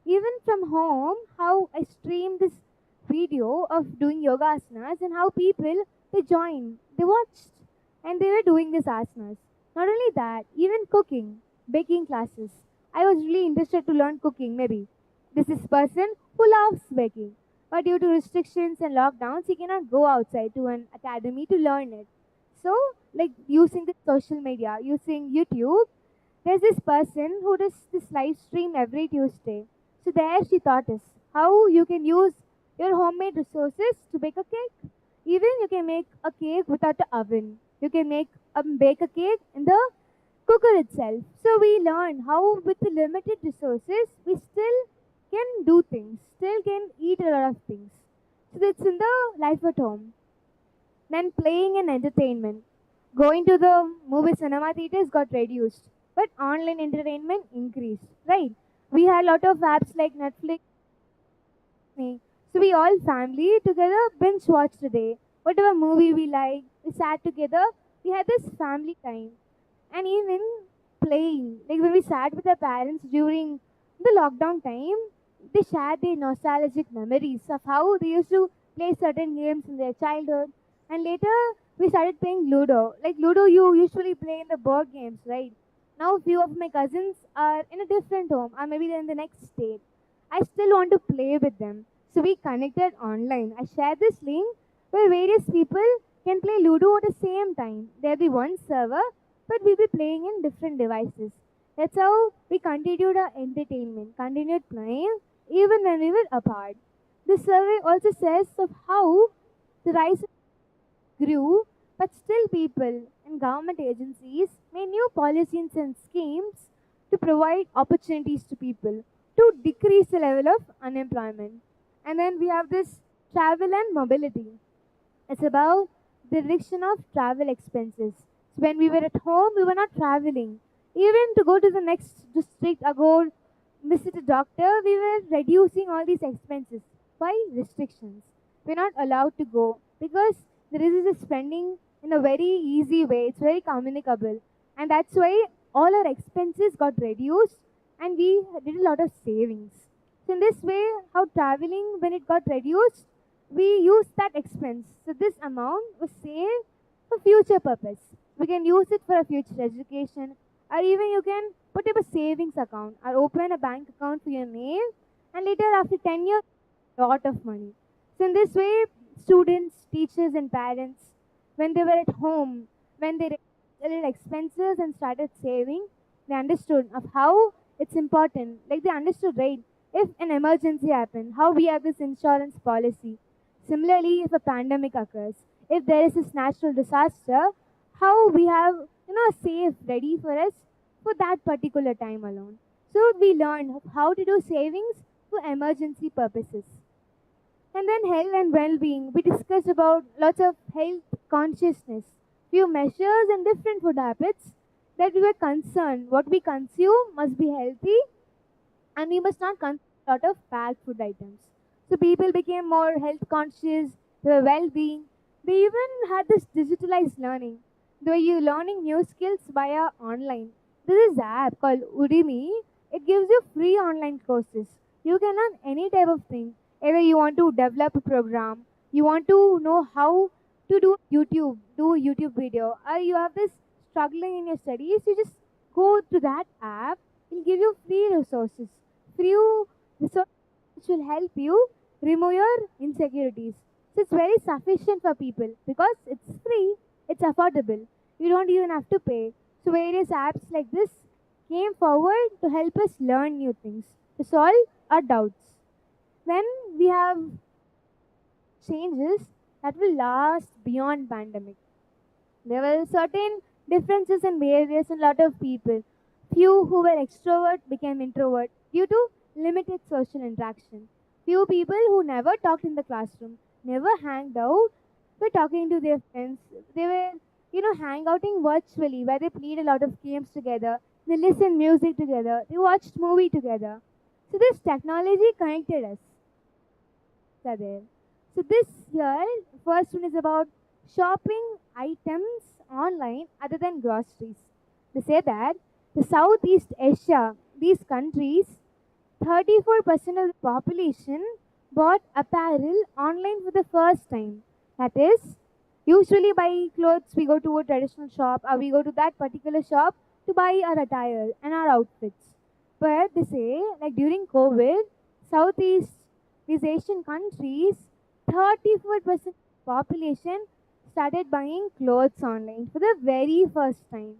even from home, how I stream this video of doing yoga asanas and how people they joined, they watched, and they were doing these asanas. Not only that, even cooking, baking classes. I was really interested to learn cooking. Maybe this is person who loves baking, but due to restrictions and lockdowns, he cannot go outside to an academy to learn it. So, like using the social media, using YouTube, there's this person who does this live stream every Tuesday. So there she taught us how you can use your homemade resources to bake a cake. Even you can make a cake without an oven. You can bake a cake in the cooker itself. So we learn how with the limited resources we still can do things, still can eat a lot of things. So that's in the life at home. Then playing and entertainment. Going to the movie cinema theaters got reduced, but online entertainment increased, right? We had a lot of apps like Netflix. So we all family together binge watched today. Whatever movie we like, we sat together. We had this family time, and even playing. Like when we sat with our parents during the lockdown time, they shared their nostalgic memories of how they used to play certain games in their childhood. And later we started playing Ludo. Like Ludo, you usually play in the board games, right? Now few of my cousins are in a different home, or maybe they're in the next state. I still want to play with them. So we connected online. I shared this link where various people can play Ludo at the same time. There'll be one server, but we'll be playing in different devices. That's how we continued our entertainment, continued playing even when we were apart. This survey also says of how the rise grew, but still people and government agencies made new policies and schemes to provide opportunities to people to decrease the level of unemployment. And then we have this travel and mobility. It's about the reduction of travel expenses. So when we were at home, we were not traveling. Even to go to the next district or go visit a doctor, we were reducing all these expenses. Why? Restrictions. We're not allowed to go because there is a spending in a very easy way. It's very communicable. And that's why all our expenses got reduced and we did a lot of savings. So in this way, how traveling, when it got reduced, we use that expense. So this amount was saved for future purpose. We can use it for a future education, or even you can put up a savings account or open a bank account for your name, and later after 10 years, lot of money. So in this way, students, teachers, and parents, when they were at home, when they little expenses and started saving, they understood of how it's important. Like they understood, right? If an emergency happened, how we have this insurance policy. Similarly, if a pandemic occurs, if there is this natural disaster, how we have a safe ready for us for that particular time alone. So we learned how to do savings for emergency purposes. And then health and well-being. We discussed about lots of health consciousness, few measures and different food habits that we were concerned. What we consume must be healthy and we must not consume a lot of packed food items. So people became more health conscious, their well-being. They even had this digitalized learning. They were learning new skills via online. There is an app called Udemy. It gives you free online courses. You can learn any type of thing. Either you want to develop a program, you want to know how to do a YouTube video, or you have this struggling in your studies, you just go to that app. It'll give you free resources, free resources which will help you remove your insecurities. So it's very sufficient for people because it's free, it's affordable. You don't even have to pay. So various apps like this came forward to help us learn new things, to solve our doubts. Then we have changes that will last beyond pandemic. There were certain differences in behaviors in a lot of people. Few who were extrovert became introvert due to limited social interaction. Few people who never talked in the classroom, never hanged out, were talking to their friends. They were, hangouting virtually where they played a lot of games together. They listened music together. They watched movie together. So this technology connected us. Are there. So this here, first one is about shopping items online other than groceries. They say that the Southeast Asia, these countries, 34% of the population bought apparel online for the first time. That is, usually buy clothes, we go to a traditional shop or we go to that particular shop to buy our attire and our outfits. But they say, like during COVID, Southeast these Asian countries, 34% population started buying clothes online for the very first time.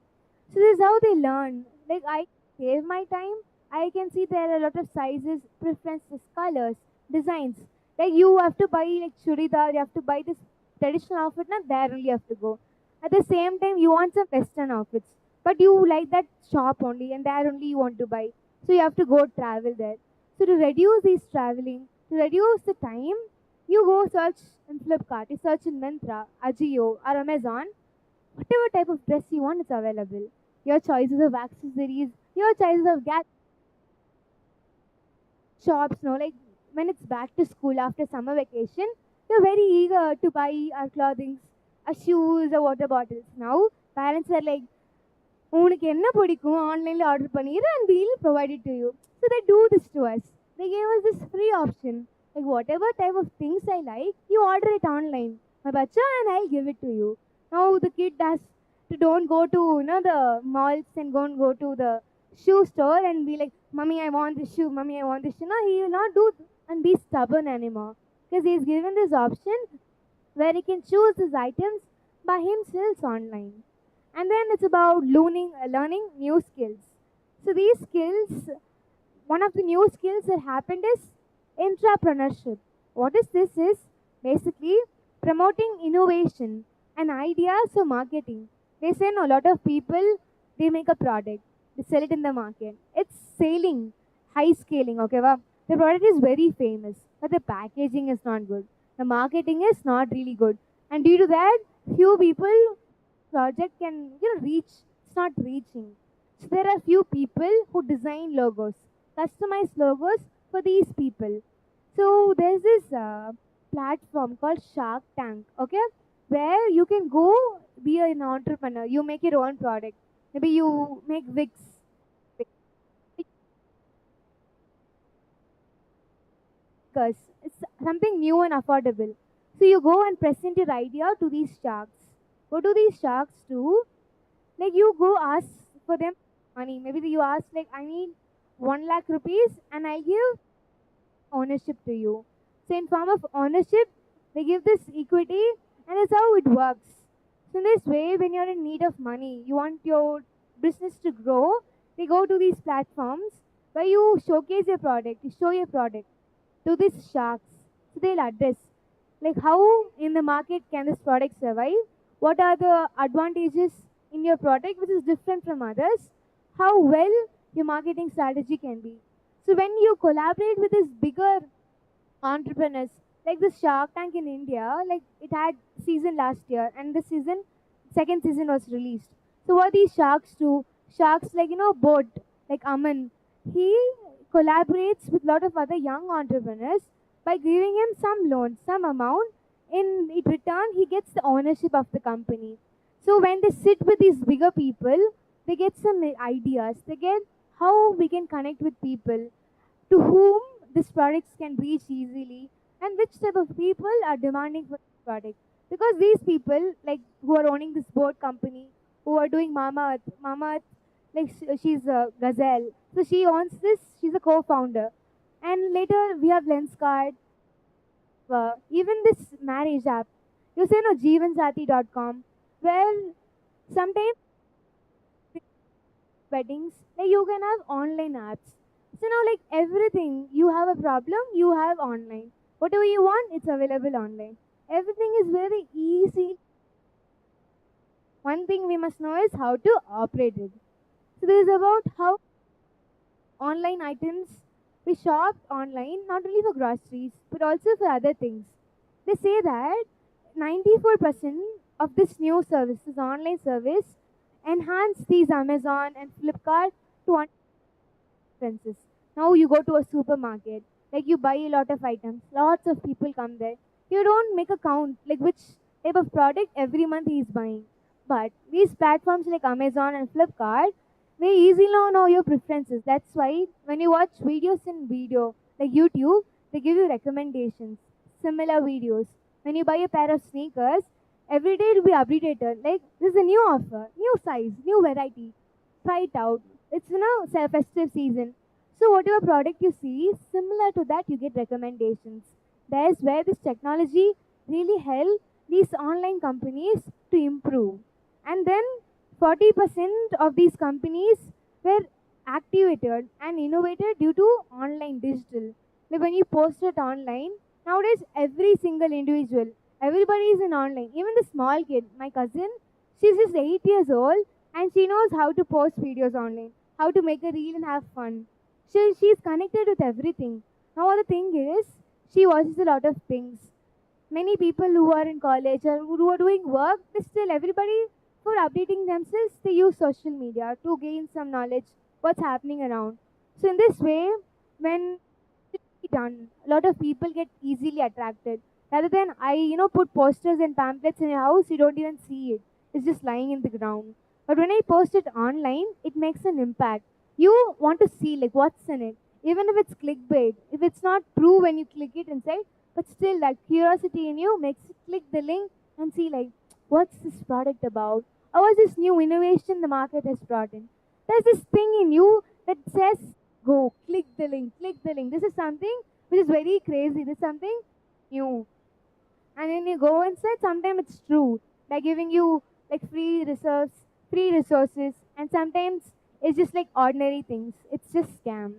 So this is how they learn. Like I save my time. I can see there are a lot of sizes, preferences, colors, designs. Like you have to buy like churidar, you have to buy this traditional outfit, now there only you have to go. At the same time, you want some western outfits, but you like that shop only, and there only you want to buy. So you have to go travel there. So to reduce this traveling, to reduce the time, you go search in Flipkart, you search in Myntra, Ajio, or Amazon. Whatever type of dress you want, it's available. Your choices of accessories, your choices of shops, no, like when it's back to school after summer vacation, you're very eager to buy our clothing, our shoes, our water bottles. Now, parents are like, உனக்கு என்ன பிடிக்கும் ஆன்லைனில் order பண்ணிடு and we'll provide it to you. So they do this to us. They gave us this free option. Like whatever type of things I like, you order it online. My bacha and I'll give it to you. Now the kid has to don't go to the malls and go to the shoe store and be like, Mummy, I want this shoe, Mummy, I want this shoe. No, he will not do and be stubborn anymore. Because he is given this option where he can choose his items by himself online. And then it's about learning new skills. So these skills, one of the new skills that happened is entrepreneurship. What is this is basically promoting innovation and ideas for marketing. They say no, a lot of people they make a product, they sell it in the market. It's selling, high scaling, okay? Wow. The product is very famous, but the packaging is not good. The marketing is not really good. And due to that, few people project can reach, it's not reaching. So there are few people who design logos, customize logos for these people. So there's this platform called Shark Tank, okay, where you can go be an entrepreneur, you make your own product. Maybe you make wigs, because it's something new and affordable. So you go and present your idea to these sharks. What do these sharks do? Like you go ask for them money. Maybe you ask like I need 1 lakh rupees and I give ownership to you. So in form of ownership, they give this equity and that's how it works. So in this way, when you're in need of money, you want your business to grow, they go to these platforms where you showcase your product, you show your product to these sharks. So they'll address like how in the market can this product survive, what are the advantages in your product which is different from others, how well your marketing strategy can be. So when you collaborate with these bigger entrepreneurs, like the Shark Tank in India, like it had season last year and this season, second season was released. So what these sharks do, sharks like boat, like Aman, he collaborates with a lot of other young entrepreneurs by giving him some loan, some amount. In return, he gets the ownership of the company. So when they sit with these bigger people, they get some ideas. They get how we can connect with people to whom these products can reach easily and which type of people are demanding for this product. Because these people, like who are owning this boat company, who are doing Mama Earth, like she's a Gazelle. So she owns this, she's a co-founder. And later we have Lenskart, even this marriage app. You say no jeevansati.com, where sometimes weddings, like you can have online apps. So now like everything, you have a problem, you have online. Whatever you want, it's available online. Everything is very easy. One thing we must know is how to operate it. So this is about how online items we shop online not only for groceries but also for other things. They say that 94% of this new service, this online service, enhance these Amazon and Flipkart to expenses. Now you go to a supermarket, like you buy a lot of items, lots of people come there. You don't make a count like which type of product every month he is buying. But these platforms like Amazon and Flipkart, they easily know your preferences. That's why when you watch videos in video like YouTube, they give you recommendations, similar videos. When you buy a pair of sneakers, every day it will be updated. Like this is a new offer, new size, new variety. Try it out. It's festive season. So whatever product you see, similar to that you get recommendations. That's where this technology really help these online companies to improve. And then 40% of these companies were activated and innovated due to online digital. Like when you post it online, nowadays every single individual, everybody is in online. Even the small kid, my cousin, she's just 8 years old and she knows how to post videos online, how to make a reel and have fun. She's connected with everything. Now the thing is, she watches a lot of things. Many people who are in college or who are doing work, they still everybody for updating themselves, they use social media to gain some knowledge what's happening around. So in this way, when it's done, a lot of people get easily attracted. Rather than put posters and pamphlets in your house, you don't even see it. It's just lying in the ground. But when I post it online, it makes an impact. You want to see like what's in it. Even if it's clickbait, if it's not true when you click it inside, but still that curiosity in you makes you click the link and see like what's this product about? Or what's this new innovation the market has brought in? There's this thing in you that says, go, click the link, click the link. This is something which is very crazy. This is something new. And when you go inside, sometimes it's true. They're giving you like free resources, and sometimes it's just like ordinary things. It's just scam.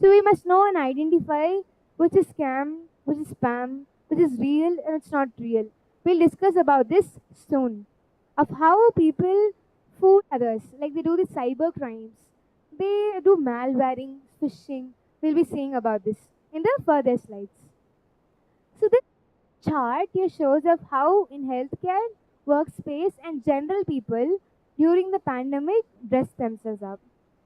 So we must know and identify which is scam, which is spam, which is real and it's not real. We'll discuss about this soon. Of how people fool others, like they do the cyber crimes. They do malwaring, phishing. We'll be seeing about this in the further slides. So this chart here shows of how in healthcare, workspace, and general people during the pandemic dress themselves up.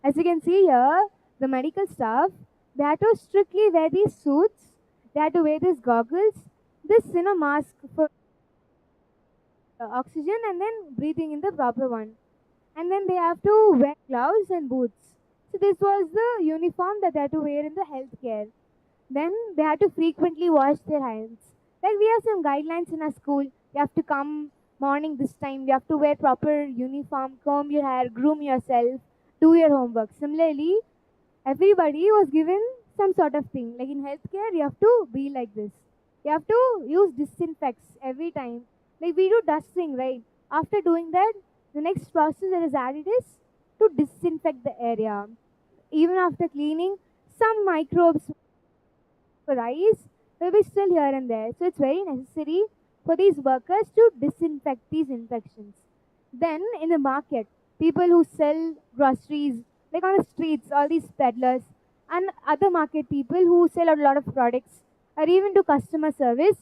As you can see here, the medical staff, they had to strictly wear these suits, they had to wear these goggles, this mask for oxygen and then breathing in the proper one. And then they have to wear gloves and boots. So this was the uniform that they had to wear in the healthcare. Then they had to frequently wash their hands. Like we have some guidelines in our school. You have to come morning this time. You have to wear proper uniform, comb your hair, groom yourself, do your homework. Similarly, everybody was given some sort of thing. Like in healthcare, you have to be like this. You have to use disinfects every time. Like we do dusting, right? After doing that, the next process that is added is to disinfect the area. Even after cleaning, some microbes rise will be still here and there. So it's very necessary for these workers to disinfect these infections. Then in the market, people who sell groceries, like on the streets, all these peddlers, and other market people who sell a lot of products, or even to customer service,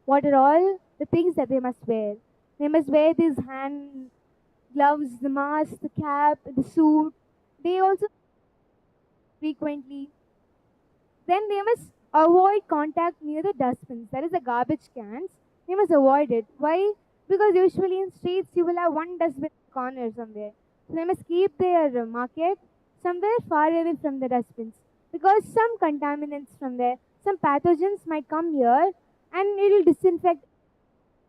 what are all the things that they must wear? They must wear these hand gloves, the mask, the cap, the suit. They also frequently. Then they must avoid contact near the dustbins. That is the garbage cans. They must avoid it. Why? Because usually in streets you will have one dustbin corner somewhere. So they must keep their market somewhere far away from the dustbins. Because some contaminants from there, some pathogens might come here and it will disinfect,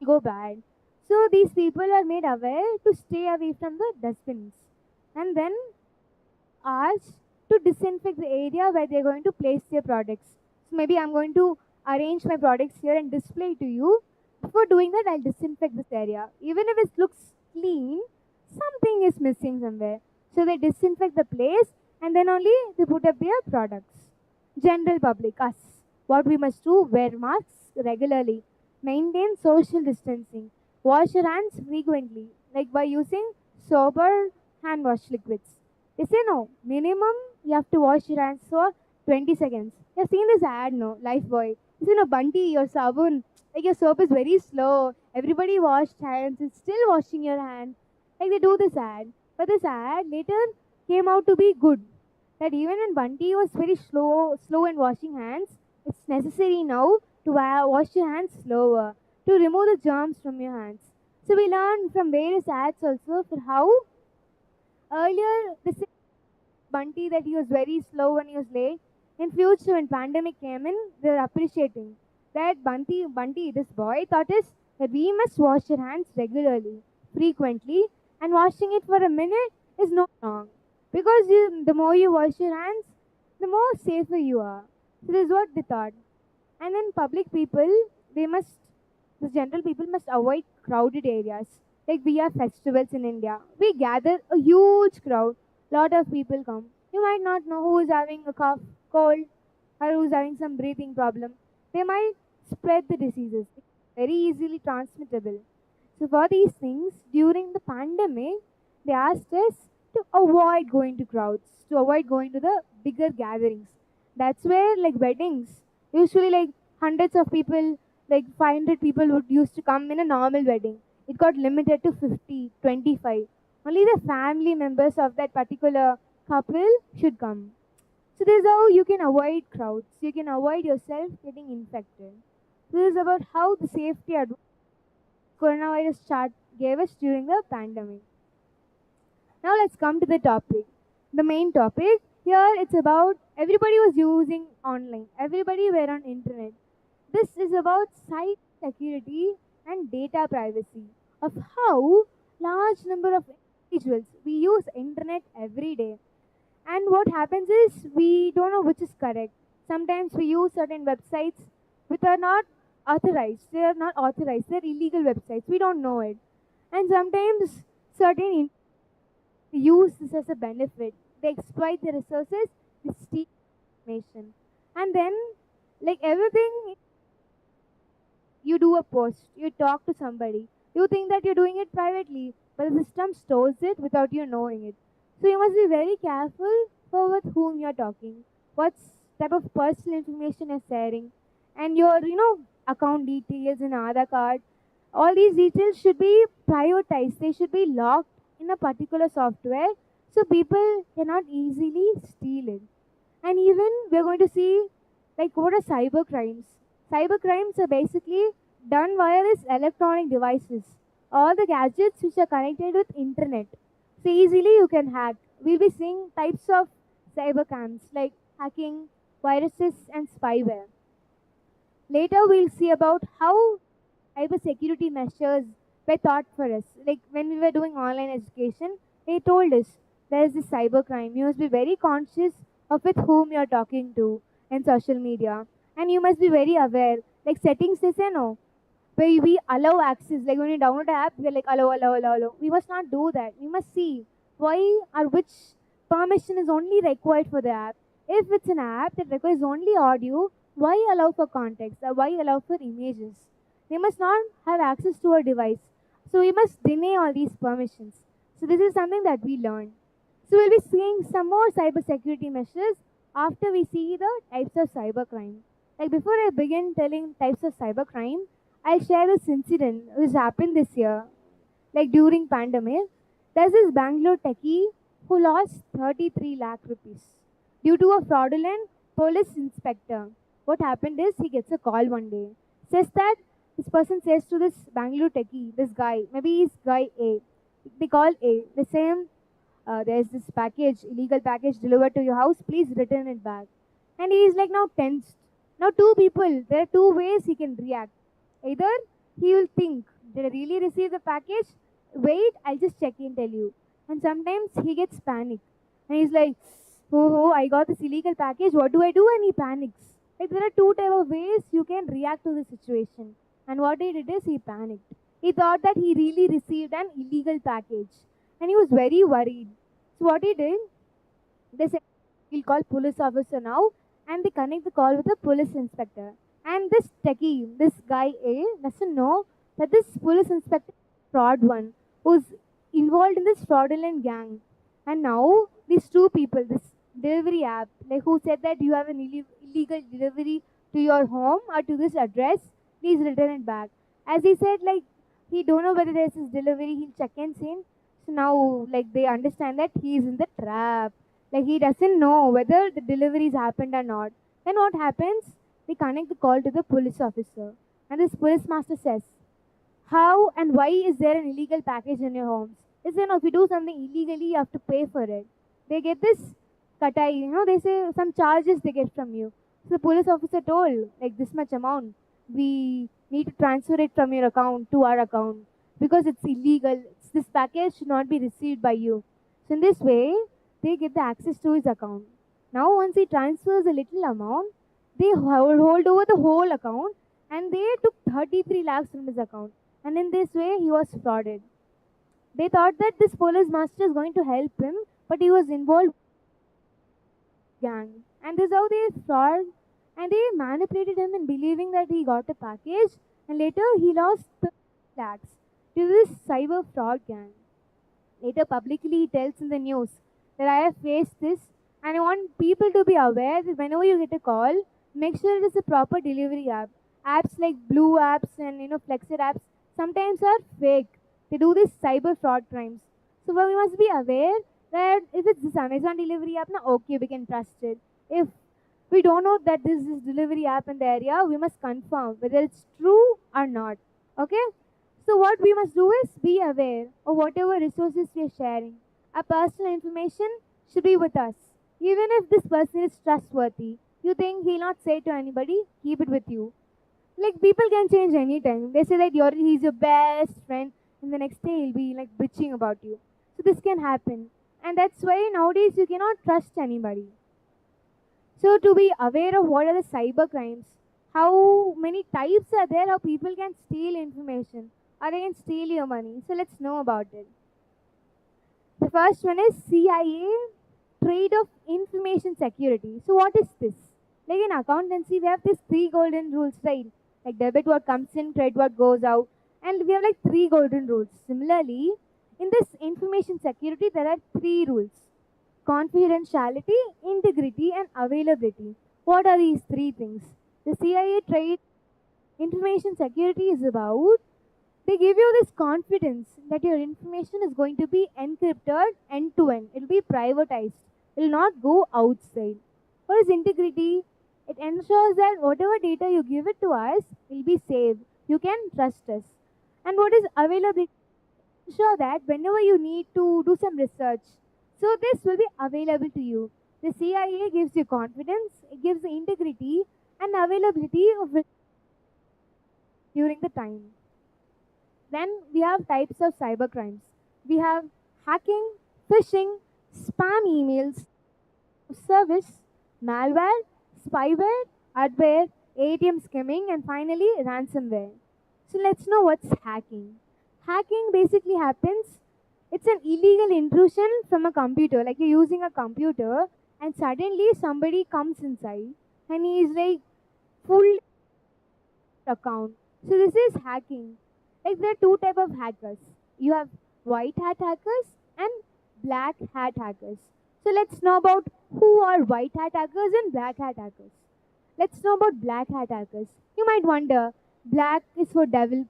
go bad. So these people are made aware to stay away from the dustbins. And then asked to disinfect the area where they're going to place their products. So maybe I'm going to arrange my products here and display to you. Before doing that, I'll disinfect this area. Even if it looks clean, something is missing somewhere. So they disinfect the place and then only they put up their products. General public, us, what we must do, wear masks regularly, maintain social distancing, wash your hands frequently, like by using soap or hand wash liquids. They say no, minimum you have to wash your hands for 20 seconds. You've seen this ad, no? Lifebuoy. You see, no, Bunty, your sabun, like your soap is very slow. Everybody washed hands, it's still washing your hand. Like they do this ad. But this ad later came out to be good. That even when Bunty was very slow in washing hands, it's necessary now to wash your hands slower, to remove the germs from your hands. So we learn from various ads also for how earlier the Bunty that he was very slow when he was late. In future, when pandemic came in, they were appreciating that Bunty, this boy taught us that we must wash our hands regularly, frequently, and washing it for a minute is not wrong. Because the more you wash your hands, the more safer you are. So this is what they thought. And then public people, the general people must avoid crowded areas. Like we have festivals in India. We gather a huge crowd. Lot of people come. You might not know who is having a cough, cold, or who's having some breathing problem. They might spread the diseases. It's very easily transmittable. So for these things, during the pandemic, they asked us to avoid going to crowds, to avoid going to the bigger gatherings. That's where like weddings, usually like hundreds of people, like 500 people would used to come in a normal wedding. It got limited to 50, 25. Only the family members of that particular couple should come. So this is how you can avoid crowds. You can avoid yourself getting infected. This is about how the safety coronavirus chart gave us during the pandemic. Now let's come to the topic. The main topic here it's about everybody was using online. Everybody were on internet. This is about site security and data privacy of how large number of individuals we use internet every day. And what happens is we don't know which is correct. Sometimes we use certain websites which are not authorized. They are not authorized. They're illegal websites. We don't know it. And sometimes certain use this as a benefit. They exploit the resources, they steal information. And then, like everything, you do a post, you talk to somebody. You think that you're doing it privately, but the system stores it without you knowing it. So you must be very careful for with whom you're talking, what type of personal information you're sharing, and your account details and Aadhaar card. All these details should be prioritized. They should be locked in a particular software so people cannot easily steal it. And even we're going to see like what are cyber crimes. Cyber crimes are basically done via these electronic devices, all the gadgets which are connected with internet. So easily you can hack. We'll be seeing types of cyber crimes like hacking, viruses, and spyware. Later we'll see about how cyber security measures were taught for us. Like when we were doing online education, they told us there is this cyber crime. You must be very conscious of with whom you're talking to in social media. And you must be very aware. Like settings they say no. Where we allow access. Like when you download an app, we're like allow. We must not do that. We must see why or which permission is only required for the app. If it's an app that requires only audio, why allow for context or why allow for images? They must not have access to our device. So we must deny all these permissions. So this is something that we learn. So we'll be seeing some more cyber security measures after we see the types of cyber crime. Like before I begin telling types of cyber crime, I'll share this incident which happened this year. Like during pandemic, there's this Bangalore techie who lost 33 lakh rupees due to a fraudulent police inspector. What happened is he gets a call one day. Says that this person says to this Bangalore techie, this guy, maybe he's guy A. They call A. They say, there's this package, illegal package delivered to your house, please return it back. And he is like now tensed. Now two people, there are two ways he can react. Either he will think, did I really receive the package? Wait, I'll just check and tell you. And sometimes he gets panic. And he's like, I got this illegal package, what do I do? And he panics. Like there are two type of ways you can react to the situation. And what he did is he panicked. He thought that he really received an illegal package. And he was very worried. So what he did, they said, he'll call police officer now. And they connect the call with the police inspector. And this techie, this guy A, doesn't know that this police inspector fraud one who's involved in this fraudulent gang. And now these two people, this delivery app, like who said that you have an illegal delivery to your home or to this address, please return it back. As he said, like he don't know whether there's this delivery, he'll check and see. So now like they understand that he is in the trap. Like he doesn't know whether the deliveries happened or not. Then what happens? They connect the call to the police officer. And this police master says, how and why is there an illegal package in your homes? Is if you do something illegally, you have to pay for it. They get this katai, they say some charges they get from you. So the police officer told, like this much amount, we need to transfer it from your account to our account because it's illegal. This package should not be received by you. So in this way, they get the access to his account. Now once he transfers a little amount, they hold over the whole account and they took 33 lakhs from his account. and in this way he was frauded. They thought that this police master is going to help him, but he was involved in gang. And this is how they fraud and they manipulated him in believing that he got a package, and later he lost 30 lakhs to this cyber fraud gang. Later publicly he tells in the news that I have faced this, and I want people to be aware that whenever you get a call, make sure it is a proper delivery app. Apps like Blue apps and Flexit apps sometimes are fake. They do these cyber fraud crimes. So we must be aware that if it's this Amazon delivery app, now okay, we can trust it. If we don't know that this is delivery app in the area, we must confirm whether it's true or not. Okay? So what we must do is be aware of whatever resources we are sharing. Our personal information should be with us. Even if this person is trustworthy, you think he'll not say to anybody, keep it with you. Like people can change anytime. They say that he's your best friend, and the next day he'll be like bitching about you. So this can happen. And that's why nowadays you cannot trust anybody. So to be aware of what are the cyber crimes, how many types are there, how people can steal information, or they can steal your money. So let's know about it. The first one is CIA Trade of Information Security. So what is this? Like in accountancy, we have these three golden rules, right? Like debit what comes in, credit what goes out, and we have like three golden rules. Similarly, in this information security, there are three rules: confidentiality, integrity, and availability. What are these three things? The CIA Trade Information Security is about, they give you this confidence that your information is going to be encrypted end to end. It will be privatized. It will not go outside. What is integrity? It ensures that whatever data you give it to us will be safe. You can trust us. And what is availability? Ensure that whenever you need to do some research, so this will be available to you. The CIA gives you confidence, it gives the integrity and availability of it during the time. Then we have types of cyber crimes. We have hacking, phishing, spam emails, service, malware, spyware, adware, ATM skimming, and finally ransomware. So let's know what's hacking. Hacking basically happens, it's an illegal intrusion from a computer. Like you're using a computer and suddenly somebody comes inside and he is like full account. So this is hacking. Like there are two type of hackers. You have white hat hackers and black hat hackers. So let's know about who are white hat hackers and black hat hackers. Let's know about black hat hackers. You might wonder, black is for devil,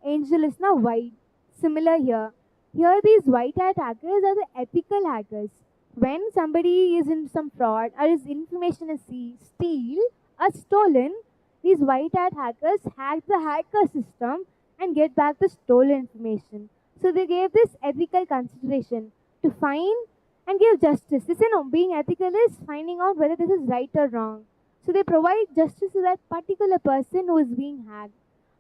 angel is now white. Similar here. Here these white hat hackers are the ethical hackers. When somebody is in some fraud or his information is steal or stolen, these white hat hackers hack the hacker system and get back the stolen information. So they gave this ethical consideration to find and give justice. This being ethical is finding out whether this is right or wrong. So they provide justice to that particular person who is being hacked.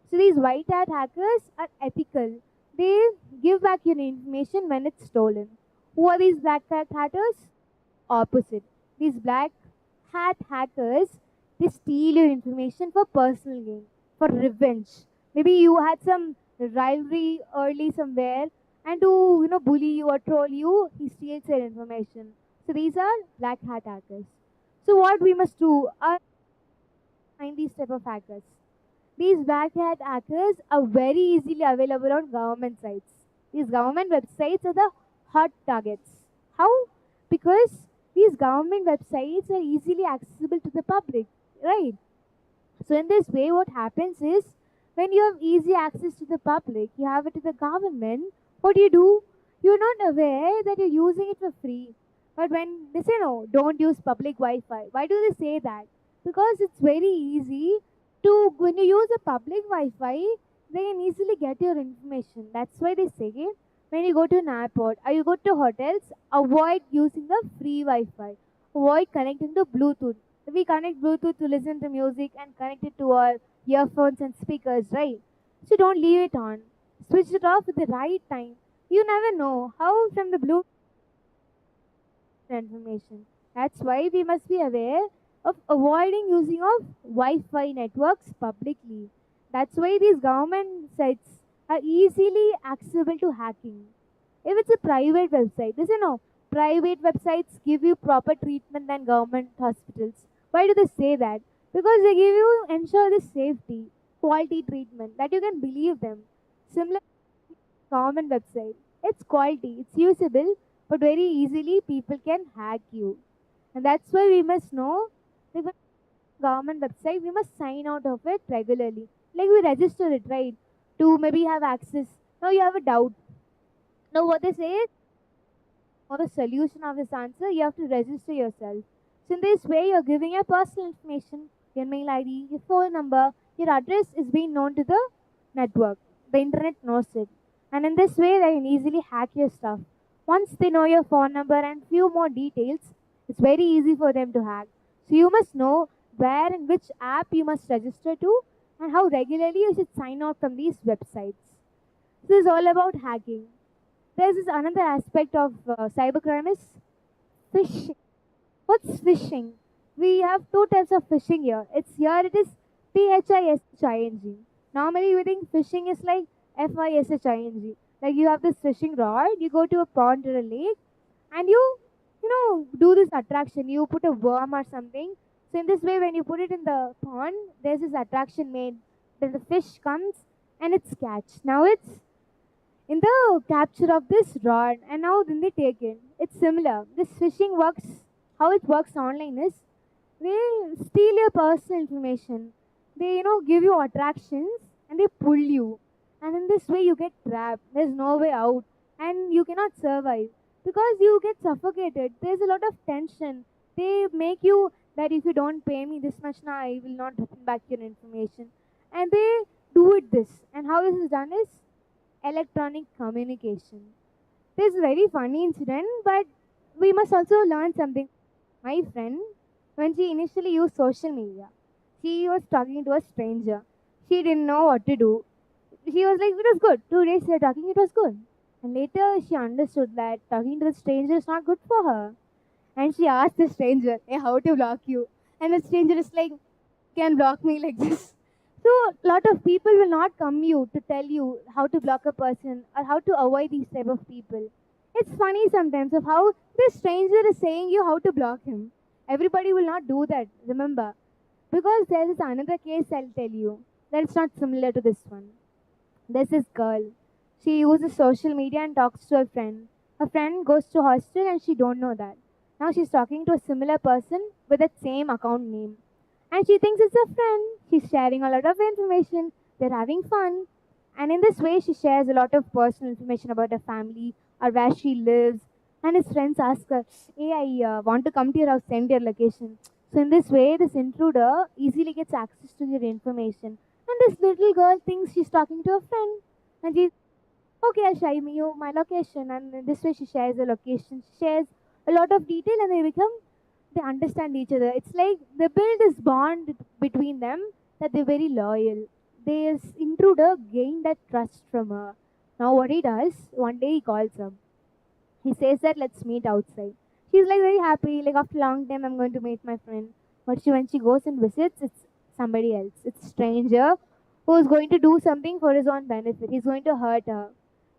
So these white hat hackers are ethical. They give back your information when it's stolen. Who are these black hat hackers? Opposite. These black hat hackers, they steal your information for personal gain, for revenge. Maybe you had some rivalry early somewhere, and to bully you or troll you, he steals your information. So these are black hat hackers. So what we must do are find these type of hackers. These black hat hackers are very easily available on government sites. These government websites are the hot targets. How? Because these government websites are easily accessible to the public, right? So in this way, what happens is, when you have easy access to the public, you have it to the government, what do? You're not aware that you're using it for free. But when they say no, don't use public Wi-Fi. Why do they say that? Because it's very easy to, when you use a public Wi-Fi, they can easily get your information. That's why they say it. When you go to an airport or you go to hotels, avoid using the free Wi-Fi. Avoid connecting to Bluetooth. We connect Bluetooth to listen to music and connect it to our earphones and speakers, right? So don't leave it on. Switch it off at the right time. You never know how from the Bluetooth information. That's why we must be aware of avoiding using of Wi-Fi networks publicly. That's why these government sites, are easily accessible to hacking. If it's a private website, this you know, private websites give you proper treatment than government hospitals. Why do they say that? Because they give you ensure the safety, quality treatment that you can believe them. Similar government website, it's quality, it's usable, but very easily people can hack you, and that's why we must know. Like when government website, we must sign out of it regularly. Like we register it, right? To maybe have access. Now you have a doubt. Now what they say is, for the solution of this answer, you have to register yourself. So in this way, you're giving your personal information, your mail ID, your phone number, your address is being known to the network. The internet knows it. And in this way, they can easily hack your stuff. Once they know your phone number and few more details, it's very easy for them to hack. So you must know where and which app you must register to and how regularly you should sign out from these websites. This is all about hacking. There's this another aspect of cybercrime is phishing. What's phishing? We have two types of phishing here. It is phishing. Normally we think phishing is like fishing. Like you have this fishing rod, you go to a pond or a lake, and do this attraction. You put a worm or something. So in this way, when you put it in the pond, there's this attraction made. Then the fish comes and it's catch. Now it's in the capture of this rod, and now then they take it. It's similar. This phishing works. How it works online is they steal your personal information. They give you attractions and they pull you, and in this way you get trapped. There's no way out, and you cannot survive because you get suffocated. There's a lot of tension. They make you that if you don't pay me this much now, I will not return back your information, and they do it this. And how this is done is electronic communication. This is a very funny incident, but we must also learn something. My friend, when she initially used social media, she was talking to a stranger. She didn't know what to do. She was like, it was good. 2 days they were talking, it was good. And later she understood that talking to the stranger is not good for her. And she asked the stranger, hey, how to block you? And the stranger is like, can block me like this. So a lot of people will not come you to tell you how to block a person or how to avoid these type of people. It's funny sometimes of how this stranger is saying you how to block him. Everybody will not do that, remember. Because there is another case I'll tell you that it's not similar to this one. There's this girl. She uses social media and talks to her friend. Her friend goes to hostel and she don't know that. Now she's talking to a similar person with that same account name. And she thinks it's a friend. She's sharing a lot of information. They're having fun. And in this way, she shares a lot of personal information about her family or where she lives. And his friends ask her, hey, I want to come to your house, send your location. So in this way, this intruder easily gets access to your information. And this little girl thinks she's talking to a friend. And she's, okay, I'll share you my location. And in this way, she shares the location. She shares a lot of detail and they understand each other. It's like they build this bond between them that they're very loyal. This intruder gained that trust from her. Now what he does, one day he calls her. He says that let's meet outside. She's like very happy, like after a long time I'm going to meet my friend. But when she goes and visits, it's somebody else. It's a stranger who is going to do something for his own benefit. He's going to hurt her.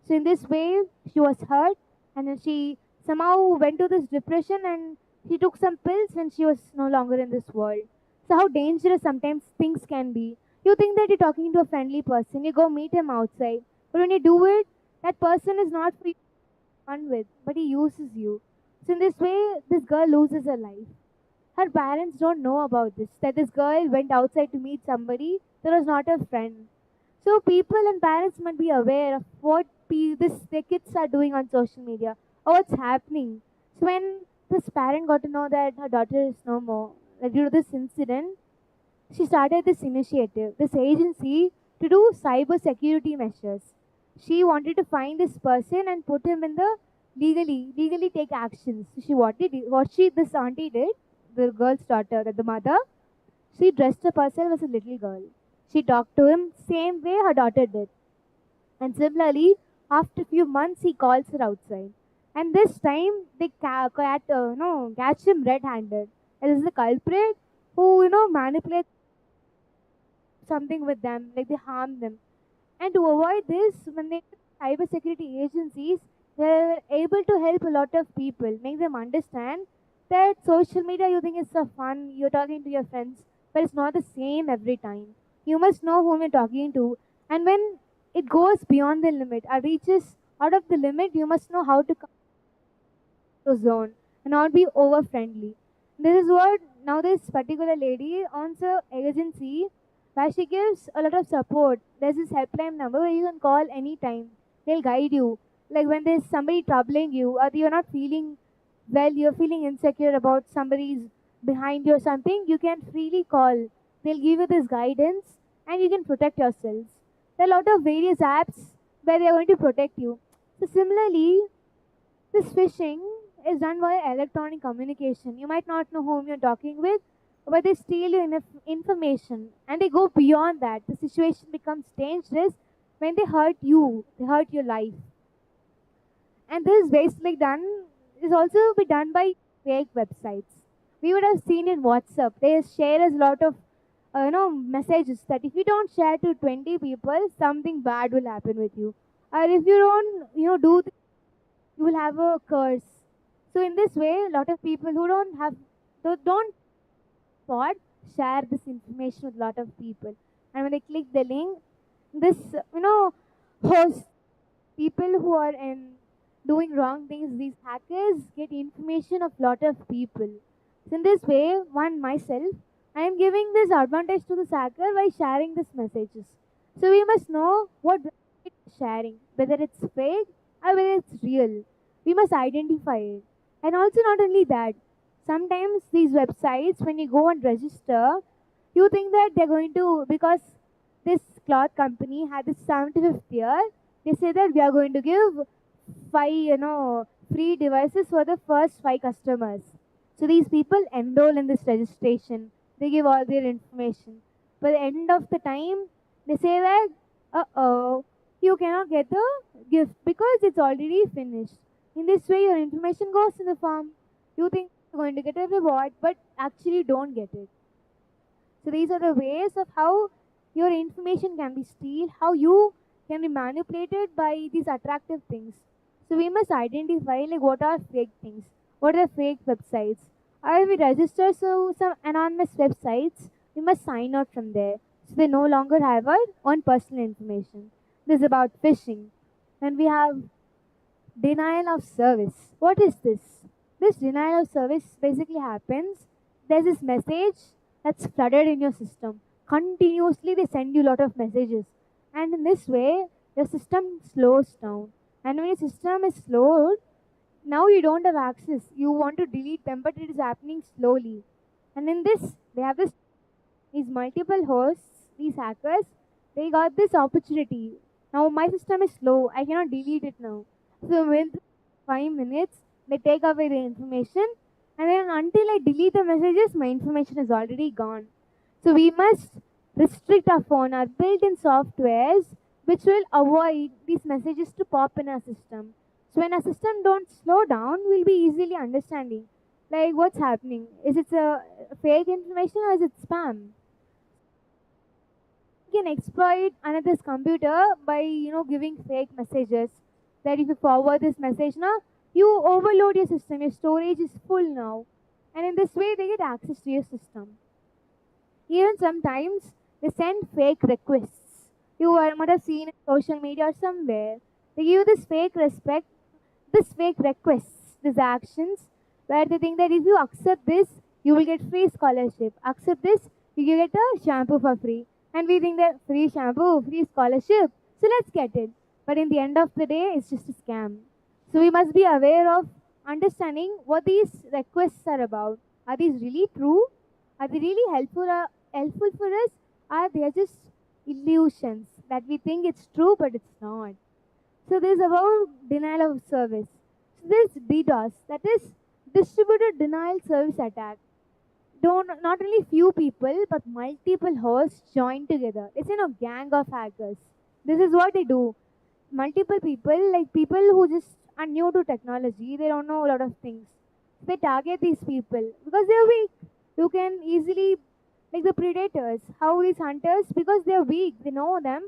So in this way, she was hurt, and then she somehow went to this depression, and she took some pills and she was no longer in this world. So how dangerous sometimes things can be. You think that you're talking to a friendly person, you go meet him outside, but when you do it, that person is not for you to fun with, but he uses you. So in this way, this girl loses her life. Her parents don't know about this, that this girl went outside to meet somebody that was not her friend. So people and parents must be aware of what the kids are doing on social media or what's happening. So when this parent got to know that her daughter is no more, that due to this incident, she started this initiative, this agency to do cyber security measures. She wanted to find this person and put him in the legally take actions. So this auntie did, the girl's daughter, the mother, she dressed herself as a little girl. She talked to him same way her daughter did. And similarly, after a few months, he calls her outside. And this time, they catch him red-handed. And this is the culprit who, manipulates something with them, like they harm them. And to avoid this, when they cybersecurity agencies, they're able to help a lot of people, make them understand that social media you think is so fun, you're talking to your friends, but it's not the same every time. You must know whom you're talking to, and when it goes beyond the limit or reaches out of the limit, you must know how to come to zone and not be over friendly. This is what now this particular lady owns a agency where she gives a lot of support. There's this helpline number where you can call anytime. They'll guide you. Like when there's somebody troubling you or you're not feeling well, you're feeling insecure about somebody's behind you or something, you can freely call. They'll give you this guidance and you can protect yourselves. There are a lot of various apps where they're going to protect you. So similarly, this phishing is done via electronic communication. You might not know whom you're talking with, but they steal your information and they go beyond that. The situation becomes dangerous when they hurt you, they hurt your life. And this is basically done is also be done by fake websites. We would have seen in WhatsApp. They share us a lot of messages that if you don't share to 20 people, something bad will happen with you. Or if you don't do this, you will have a curse. So in this way, a lot of people who don't spot share this information with a lot of people. And when they click the link, this host people who are in doing wrong things, these hackers get information of lot of people. So in this way, one myself, I am giving this advantage to this hacker by sharing these messages. So we must know what it's sharing, whether it's fake or whether it's real. We must identify it. And also not only that, sometimes these websites, when you go and register, you think that they're going to, because this cloth company had this 75th year, they say that we are going to give five, free devices for the first five customers. So these people enroll in this registration. They give all their information. By the end of the time, they say that, you cannot get the gift because it's already finished. In this way, your information goes in the form. You think you're going to get a reward, but actually don't get it. So these are the ways of how your information can be steal, how you can be manipulated by these attractive things. So we must identify like what are fake things, what are fake websites. Or we register so some anonymous websites, we must sign out from there. So they no longer have our own personal information. This is about phishing. And we have denial of service. What is this? This denial of service basically happens. There's this message that's flooded in your system. Continuously, they send you a lot of messages. And in this way, your system slows down. And when your system is slowed, now you don't have access. You want to delete them, but it is happening slowly. And in this, they have these multiple hosts, these hackers, they got this opportunity. Now my system is slow. I cannot delete it now. So within 5 minutes, they take away the information, and then until I delete the messages, my information is already gone. So we must restrict our phone, our built-in softwares, which will avoid these messages to pop in our system. So when our system don't slow down, we'll be easily understanding like what's happening. Is it a fake information or is it spam? You can exploit another's computer by giving fake messages that if you forward this message now, you overload your system, your storage is full now, and in this way they get access to your system. Even sometimes they send fake requests. You might have seen in social media or somewhere. They give you this fake requests, these actions, where they think that if you accept this, you will get free scholarship. Accept this, you get a shampoo for free. And we think that free shampoo, free scholarship, so let's get it. But in the end of the day, it's just a scam. So we must be aware of understanding what these requests are about. Are these really true? Are they really helpful for us? Are they just illusions that we think it's true but it's not? So this is about denial of service. So this DDoS, that is distributed denial service attack. Don't not only few people but multiple hosts join together. It's a gang of hackers. This is what they do. Multiple people, like people who just are new to technology, they don't know a lot of things. They target these people because they're weak. You can easily, like the predators, how these hunters, because they're weak, they know them,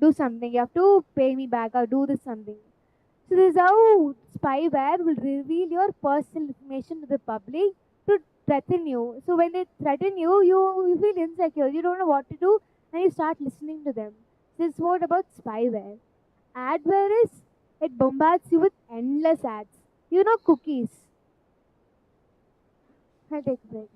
do something. You have to pay me back or do this something. So this is how spyware will reveal your personal information to the public to threaten you. So when they threaten you, you feel insecure. You don't know what to do, and you start listening to them. So it's what about spyware. Adware is it bombards you with endless ads. You know cookies. I'll take a break.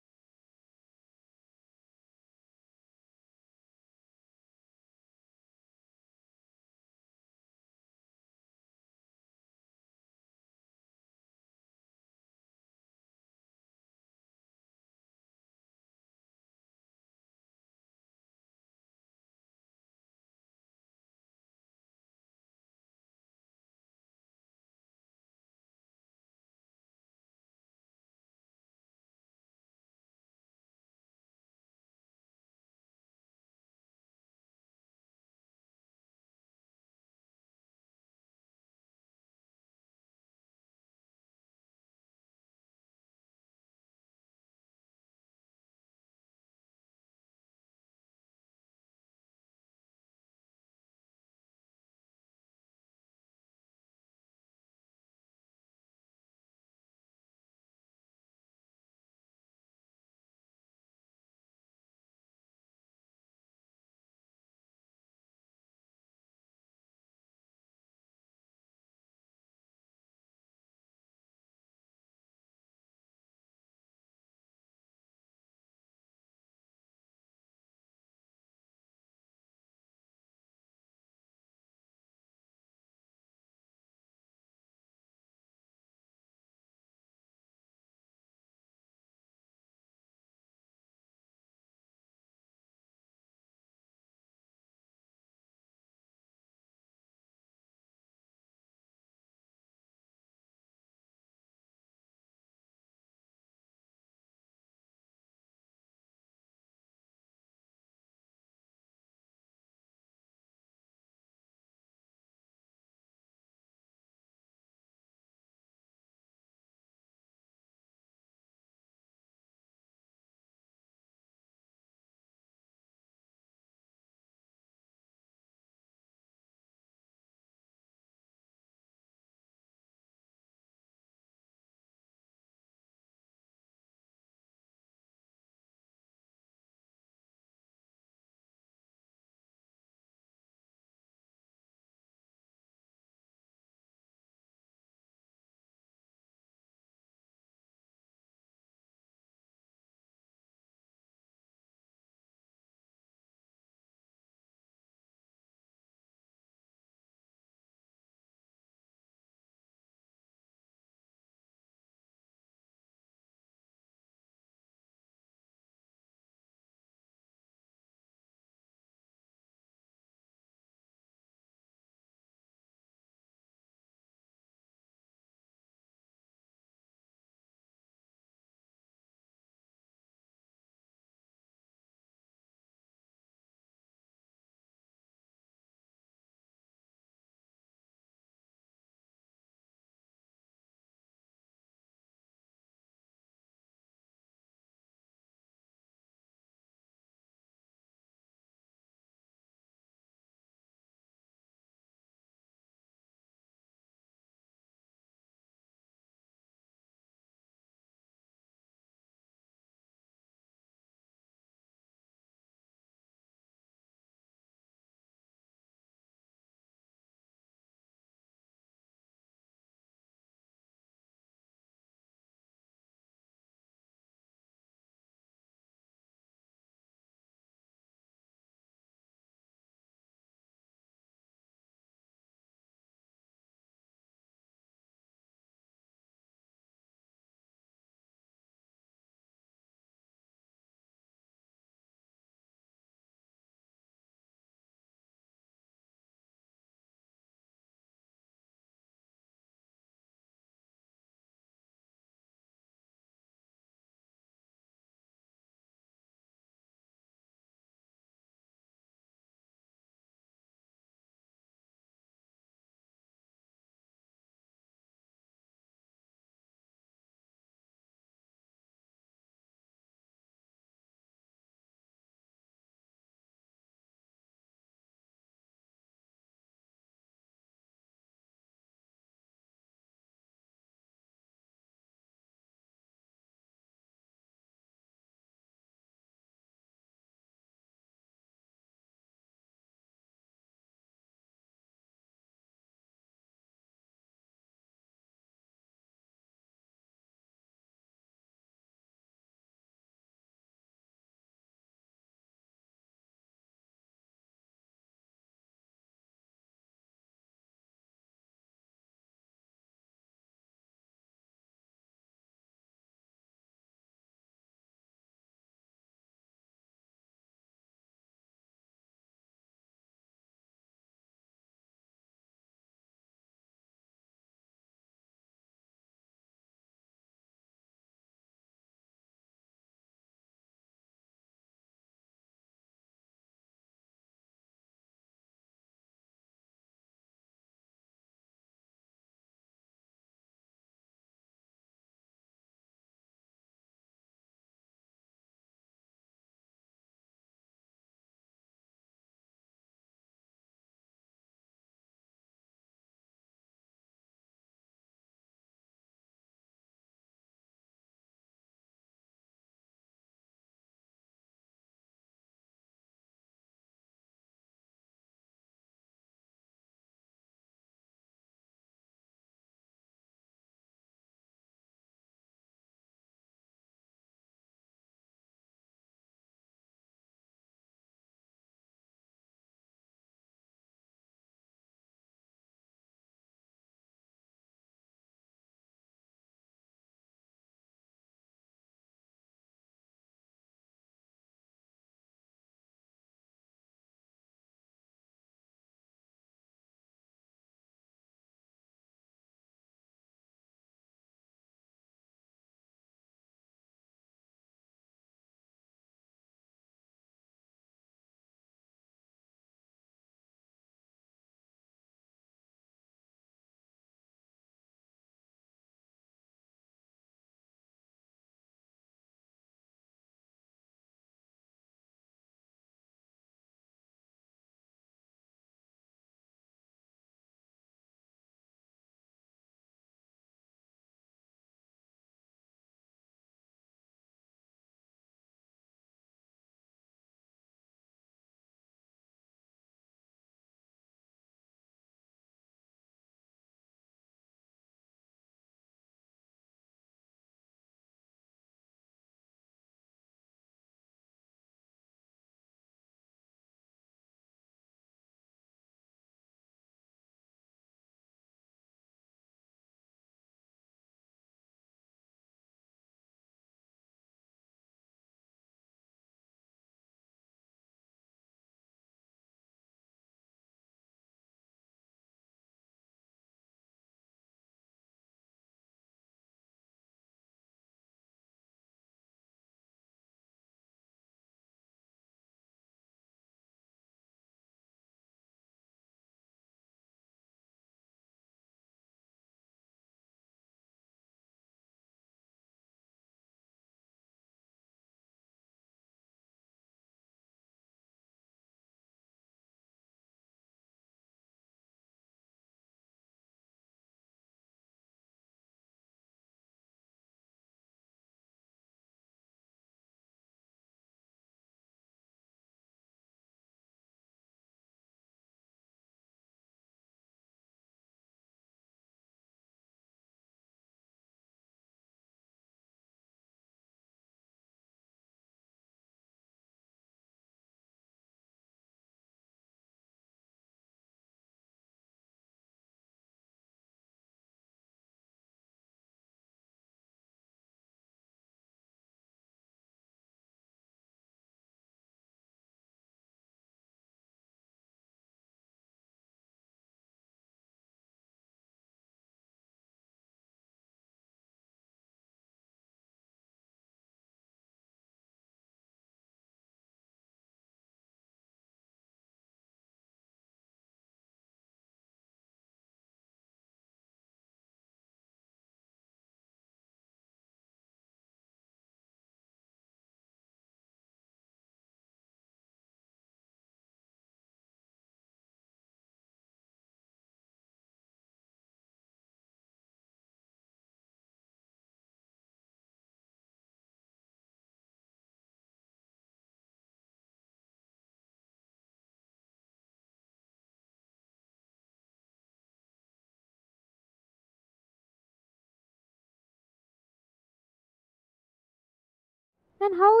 and how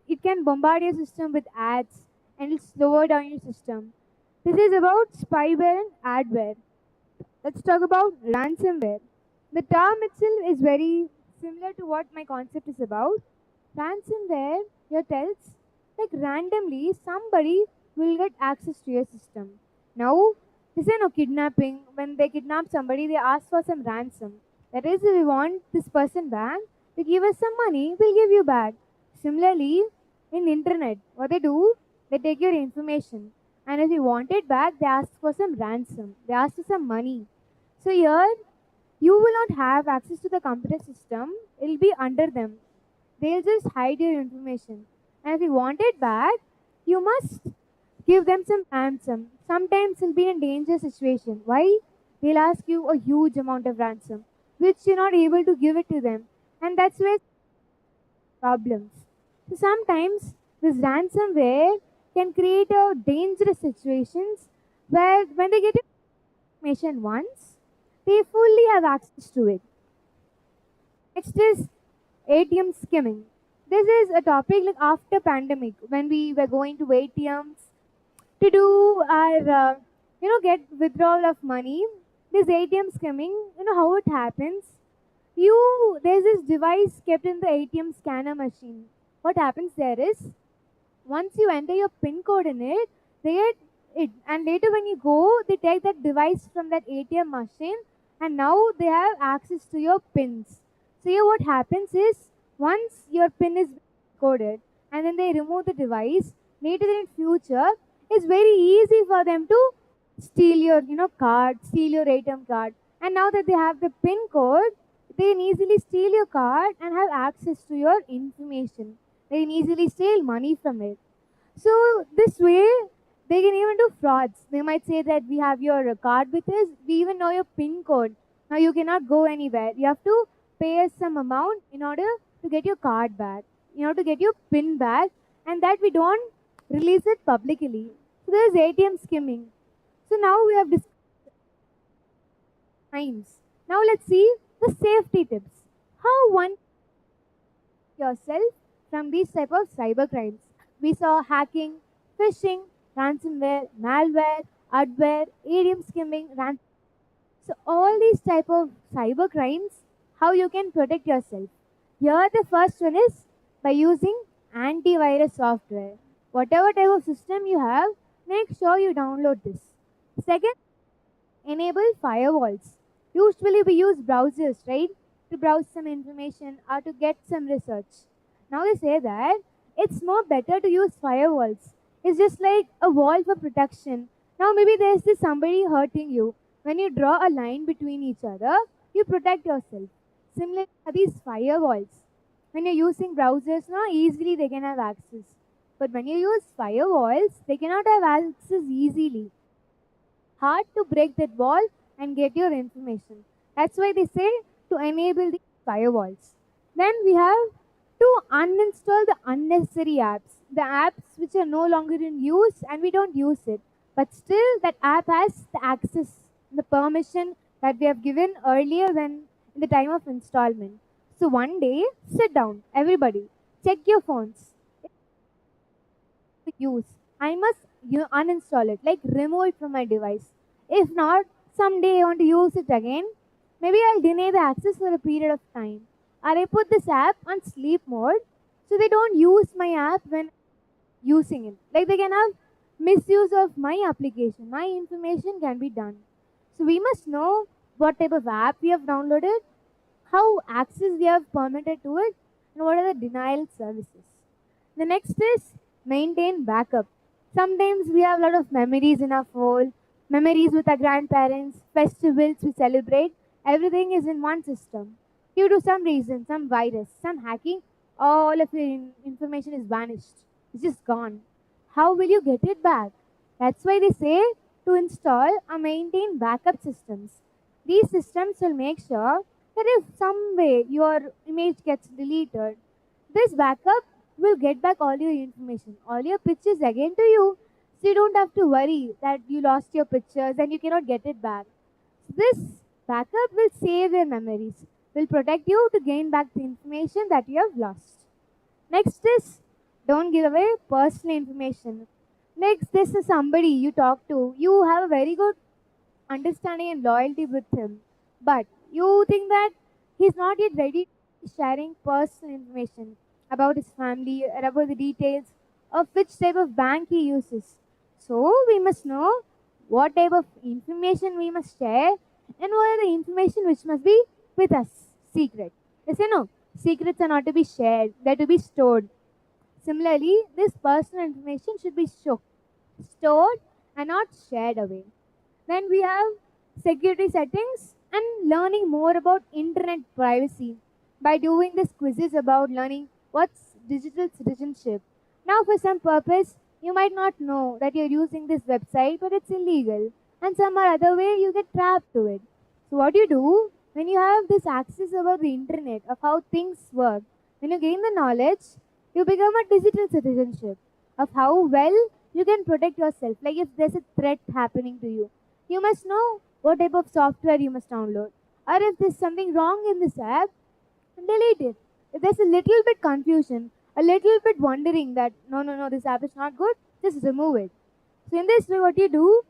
it can bombard your system with ads and it'll slow down your system. This is about spyware and adware. Let's talk about ransomware. The term itself is very similar to what my concept is about. Ransomware here tells like randomly somebody will get access to your system. Now, this is no kidnapping. When they kidnap somebody, they ask for some ransom. That is, if we want this person back, they give us some money, we'll give you back. Similarly, in internet, what they do, they take your information, and if you want it back, they ask for some ransom. They ask for some money. So here, you will not have access to the computer system. It'll be under them. They'll just hide your information. And if you want it back, you must give them some ransom. Sometimes you'll be in a dangerous situation. Why? They'll ask you a huge amount of ransom, which you're not able to give it to them. And that's where problems. So sometimes this ransomware can create a dangerous situations where when they get information once, they fully have access to it. Next is ATM skimming. This is a topic like after pandemic when we were going to ATMs to do our get withdrawal of money. This ATM skimming, you know how it happens. There's this device kept in the ATM scanner machine. What happens there is once you enter your PIN code in it, they get it, and later when you go, they take that device from that ATM machine, and now they have access to your pins. So here what happens is once your PIN is coded, and then they remove the device, later in future, it's very easy for them to steal your card, steal your ATM card, and now that they have the PIN code, they can easily steal your card and have access to your information. They can easily steal money from it. So this way, they can even do frauds. They might say that we have your card with us. We even know your PIN code. Now you cannot go anywhere. You have to pay us some amount in order to get your card back, in order to get your PIN back, and that we don't release it publicly. So there is ATM skimming. So now we have discussed times. Now let's see the safety tips. How one yourself from these type of cyber crimes. We saw hacking, phishing, ransomware, malware, adware, ATM skimming, so all these type of cyber crimes, how you can protect yourself. Here the first one is by using antivirus software. Whatever type of system you have, make sure you download this. Second, enable firewalls. Usually we use browsers, right? To browse some information or to get some research. Now they say that it's more better to use firewalls. It's just like a wall for protection. Now maybe there's this somebody hurting you. When you draw a line between each other, you protect yourself. Similarly, these firewalls. When you're using browsers, now easily they can have access. But when you use firewalls, they cannot have access easily. Hard to break that wall and get your information. That's why they say to enable the firewalls. Then we have to uninstall the unnecessary apps. The apps which are no longer in use and we don't use it. But still that app has the access, the permission that we have given earlier when in the time of installment. So one day, sit down, everybody, check your phones. Use. I must uninstall it, like remove it from my device. If not, someday I want to use it again, maybe I'll deny the access for a period of time. Or I put this app on sleep mode so they don't use my app when using it. Like they can have misuse of my application. My information can be done. So we must know what type of app we have downloaded, how access we have permitted to it, and what are the denial services. The next is maintain backup. Sometimes we have a lot of memories in our phone, memories with our grandparents, festivals we celebrate. Everything is in one system. Due to some reason, some virus, some hacking, all of your information is vanished. It's just gone. How will you get it back? That's why they say to install or maintain backup systems. These systems will make sure that if some way your image gets deleted, this backup will get back all your information, all your pictures again to you. So you don't have to worry that you lost your pictures and you cannot get it back. So this backup will save your memories, will protect you to gain back the information that you have lost. Next is don't give away personal information. Next, this is somebody you talk to. You have a very good understanding and loyalty with him, but you think that he's not yet ready sharing personal information about his family or about the details of which type of bank he uses. So we must know what type of information we must share and what are the information which must be with us secret. Yes or no? Secrets are not to be shared, they're to be stored. Similarly, this personal information should be stored and not shared away. Then we have security settings and learning more about internet privacy by doing these quizzes about learning what's digital citizenship. Now, for some purpose, you might not know that you're using this website, but it's illegal, and some or other way you get trapped to it. So, what do you do when you have this access about the internet of how things work? When you gain the knowledge, you become a digital citizenship of how well you can protect yourself. Like if there's a threat happening to you, you must know what type of software you must download. Or if there's something wrong in this app, delete it. If there's a little bit confusion, a little bit wondering that no, this app is not good, just remove it. So in this way, what you do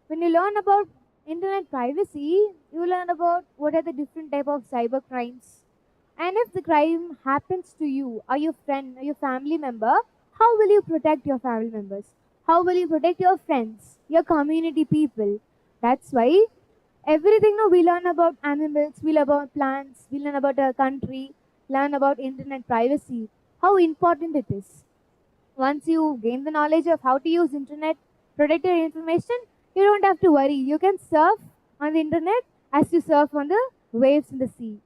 when you learn about internet privacy, you learn about what are the different type of cyber crimes. And if the crime happens to you or your friend or your family member, how will you protect your family members? How will you protect your friends, your community people? That's why everything now we learn about animals, we learn about plants, we learn about our country, learn about internet privacy, how important it is. Once you gain the knowledge of how to use internet, protect your information, you don't have to worry. You can surf on the internet as you surf on the waves in the sea.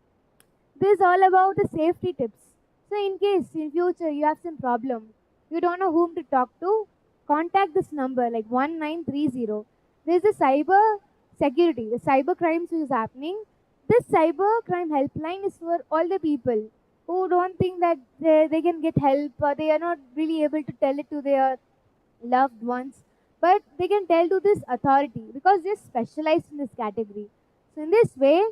This is all about the safety tips. So in case in future you have some problem, you don't know whom to talk to, contact this number like 1930. There is a cyber security, the cyber crimes which is happening. This cyber crime helpline is for all the people who don't think that they can get help or they are not really able to tell it to their loved ones, but they can tell to this authority because they're specialized in this category. So in this way,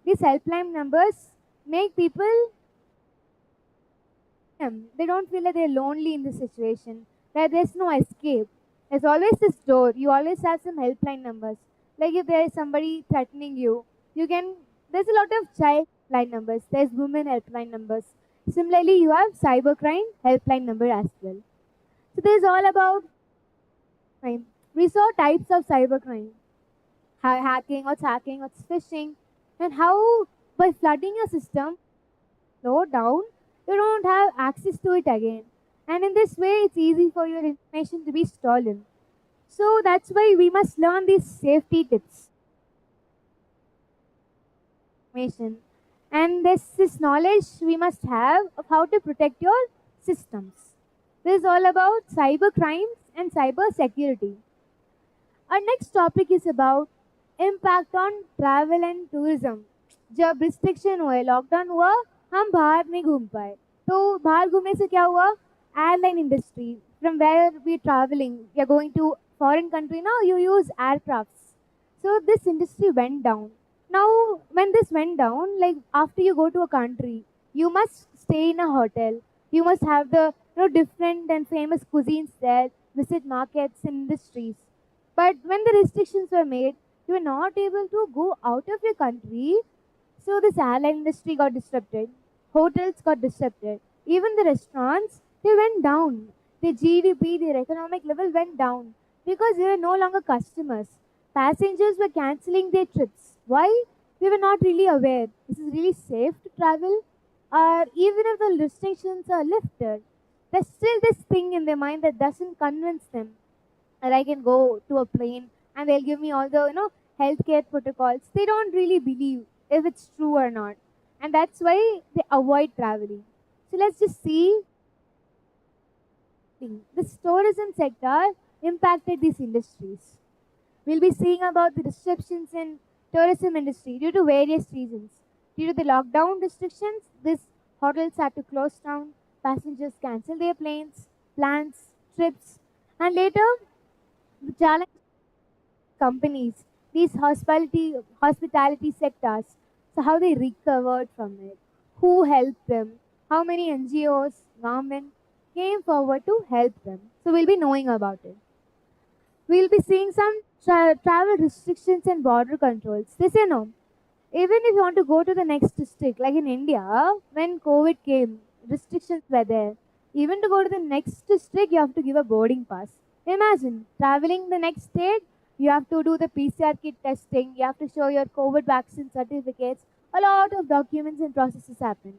these helpline numbers make people they don't feel that they're lonely in this situation, that there's no escape. There's always this door. You always have some helpline numbers. Like if there is somebody threatening you, you can there's a lot of child helpline numbers, there's women helpline numbers. Similarly, you have cybercrime helpline number as well. So this is all about crime. We saw types of cybercrime. Hacking, what's phishing, and how by flooding your system, slow down, you don't have access to it again. And in this way, it's easy for your information to be stolen. So that's why we must learn these safety tips. Information. And this knowledge we must have of how to protect your systems. This is all about cyber crimes and cyber security. Our next topic is about impact on travel and tourism. जब restriction हुए lockdown हुआ हम बाहर नहीं घूम पाए तो बाहर घूमने से क्या हुआ airline industry from where we travelling we are going to foreign country now you use aircrafts so this industry went down. Now, when this went down, like after you go to a country, you must stay in a hotel. You must have the different and famous cuisines there, visit markets and industries. But when the restrictions were made, you were not able to go out of your country. So this airline industry got disrupted. Hotels got disrupted. Even the restaurants, they went down. Their GDP, their economic level went down because they were no longer customers. Passengers were cancelling their trips. Why? We were not really aware. This is really safe to travel. Or even if the restrictions are lifted, there's still this thing in their mind that doesn't convince them that I can go to a plane and they'll give me all the healthcare protocols. They don't really believe if it's true or not, and that's why they avoid traveling. So let's just see. This tourism sector impacted these industries. We'll be seeing about the disruptions in tourism industry due to various reasons. Due to the lockdown restrictions, these hotels had to close down, passengers cancel their plans, trips, and later the challenge companies, these hospitality sectors, so how they recovered from it, who helped them, how many NGOs, government came forward to help them. So we'll be knowing about it. We'll be seeing some travel restrictions and border controls. They say no. Even if you want to go to the next district, like in India, when COVID came, restrictions were there. Even to go to the next district, you have to give a boarding pass. Imagine traveling the next state, you have to do the PCR kit testing, you have to show your COVID vaccine certificates. A lot of documents and processes happen.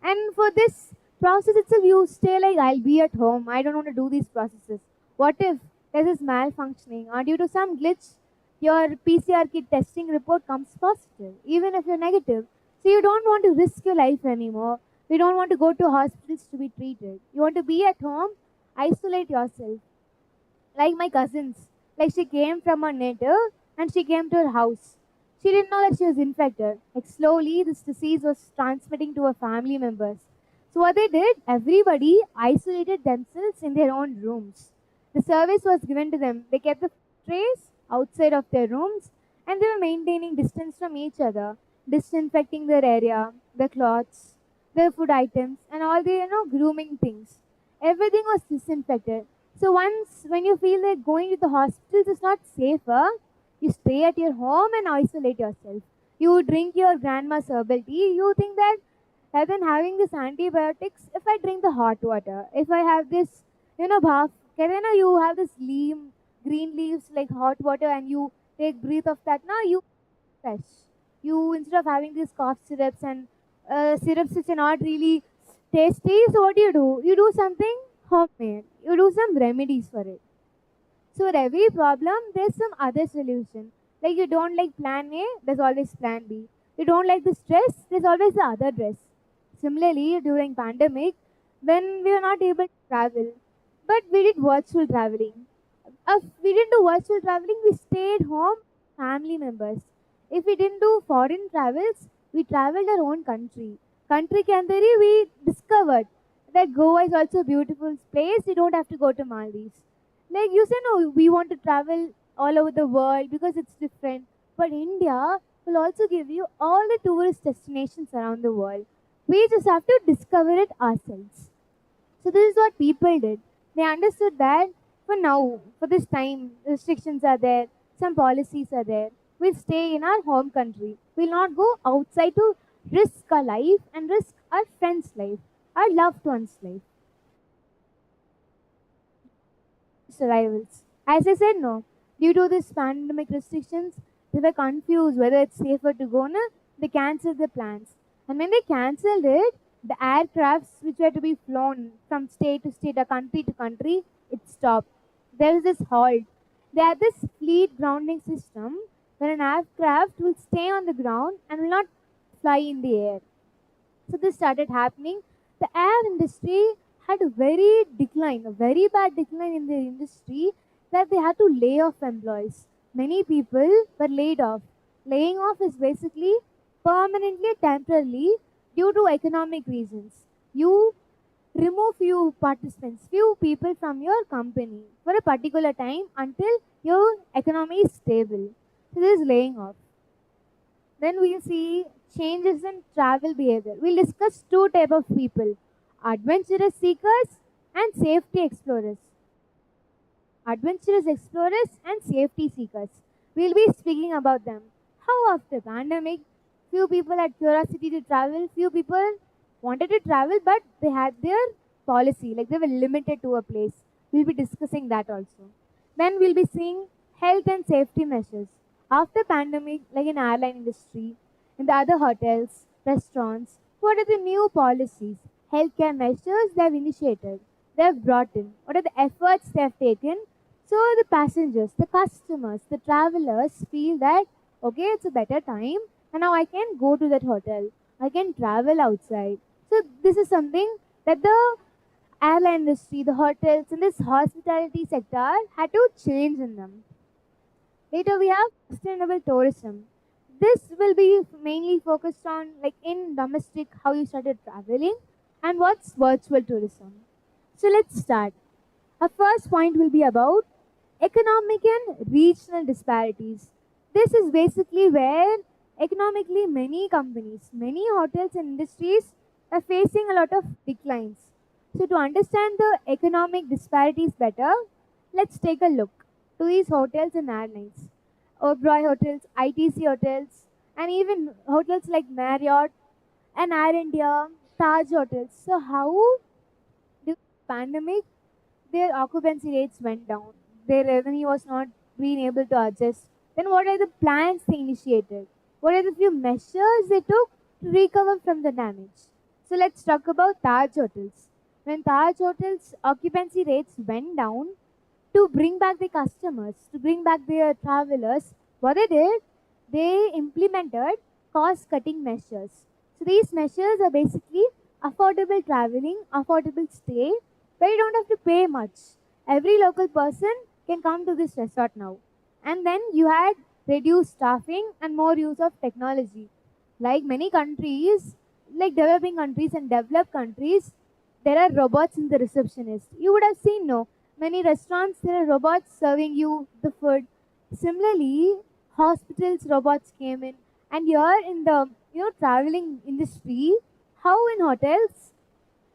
And for this process itself, you stay like, I'll be at home. I don't want to do these processes. What if this is malfunctioning or due to some glitch, your PCR kit testing report comes positive, even if you're negative. So you don't want to risk your life anymore. You don't want to go to hospitals to be treated. You want to be at home, isolate yourself. Like my cousins, like she came from her native and she came to her house. She didn't know that she was infected. Like slowly, this disease was transmitting to her family members. So what they did, everybody isolated themselves in their own rooms. The service was given to them. They kept the trays outside of their rooms and they were maintaining distance from each other, disinfecting their area, their clothes, their food items, and all the grooming things. Everything was disinfected. So once when you feel like going to the hospitals is not safer, you stay at your home and isolate yourself. You drink your grandma's herbal tea. You think that rather than having this antibiotics, if I drink the hot water, if I have this, bath, you have this green leaves like hot water and you take breath of that. Now you fresh. You instead of having these cough syrups and syrups which are not really tasty, so what do? You do something homemade. You do some remedies for it. So for every problem, there's some other solution. Like you don't like plan A, there's always plan B. You don't like the stress, there's always the other dress. Similarly, during pandemic, when we were not able to travel, but we did virtual traveling. If we didn't do virtual traveling, we stayed home, family members. If we didn't do foreign travels, we traveled our own country. Country ke andar hi we discovered that Goa is also a beautiful place. You don't have to go to Maldives. Like you say, no, we want to travel all over the world because it's different. But India will also give you all the tourist destinations around the world. We just have to discover it ourselves. So this is what people did. They understood that for now, for this time, restrictions are there, some policies are there. We'll stay in our home country. We'll not go outside to risk our life and risk our friend's life, our loved one's life. Survivals. As I said, no. Due to this pandemic restrictions, they were confused whether it's safer to go. No, they cancelled their plans. And when they cancelled it, the aircrafts which were to be flown from state to state or country to country, it stopped. There is this halt. They have this fleet grounding system where an aircraft will stay on the ground and will not fly in the air. So this started happening. The air industry had a very decline, a very bad decline in their industry that they had to lay off employees. Many people were laid off. Laying off is basically permanently, temporarily due to economic reasons. You remove few participants, few people from your company for a particular time until your economy is stable. So this is laying off. Then we'll see changes in travel behavior. We'll discuss two type of people: adventurous seekers and safety explorers. Adventurous explorers and safety seekers. We'll be speaking about them. How after pandemic, few people had curiosity to travel, few people wanted to travel, but they had their policy, like they were limited to a place. We'll be discussing that also. Then we'll be seeing health and safety measures. After pandemic, like in airline industry, in the other hotels, restaurants, what are the new policies, healthcare measures they have initiated, they have brought in? What are the efforts they have taken? So the passengers, the customers, the travelers feel that okay, it's a better time, and now I can go to that hotel. I can travel outside. So this is something that the airline industry, the hotels, and this hospitality sector had to change in them. Later, we have sustainable tourism. This will be mainly focused on, like in domestic, how you started traveling, and what's virtual tourism. So let's start. Our first point will be about economic and regional disparities. This is basically where economically many companies, many hotels and industries are facing a lot of declines. So, to understand the economic disparities better, let's take a look to these hotels and airlines. Oberoi hotels, ITC hotels, and even hotels like Marriott and Air India, Taj hotels. So, how during the pandemic their occupancy rates went down? Their revenue was not being able to adjust. Then, what are the plans they initiated? What are the few measures they took to recover from the damage? So, let's talk about Taj hotels. When Taj hotels' occupancy rates went down, to bring back the customers, to bring back their travelers, what they did, they implemented cost cutting measures. So these measures are basically affordable traveling, affordable stay, where you don't have to pay much. Every local person can come to this resort now. And then you had reduced staffing and more use of technology. Like many countries, like developing countries and developed countries, there are robots in the receptionist. You would have seen, no? Many restaurants, there are robots serving you the food. Similarly, hospitals, robots came in. And here in the traveling industry, how in hotels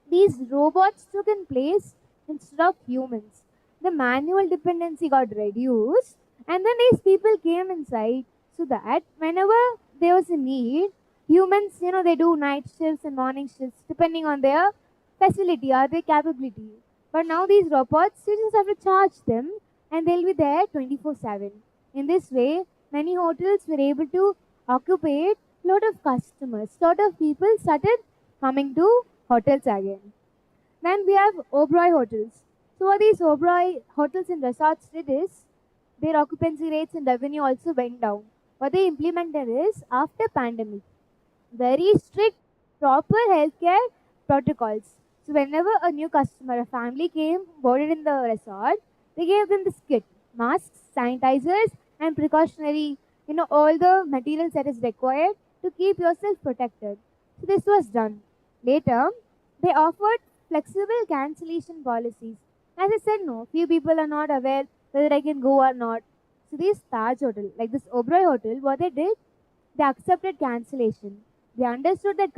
these robots took in place instead of humans. The manual dependency got reduced, and then these people came inside so that whenever there was a need, humans, they do night shifts and morning shifts depending on their facility or their capability. But now these robots, you just have to charge them and they'll be there 24/7. In this way, many hotels were able to occupy lot of customers. Lot of people started coming to hotels again. Then we have Oberoi hotels. So what these Oberoi hotels and resorts did is their occupancy rates and revenue also went down. What they implemented is after pandemic, very strict, proper healthcare protocols. So whenever a new customer, a family came, boarded in the resort, they gave them this kit, masks, sanitizers, and precautionary, all the materials that is required to keep yourself protected. So this was done. Later, they offered flexible cancellation policies. As I said, no, few people are not aware whether I can go or not. So these Taj hotel, like this Oberoi hotel, what they did, they accepted cancellation. They understood that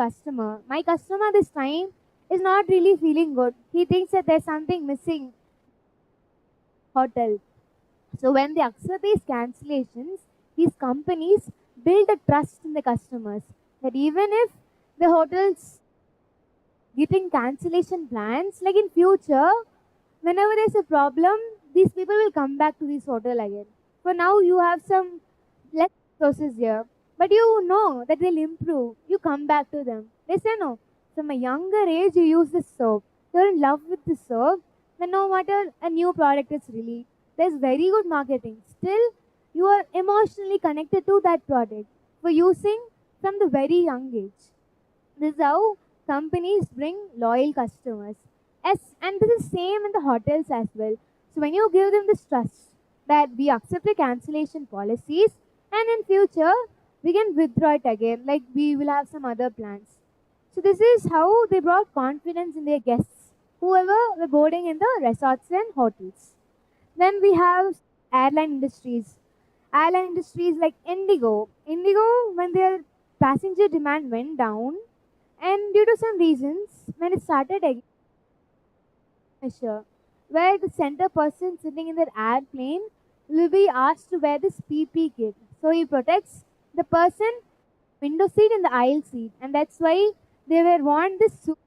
my customer this time is not really feeling good. He thinks that there's something missing hotel. So when they accept these cancellations, these companies build a trust in the customers that even if the hotels giving cancellation plans, like in future, whenever there's a problem, these people will come back to this hotel again. For now, you have some less resources here, but you know that they'll improve. You come back to them. They say no. From a younger age, you use this soap. You're in love with this soap. Then no matter a new product is released, there's very good marketing. Still, you are emotionally connected to that product for using from the very young age. This is how companies bring loyal customers. Yes, and this is same in the hotels as well. So when you give them this trust that we accept the cancellation policies and in future we can withdraw it again, like we will have some other plans. So this is how they brought confidence in their guests, whoever were boarding in the resorts and hotels. Then we have airline industries. Airline industries like Indigo. Indigo, when their passenger demand went down, and due to some reasons, when it started again, measure where the center person sitting in the airplane will be asked to wear this PP kit. So he protects the person window seat and the aisle seat, and that's why they were want this suit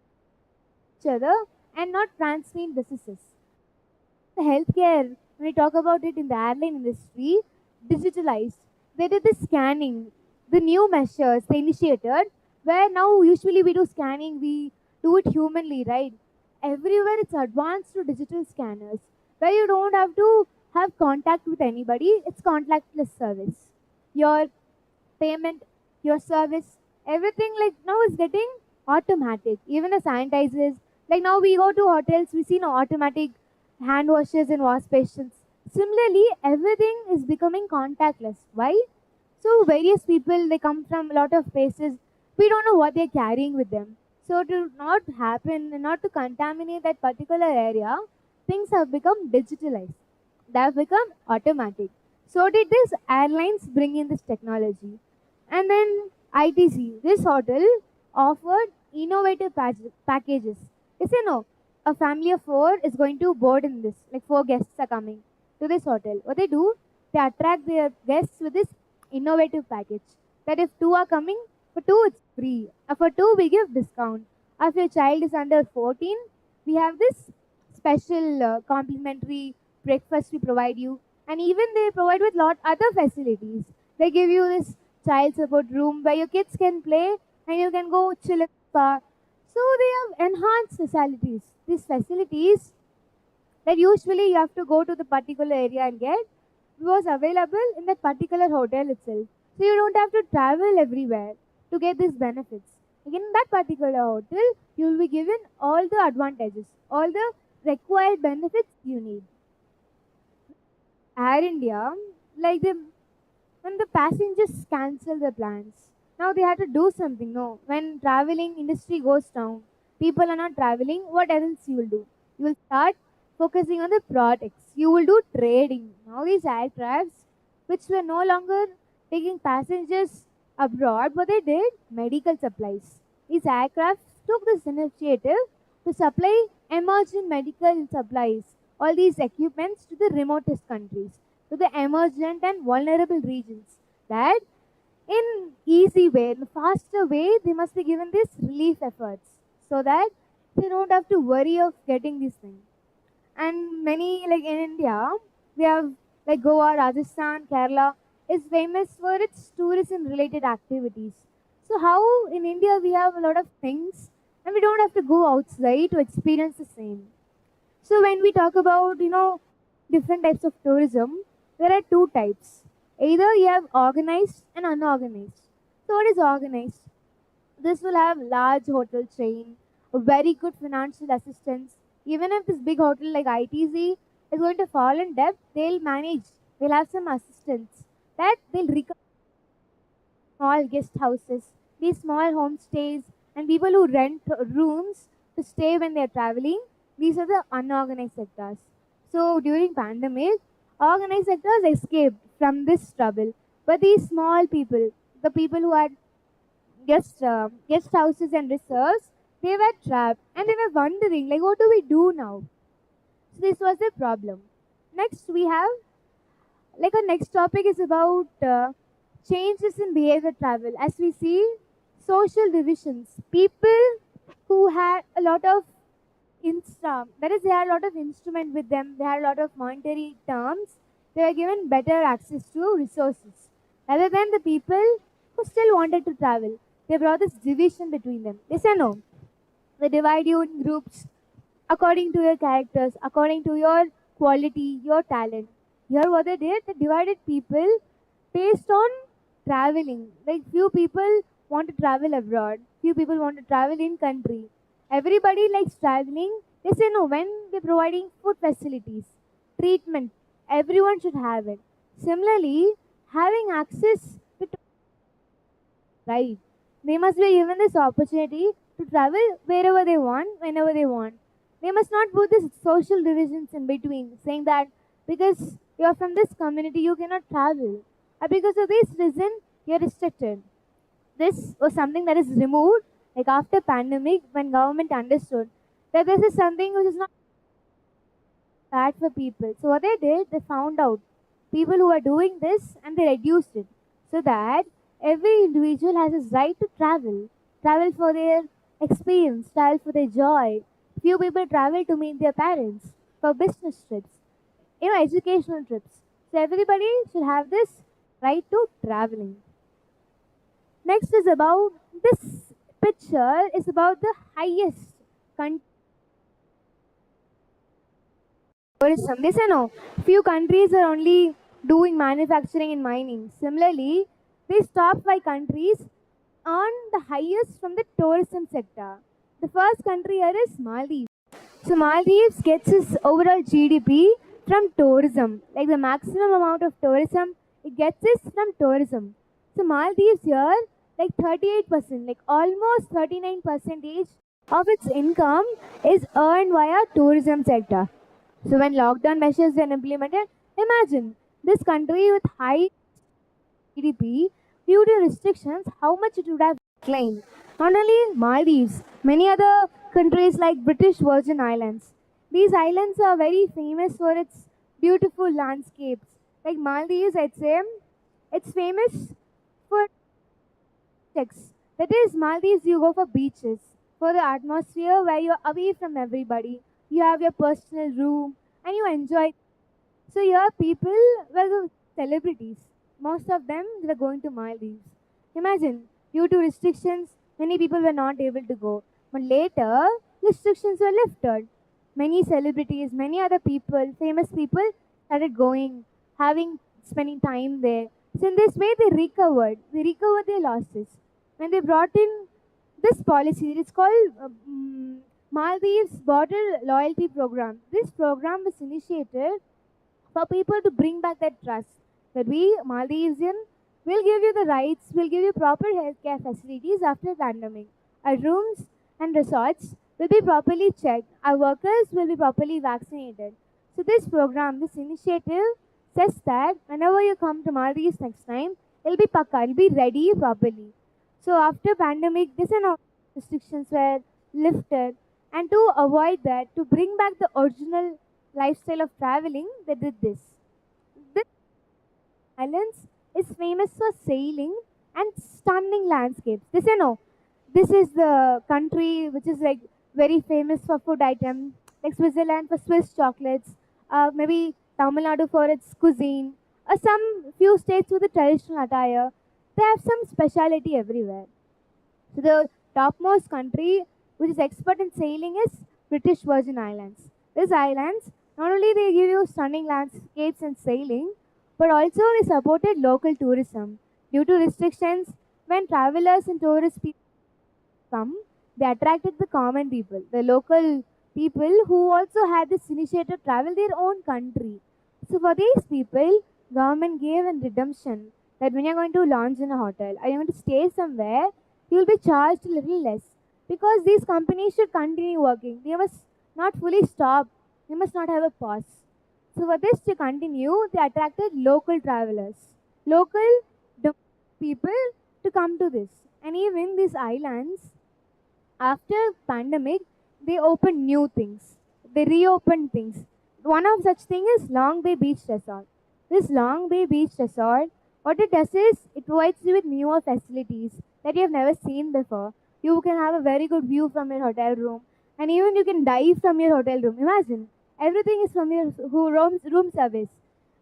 each other and not transmit diseases. The healthcare, when we talk about it in the airline industry, digitalized. They did the scanning, the new measures they initiated, where now usually we do scanning, we do it humanly, right? Everywhere it's advanced to digital scanners, where you don't have to have contact with anybody, it's contactless service. Your payment, your service, everything like now is getting automatic. Even the sanitizers, like now we go to hotels, we see no automatic hand washers and wash stations. Similarly, everything is becoming contactless. Why? So various people they come from a lot of places. We don't know what they're carrying with them. So to not happen and not to contaminate that particular area, things have become digitalized. They have become automatic. So did this airlines bring in this technology? And then ITC, this hotel offered innovative packages. Yes, you know, a family of four is going to board in this. Like four guests are coming to this hotel. What they do, they attract their guests with this innovative package. That if two are coming, for two it's free. For two we give discount. If your child is under 14, we have this special complimentary breakfast we provide you, and even they provide with lot other facilities. They give you this child support room where your kids can play and you can go chill at the spa. So they have enhanced facilities. These facilities that usually you have to go to the particular area and get was available in that particular hotel itself. So you don't have to travel everywhere to get these benefits. Again, in that particular hotel, you will be given all the advantages, all the required benefits you need. Air India, like the when the passengers cancel their plans, now they have to do something. No, when traveling industry goes down, people are not traveling. What else you will do? You will start focusing on the products. You will do trading. Now these aircrafts, which were no longer taking passengers abroad, what they did, medical supplies. These aircraft took this initiative to supply emergent medical supplies, all these equipments to the remotest countries, to the emergent and vulnerable regions. That in easy way, in a faster way, they must be given these relief efforts so that they don't have to worry of getting these things. And many like in India, we have like Goa, Rajasthan, Kerala is famous for its tourism related activities. So how in India we have a lot of things and we don't have to go outside to experience the same. So when we talk about, different types of tourism, there are two types. Either you have organized and unorganized. So what is organized? This will have large hotel chain, a very good financial assistance. Even if this big hotel like ITZ is going to fall in debt, they'll manage. They'll have some assistance that they'll recover small guest houses, these small homestays, and people who rent rooms to stay when they're traveling. These are the unorganized sectors. So during pandemic, organized sectors escaped from this trouble, but these small people, the people who had guest houses and reserves, they were trapped and they were wondering like, what do we do now? So this was the problem. Next we have like our next topic is about changes in behavior travel. As we see, social divisions. People who had a lot of that is, they had a lot of instrument with them. They had a lot of monetary terms. They were given better access to resources, rather than the people who still wanted to travel. They brought this division between them. They say no. They divide you in groups according to your characters, according to your quality, your talent. Here, what they did, they divided people based on traveling. Like few people want to travel abroad, few people want to travel in country. Everybody likes traveling. They say no when they're providing food facilities, treatment. Everyone should have it. Similarly, having access to right, they must be given this opportunity to travel wherever they want, whenever they want. They must not put these social divisions in between, saying that because you are from this community, you cannot travel. Or because of this reason, you're restricted. This was something that is removed, like after pandemic, when government understood that this is something which is not bad for people. So what they did, they found out people who are doing this and they reduced it so that every individual has his right to travel for their experience, travel for their joy. Few people travel to meet their parents for business trips, educational trips. So everybody should have this right to traveling. Next is about this picture is about the highest country tourism. They say no. Few countries are only doing manufacturing and mining. Similarly, these top five countries earn the highest from the tourism sector. The first country here is Maldives. So Maldives gets its overall GDP from tourism. Like the maximum amount of tourism it gets is from tourism. So Maldives here, like 38%, like almost 39 percentage of its income is earned via tourism sector. So when lockdown measures were implemented, imagine this country with high GDP, due to restrictions, how much it would have claimed. Not only Maldives, many other countries like British Virgin Islands. These islands are very famous for its beautiful landscapes. Like Maldives, I'd say it's famous for checks. That is, Maldives, you go for beaches, for the atmosphere where you're away from everybody. You have your personal room and you enjoy. So here people were the celebrities. Most of them were going to Maldives. Imagine, due to restrictions, many people were not able to go. But later, restrictions were lifted. Many celebrities, many other people, famous people, started going, having spending time there. So in this way, they recovered. They recovered their losses. When they brought in this policy, it's called Maldives Border Loyalty Program. This program was initiated for people to bring back that trust that we Maldivian will give you the rights, will give you proper healthcare facilities after pandemic. Our rooms and resorts will be properly checked. Our workers will be properly vaccinated. So this program, this initiative says that whenever you come to Maldives next time, it'll be pakka, it'll be ready properly. So after pandemic, this and all restrictions were lifted, and to avoid that, to bring back the original lifestyle of traveling, they did this. This islands is famous for sailing and stunning landscapes. This is the country which is like very famous for food items, like Switzerland for Swiss chocolates, maybe Tamil Nadu for its cuisine, or some few states with the traditional attire. They have some speciality everywhere. So the topmost country which is expert in sailing is British Virgin Islands. These islands not only they give you stunning landscapes and sailing, but also they supported local tourism. Due to restrictions, when travelers and tourists come, they attracted the common people, the local people who also had this initiative to travel their own country. So for these people, government gave a redemption that when you're going to launch in a hotel or you're going to stay somewhere, you'll be charged a little less because these companies should continue working. They must not fully stop. They must not have a pause. So for this to continue, they attracted local travelers, local people to come to this. And even these islands, after pandemic, they opened new things. They reopened things. One of such thing is Long Bay Beach Resort. This Long Bay Beach Resort, what it does is it provides you with newer facilities that you have never seen before. You can have a very good view from your hotel room, and even you can dive from your hotel room. Imagine everything is from your room service.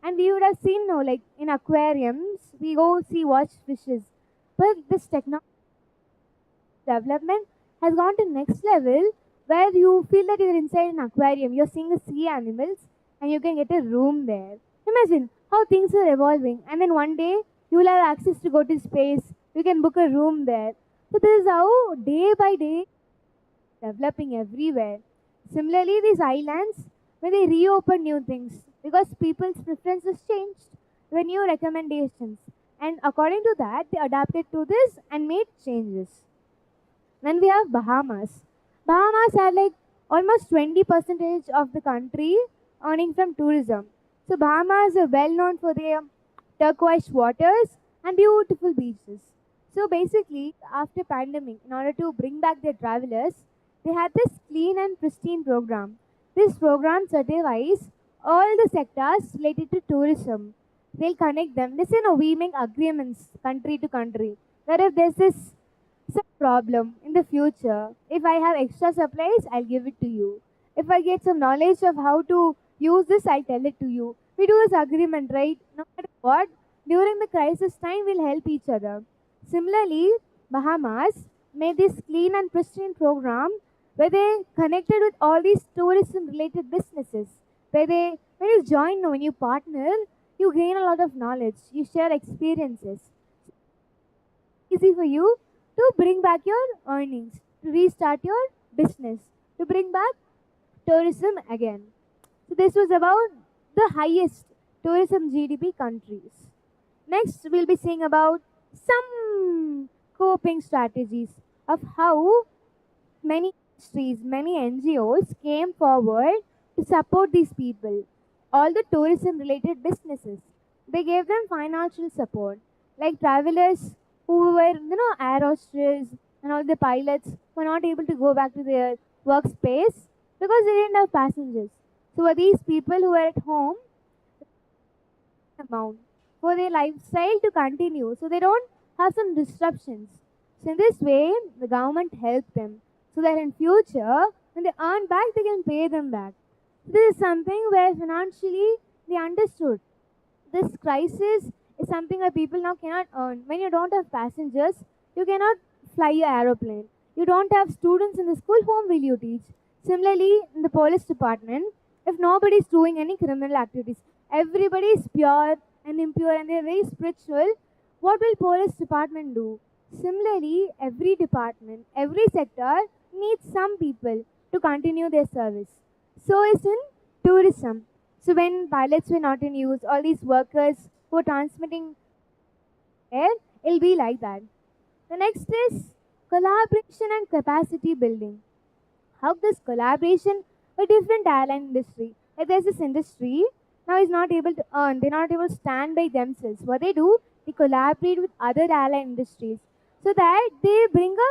And we would have seen now, like in aquariums, we go see watch fishes. But this technology development has gone to next level where you feel that you're inside an aquarium. You're seeing the sea animals and you can get a room there. Imagine how things are evolving. And then one day you will have access to go to space. You can book a room there. So this is how day by day developing everywhere. Similarly, these islands, when they reopen new things, because people's preferences changed, there were new recommendations. And according to that, they adapted to this and made changes. Then we have Bahamas. Bahamas had like almost 20 percentage of the country earning from tourism. So Bahamas are well known for their turquoise waters and beautiful beaches. So basically, after pandemic, in order to bring back their travelers, they had this clean and pristine program. This program certifies all the sectors related to tourism. They'll connect them. This, we make agreements country to country. Where if there's this some problem in the future, if I have extra supplies, I'll give it to you. If I get some knowledge of how to use this, I'll tell it to you. We do this agreement, right? No matter what, during the crisis time, we'll help each other. Similarly, Bahamas made this clean and pristine program where they connected with all these tourism related businesses. When you join, when you partner, you gain a lot of knowledge, you share experiences. Easy for you to bring back your earnings, to restart your business, to bring back tourism again. So this was about the highest tourism GDP countries. Next, we'll be seeing about some coping strategies of how many industries, many NGOs came forward to support these people. All the tourism related businesses, they gave them financial support, like travelers who were, air hostess and all the pilots were not able to go back to their workspace because they didn't have passengers. So these people who were at home amount for their lifestyle to continue so they don't have some disruptions. So in this way, the government helped them so that in future, when they earn back, they can pay them back. This is something where financially they understood. This crisis is something that people now cannot earn. When you don't have passengers, you cannot fly your aeroplane. You don't have students in the school, whom will you teach? Similarly, in the police department, if nobody is doing any criminal activities, everybody is pure and impure and they are very spiritual, what will police department do? Similarly, every department, every sector needs some people to continue their service. So is in tourism. So when pilots were not in use, all these workers who are transmitting air, it'll be like that. The next is collaboration and capacity building. How this collaboration with different airline industry. Like there's this industry now is not able to earn, they're not able to stand by themselves. What they do, they collaborate with other airline industries so that they bring a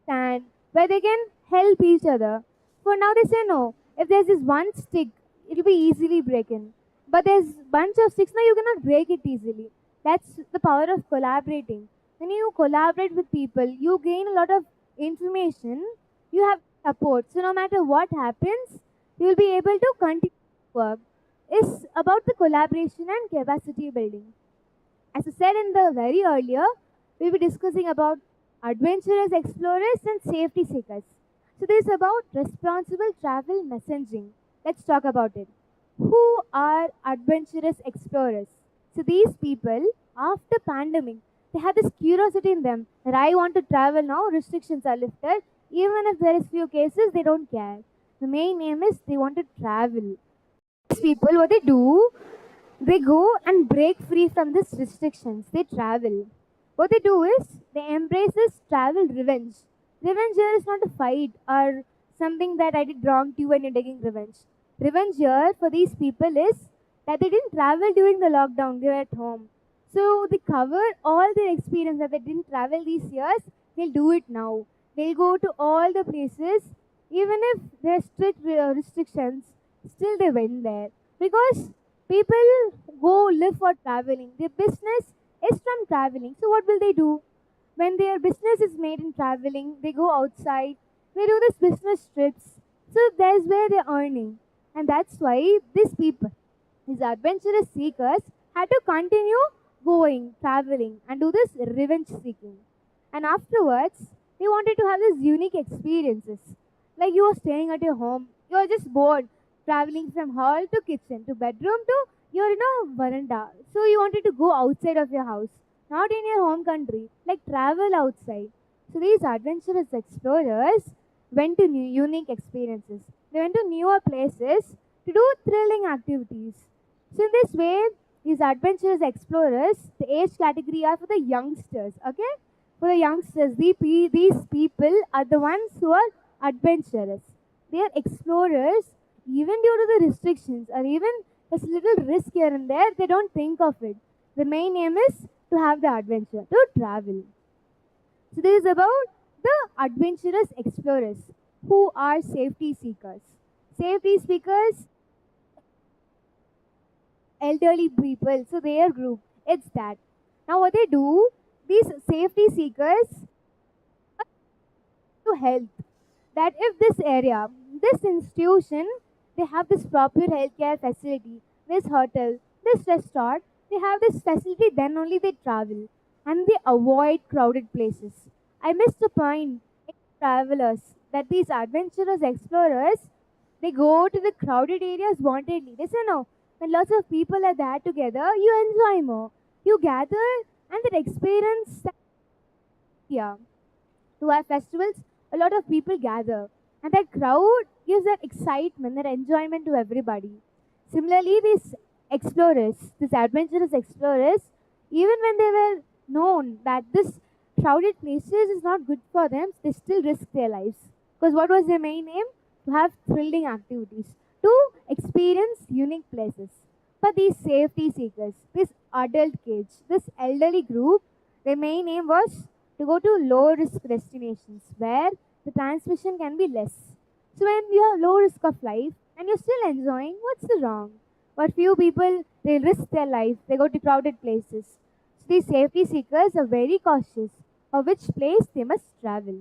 stand where they can help each other. For now, they say no. If there's this one stick, it'll be easily broken. But there's bunch of sticks now, you cannot break it easily. That's the power of collaborating. When you collaborate with people, you gain a lot of information. You have support. So no matter what happens, you will be able to continue work. It's about the collaboration and capacity building. As I said in the very earlier, we'll be discussing about adventurous explorers and safety seekers. So this is about responsible travel messaging. Let's talk about it. Who are adventurous explorers? So these people, after pandemic, they have this curiosity in them that I want to travel now, restrictions are lifted. Even if there is few cases, they don't care. The main aim is they want to travel. These people, what they do, they go and break free from these restrictions. They travel. What they do is they embrace this travel revenge. Revenge here is not a fight or something that I did wrong to you and you're taking revenge. Revenge here for these people is that they didn't travel during the lockdown, they were at home. So they cover all their experience that they didn't travel these years, they'll do it now. They'll go to all the places, even if there are strict restrictions, still they went there. Because people go live for traveling. Their business is from traveling. So what will they do? When their business is made in traveling, they go outside, they do this business trips. So that's where they're earning. And that's why these people, these adventurous seekers, had to continue going, traveling, and do this revenge seeking. And afterwards, they wanted to have these unique experiences. Like you are staying at your home, you are just bored, traveling from hall to kitchen to bedroom to you're in a veranda. So you wanted to go outside of your house, not in your home country, like travel outside. So these adventurous explorers went to new unique experiences. They went to newer places to do thrilling activities. So in this way, these adventurous explorers, the age category are for the youngsters. Okay, for the youngsters, these people are the ones who are adventurous. They are explorers, even due to the restrictions or even there's little risk here and there, they don't think of it. The main aim is to have the adventure, to travel. So this is about the adventurous explorers who are safety seekers. Safety seekers, elderly people, so their group, it's that. Now what they do, these safety seekers to health. That if this area, this institution, they have this proper healthcare facility, this hotel, this restaurant, they have this facility, then only they travel and they avoid crowded places. I missed a point in travelers that these adventurous explorers they go to the crowded areas wantedly. They say no. When lots of people are there together, you enjoy more. You gather and that experience yeah. To our festivals, a lot of people gather. And that crowd gives that excitement, that enjoyment to everybody. Similarly, these explorers, these adventurous explorers, even when they were known that this crowded places is not good for them, they still risk their lives. Because what was their main aim? To have thrilling activities, to experience unique places. But these safety seekers, this adult cage, this elderly group, their main aim was to go to low risk destinations where the transmission can be less. So when you have low risk of life and you're still enjoying, what's the wrong? But few people, they risk their life, they go to crowded places. So these safety seekers are very cautious of which place they must travel.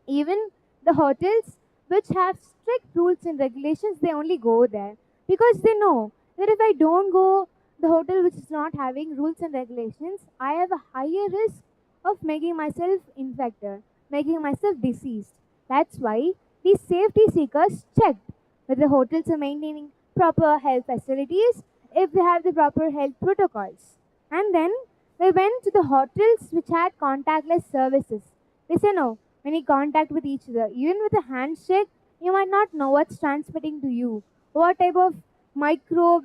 Even the hotels which have strict rules and regulations, they only go there because they know that if I don't go the hotel which is not having rules and regulations, I have a higher risk of making myself infected, making myself diseased. That's why these safety seekers checked whether the hotels are maintaining proper health facilities, if they have the proper health protocols. And then they went to the hotels which had contactless services. They say no, when you contact with each other, even with a handshake, you might not know what's transmitting to you, what type of microbe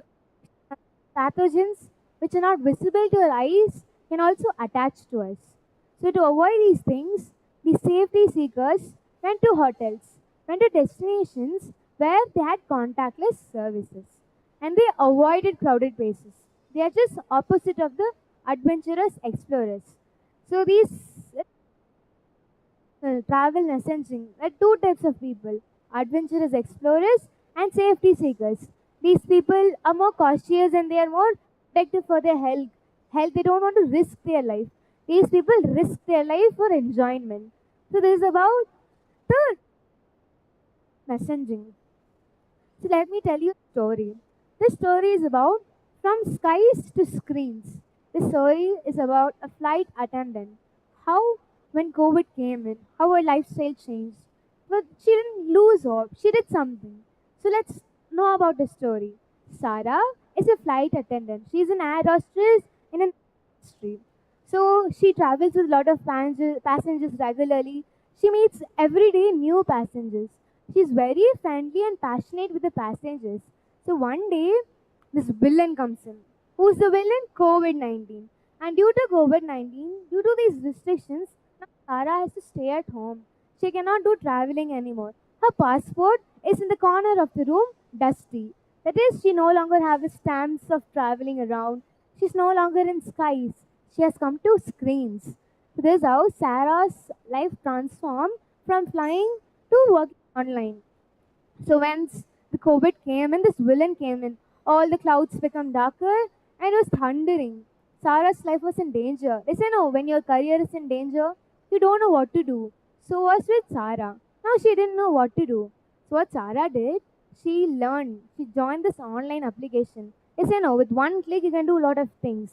pathogens which are not visible to our eyes can also attach to us. So to avoid these things, the safety seekers went to hotels, went to destinations where they had contactless services, and they avoided crowded places. They are just opposite of the adventurous explorers. So these travel messaging. There are two types of people: adventurous explorers and safety seekers. These people are more cautious and they are more protective for their health. They don't want to risk their life. These people risk their life for enjoyment. So this is about the messaging. So let me tell you a story. This story is about from skies to screens. This story is about a flight attendant. How when COVID came in, how her lifestyle changed. But she didn't lose hope. She did something. So let's know about the story. Sarah is a flight attendant. She's an air hostess in an industry. So she travels with a lot of passengers regularly. She meets every day new passengers. She's very friendly and passionate with the passengers. So one day, this villain comes in. Who's the villain? COVID 19. And due to COVID 19, due to these restrictions, now Sarah has to stay at home. She cannot do traveling anymore. Her passport is in the corner of the room, dusty. That is, she no longer has the stamps of traveling around. She's no longer in skies. She has come to screens. So this is how Sarah's life transformed from flying to working online. So once the COVID came and this villain came in, all the clouds become darker and it was thundering. Sarah's life was in danger. They say no, when your career is in danger, you don't know what to do. So was with Sarah. Now she didn't know what to do. So what Sarah did, she learned. She joined this online application. They say no, with one click you can do a lot of things.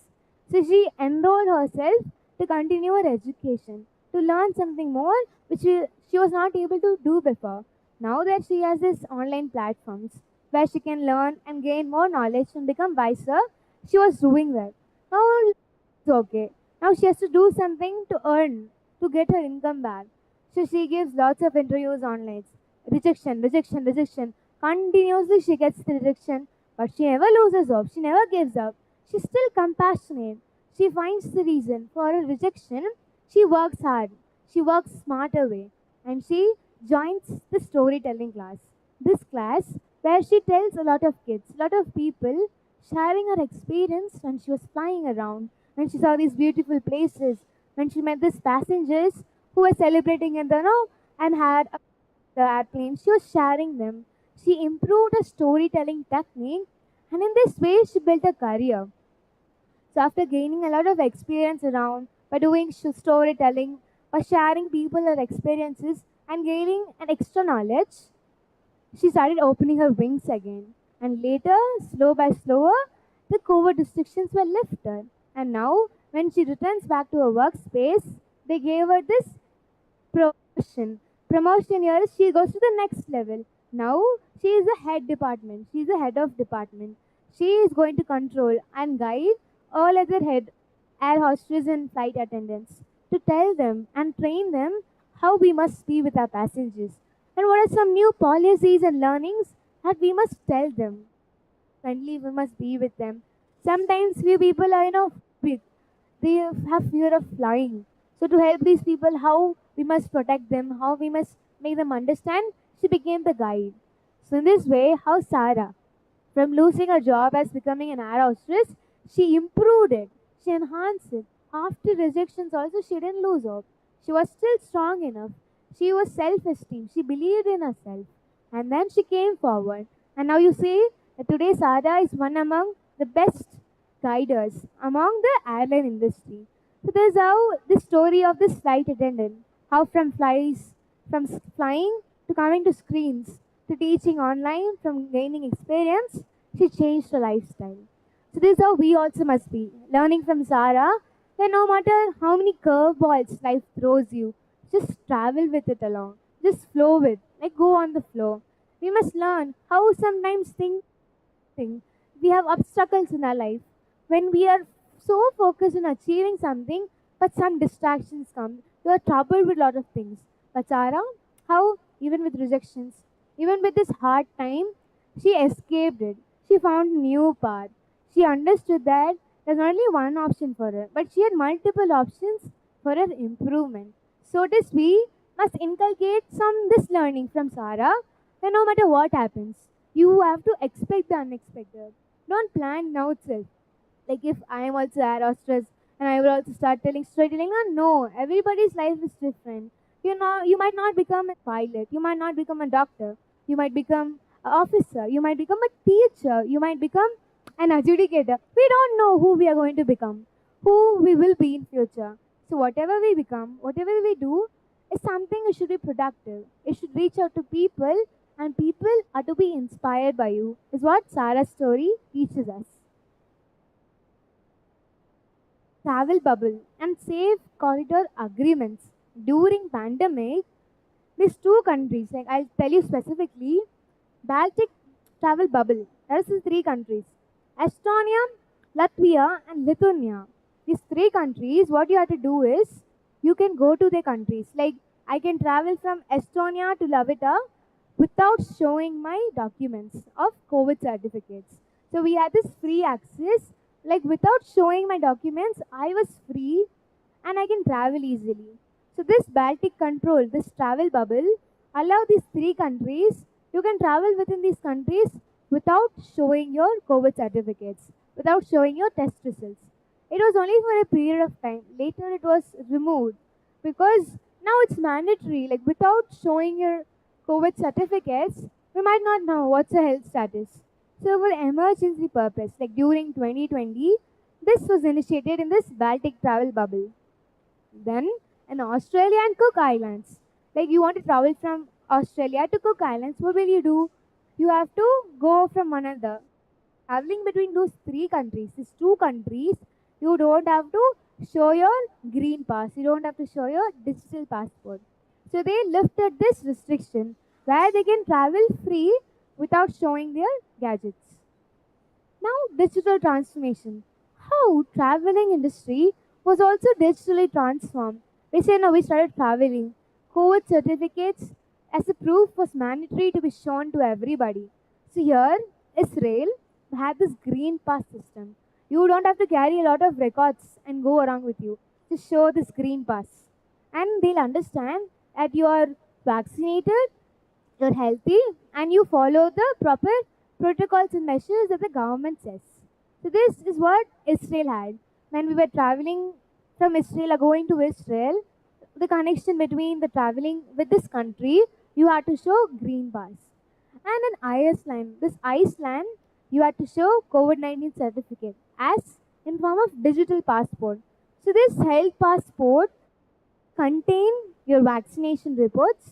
So she enrolled herself to continue her education, to learn something more which she was not able to do before. Now that she has these online platforms where she can learn and gain more knowledge and become wiser, she was doing well. Now it's okay. Now she has to do something to earn, to get her income back. So she gives lots of interviews online. Rejection, rejection, rejection. Continuously she gets the rejection, but she never loses hope. She never gives up. She's still compassionate. She finds the reason for her rejection. She works hard. She works smarter way. And she joins the storytelling class. This class where she tells a lot of kids, a lot of people sharing her experience when she was flying around, when she saw these beautiful places, when she met these passengers who were celebrating in the know and had the airplane. She was sharing them. She improved her storytelling technique, and in this way, she built a career. So after gaining a lot of experience around by doing storytelling, by sharing people her experiences and gaining an extra knowledge, she started opening her wings again. And later, slow by slower, the COVID restrictions were lifted. And now, when she returns back to her workspace, they gave her this promotion. Promotion here is she goes to the next level. Now she is the head department. She is the head of department. She is going to control and guide all other head air hostess and flight attendants to tell them and train them how we must be with our passengers and what are some new policies and learnings that we must tell them. Friendly, we must be with them. Sometimes we people are big. They have fear of flying. So to help these people, how we must protect them, how we must make them understand, she became the guide. So in this way, how Sarah, from losing her job as becoming an air hostess, she improved it, she enhanced it. After rejections, also, she didn't lose hope. She was still strong enough. She was self esteem. She believed in herself. And then she came forward. And now you see that today Sada is one among the best guiders among the airline industry. So this is how the story of this flight attendant, how from flying to coming to screens, to teaching online, from gaining experience, she changed her lifestyle. So this is how we also must be, learning from Sarah, that no matter how many curveballs life throws you, just travel with it along. Just flow with, like go on the flow. We must learn how sometimes think we have obstacles in our life when we are so focused on achieving something, but some distractions come. You are troubled with a lot of things. But Sarah, how even with rejections, even with this hard time, she escaped it. She found new path. She understood that there's only one option for her, but she had multiple options for her improvement. So this we must inculcate some this learning from Sarah, that no matter what happens, you have to expect the unexpected. Don't plan now itself. Like if I am also air hostess and I will also start telling storytelling, no, everybody's life is different. You know, you might not become a pilot, you might not become a doctor, you might become an officer, you might become a teacher, you might become an adjudicator. We don't know who we are going to become, who we will be in future. So whatever we become, whatever we do, is something that should be productive. It should reach out to people, and people are to be inspired by you, is what Sarah's story teaches us. Travel bubble and safe corridor agreements during pandemic, these two countries, like I'll tell you specifically, Baltic travel bubble, that is the three countries, Estonia, Latvia and Lithuania. These three countries, what you have to do is you can go to their countries, like I can travel from Estonia to Lavita without showing my documents of COVID certificates. So we had this free access, like without showing my documents, I was free and I can travel easily. So this Baltic control, this travel bubble, allow these three countries, you can travel within these countries without showing your COVID certificates, without showing your test results. It was only for a period of time. Later it was removed because now it's mandatory. Like without showing your COVID certificates, we might not know what's the health status. So for emergency purpose, like during 2020, this was initiated in this Baltic travel bubble. Then in Australia and Cook Islands, like you want to travel from Australia to Cook Islands, what will you do? You have to go from one another. Traveling between those three countries, these two countries, you don't have to show your green pass. You don't have to show your digital passport. So they lifted this restriction where they can travel free without showing their gadgets. Now, digital transformation. How traveling industry was also digitally transformed. We say now we started traveling. COVID certificates as a proof was mandatory to be shown to everybody. So here, Israel had this green pass system. You don't have to carry a lot of records and go around with you. Just show this green pass. And they'll understand that you are vaccinated, you're healthy, and you follow the proper protocols and measures that the government says. So this is what Israel had. When we were traveling from Israel or going to Israel, the connection between the traveling with this country, you had to show green pass. And in Iceland, this Iceland, you had to show COVID-19 certificate as in form of digital passport. So this health passport contain your vaccination reports,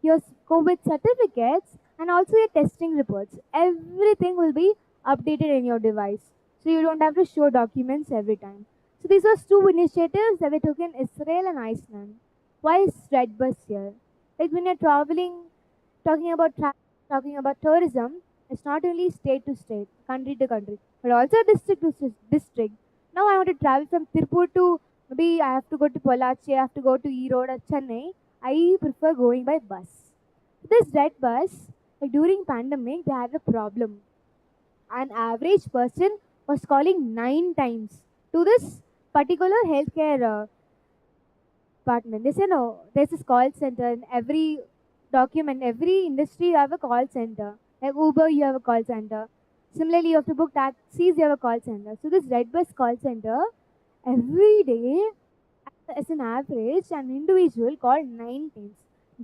your COVID certificates, and also your testing reports. Everything will be updated in your device. So you don't have to show documents every time. So these are two initiatives that we took in Israel and Iceland. Why is Redbus here? Like when you're traveling, talking about tourism, it's not only state to state, country to country, but also district to district. Now I want to travel from Tirupur to, maybe I have to go to Pollachi, I have to go to Erode or Chennai. I prefer going by bus. This red bus, like during pandemic, they had a problem. An average person was calling 9 times to this particular healthcare department. They say no, there's this call center in every document, every industry you have a call center. Like Uber, you have a call center. Similarly, you have to book taxis, you have a call center. So this red bus call center, every day, as an average, an individual called 9 times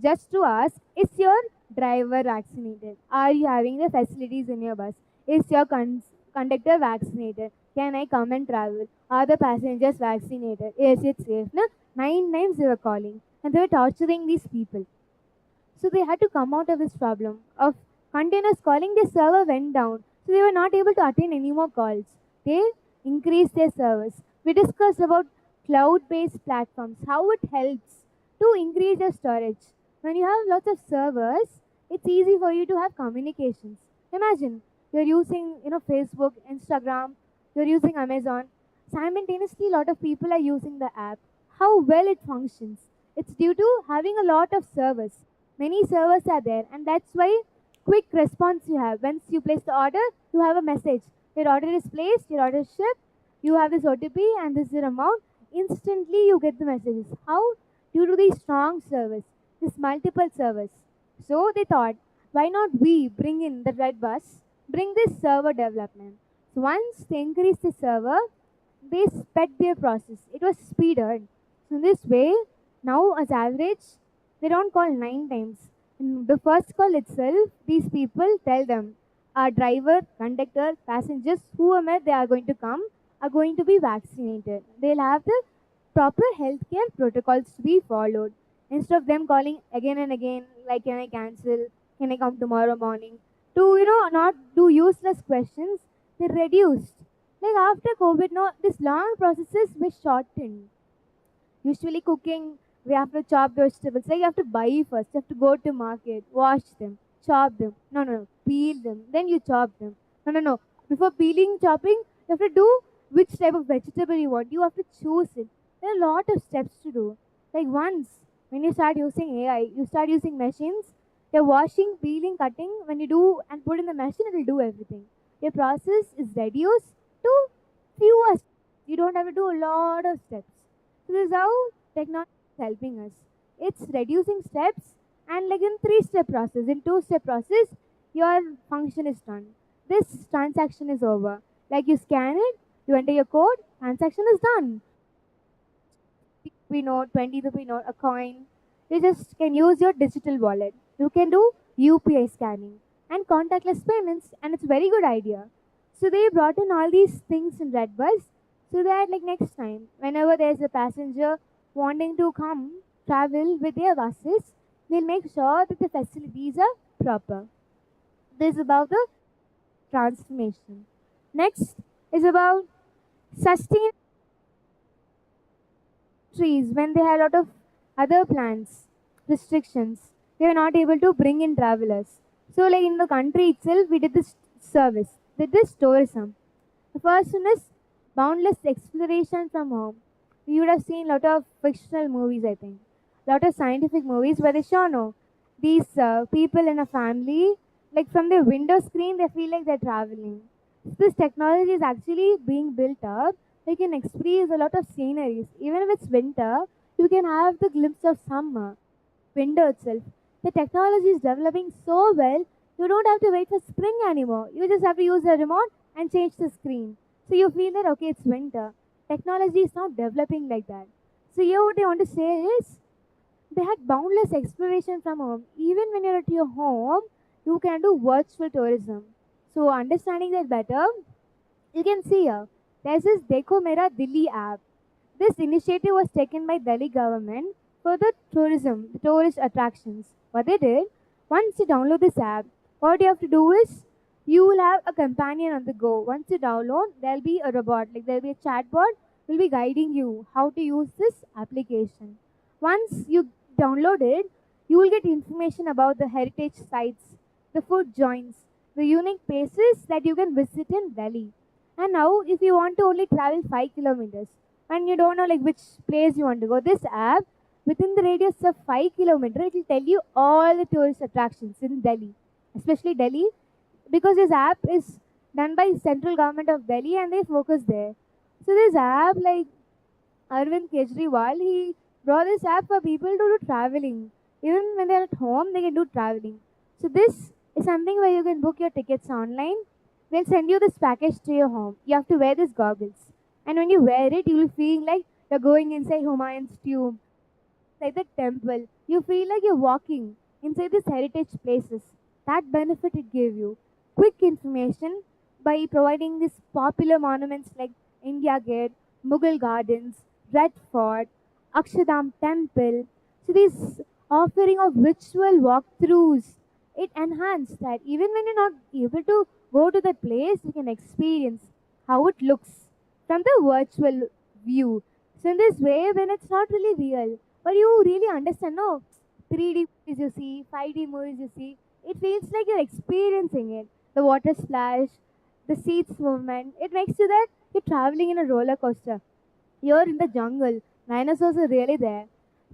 just to ask, is your driver vaccinated? Are you having the facilities in your bus? Is your conductor vaccinated? Can I come and travel? Are the passengers vaccinated? Is it safe? No, 9 times they were calling and they were torturing these people. So they had to come out of this problem of continuous calling. Their server went down. So they were not able to attend any more calls. They increased their servers. We discussed about cloud-based platforms, how it helps to increase your storage. When you have lots of servers, it's easy for you to have communications. Imagine you're using, Facebook, Instagram, you're using Amazon. Simultaneously, a lot of people are using the app. How well it functions. It's due to having a lot of servers. Many servers are there, and that's why quick response you have. Once you place the order, you have a message. Your order is placed, your order is shipped, you have this OTP and this is your amount. Instantly you get the messages. How? Due to these strong servers, this multiple servers. So they thought, why not we bring in the red bus, bring this server development. So once they increased the server, they sped their process. It was speeded. So in this way, now as average, they don't call 9 times. In the first call itself, these people tell them, our driver, conductor, passengers, whoever they are going to come, are going to be vaccinated. They'll have the proper healthcare protocols to be followed. Instead of them calling again and again, like, can I cancel? Can I come tomorrow morning? To, not do useless questions, they reduced. Like after COVID, no, this long processes were shortened. Usually cooking, we have to chop the vegetables. Like you have to buy first, you have to go to market, wash them, chop them. No, peel them. Then you chop them. No. Before peeling, chopping, you have to do which type of vegetable you want. You have to choose it. There are a lot of steps to do. Like once, when you start using AI, you start using machines, you're washing, peeling, cutting. When you do and put in the machine, it will do everything. Your process is reduced to fewer steps. You don't have to do a lot of steps. So this is how technology is helping us. It's reducing steps and like in 3-step process, in 2-step process, your function is done. This transaction is over. Like you scan it, you enter your code, transaction is done. We note, 20 rupee note, a coin. You just can use your digital wallet. You can do UPI scanning and contactless payments, and it's a very good idea. So they brought in all these things in Redbus so that like next time, whenever there's a passenger wanting to come travel with their buses, they'll make sure that the facilities are proper. This is about the transformation. Next is about sustain trees when they had a lot of other plans, restrictions. They were not able to bring in travelers. So like in the country itself, we did this service, did this tourism. The first one is boundless exploration from home. You would have seen a lot of fictional movies, I think. Lot of scientific movies where they show no. These people in a family, like from their window screen, they feel like they're traveling. So this technology is actually being built up. You can experience a lot of sceneries. Even if it's winter, you can have the glimpse of summer, window itself. The technology is developing so well, you don't have to wait for spring anymore. You just have to use the remote and change the screen. So you feel that, okay, it's winter. Technology is now developing like that. So here what I want to say is, they had boundless exploration from home. Even when you're at your home, you can do virtual tourism. So understanding that better, you can see here, there's this Dekho Mera Delhi app. This initiative was taken by Delhi government for the tourism, the tourist attractions. What they did, once you download this app, what you have to do is you will have a companion on the go. Once you download, there'll be a robot, like there'll be a chatbot will be guiding you how to use this application. Once you download it, you will get information about the heritage sites, the food joints, the unique places that you can visit in Delhi. And now, if you want to only travel 5 kilometers and you don't know like which place you want to go, this app within the radius of 5 kilometers, it will tell you all the tourist attractions in Delhi, especially Delhi, because this app is done by central government of Delhi and they focus there. So this app, like Arvind Kejriwal, he brought this app for people to do traveling. Even when they're at home, they can do traveling. So this is something where you can book your tickets online. They'll send you this package to your home. You have to wear these goggles. And when you wear it, you'll feel like you're going inside Humayun's tomb, inside the temple. You feel like you're walking inside these heritage places. That benefit it gave you. Quick information by providing these popular monuments like India Gate, Mughal Gardens, Red Fort, Akshardham Temple. So this offering of virtual walkthroughs, it enhanced that. Even when you're not able to go to the place, you can experience how it looks from the virtual view. So in this way, when it's not really real, but you really understand, no, 3D movies you see, 5D movies you see, it feels like you're experiencing it. The water splash, the seats movement, it makes you that you're traveling in a roller coaster. You're in the jungle, dinosaurs are really there.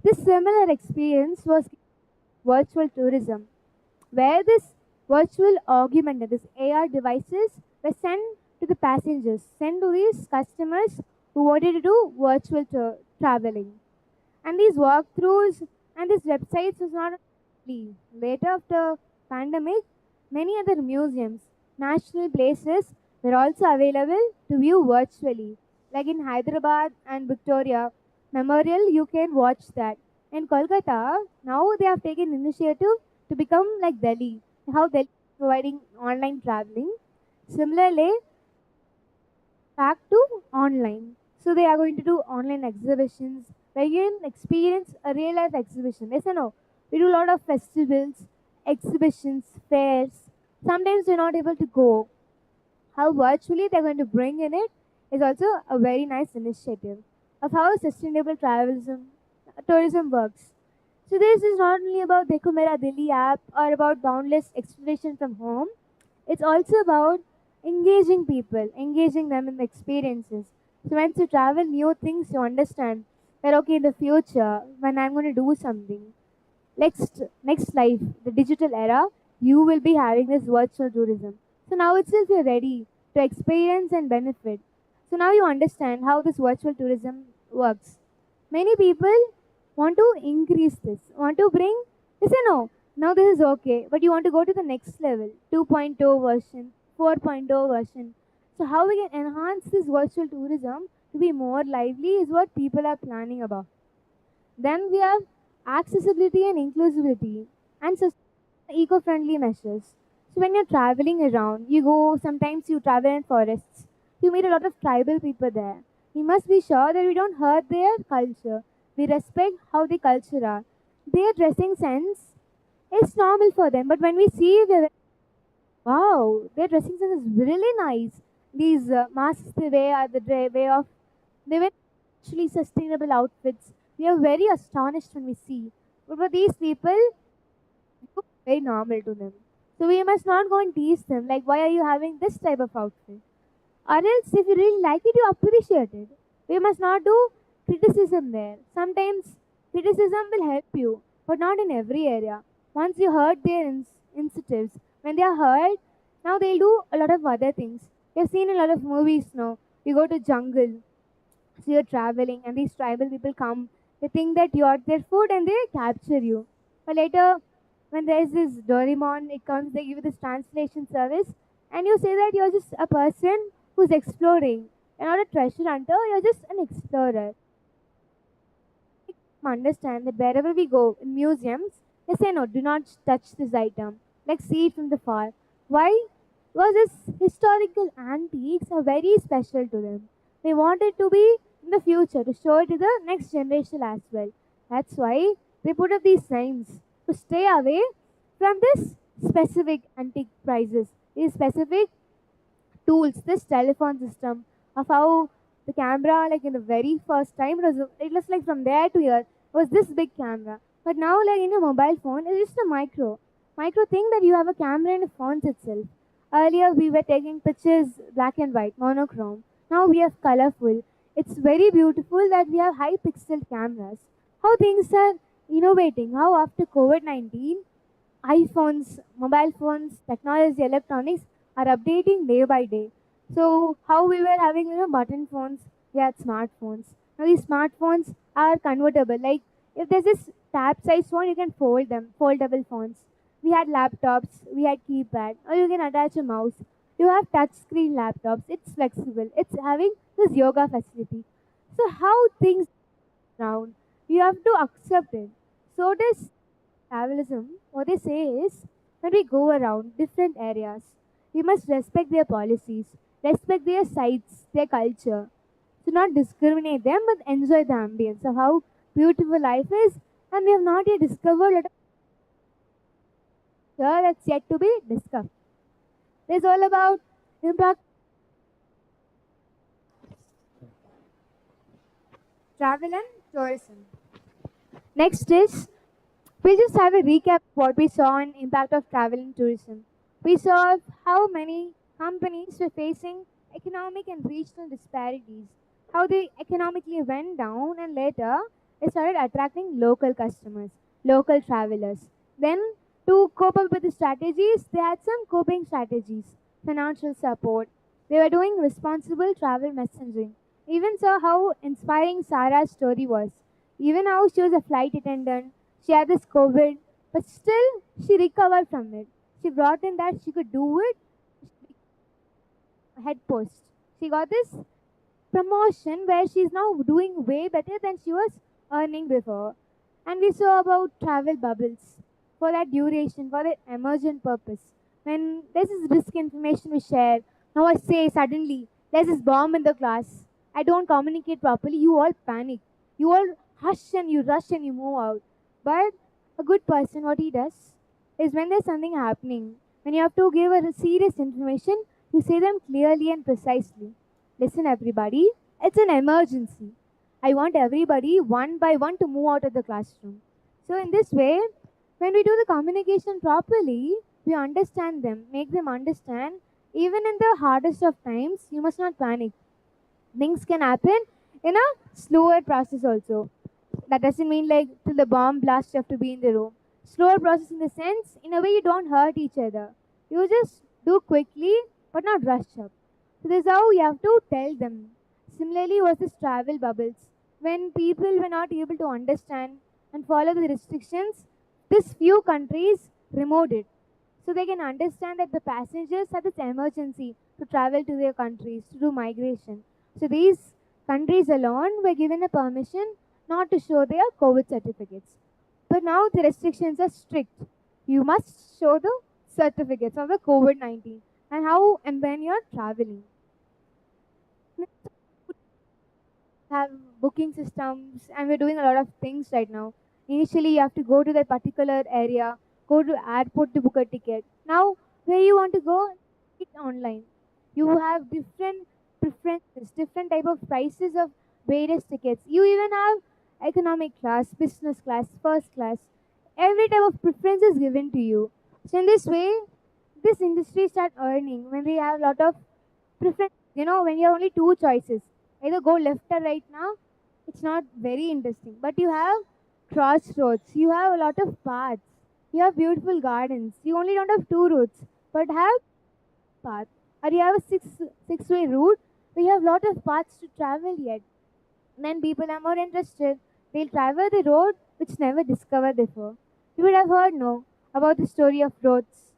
This similar experience was virtual tourism, where this virtual augmented, this AR devices were sent to the passengers, sent to these customers who wanted to do virtual traveling. And these walkthroughs and these websites was not only later after pandemic, many other museums, national places were also available to view virtually. Like in Hyderabad and Victoria Memorial, you can watch that. In Kolkata, now they have taken initiative to become like Delhi. How Delhi is providing online traveling. Similarly, back to online. So they are going to do online exhibitions where you can experience a real life exhibition. Yes or no? We do a lot of festivals, exhibitions, fairs. Sometimes we're not able to go. How virtually they're going to bring in it is also a very nice initiative of how sustainable tourism works. So this is not only about Dekho Mera Delhi app or about boundless exploration from home. It's also about engaging people, engaging them in the experiences. So once you travel new things, you understand that okay, in the future, when I'm going to do something, next life, the digital era, you will be having this virtual tourism. So now itself you're ready to experience and benefit. So now you understand how this virtual tourism works. Many people want to increase this, want to bring, they say no, now this is okay, but you want to go to the next level, 2.0 version, 4.0 version. So how we can enhance this virtual tourism to be more lively is what people are planning about. Then we have accessibility and inclusivity and eco-friendly measures. So when you're traveling around, you go, sometimes you travel in forests, you meet a lot of tribal people there. We must be sure that we don't hurt their culture. We respect how the culture are. Their dressing sense is normal for them, but when we see, wow, their dressing sense is really nice. These masks they wear are the way of, they wear actually sustainable outfits. We are very astonished when we see. But for these people, it looks very normal to them. So we must not go and tease them, like, why are you having this type of outfit? Or else, if you really like it, you appreciate it. We must not do criticism there. Sometimes criticism will help you, but not in every area. Once you heard their incentives, when they are heard, now they'll do a lot of other things. You've seen a lot of movies now. You go to jungle, so you're traveling, and these tribal people come. They think that you are their food, and they capture you. But later, when there's this Doraemon, it comes. They give you this translation service, and you say that you're just a person who's exploring. You're not a treasure hunter. You're just an explorer. Understand that wherever we go in museums, they say no, do not touch this item. Like see it from the far. Why? Because these historical antiques are very special to them. They want it to be in the future to show it to the next generation as well. That's why they put up these signs to stay away from this specific antique prices, these specific tools, this telephone system of how the camera, like in the very first time, it was like from there to here was this big camera. But now, like in your mobile phone, it's just a micro thing that you have a camera in the phone itself. Earlier, we were taking pictures black and white, monochrome. Now we have colorful. It's very beautiful that we have high pixel cameras. How things are innovating. How after COVID 19, iPhones, mobile phones, technology, electronics are updating day by day. So how we were having button phones, we had smartphones. Now these smartphones are convertible. Like if there's this tab size phone, you can fold them, foldable phones. We had laptops, we had keypad, or you can attach a mouse. You have touch screen laptops. It's flexible. It's having this yoga facility. So how things around, you have to accept it. So does travelism. What they say is when we go around different areas, we must respect their policies, respect their sites, their culture. So not discriminate them, but enjoy the ambience of how beautiful life is. And we have not yet discovered a lot of culture that's yet to be discovered. It's all about impact travel and tourism. Next is we'll just have a recap of what we saw on impact of travel and tourism. We saw how many companies were facing economic and regional disparities, how they economically went down and later they started attracting local customers, local travelers. Then to cope up with the strategies, they had some coping strategies, financial support. They were doing responsible travel messaging. Even saw how inspiring Sarah's story was. Even how she was a flight attendant, she had this COVID, but still she recovered from it. She brought in that she could do it head post. She got this promotion where she's now doing way better than she was earning before. And we saw about travel bubbles for that duration, for that emergent purpose. When there's this risk information we share, now I say suddenly there's this bomb in the class. I don't communicate properly, you all panic. You all hush and you rush and you move out. But a good person, what he does is when there's something happening, when you have to give a serious information, you say them clearly and precisely. Listen, everybody, it's an emergency. I want everybody one by one to move out of the classroom. So, in this way, when we do the communication properly, we understand them, make them understand. Even in the hardest of times, you must not panic. Things can happen in a slower process also. That doesn't mean like till the bomb blast you have to be in the room. Slower process in the sense, in a way you don't hurt each other. You just do quickly but not rush up. So this is how you have to tell them. Similarly was this travel bubbles. When people were not able to understand and follow the restrictions, this few countries removed it. So they can understand that the passengers had this emergency to travel to their countries, to do migration. So these countries alone were given a permission not to show their COVID certificates. But now the restrictions are strict. You must show the certificates of the COVID 19 and how and when you're traveling. Have booking systems and we're doing a lot of things right now. Initially, you have to go to that particular area, go to airport to book a ticket. Now, where you want to go, it's online. You have different preferences, different type of prices of various tickets. You even have economic class, business class, first class. Every type of preference is given to you. So in this way, this industry start earning when we have a lot of preference. You know, when you have only two choices, either go left or right now, it's not very interesting. But you have crossroads, you have a lot of paths, you have beautiful gardens. You only don't have two routes, but have path. Or you have a six-way route, we have lot of paths to travel yet. Then people are more interested. They'll travel the road which never discovered before. You would have heard no about the story of roads,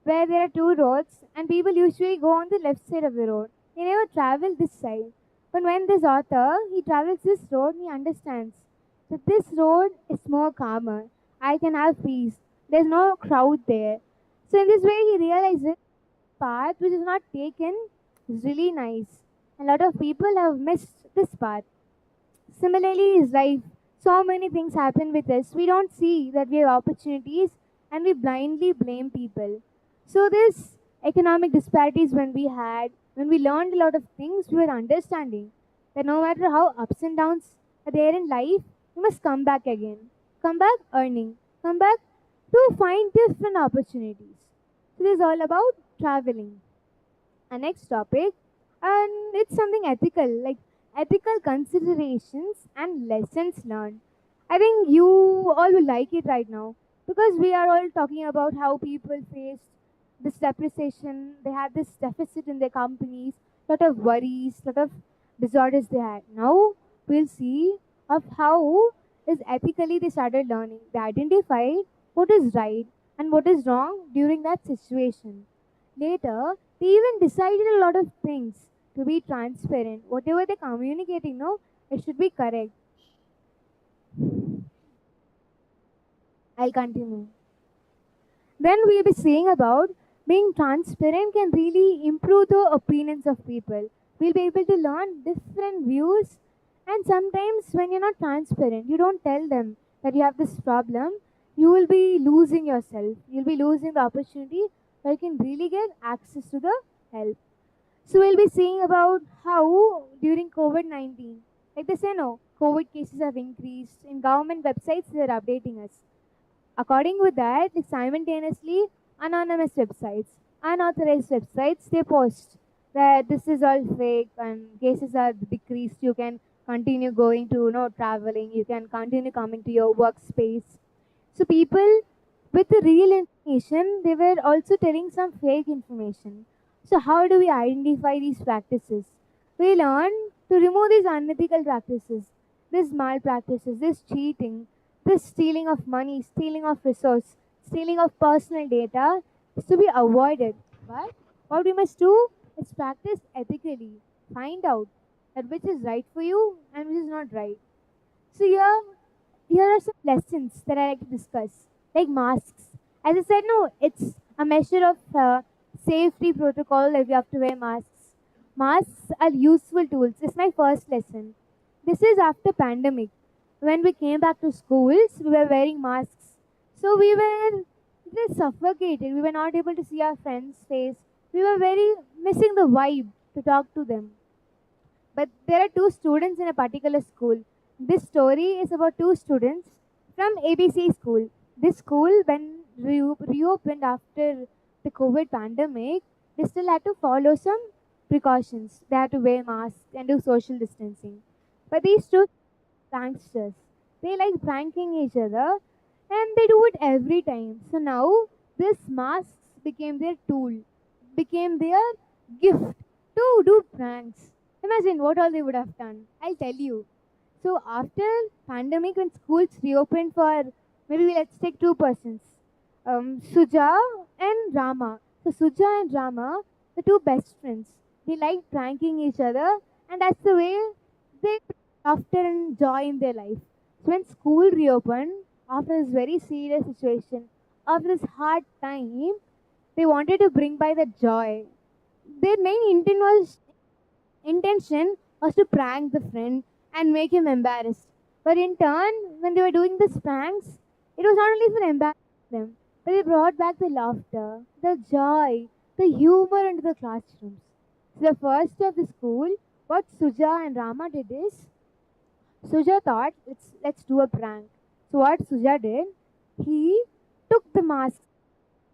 where there are two roads and people usually go on the left side of the road. They never travel this side. But when this author he travels this road, he understands that this road is more calmer. I can have peace. There's no crowd there. So in this way he realizes path which is not taken is really nice. A lot of people have missed this path. Similarly, is life. So many things happen with us. We don't see that we have opportunities and we blindly blame people. So, this economic disparities when we learned a lot of things, we were understanding that no matter how ups and downs are there in life, we must come back again. Come back earning. Come back to find different opportunities. So, this is all about traveling. Our next topic, and it's something ethical, like ethical considerations and lessons learned. I think you all will like it right now because we are all talking about how people faced this depreciation, they had this deficit in their companies, lot of worries, lot of disorders they had. Now we'll see of how is ethically they started learning. They identified what is right and what is wrong during that situation. Later, they even decided a lot of things to be transparent. Whatever they're communicating, no, it should be correct. I'll continue. Then we'll be saying about being transparent can really improve the opinions of people. We'll be able to learn different views, and sometimes when you're not transparent, you don't tell them that you have this problem, you will be losing yourself. You'll be losing the opportunity where you can really get access to the help. So we'll be seeing about how during COVID-19, like they say no, COVID cases have increased. In government websites, they're updating us. According with that, like simultaneously, anonymous websites, unauthorized websites, they post that this is all fake and cases are decreased. You can continue going to traveling. You can continue coming to your workspace. So people with the real information, they were also telling some fake information. So how do we identify these practices? We learn to remove these unethical practices, these malpractices, this cheating, this stealing of money, stealing of resource, stealing of personal data is to be avoided. But what we must do is practice ethically. Find out that which is right for you and which is not right. So here are some lessons that I like to discuss, like masks. As I said, no, it's a measure of safety protocol that we have to wear masks. Masks are useful tools. It's my first lesson. This is after pandemic. When we came back to schools, we were wearing masks. So we were just suffocated. We were not able to see our friends' face. We were very missing the vibe to talk to them. But there are two students in a particular school. This story is about two students from ABC school. This school, when reopened after the COVID pandemic, they still had to follow some precautions. They had to wear masks and do social distancing. But these two pranksters, they like pranking each other and they do it every time. So now this masks became their tool, became their gift to do pranks. Imagine what all they would have done. I'll tell you. So after pandemic, when schools reopened for maybe let's take two persons, Suja and Rama. So Suja and Rama, the two best friends, they like pranking each other, and that's the way they laughter and joy in their life. So when school reopened, after this very serious situation, after this hard time, they wanted to bring by the joy. Their main intention was to prank the friend and make him embarrassed. But in turn, when they were doing these pranks, it was not only for embarrassing them, but they brought back the laughter, the joy, the humor into the classrooms. So the first day of the school, what Suja and Rama did is Suja thought let's do a prank. So what Suja did, he took the mask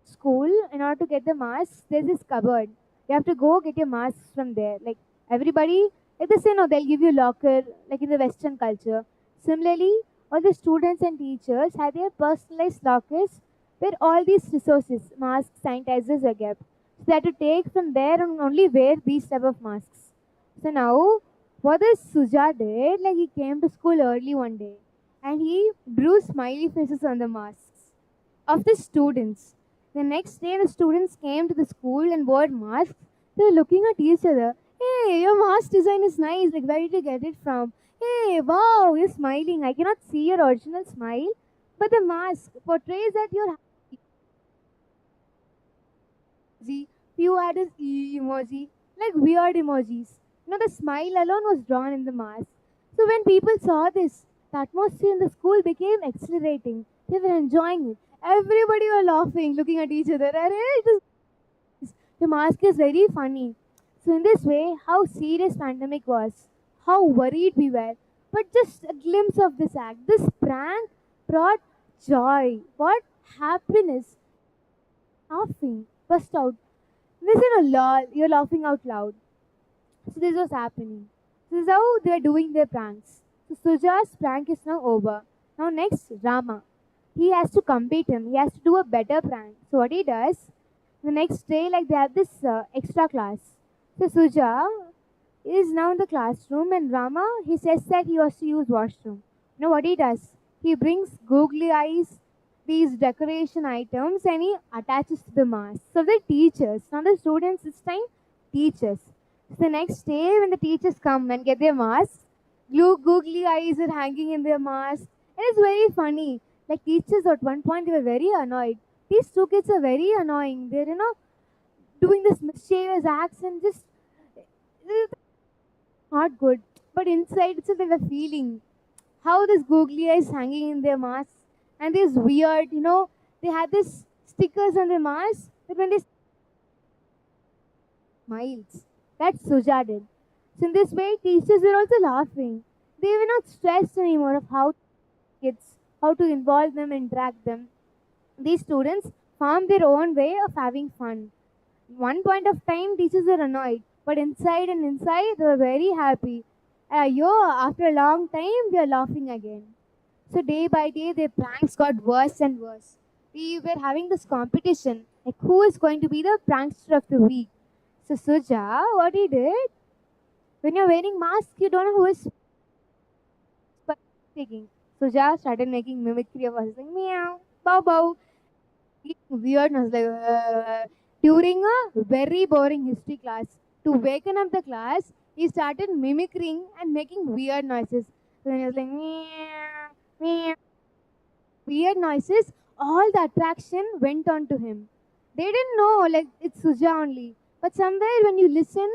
school in order to get the masks. There's this cupboard. You have to go get your masks from there. Like everybody, like they say, no, they'll give you locker, like in the Western culture. Similarly, all the students and teachers had their personalized lockers where all these resources, masks, sanitizers were kept. So they had to take from there and only wear these type of masks. So now, what this Suja did, like he came to school early one day and he drew smiley faces on the masks of the students. The next day, the students came to the school and wore masks. They were looking at each other. Hey, your mask design is nice. Like, where did you get it from? Hey, wow, you're smiling. I cannot see your original smile, but the mask portrays that you're happy. Few had this emoji, like weird emojis. The smile alone was drawn in the mask. So when people saw this, the atmosphere in the school became exhilarating. They were enjoying it. Everybody were laughing, looking at each other. The mask is very funny. So in this way, how serious pandemic was, how worried we were. But just a glimpse of this act, this prank brought joy. What happiness, laughing, burst out. This is a lol. You're laughing out loud. So this was happening. So this is how they are doing their pranks. So Suja's prank is now over. Now next, Rama. He has to compete him. He has to do a better prank. So what he does, the next day, like they have this extra class. So Suja is now in the classroom and Rama, he says that he wants to use washroom. What he does? He brings googly eyes these decoration items and he attaches to the mask. So the teachers, not the students this time, teachers. So the next day when the teachers come and get their masks, googly eyes are hanging in their mask. And it's very funny. Like teachers at one point they were very annoyed. These two kids are very annoying. They're doing this mischievous acts and just it's not good. But inside itself they were feeling how this googly eyes hanging in their masks and this weird, they had this stickers on their masks that when they smiles. That's Suja did. So in this way, teachers were also laughing. They were not stressed anymore of how kids, how to involve them, interact them. These students found their own way of having fun. One point of time, teachers were annoyed, but inside, they were very happy. After a long time, they are laughing again. So day by day, their pranks got worse and worse. We were having this competition, like who is going to be the prankster of the week. So Suja, what he did, when you're wearing mask, you don't know who is speaking. Suja started making mimicry of us, like meow, bow bow, weirdness, like during a very boring history class. To waken up the class, he started mimicking and making weird noises. So then he was like meow, meow, weird noises. All the attraction went on to him. They didn't know like it's Suja only, but somewhere when you listen,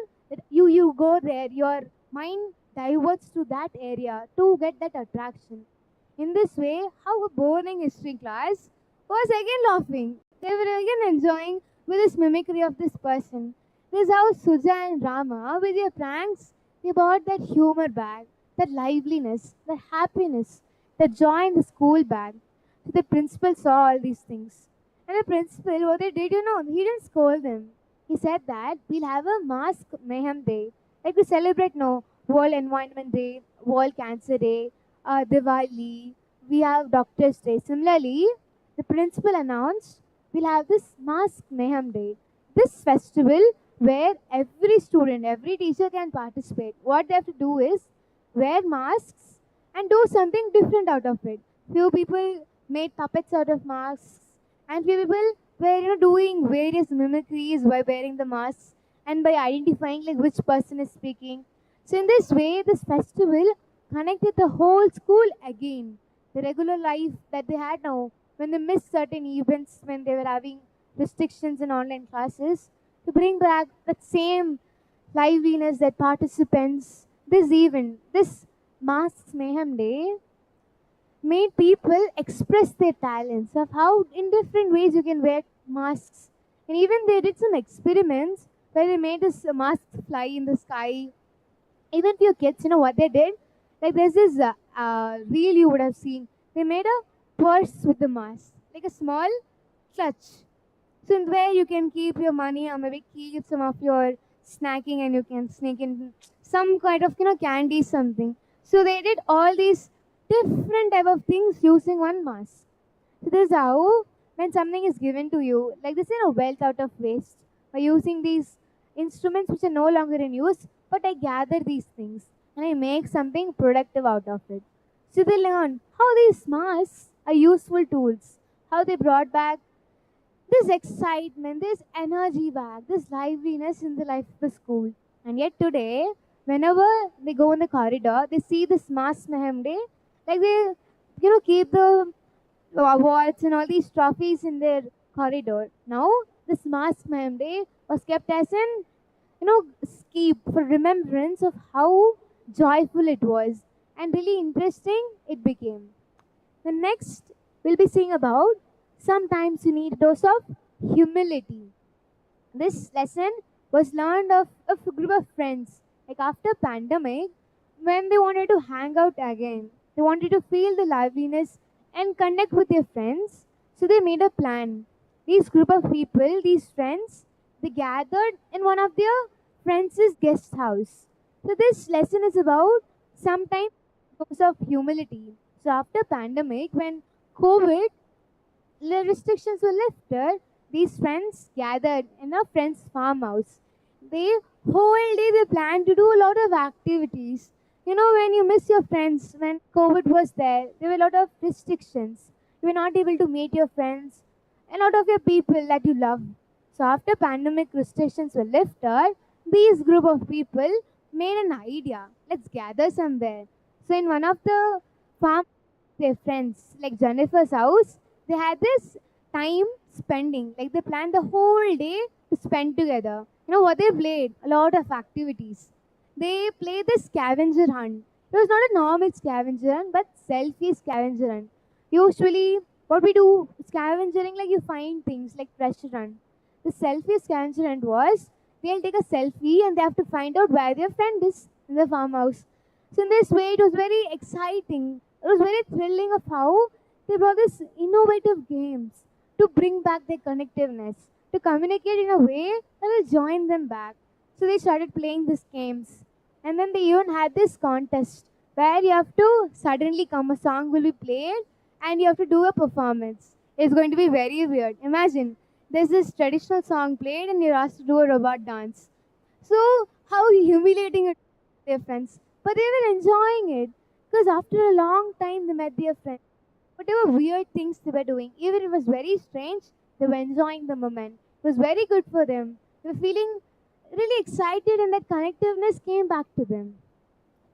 you go there. Your mind diverts to that area to get that attraction. In this way, how a boring history class was again laughing. They were again enjoying with this mimicry of this person. This is how Suja and Rama, with their pranks, they brought that humor back, that liveliness, that happiness, that joy in the school bag. So the principal saw all these things. And the principal, what they did, he didn't scold them. He said that we'll have a mask mayhem day. Like we celebrate no World Environment Day, World Cancer Day, Diwali, we have Doctor's Day. Similarly, the principal announced we'll have this Mask Mayhem Day. This festival where every student, every teacher can participate. What they have to do is wear masks and do something different out of it. Few people made puppets out of masks, and few people were doing various mimicries by wearing the masks and by identifying like which person is speaking. So in this way, this festival connected the whole school again. The regular life that they had now, when they missed certain events, when they were having restrictions in online classes, to bring back that same liveliness that participants, this event, this Masks Mayhem Day, made people express their talents of how in different ways you can wear masks. And even they did some experiments where they made this mask fly in the sky. Even few kids, what they did? Like there's this reel you would have seen. They made a purse with the mask, like a small clutch. So in where you can keep your money or maybe keep some of your snacking and you can sneak in some kind of candy something. So they did all these different type of things using one mask. So this is how when something is given to you, like this is a wealth out of waste. By using these instruments which are no longer in use, but I gather these things and I make something productive out of it. So they learn how these masks are useful tools, how they brought back this excitement, this energy back, this liveliness in the life of the school. And yet today, whenever they go in the corridor, they see this Mask Mayhem Day, like they, keep the awards and all these trophies in their corridor. Now, this Mask Mayhem Day was kept as an, keep for remembrance of how joyful it was and really interesting it became. The next we'll be seeing about sometimes you need a dose of humility. This lesson was learned of a group of friends. Like after pandemic, when they wanted to hang out again, they wanted to feel the liveliness and connect with their friends. So they made a plan. These group of people, these friends, they gathered in one of their friends' guest house. So this lesson is about sometimes dose of humility. So after pandemic, when COVID, the restrictions were lifted, these friends gathered in a friend's farmhouse. They whole day they planned to do a lot of activities. When you miss your friends, when COVID was there were a lot of restrictions. You were not able to meet your friends, a lot of your people that you love. So after pandemic restrictions were lifted, these group of people made an idea. Let's gather somewhere. So in one of the farm, their friends, like Jennifer's house, they had this time spending. Like they planned the whole day to spend together. You know what they played? A lot of activities. They played the scavenger hunt. It was not a normal scavenger hunt, but selfie scavenger hunt. Usually, what we do scavengering, like you find things like treasure hunt. The selfie scavenger hunt was they'll take a selfie and they have to find out where their friend is in the farmhouse. So in this way, it was very exciting. It was very thrilling of how they brought this innovative games to bring back their connectiveness, to communicate in a way that will join them back. So they started playing these games. And then they even had this contest where you have to suddenly come, a song will be played and you have to do a performance. It's going to be very weird. Imagine there's this traditional song played and you're asked to do a robot dance. So how humiliating it their friends. But they were enjoying it because after a long time they met their friends. Whatever weird things they were doing, even if it was very strange, they were enjoying the moment. It was very good for them. They were feeling really excited and that connectiveness came back to them.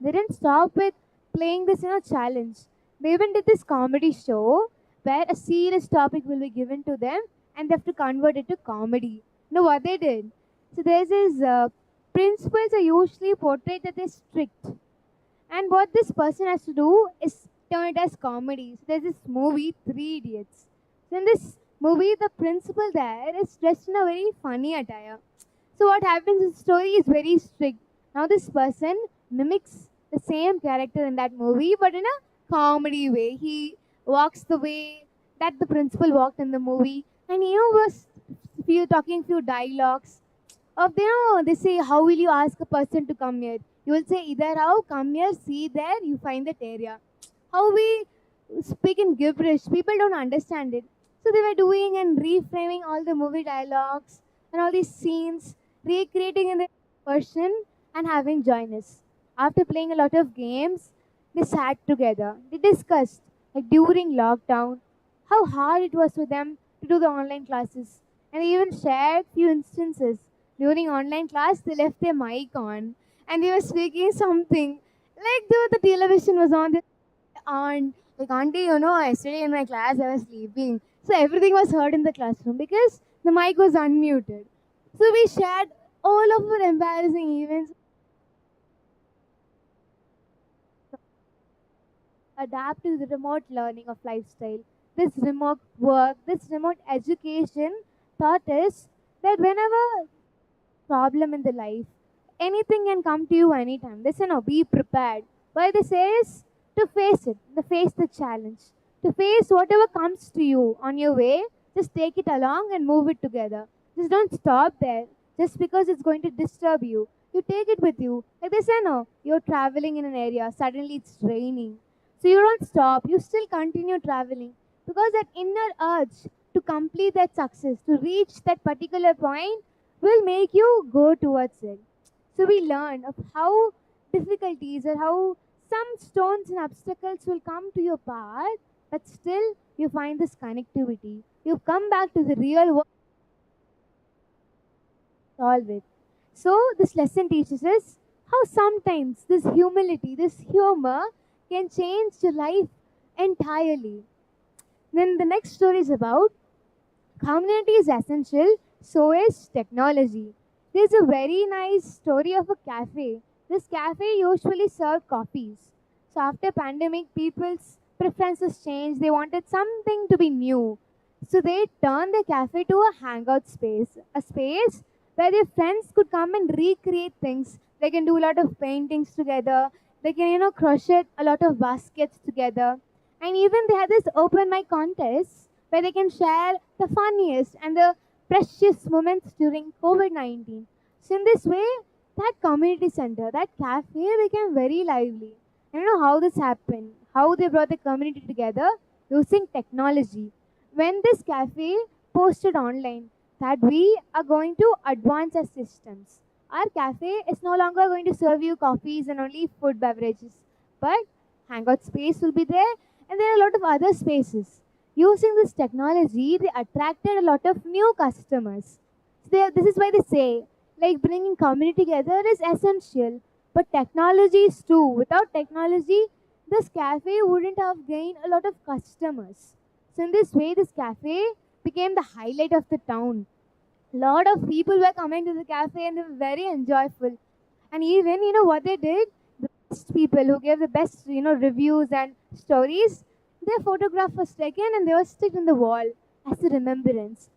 They didn't stop with playing this, challenge. They even did this comedy show where a serious topic will be given to them and they have to convert it to comedy. You know what they did? So there's this principals are usually portrayed that they're strict, and what this person has to do is turn it as comedy. So there's this movie, Three Idiots. So in this movie, the principal there is dressed in a very funny attire. So what happens is the story is very strict. Now this person mimics the same character in that movie, but in a comedy way. He walks the way that the principal walked in the movie, and was few dialogues of they say, how will you ask a person to come here? You will say either how, come here, see there, you find that area. How we speak in gibberish, people don't understand it. So they were doing and reframing all the movie dialogues and all these scenes, recreating in the version and having joyness. After playing a lot of games, they sat together. They discussed, like during lockdown, how hard it was for them to do the online classes. And they even shared few instances. During online class, they left their mic on and they were speaking something. Like the television was on, their aunt, like, auntie, yesterday in my class I was sleeping. So everything was heard in the classroom because the mic was unmuted. So we shared all of our embarrassing events, adapt to the remote learning of lifestyle. This remote work, this remote education taught us that whenever problem in the life, anything can come to you anytime. This, be prepared. Why this is to face it, to face the challenge, to face whatever comes to you on your way. Just take it along and move it together. Just don't stop there. Just because it's going to disturb you, you take it with you. Like they say, no, you're traveling in an area. Suddenly it's raining, so you don't stop. You still continue traveling because that inner urge to complete that success, to reach that particular point, will make you go towards it. So we learn of how difficulties or how some stones and obstacles will come to your path, but still you find this connectivity. You come back to the real world, solve it. So this lesson teaches us how sometimes this humility, this humor can change your life entirely. Then the next story is about community is essential, so is technology. There's a very nice story of a cafe. This cafe usually served coffees. So after pandemic, people's preferences changed. They wanted something to be new. So they turned the cafe to a hangout space, a space where their friends could come and recreate things. They can do a lot of paintings together. They can, crochet a lot of baskets together. And even they had this open mic contest where they can share the funniest and the precious moments during COVID 19. So, in this way, that community center, that cafe became very lively. And you know how this happened? How they brought the community together using technology. When this cafe posted online that we are going to advance our systems, our cafe is no longer going to serve you coffees and only food beverages, but hangout space will be there, and there are a lot of other spaces. Using this technology, they attracted a lot of new customers. So this is why they say, like bringing community together is essential, but technology is too. Without technology, this cafe wouldn't have gained a lot of customers. So in this way, this cafe became the highlight of the town. Lot of people were coming to the cafe and they were very enjoyable. And even, what they did, the best people who gave the best, reviews and stories, their photograph was taken and they were stick in the wall as a remembrance.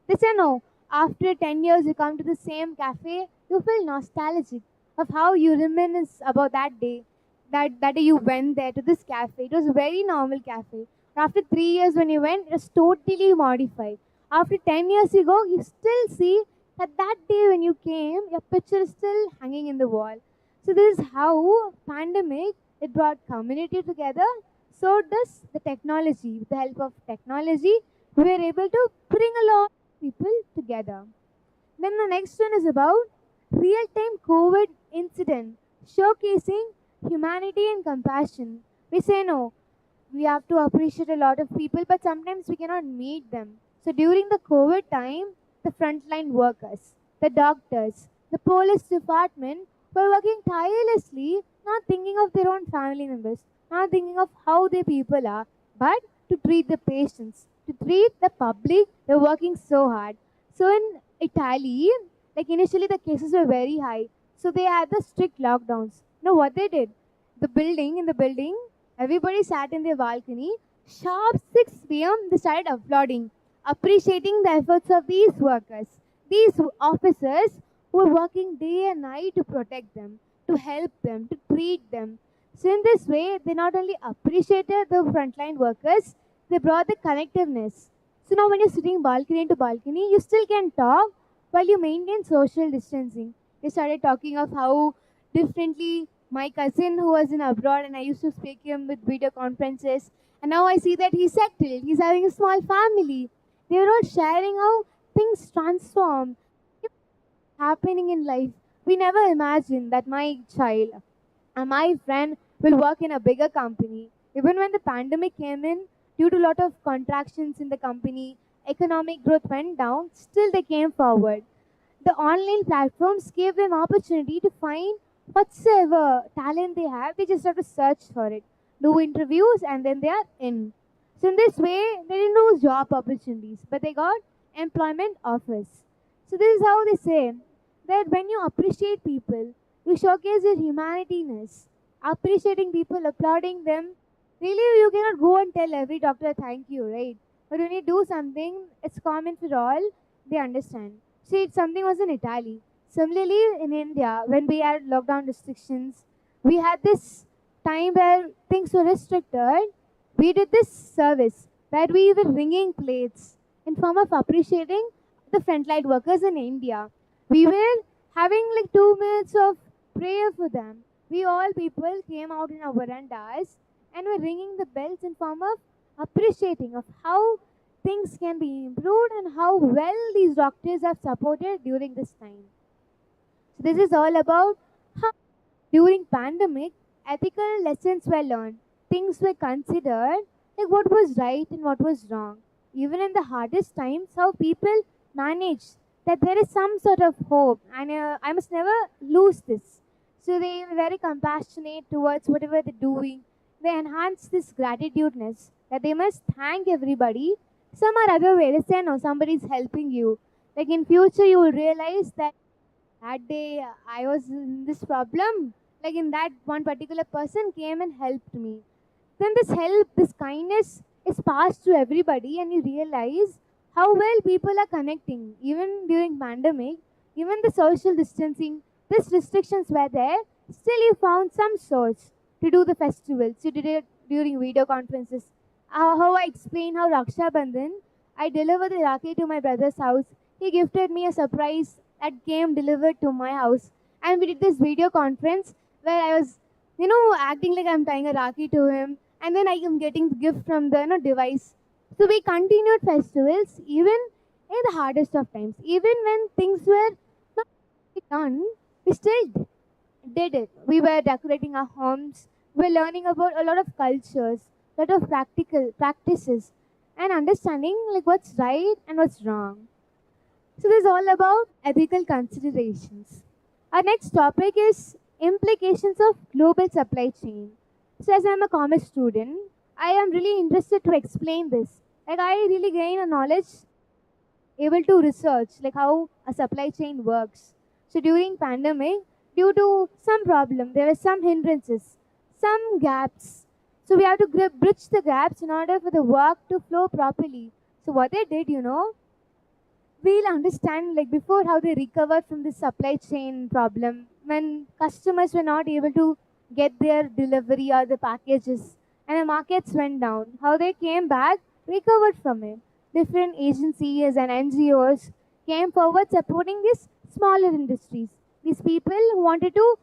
They say no, after 10 years you come to the same cafe, you feel nostalgic of how you reminisce about that day. That day you went there to this cafe. It was a very normal cafe. After 3 years when you went, it was totally modified. After 10 years ago, you still see that day when you came, your picture is still hanging in the wall. So this is how pandemic it brought community together. So does the technology. With the help of technology, we are able to bring a lot of people together. Then the next one is about real-time COVID incident showcasing humanity and compassion. We say no, we have to appreciate a lot of people, but sometimes we cannot meet them. So during the COVID time, the frontline workers, the doctors, the police department were working tirelessly, not thinking of their own family members, not thinking of how their people are, but to treat the patients, to treat the public. They're working so hard. So in Italy, like initially the cases were very high, so they had the strict lockdowns. Now what they did, in the building, everybody sat in their balcony. Sharp 6 p.m. they started applauding, appreciating the efforts of these workers, these officers who were working day and night to protect them, to help them, to treat them. So in this way, they not only appreciated the frontline workers, they brought the connectiveness. So now when you're sitting balcony to balcony, you still can talk while you maintain social distancing. They started talking of how differently my cousin who was in abroad and I used to speak him with video conferences. And now I see that he's settled. He's having a small family. They were all sharing how things transform happening in life. We never imagined that my child and my friend will work in a bigger company. Even when the pandemic came in, due to a lot of contractions in the company, economic growth went down, still they came forward. The online platforms gave them opportunity to find whatsoever talent they have. They just have to search for it, do interviews, and then they are in. So in this way, they didn't lose job opportunities, but they got employment offers. So this is how they say that when you appreciate people, you showcase your humanityness. Appreciating people, applauding them. Really, you cannot go and tell every doctor thank you, right? But when you do something, it's common for all, they understand. See, something was in Italy. Similarly, in India, when we had lockdown restrictions, we had this time where things were restricted. We did this service where we were ringing plates in form of appreciating the frontline workers in India. We were having like 2 minutes of prayer for them. We all people came out in our verandas and were ringing the bells in form of appreciating of how things can be improved and how well these doctors have supported during this time. So this is all about how during pandemic ethical lessons were learned. Things were considered like what was right and what was wrong. Even in the hardest times, how people manage that there is some sort of hope and I must never lose this. So they were very compassionate towards whatever they're doing. They enhance this gratitudeness that they must thank everybody. Some are other way. They say no, somebody is helping you. Like in future, you will realize that that day I was in this problem. Like in that one particular person came and helped me. Then this help, this kindness is passed to everybody, and you realize how well people are connecting. Even during pandemic, even the social distancing, these restrictions were there. Still, you found some source to do the festivals. You did it during video conferences. How I explain how Raksha Bandhan, I delivered the Rakhi to my brother's house. He gifted me a surprise that came delivered to my house. And we did this video conference where I was, acting like I'm tying a Rakhi to him. And then I am getting the gift from the device. So we continued festivals even in the hardest of times. Even when things were not done, we still did it. We were decorating our homes. We were learning about a lot of cultures, a lot of practical practices. and understanding like what's right and what's wrong. So this is all about ethical considerations. Our next topic is implications of global supply chain. So as I'm a commerce student, I am really interested to explain this. Like I really gain a knowledge able to research like how a supply chain works. So during pandemic, due to some problem, there were some hindrances, some gaps. So we have to bridge the gaps in order for the work to flow properly. So what they did, we'll understand like before how they recovered from the supply chain problem when customers were not able to get their delivery or the packages and the markets went down, how they came back, recovered from it. Different agencies and NGOs came forward supporting these smaller industries, these people who wanted to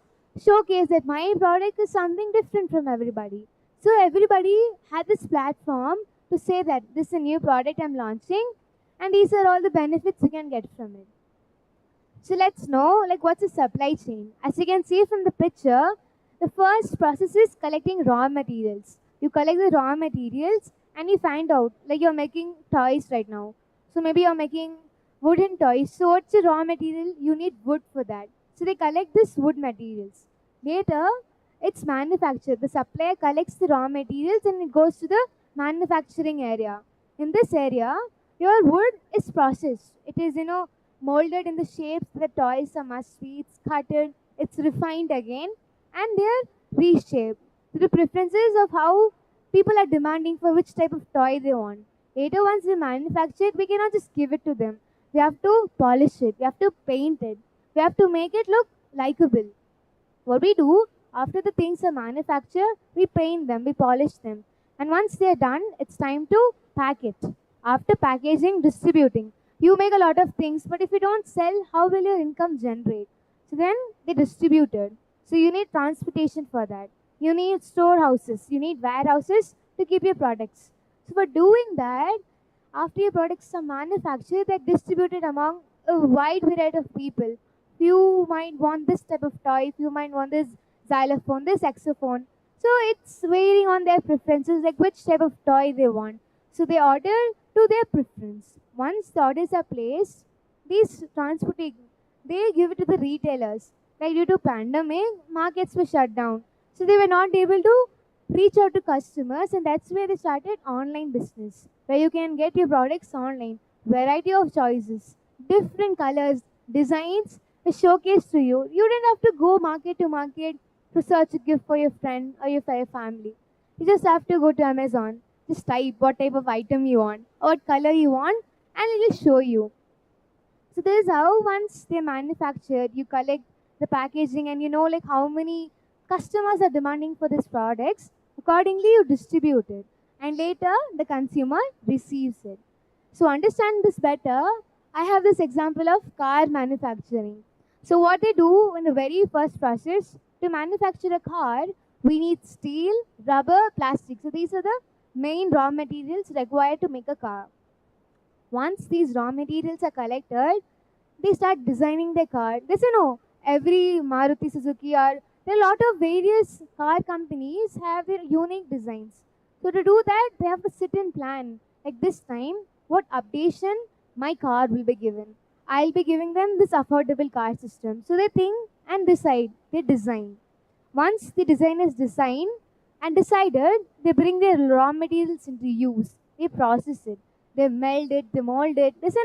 showcase that my product is something different from everybody. So everybody had this platform to say that this is a new product I'm launching and these are all the benefits you can get from it. So let's know like what's a supply chain. As you can see from the picture, the first process is collecting raw materials. You collect the raw materials and you find out like you're making toys right now. So maybe you're making wooden toys. So what's the raw material? You need wood for that. So they collect this wood materials. Later, it's manufactured. The supplier collects the raw materials and it goes to the manufacturing area. In this area, your wood is processed. It is, molded in the shapes the toys are must be. It's cutted, it's refined again, and they're reshaped to the preferences of how people are demanding for which type of toy they want. Later, once they manufacture it, we cannot just give it to them. We have to polish it, we have to paint it, we have to make it look likable. What we do after the things are manufactured, we paint them, we polish them. And once they're done, it's time to pack it. After packaging, distributing. You make a lot of things, but if you don't sell, how will your income generate? So then they distribute it. So you need transportation for that. You need storehouses, you need warehouses to keep your products. So for doing that, after your products are manufactured, they're distributed among a wide variety of people. You might want this type of toy, you might want this xylophone, this saxophone. So it's varying on their preferences, like which type of toy they want. So they order to their preference. Once the orders are placed, these transporting, they give it to the retailers. Like due to pandemic, markets were shut down. So they were not able to reach out to customers, and that's where they started online business, where you can get your products online. Variety of choices, different colors, designs is showcased to you. You don't have to go market to market to search a gift for your friend or your for your family. You just have to go to Amazon, just type what type of item you want, or what color you want, and it will show you. So this is how once they're manufactured, you collect the packaging and you know like how many customers are demanding for these products. Accordingly, you distribute it, and later the consumer receives it. So understand this better, I have this example of car manufacturing. So what they do in the very first process to manufacture a car, we need steel, rubber, plastic. So these are the main raw materials required to make a car. Once these raw materials are collected, they start designing their car. There's every Maruti Suzuki or there are a lot of various car companies have their unique designs. So to do that, they have to sit and plan. Like this time, what updation my car will be given. I'll be giving them this affordable car system. So they think and decide. They design. Once the design is designed and decided, they bring their raw materials into use. They process it. They meld it, they mold it. There's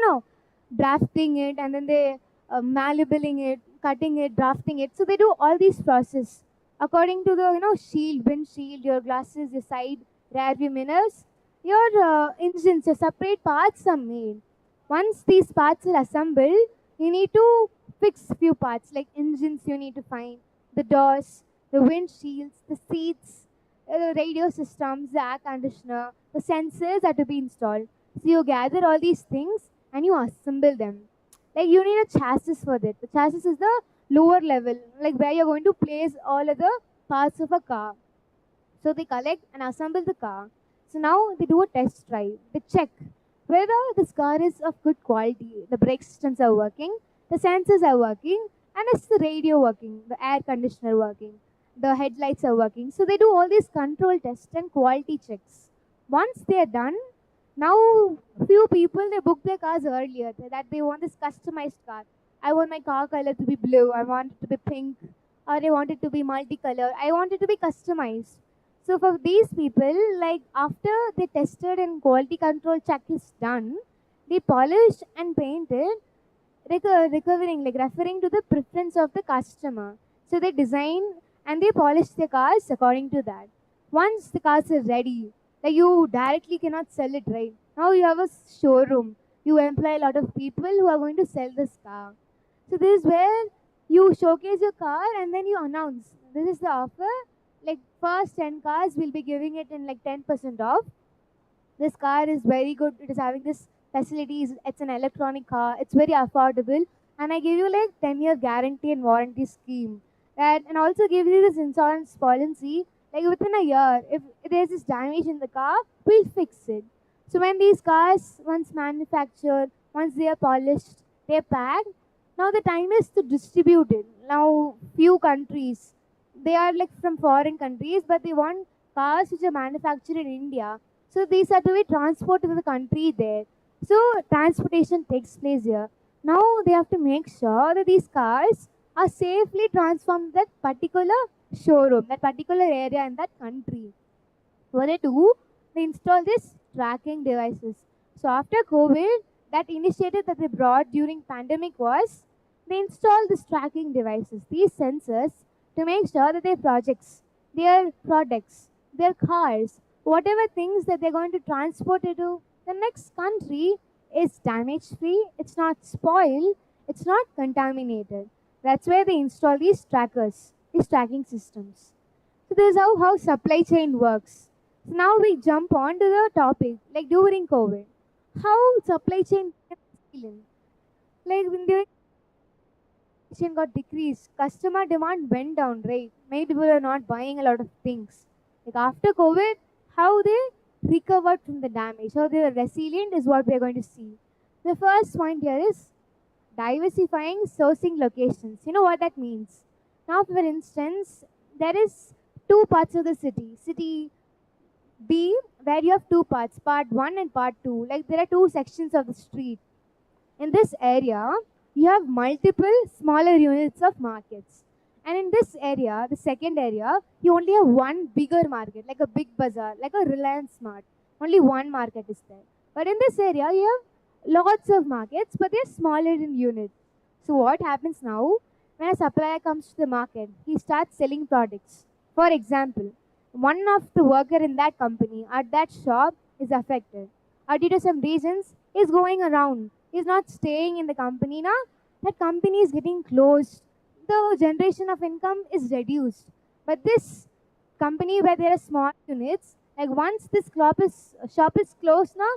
drafting it, and then they malleabling it, cutting it, drafting it. So they do all these process according to the shield, windshield, your glasses, your side rear view mirrors, your engines, your separate parts are made. Once these parts are assembled, you need to fix few parts like engines. You need to find the doors, the windshields, the seats, the radio systems, the air conditioner, the sensors are to be installed. So you gather all these things and you assemble them. Like you need a chassis for that. The chassis is the lower level, like where you're going to place all of the parts of a car. So they collect and assemble the car. So now they do a test drive. They check whether this car is of good quality. The brake systems are working, the sensors are working, and it's the radio working, the air conditioner working, the headlights are working. So they do all these control tests and quality checks. Once they are done, Now, few people they book their cars earlier that they want this customized car. I want my car color to be blue. I want it to be pink, or I want it to be multicolor. I want it to be customized. So for these people, like after they tested and quality control check is done, they polish and paint it, recovering like referring to the preference of the customer. So they design and they polish the cars according to that. Once the cars are ready, like you directly cannot sell it, right? Now you have a showroom. You employ a lot of people who are going to sell this car. So this is where you showcase your car and then you announce this is the offer. Like first 10 cars, we'll be giving it in like 10% off. This car is very good. It is having this facilities. It's an electronic car. It's very affordable, and I give you like 10-year guarantee and warranty scheme. That and also give you this insurance policy. Like within a year, if there's this damage in the car, we'll fix it. So when these cars once manufactured, once they are polished, they're packed. Now the time is to distribute it. Now few countries, they are like from foreign countries, but they want cars which are manufactured in India, so these are to be transported to the country there. So transportation takes place here. Now they have to make sure that these cars are safely transformed to that particular showroom, that particular area in that country. What they do, they install this tracking devices. So after COVID, that initiative that they brought during pandemic was they install these tracking devices, these sensors, to make sure that their products, their cars, whatever things that they're going to transport it to the next country is damage free, it's not spoiled, it's not contaminated. That's where they install these trackers, these tracking systems. So this is how supply chain works. So now we jump on to the topic, like during COVID. How supply chain became resilient. Like when during chain got decreased, customer demand went down, right? Many people are not buying a lot of things. Like after COVID, how they recovered from the damage, how they were resilient is what we are going to see. The first point here is diversifying sourcing locations. You know what that means? Now, for instance, there is two parts of the city. City B, where you have two parts, part one and part two. Like there are two sections of the street. In this area, you have multiple smaller units of markets. And in this area, the second area, you only have one bigger market, like a big bazaar, like a Reliance Mart. Only one market is there. But in this area, you have lots of markets, but they're smaller in unit. So what happens now? When a supplier comes to the market, he starts selling products. For example, one of the worker in that company at that shop is affected. Or due to some reasons, is going around. He's not staying in the company now. That company is getting closed. The generation of income is reduced. But this company where there are small units, like once this shop is closed now,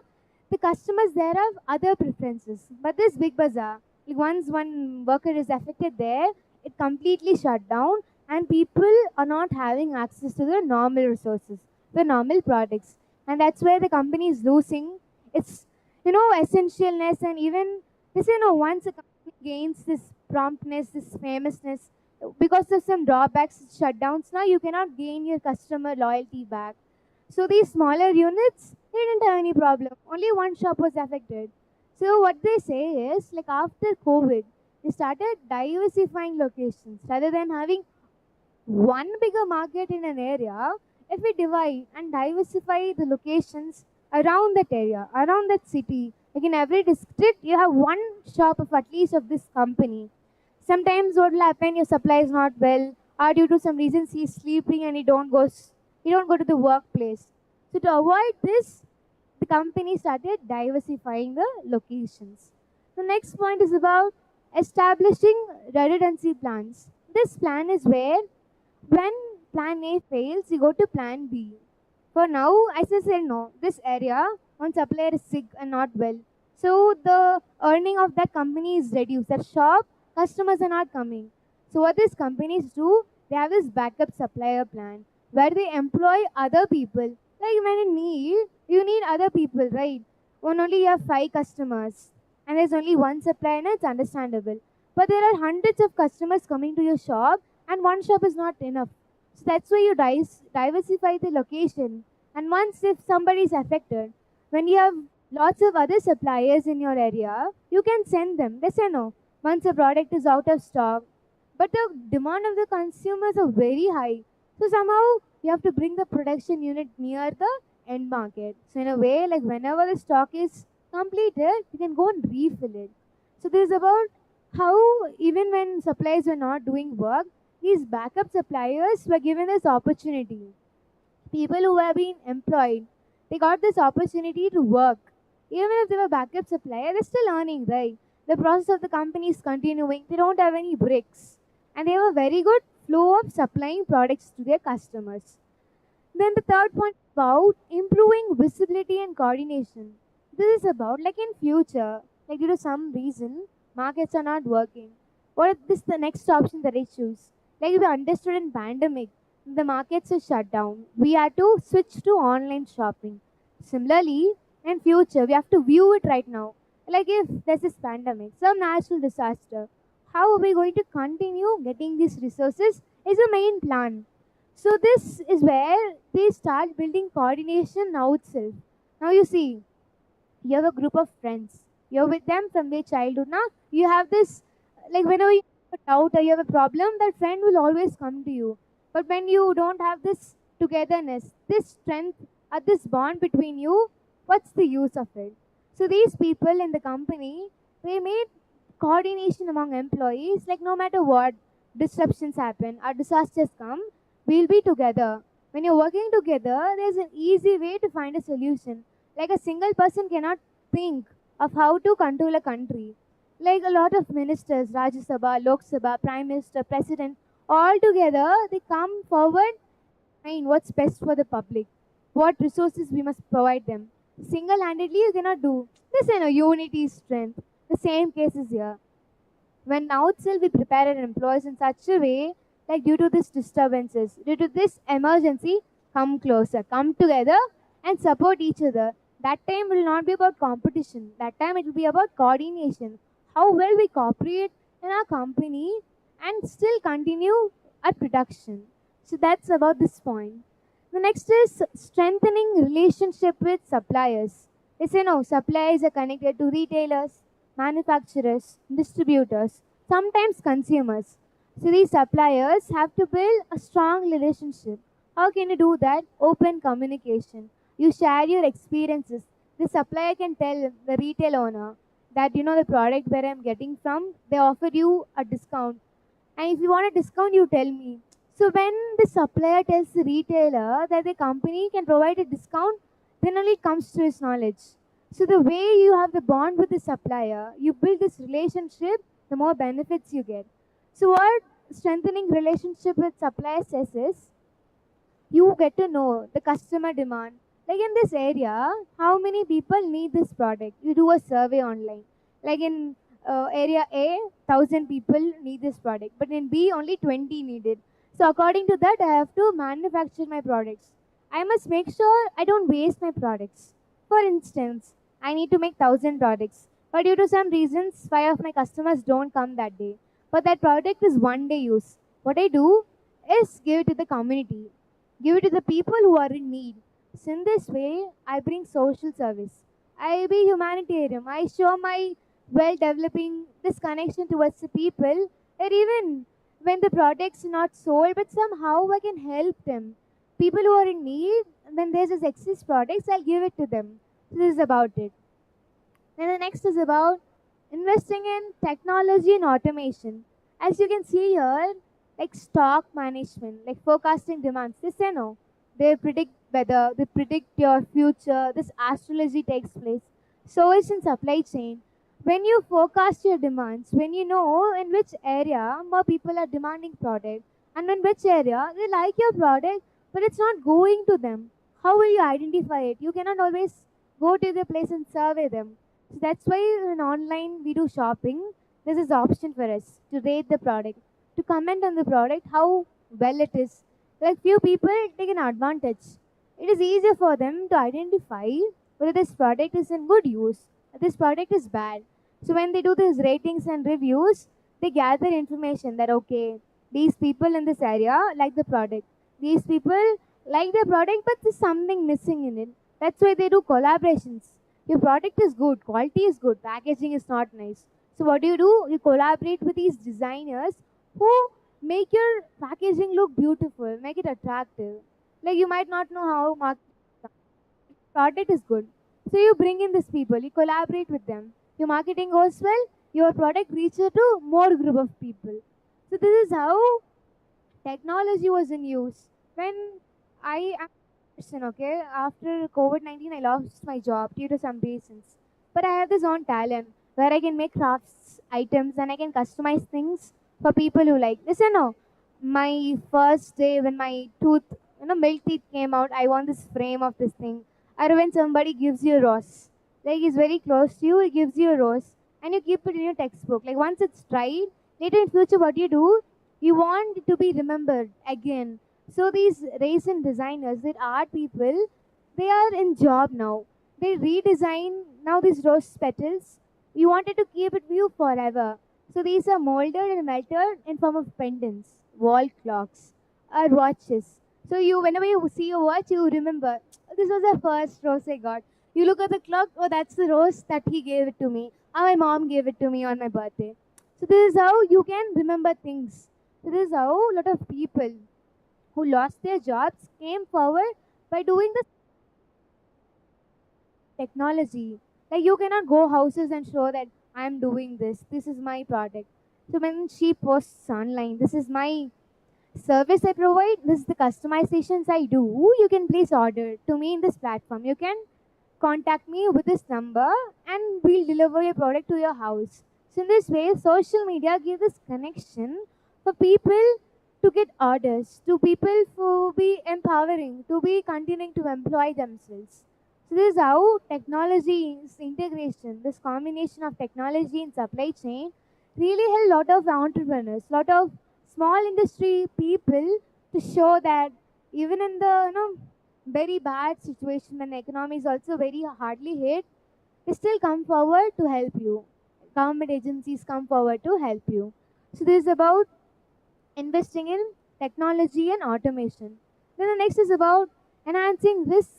the customers there have other preferences. But this big bazaar, like once one worker is affected there, it completely shut down and people are not having access to the normal resources, the normal products. And that's where the company is losing its, essentialness and even this, once a company gains this promptness, this famousness, because of some drawbacks, shutdowns, now you cannot gain your customer loyalty back. So these smaller units, they didn't have any problem. Only one shop was affected. So what they say is like after COVID, they started diversifying locations rather than having one bigger market in an area. If we divide and diversify the locations around that area, around that city, like in every district, you have one shop of at least of this company. Sometimes what will happen, your supply is not well, or due to some reasons he's sleeping and he don't go to the workplace. So to avoid this, the company started diversifying the locations. The next point is about establishing redundancy plans. This plan is where when plan A fails, you go to plan B. For now, as I said, no, this area, one supplier is sick and not well. So the earning of that company is reduced. That shop, customers are not coming. So what these companies do, they have this backup supplier plan where they employ other people. Like when in need, you need other people, right? When only you have 5 customers and there's only one supplier, and it's understandable. But there are hundreds of customers coming to your shop and one shop is not enough. So that's why you diversify the location. And once if somebody is affected, When you have lots of other suppliers in your area, you can send them. They say no. Once a product is out of stock, but the demand of the consumers are very high. So somehow you have to bring the production unit near the end market. So in a way, like whenever the stock is completed, you can go and refill it. So this is about how even when suppliers were not doing work, these backup suppliers were given this opportunity. People who have been employed, they got this opportunity to work. Even if they were backup supplier, they're still earning, right? The process of the company is continuing. They don't have any breaks. And they have a very good flow of supplying products to their customers. Then the third point about improving visibility and coordination. This is about like in future, like due to some reason, markets are not working. What is this the next option that I choose? Like we understood in pandemic, the markets are shut down. We had to switch to online shopping. Similarly, in future, we have to view it right now. Like if there's this pandemic, some natural disaster, how are we going to continue getting these resources is the main plan. So this is where they start building coordination now itself. Now you see, you have a group of friends. You're with them from their childhood. Now you have this, like whenever you have a doubt or you have a problem, that friend will always come to you. But when you don't have this togetherness, this strength, or this bond between you, what's the use of it? So these people in the company, they made coordination among employees. Like no matter what disruptions happen or disasters come, we'll be together. When you're working together, there's an easy way to find a solution. Like a single person cannot think of how to control a country. Like a lot of ministers, Rajya Sabha, Lok Sabha, Prime Minister, President, all together, they come forward and what's best for the public, what resources we must provide them. Single handedly, you cannot do. This is unity is strength. The same case is here. When now itself we prepare our employees in such a way, like due to this disturbances, due to this emergency, come closer, come together and support each other. That time will not be about competition. That time it will be about coordination. How well we cooperate in our company and still continue our production. So that's about this point. The next is strengthening relationship with suppliers. They say no, suppliers are connected to retailers, manufacturers, distributors, sometimes consumers. So these suppliers have to build a strong relationship. How can you do that? Open communication. You share your experiences. The supplier can tell the retail owner that the product where I'm getting from, they offer you a discount. And if you want a discount, you tell me. So when the supplier tells the retailer that the company can provide a discount, then only it comes to his knowledge. So the way you have the bond with the supplier, you build this relationship, the more benefits you get. So what strengthening relationship with suppliers says is, you get to know the customer demand. Like in this area, how many people need this product? You do a survey online. Like in area A, 1,000 people need this product, but in B, only 20 need it. So according to that, I have to manufacture my products. I must make sure I don't waste my products. For instance, I need to make 1,000 products, but due to some reasons, 5 of my customers don't come that day. But that product is one day use. What I do is give it to the community, give it to the people who are in need. So in this way, I bring social service. I be humanitarian. I show my well developing this connection towards the people that even when the product's not sold, but somehow I can help them. People who are in need, when there's this excess products, I'll give it to them. So this is about it. Then the next is about investing in technology and automation. As you can see here, like stock management, like forecasting demands. They say no. They predict weather, they predict your future. This astrology takes place. So is in supply chain. When you forecast your demands, when you know in which area more people are demanding product and in which area they like your product but it's not going to them, how will you identify it? You cannot always go to the place and survey them. So that's why in online we do shopping. This is option for us to rate the product, to comment on the product, how well it is. Like few people take an advantage. It is easier for them to identify whether this product is in good use, or this product is bad. So when they do these ratings and reviews, they gather information that okay, these people in this area like the product. These people like the product, but there's something missing in it. That's why they do collaborations. Your product is good, quality is good, packaging is not nice. So what do? You collaborate with these designers who make your packaging look beautiful, make it attractive. Like you might not know how market product is good. So you bring in these people, you collaborate with them. Your marketing goes well, your product reaches to more group of people. So this is how technology was in use. When I am a person, okay, after COVID-19, I lost my job due to some reasons. But I have this own talent where I can make crafts items and I can customize things for people who like. Listen, no, my first day when my tooth, milk teeth came out, I want this frame of this thing. Or when somebody gives you a rose, like he's very close to you, he gives you a rose and you keep it in your textbook. Like once it's dried, later in future, what do? You want it to be remembered again. So these recent designers, these art people, they are in job now. They redesign now these rose petals. You wanted to keep it with you forever. So these are molded and melted in form of pendants, wall clocks, or watches. So you, whenever you see a watch, you remember this was the first rose I got. You look at the clock, oh, that's the rose that he gave it to me. Or my mom gave it to me on my birthday. So this is how you can remember things. This is how a lot of people who lost their jobs came forward by doing the technology. Like you cannot go houses and show that I'm doing this. This is my product. So when she posts online, this is my service I provide. This is the customizations I do. You can place order to me in this platform. You can contact me with this number and we'll deliver your product to your house. So in this way, social media gives this connection for people to get orders, to people to be empowering, to be continuing to employ themselves. So this is how technology integration, this combination of technology and supply chain really helped a lot of entrepreneurs, lot of small industry people to show that even in the very bad situation when the economy is also very hardly hit, they still come forward to help you. Government agencies come forward to help you. So this is about investing in technology and automation. Then the next is about enhancing risk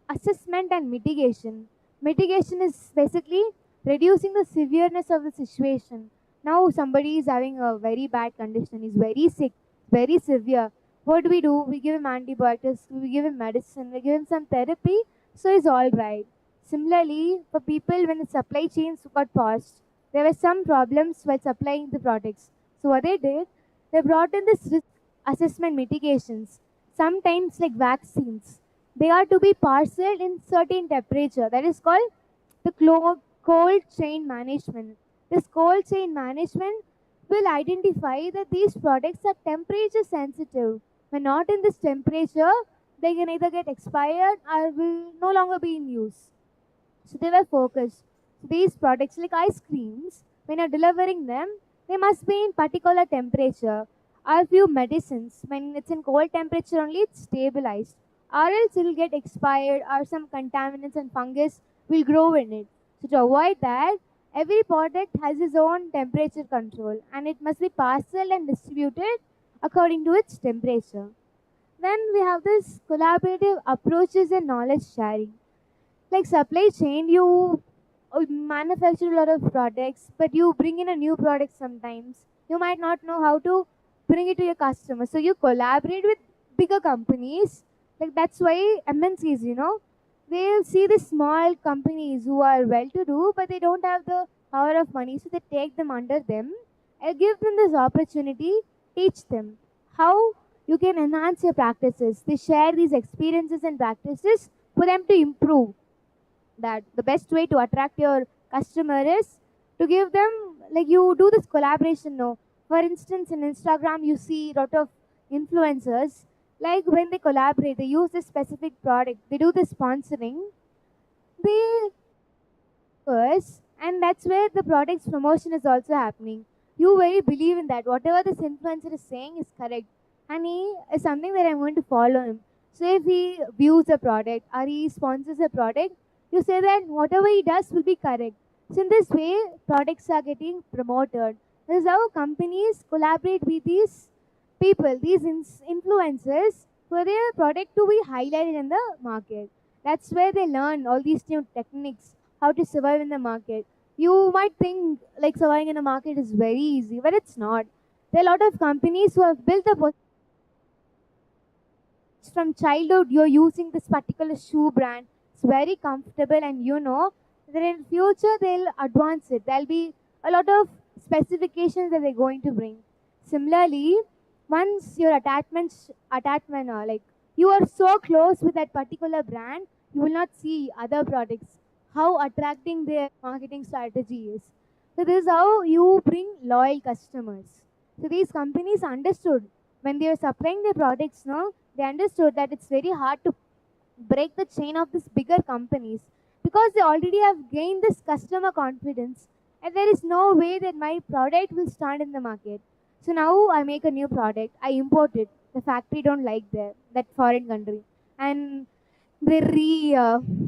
assessment and mitigation. Mitigation is basically reducing the severeness of the situation. Now somebody is having a very bad condition, is very sick, very severe. What do? We give him antibiotics, we give him medicine, we give him some therapy, so it's all right. Similarly, for people when the supply chains got paused, there were some problems while supplying the products. So what they did, they brought in this risk assessment mitigations. Sometimes like vaccines, they are to be parceled in certain temperature. That is called the cold chain management. This cold chain management will identify that these products are temperature sensitive. When not in this temperature, they can either get expired or will no longer be in use. So they were focused. So these products like ice creams, when you're delivering them, they must be in particular temperature. Or few medicines, when it's in cold temperature only, it's stabilized. Or else it will get expired or some contaminants and fungus will grow in it. So to avoid that, every product has its own temperature control and it must be parceled and distributed according to its temperature. Then we have this collaborative approaches and knowledge sharing. Like supply chain, you manufacture a lot of products, but you bring in a new product sometimes. You might not know how to bring it to your customer. So you collaborate with bigger companies. Like that's why MNCs, they see the small companies who are well to do, but they don't have the power of money. So they take them under them and give them this opportunity, teach them how you can enhance your practices. They share these experiences and practices for them to improve. That the best way to attract your customer is to give them, like you do this collaboration. No, for instance, in Instagram you see a lot of influencers, like when they collaborate, they use this specific product, they do the sponsoring, they first, and that's where the product's promotion is also happening. You very believe in that whatever this influencer is saying is correct, and he is something that I'm going to follow him. So if he views a product or he sponsors a product, you say that whatever he does will be correct. So in this way, products are getting promoted. This is how companies collaborate with these people, these influencers, for their product to be highlighted in the market. That's where they learn all these new techniques, how to survive in the market. You might think like surviving in a market is very easy, but it's not. There are a lot of companies who have built up from childhood. You're using this particular shoe brand. It's very comfortable, and you know that in future they'll advance it. There'll be a lot of specifications that they're going to bring. Similarly, once your attachment like you are so close with that particular brand, you will not see other products. How attracting their marketing strategy is. So this is how you bring loyal customers. So these companies understood when they were supplying their products, no, they understood that it's very hard to break the chain of these bigger companies because they already have gained this customer confidence, and there is no way that my product will stand in the market. So now I make a new product, I import it. The factory don't like that foreign country, and they re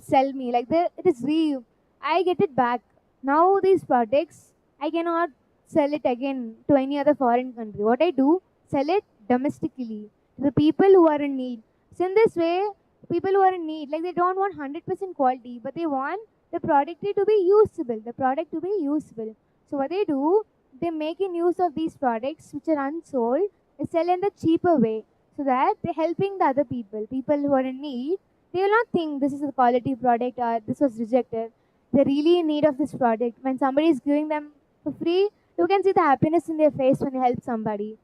sell me like it is re. I get it back. Now these products I cannot sell it again to any other foreign country. What I do, sell it domestically to the people who are in need. So in this way, people who are in need, like they don't want 100% quality, but they want the product to be usable. The product to be usable. So what they do, they making use of these products which are unsold, they sell in the cheaper way, so that they're helping the other people who are in need. They will not think this is a quality product or this was rejected. They're really in need of this product. When somebody is giving them for free, you can see the happiness in their face when you help somebody.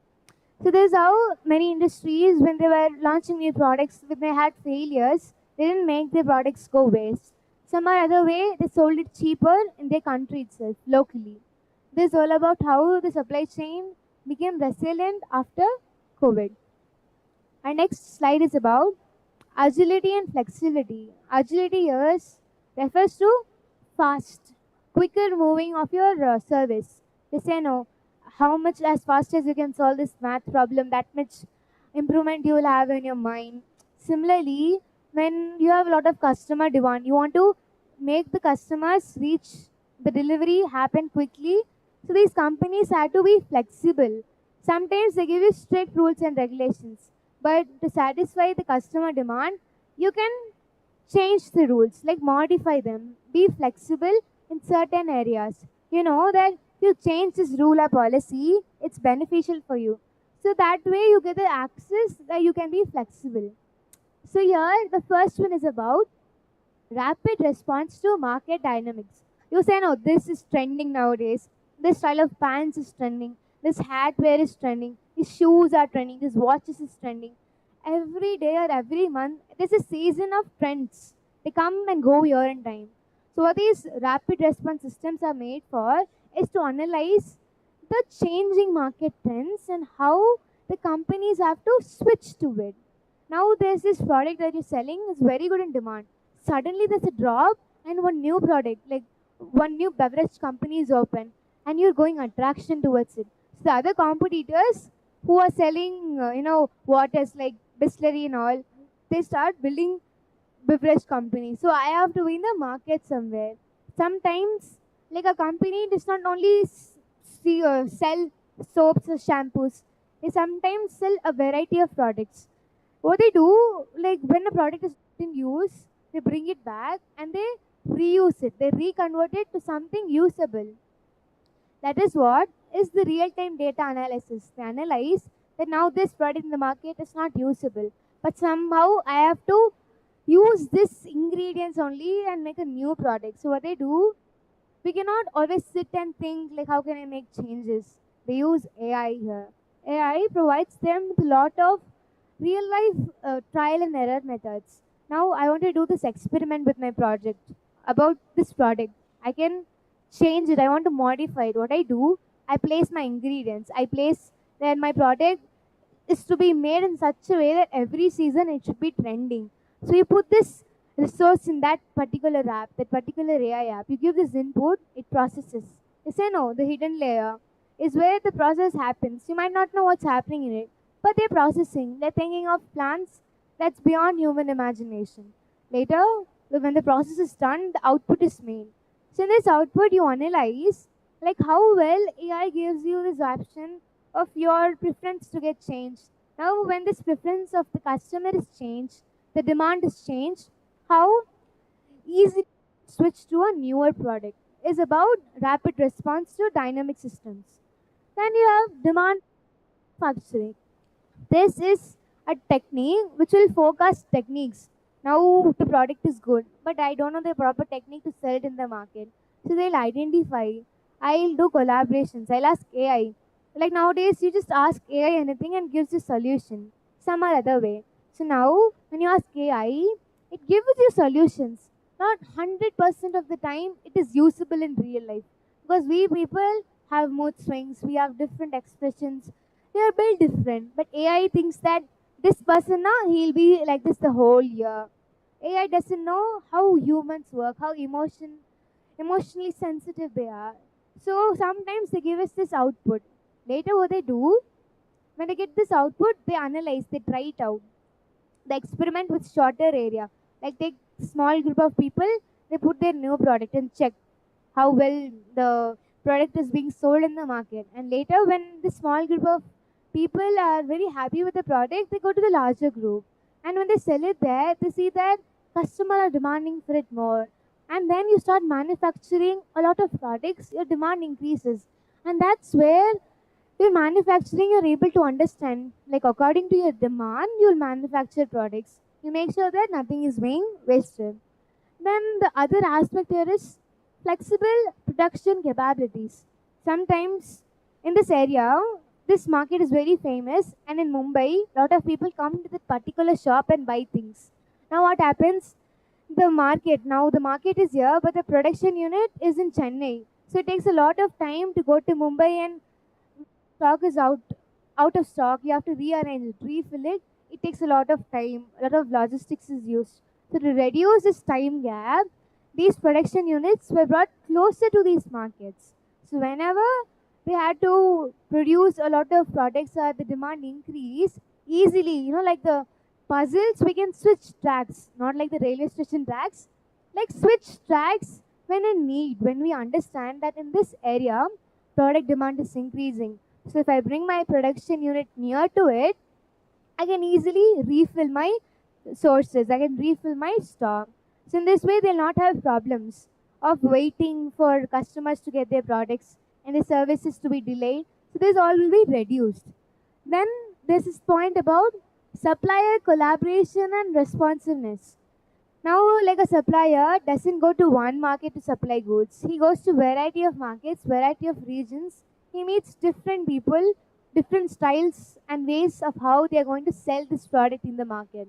So this is how many industries, when they were launching new products, when they had failures, they didn't make their products go waste. Some or other way, they sold it cheaper in their country itself, locally. This is all about how the supply chain became resilient after COVID. Our next slide is about agility and flexibility. Agility here refers to fast, quicker moving of your service. They say no, how much as fast as you can solve this math problem, that much improvement you will have in your mind. Similarly, when you have a lot of customer demand, you want to make the customers reach the delivery happen quickly. So these companies have to be flexible. Sometimes they give you strict rules and regulations, but to satisfy the customer demand, you can change the rules, like modify them, be flexible in certain areas. You know that you change this rule or policy, it's beneficial for you. So that way you get the access that you can be flexible. So here the first one is about rapid response to market dynamics. You say, no, this is trending nowadays. This style of pants is trending. This hat wear is trending. These shoes are trending. This watches is trending. Every day or every month, there's a season of trends. They come and go year in time. So what these rapid response systems are made for is to analyze the changing market trends and how the companies have to switch to it. Now there's this product that you're selling is very good in demand. Suddenly there's a drop and one new product, like one new beverage company is open, and you're going attraction towards it. So the other competitors who are selling, waters like Bisleri and all, they start building beverage companies. So I have to be in the market somewhere. Sometimes, like a company does not only sell soaps or shampoos, they sometimes sell a variety of products. What they do, like when a product is in use, they bring it back and they reuse it. They reconvert it to something usable. That is what is the real-time data analysis. They analyze that now this product in the market is not usable, but somehow I have to use this ingredients only and make a new product. So what they do, we cannot always sit and think like how can I make changes. They use AI here. AI provides them with a lot of real life trial and error methods. Now I want to do this experiment with my project about this product. I can change it. I want to modify it. What I do, I place my ingredients. I place that my product is to be made in such a way that every season it should be trending. So you put this resource in that particular app, that particular AI app. You give this input, it processes. You say no, the hidden layer is where the process happens. You might not know what's happening in it, but they're processing. They're thinking of plans that's beyond human imagination. Later, when the process is done, the output is made. So in this output, you analyze like how well AI gives you this option of your preference to get changed. Now, when this preference of the customer is changed, the demand is changed, how easy switch to a newer product is about rapid response to dynamic systems. Then you have demand manufacturing. This is a technique which will forecast techniques. Now the product is good, but I don't know the proper technique to sell it in the market. So they'll identify. I'll do collaborations. I'll ask AI. Like nowadays, you just ask AI anything and gives you solution some or other way. So now when you ask AI, it gives you solutions. Not 100% of the time it is usable in real life because we people have mood swings. We have different expressions, they are built different. But AI thinks that this person now he'll be like this the whole year. AI doesn't know how humans work, how emotionally sensitive they are. So sometimes they give us this output. Later what they do, when they get this output, they analyze, they try it out. They experiment with shorter area. Like take small group of people, they put their new product and check how well the product is being sold in the market. And later, when the small group of people are very happy with the product, they go to the larger group. And when they sell it there, they see that customers are demanding for it more. And then you start manufacturing a lot of products, your demand increases. And that's where in manufacturing you're able to understand, like according to your demand, you'll manufacture products. You make sure that nothing is being wasted. Then the other aspect here is flexible production capabilities. Sometimes in this area, this market is very famous, and in Mumbai, a lot of people come to that particular shop and buy things. Now, what happens? The market is here, but the production unit is in Chennai. So it takes a lot of time to go to Mumbai and stock is out of stock. You have to rearrange it, refill it. It takes a lot of time. A lot of logistics is used. So to reduce this time gap, these production units were brought closer to these markets. So whenever they had to produce a lot of products or the demand increase easily, like the puzzles, we can switch tracks, not like the railway station tracks, like switch tracks when in need, when we understand that in this area, product demand is increasing. So if I bring my production unit near to it, I can easily refill my sources. I can refill my stock. So in this way, they'll not have problems of waiting for customers to get their products and the services to be delayed. So this all will be reduced. Then there's this point about supplier collaboration and responsiveness. Now, like a supplier doesn't go to one market to supply goods. He goes to variety of markets, variety of regions. He meets different people, different styles and ways of how they are going to sell this product in the market.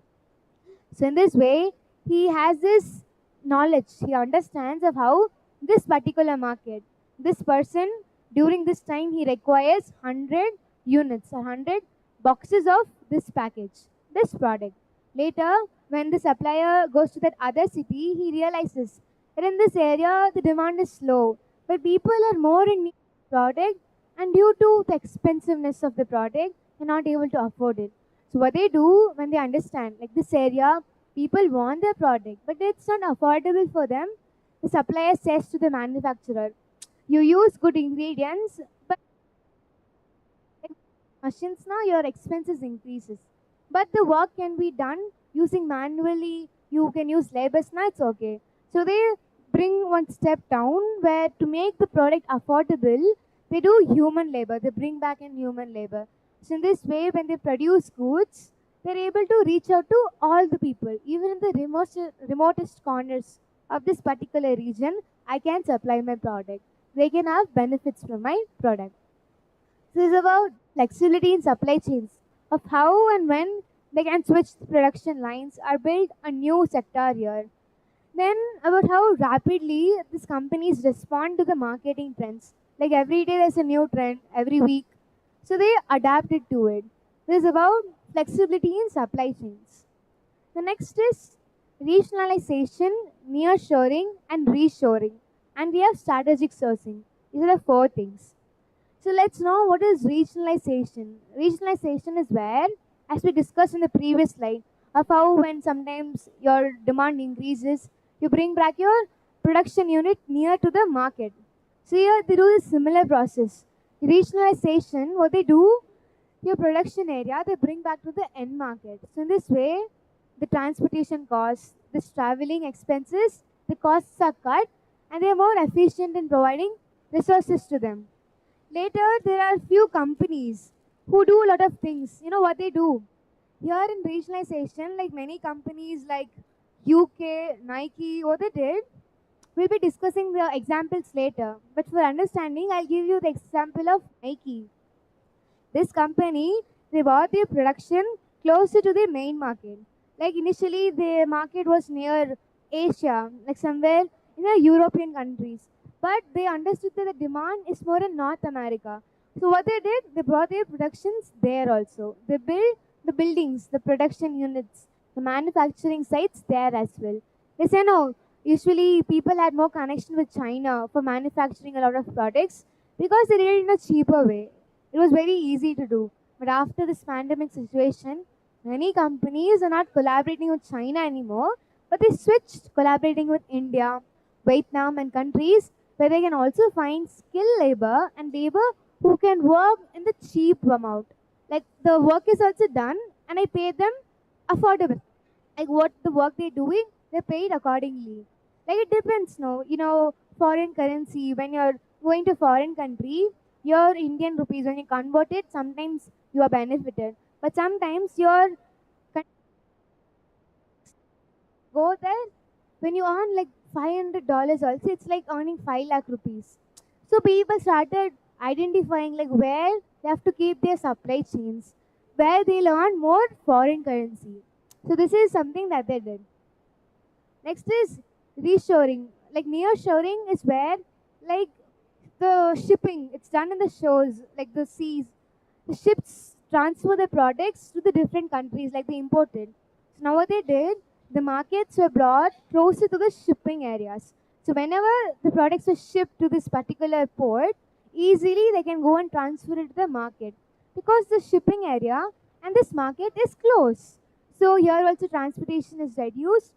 So in this way, he has this knowledge. He understands of how this particular market, this person during this time he requires 100 units or 100 boxes of this package, this product. Later, when the supplier goes to that other city, he realizes that in this area the demand is slow, but people are more in need of the product, and due to the expensiveness of the product, they're not able to afford it. So what they do when they understand, like this area, people want their product, but it's not affordable for them. The supplier says to the manufacturer, "You use good ingredients, but like machines now your expenses increases. But the work can be done using manually. You can use labors now. It's okay." So they bring one step down where to make the product affordable, they do human labor. They bring back in human labor. So in this way, when they produce goods, they're able to reach out to all the people, even in the remotest corners of this particular region. I can supply my product. They can have benefits from my product. This is about flexibility in supply chains of how and when they can switch the production lines or build a new sector here. Then about how rapidly these companies respond to the marketing trends. Like every day there's a new trend, every week. So they adapted to it. This is about flexibility in supply chains. The next is regionalization, nearshoring, and reshoring. And we have strategic sourcing. These are the four things. So let's know what is regionalization. Regionalization is where, as we discussed in the previous slide, of how when sometimes your demand increases, you bring back your production unit near to the market. So here they do a similar process. Regionalization, what they do, your production area, they bring back to the end market. So in this way, the transportation costs, this traveling expenses, the costs are cut, and they are more efficient in providing resources to them. Later, there are few companies who do a lot of things. You know what they do? Here in regionalization, like many companies like UK, Nike, what they did, we'll be discussing the examples later. But for understanding, I'll give you the example of Nike. This company, they bought their production closer to the main market. Like initially, the market was near Asia, like somewhere in the European countries. But they understood that the demand is more in North America. So what they did, they brought their productions there also. They built the buildings, the production units, the manufacturing sites there as well. They say no. Usually, people had more connection with China for manufacturing a lot of products because they did it in a cheaper way. It was very easy to do. But after this pandemic situation, many companies are not collaborating with China anymore, but they switched collaborating with India, Vietnam, and countries where they can also find skilled labor and labor who can work in the cheap amount. Like the work is also done, and I pay them affordable. Like what the work they're doing, they're paid accordingly. Like it depends, no? Foreign currency, when you're going to foreign country, your Indian rupees, when you convert it, sometimes you are benefited. But sometimes your go there, when you earn like $500 also, it's like earning 5 lakh rupees. So people started identifying like where they have to keep their supply chains, where they'll earn more foreign currency. So this is something that they did. Next is reshoring. Like nearshoring is where like the shipping, it's done in the shores, like the seas. The ships transfer the products to the different countries, like they imported. So now what they did, the markets were brought closer to the shipping areas. So whenever the products were shipped to this particular port, easily they can go and transfer it to the market because the shipping area and this market is close. So here also transportation is reduced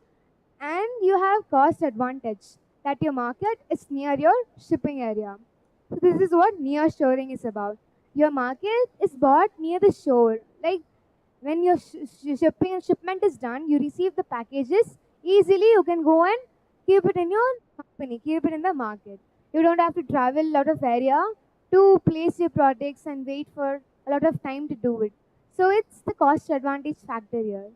and you have cost advantage that your market is near your shipping area. So this is what nearshoring is about. Your market is bought near the shore. Like when your shipping and shipment is done, you receive the packages easily. You can go and keep it in your company, keep it in the market. You don't have to travel a lot of area to place your products and wait for a lot of time to do it. So it's the cost advantage factor here.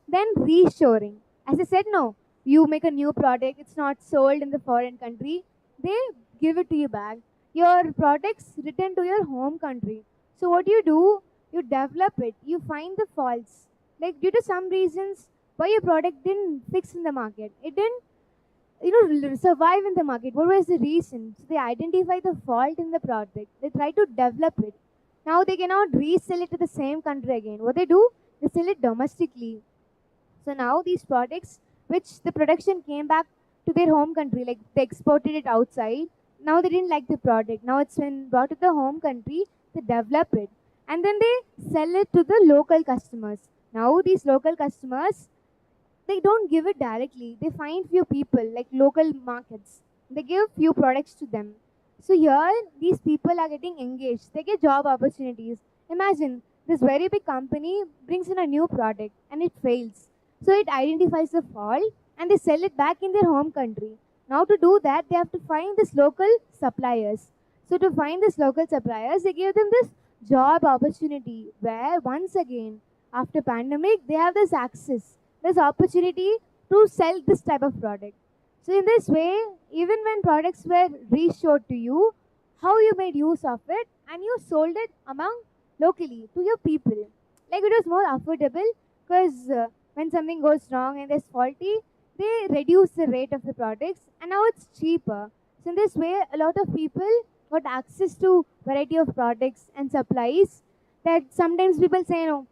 Then reshoring. As I said, no, you make a new product, it's not sold in the foreign country, they give it to you back. Your products return to your home country. So what do? You develop it, you find the faults. Like due to some reasons why your product didn't fix in the market. It didn't, survive in the market. What was the reason? So they identify the fault in the product. They try to develop it. Now they cannot resell it to the same country again. What they do? They sell it domestically. So now these products, which the production came back to their home country, like they exported it outside. Now they didn't like the product. Now it's been brought to the home country, they develop it. And then they sell it to the local customers. Now these local customers, they don't give it directly. They find few people, like local markets. They give few products to them. So here, these people are getting engaged. They get job opportunities. Imagine this very big company brings in a new product and it fails. So it identifies the fault and they sell it back in their home country. Now to do that, they have to find this local suppliers. So to find this local suppliers, they give them this job opportunity where once again, after pandemic, they have this access, this opportunity to sell this type of product. So in this way, even when products were reshored to you, how you made use of it and you sold it among locally to your people. Like it was more affordable because when something goes wrong and there's faulty, they reduce the rate of the products and now it's cheaper. So in this way, a lot of people got access to variety of products and supplies that sometimes people say, no,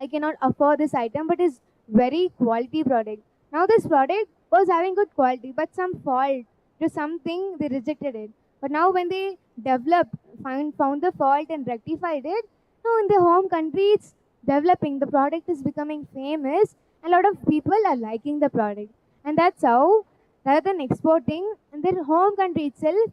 I cannot afford this item, but it's very quality product. Now this product was having good quality, but some fault to something they rejected it. But now when they developed, found the fault and rectified it, now in their home country it's developing. The product is becoming famous, and a lot of people are liking the product. And that's how, rather than exporting in their home country itself,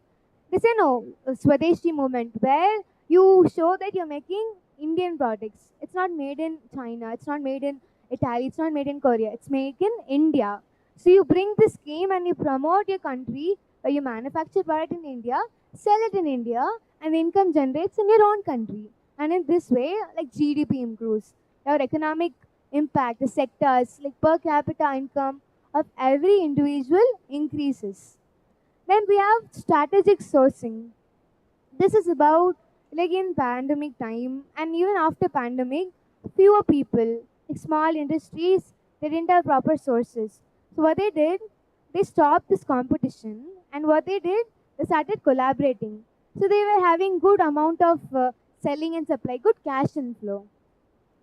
they say no, Swadeshi movement, where you show that you're making Indian products. It's not made in China. It's not made in Italy, it's not made in Korea, it's made in India. So you bring this scheme and you promote your country where you manufacture product in India, sell it in India, and the income generates in your own country. And in this way, like GDP improves. Your economic impact, the sectors, like per capita income of every individual increases. Then we have strategic sourcing. This is about like in pandemic time and even after pandemic, fewer people, like small industries, they didn't have proper sources. So what they did, they stopped this competition, and what they did, they started collaborating. So they were having good amount of selling and supply, good cash inflow.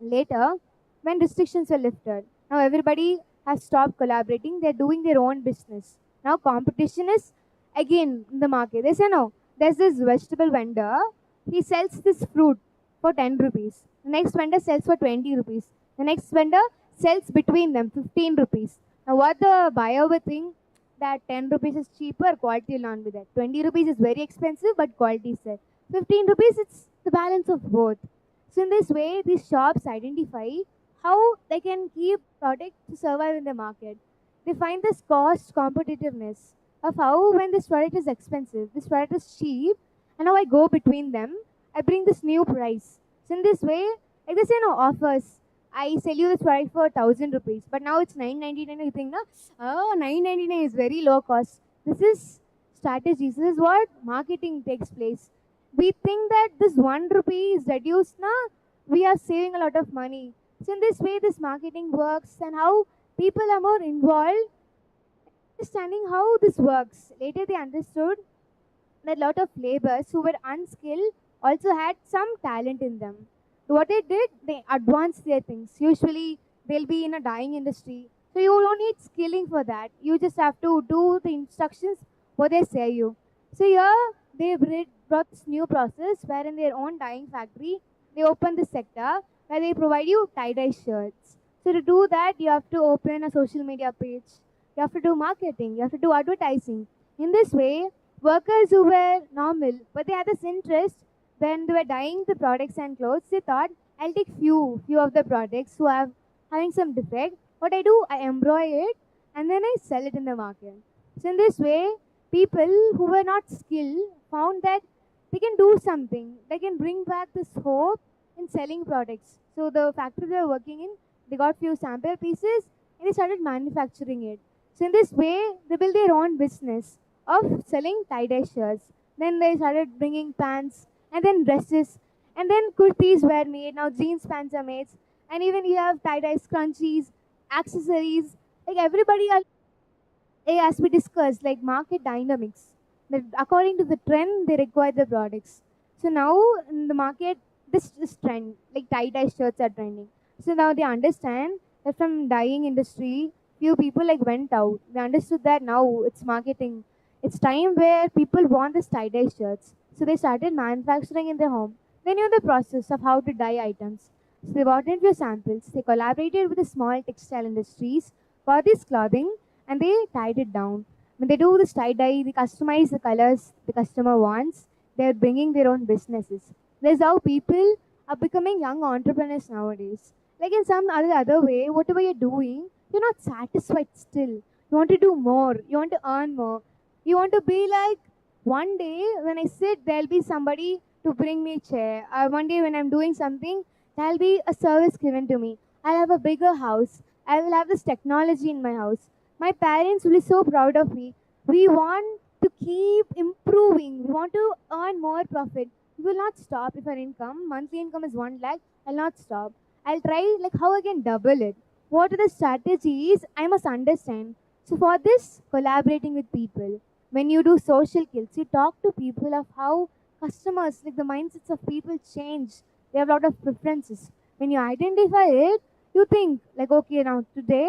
Later, when restrictions were lifted, now everybody has stopped collaborating. They're doing their own business. Now competition is again in the market. They say no. There's this vegetable vendor. He sells this fruit for 10 rupees. The next vendor sells for 20 rupees. The next vendor sells between them 15 rupees. Now what the buyer will think, that 10 rupees is cheaper, quality will not be there. 20 rupees is very expensive, but quality is there. 15 rupees, it's the balance of both. So in this way, these shops identify how they can keep product to survive in the market. They find this cost competitiveness of how when this product is expensive, this product is cheap, and now I go between them, I bring this new price. So in this way, like they say no offers. I sell you this product for 1,000 rupees, but now it's 999. You think, na, oh, 999 is very low cost. This is strategies. This is what marketing takes place. We think that this 1 rupee is reduced now, we are saving a lot of money. So in this way, this marketing works and how people are more involved, understanding how this works. Later, they understood that a lot of laborers who were unskilled also had some talent in them. So what they did, they advanced their things. Usually, they'll be in a dyeing industry. So you don't need skilling for that. You just have to do the instructions what they say you. So here they brought this new process where in their own dyeing factory they open this sector where they provide you tie-dye shirts. So to do that you have to open a social media page. You have to do marketing. You have to do advertising. In this way, workers who were normal but they had this interest when they were dyeing the products and clothes, they thought I'll take few of the products who have having some defect. What I do, I embroider it and then I sell it in the market. So in this way, people who were not skilled found that they can do something. They can bring back this hope in selling products. So the factory they were working in, they got few sample pieces and they started manufacturing it. So in this way, they built their own business of selling tie-dye shirts. Then they started bringing pants and then dresses and then kurtis were made. Now jeans pants are made and even you have tie-dye scrunchies, accessories. Like everybody are as we discussed, like market dynamics. That according to the trend, they require the products. So now in the market, this is trend, like tie-dye shirts are trending. So now they understand that from dyeing industry, few people like went out. They understood that now it's marketing. It's time where people want this tie-dye shirts. So they started manufacturing in their home. They knew the process of how to dye items. So they bought into samples. They collaborated with the small textile industries for this clothing and they tied it down. When they do this tie dye, they customize the colors the customer wants. They're bringing their own businesses. That's how people are becoming young entrepreneurs nowadays. Like in some other way, whatever you're doing, you're not satisfied still. You want to do more. You want to earn more. You want to be like one day when I sit, there'll be somebody to bring me a chair. Or one day when I'm doing something, there'll be a service given to me. I'll have a bigger house. I will have this technology in my house. My parents will be so proud of me. We want to keep improving. We want to earn more profit. We will not stop if our income, monthly income is 1 lakh, I'll not stop. I'll try like how I can double it. What are the strategies I must understand? So for this, collaborating with people. When you do social skills, you talk to people of how customers, like the mindsets of people change. They have a lot of preferences. When you identify it, you think like, okay, now today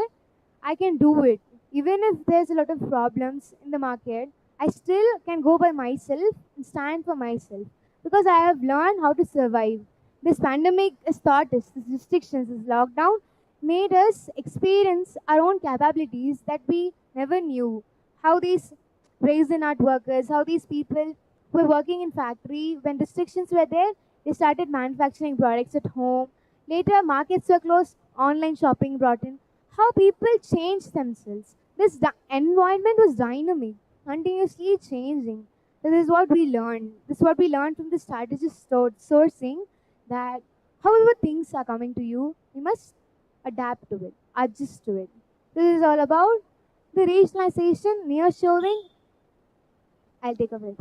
I can do it. Even if there's a lot of problems in the market, I still can go by myself and stand for myself because I have learned how to survive. This pandemic has taught us, these restrictions, this lockdown made us experience our own capabilities that we never knew. How these raisin art workers, how these people were working in factory, when restrictions were there, they started manufacturing products at home. Later, markets were closed. online shopping brought in, how people changed themselves. This environment was dynamic, continuously changing. This is what we learned. This is what we learned from the strategist sourcing, that however things are coming to you, you must adapt to it, adjust to it. This is all about the regionalization, nearshoring. I'll take a break.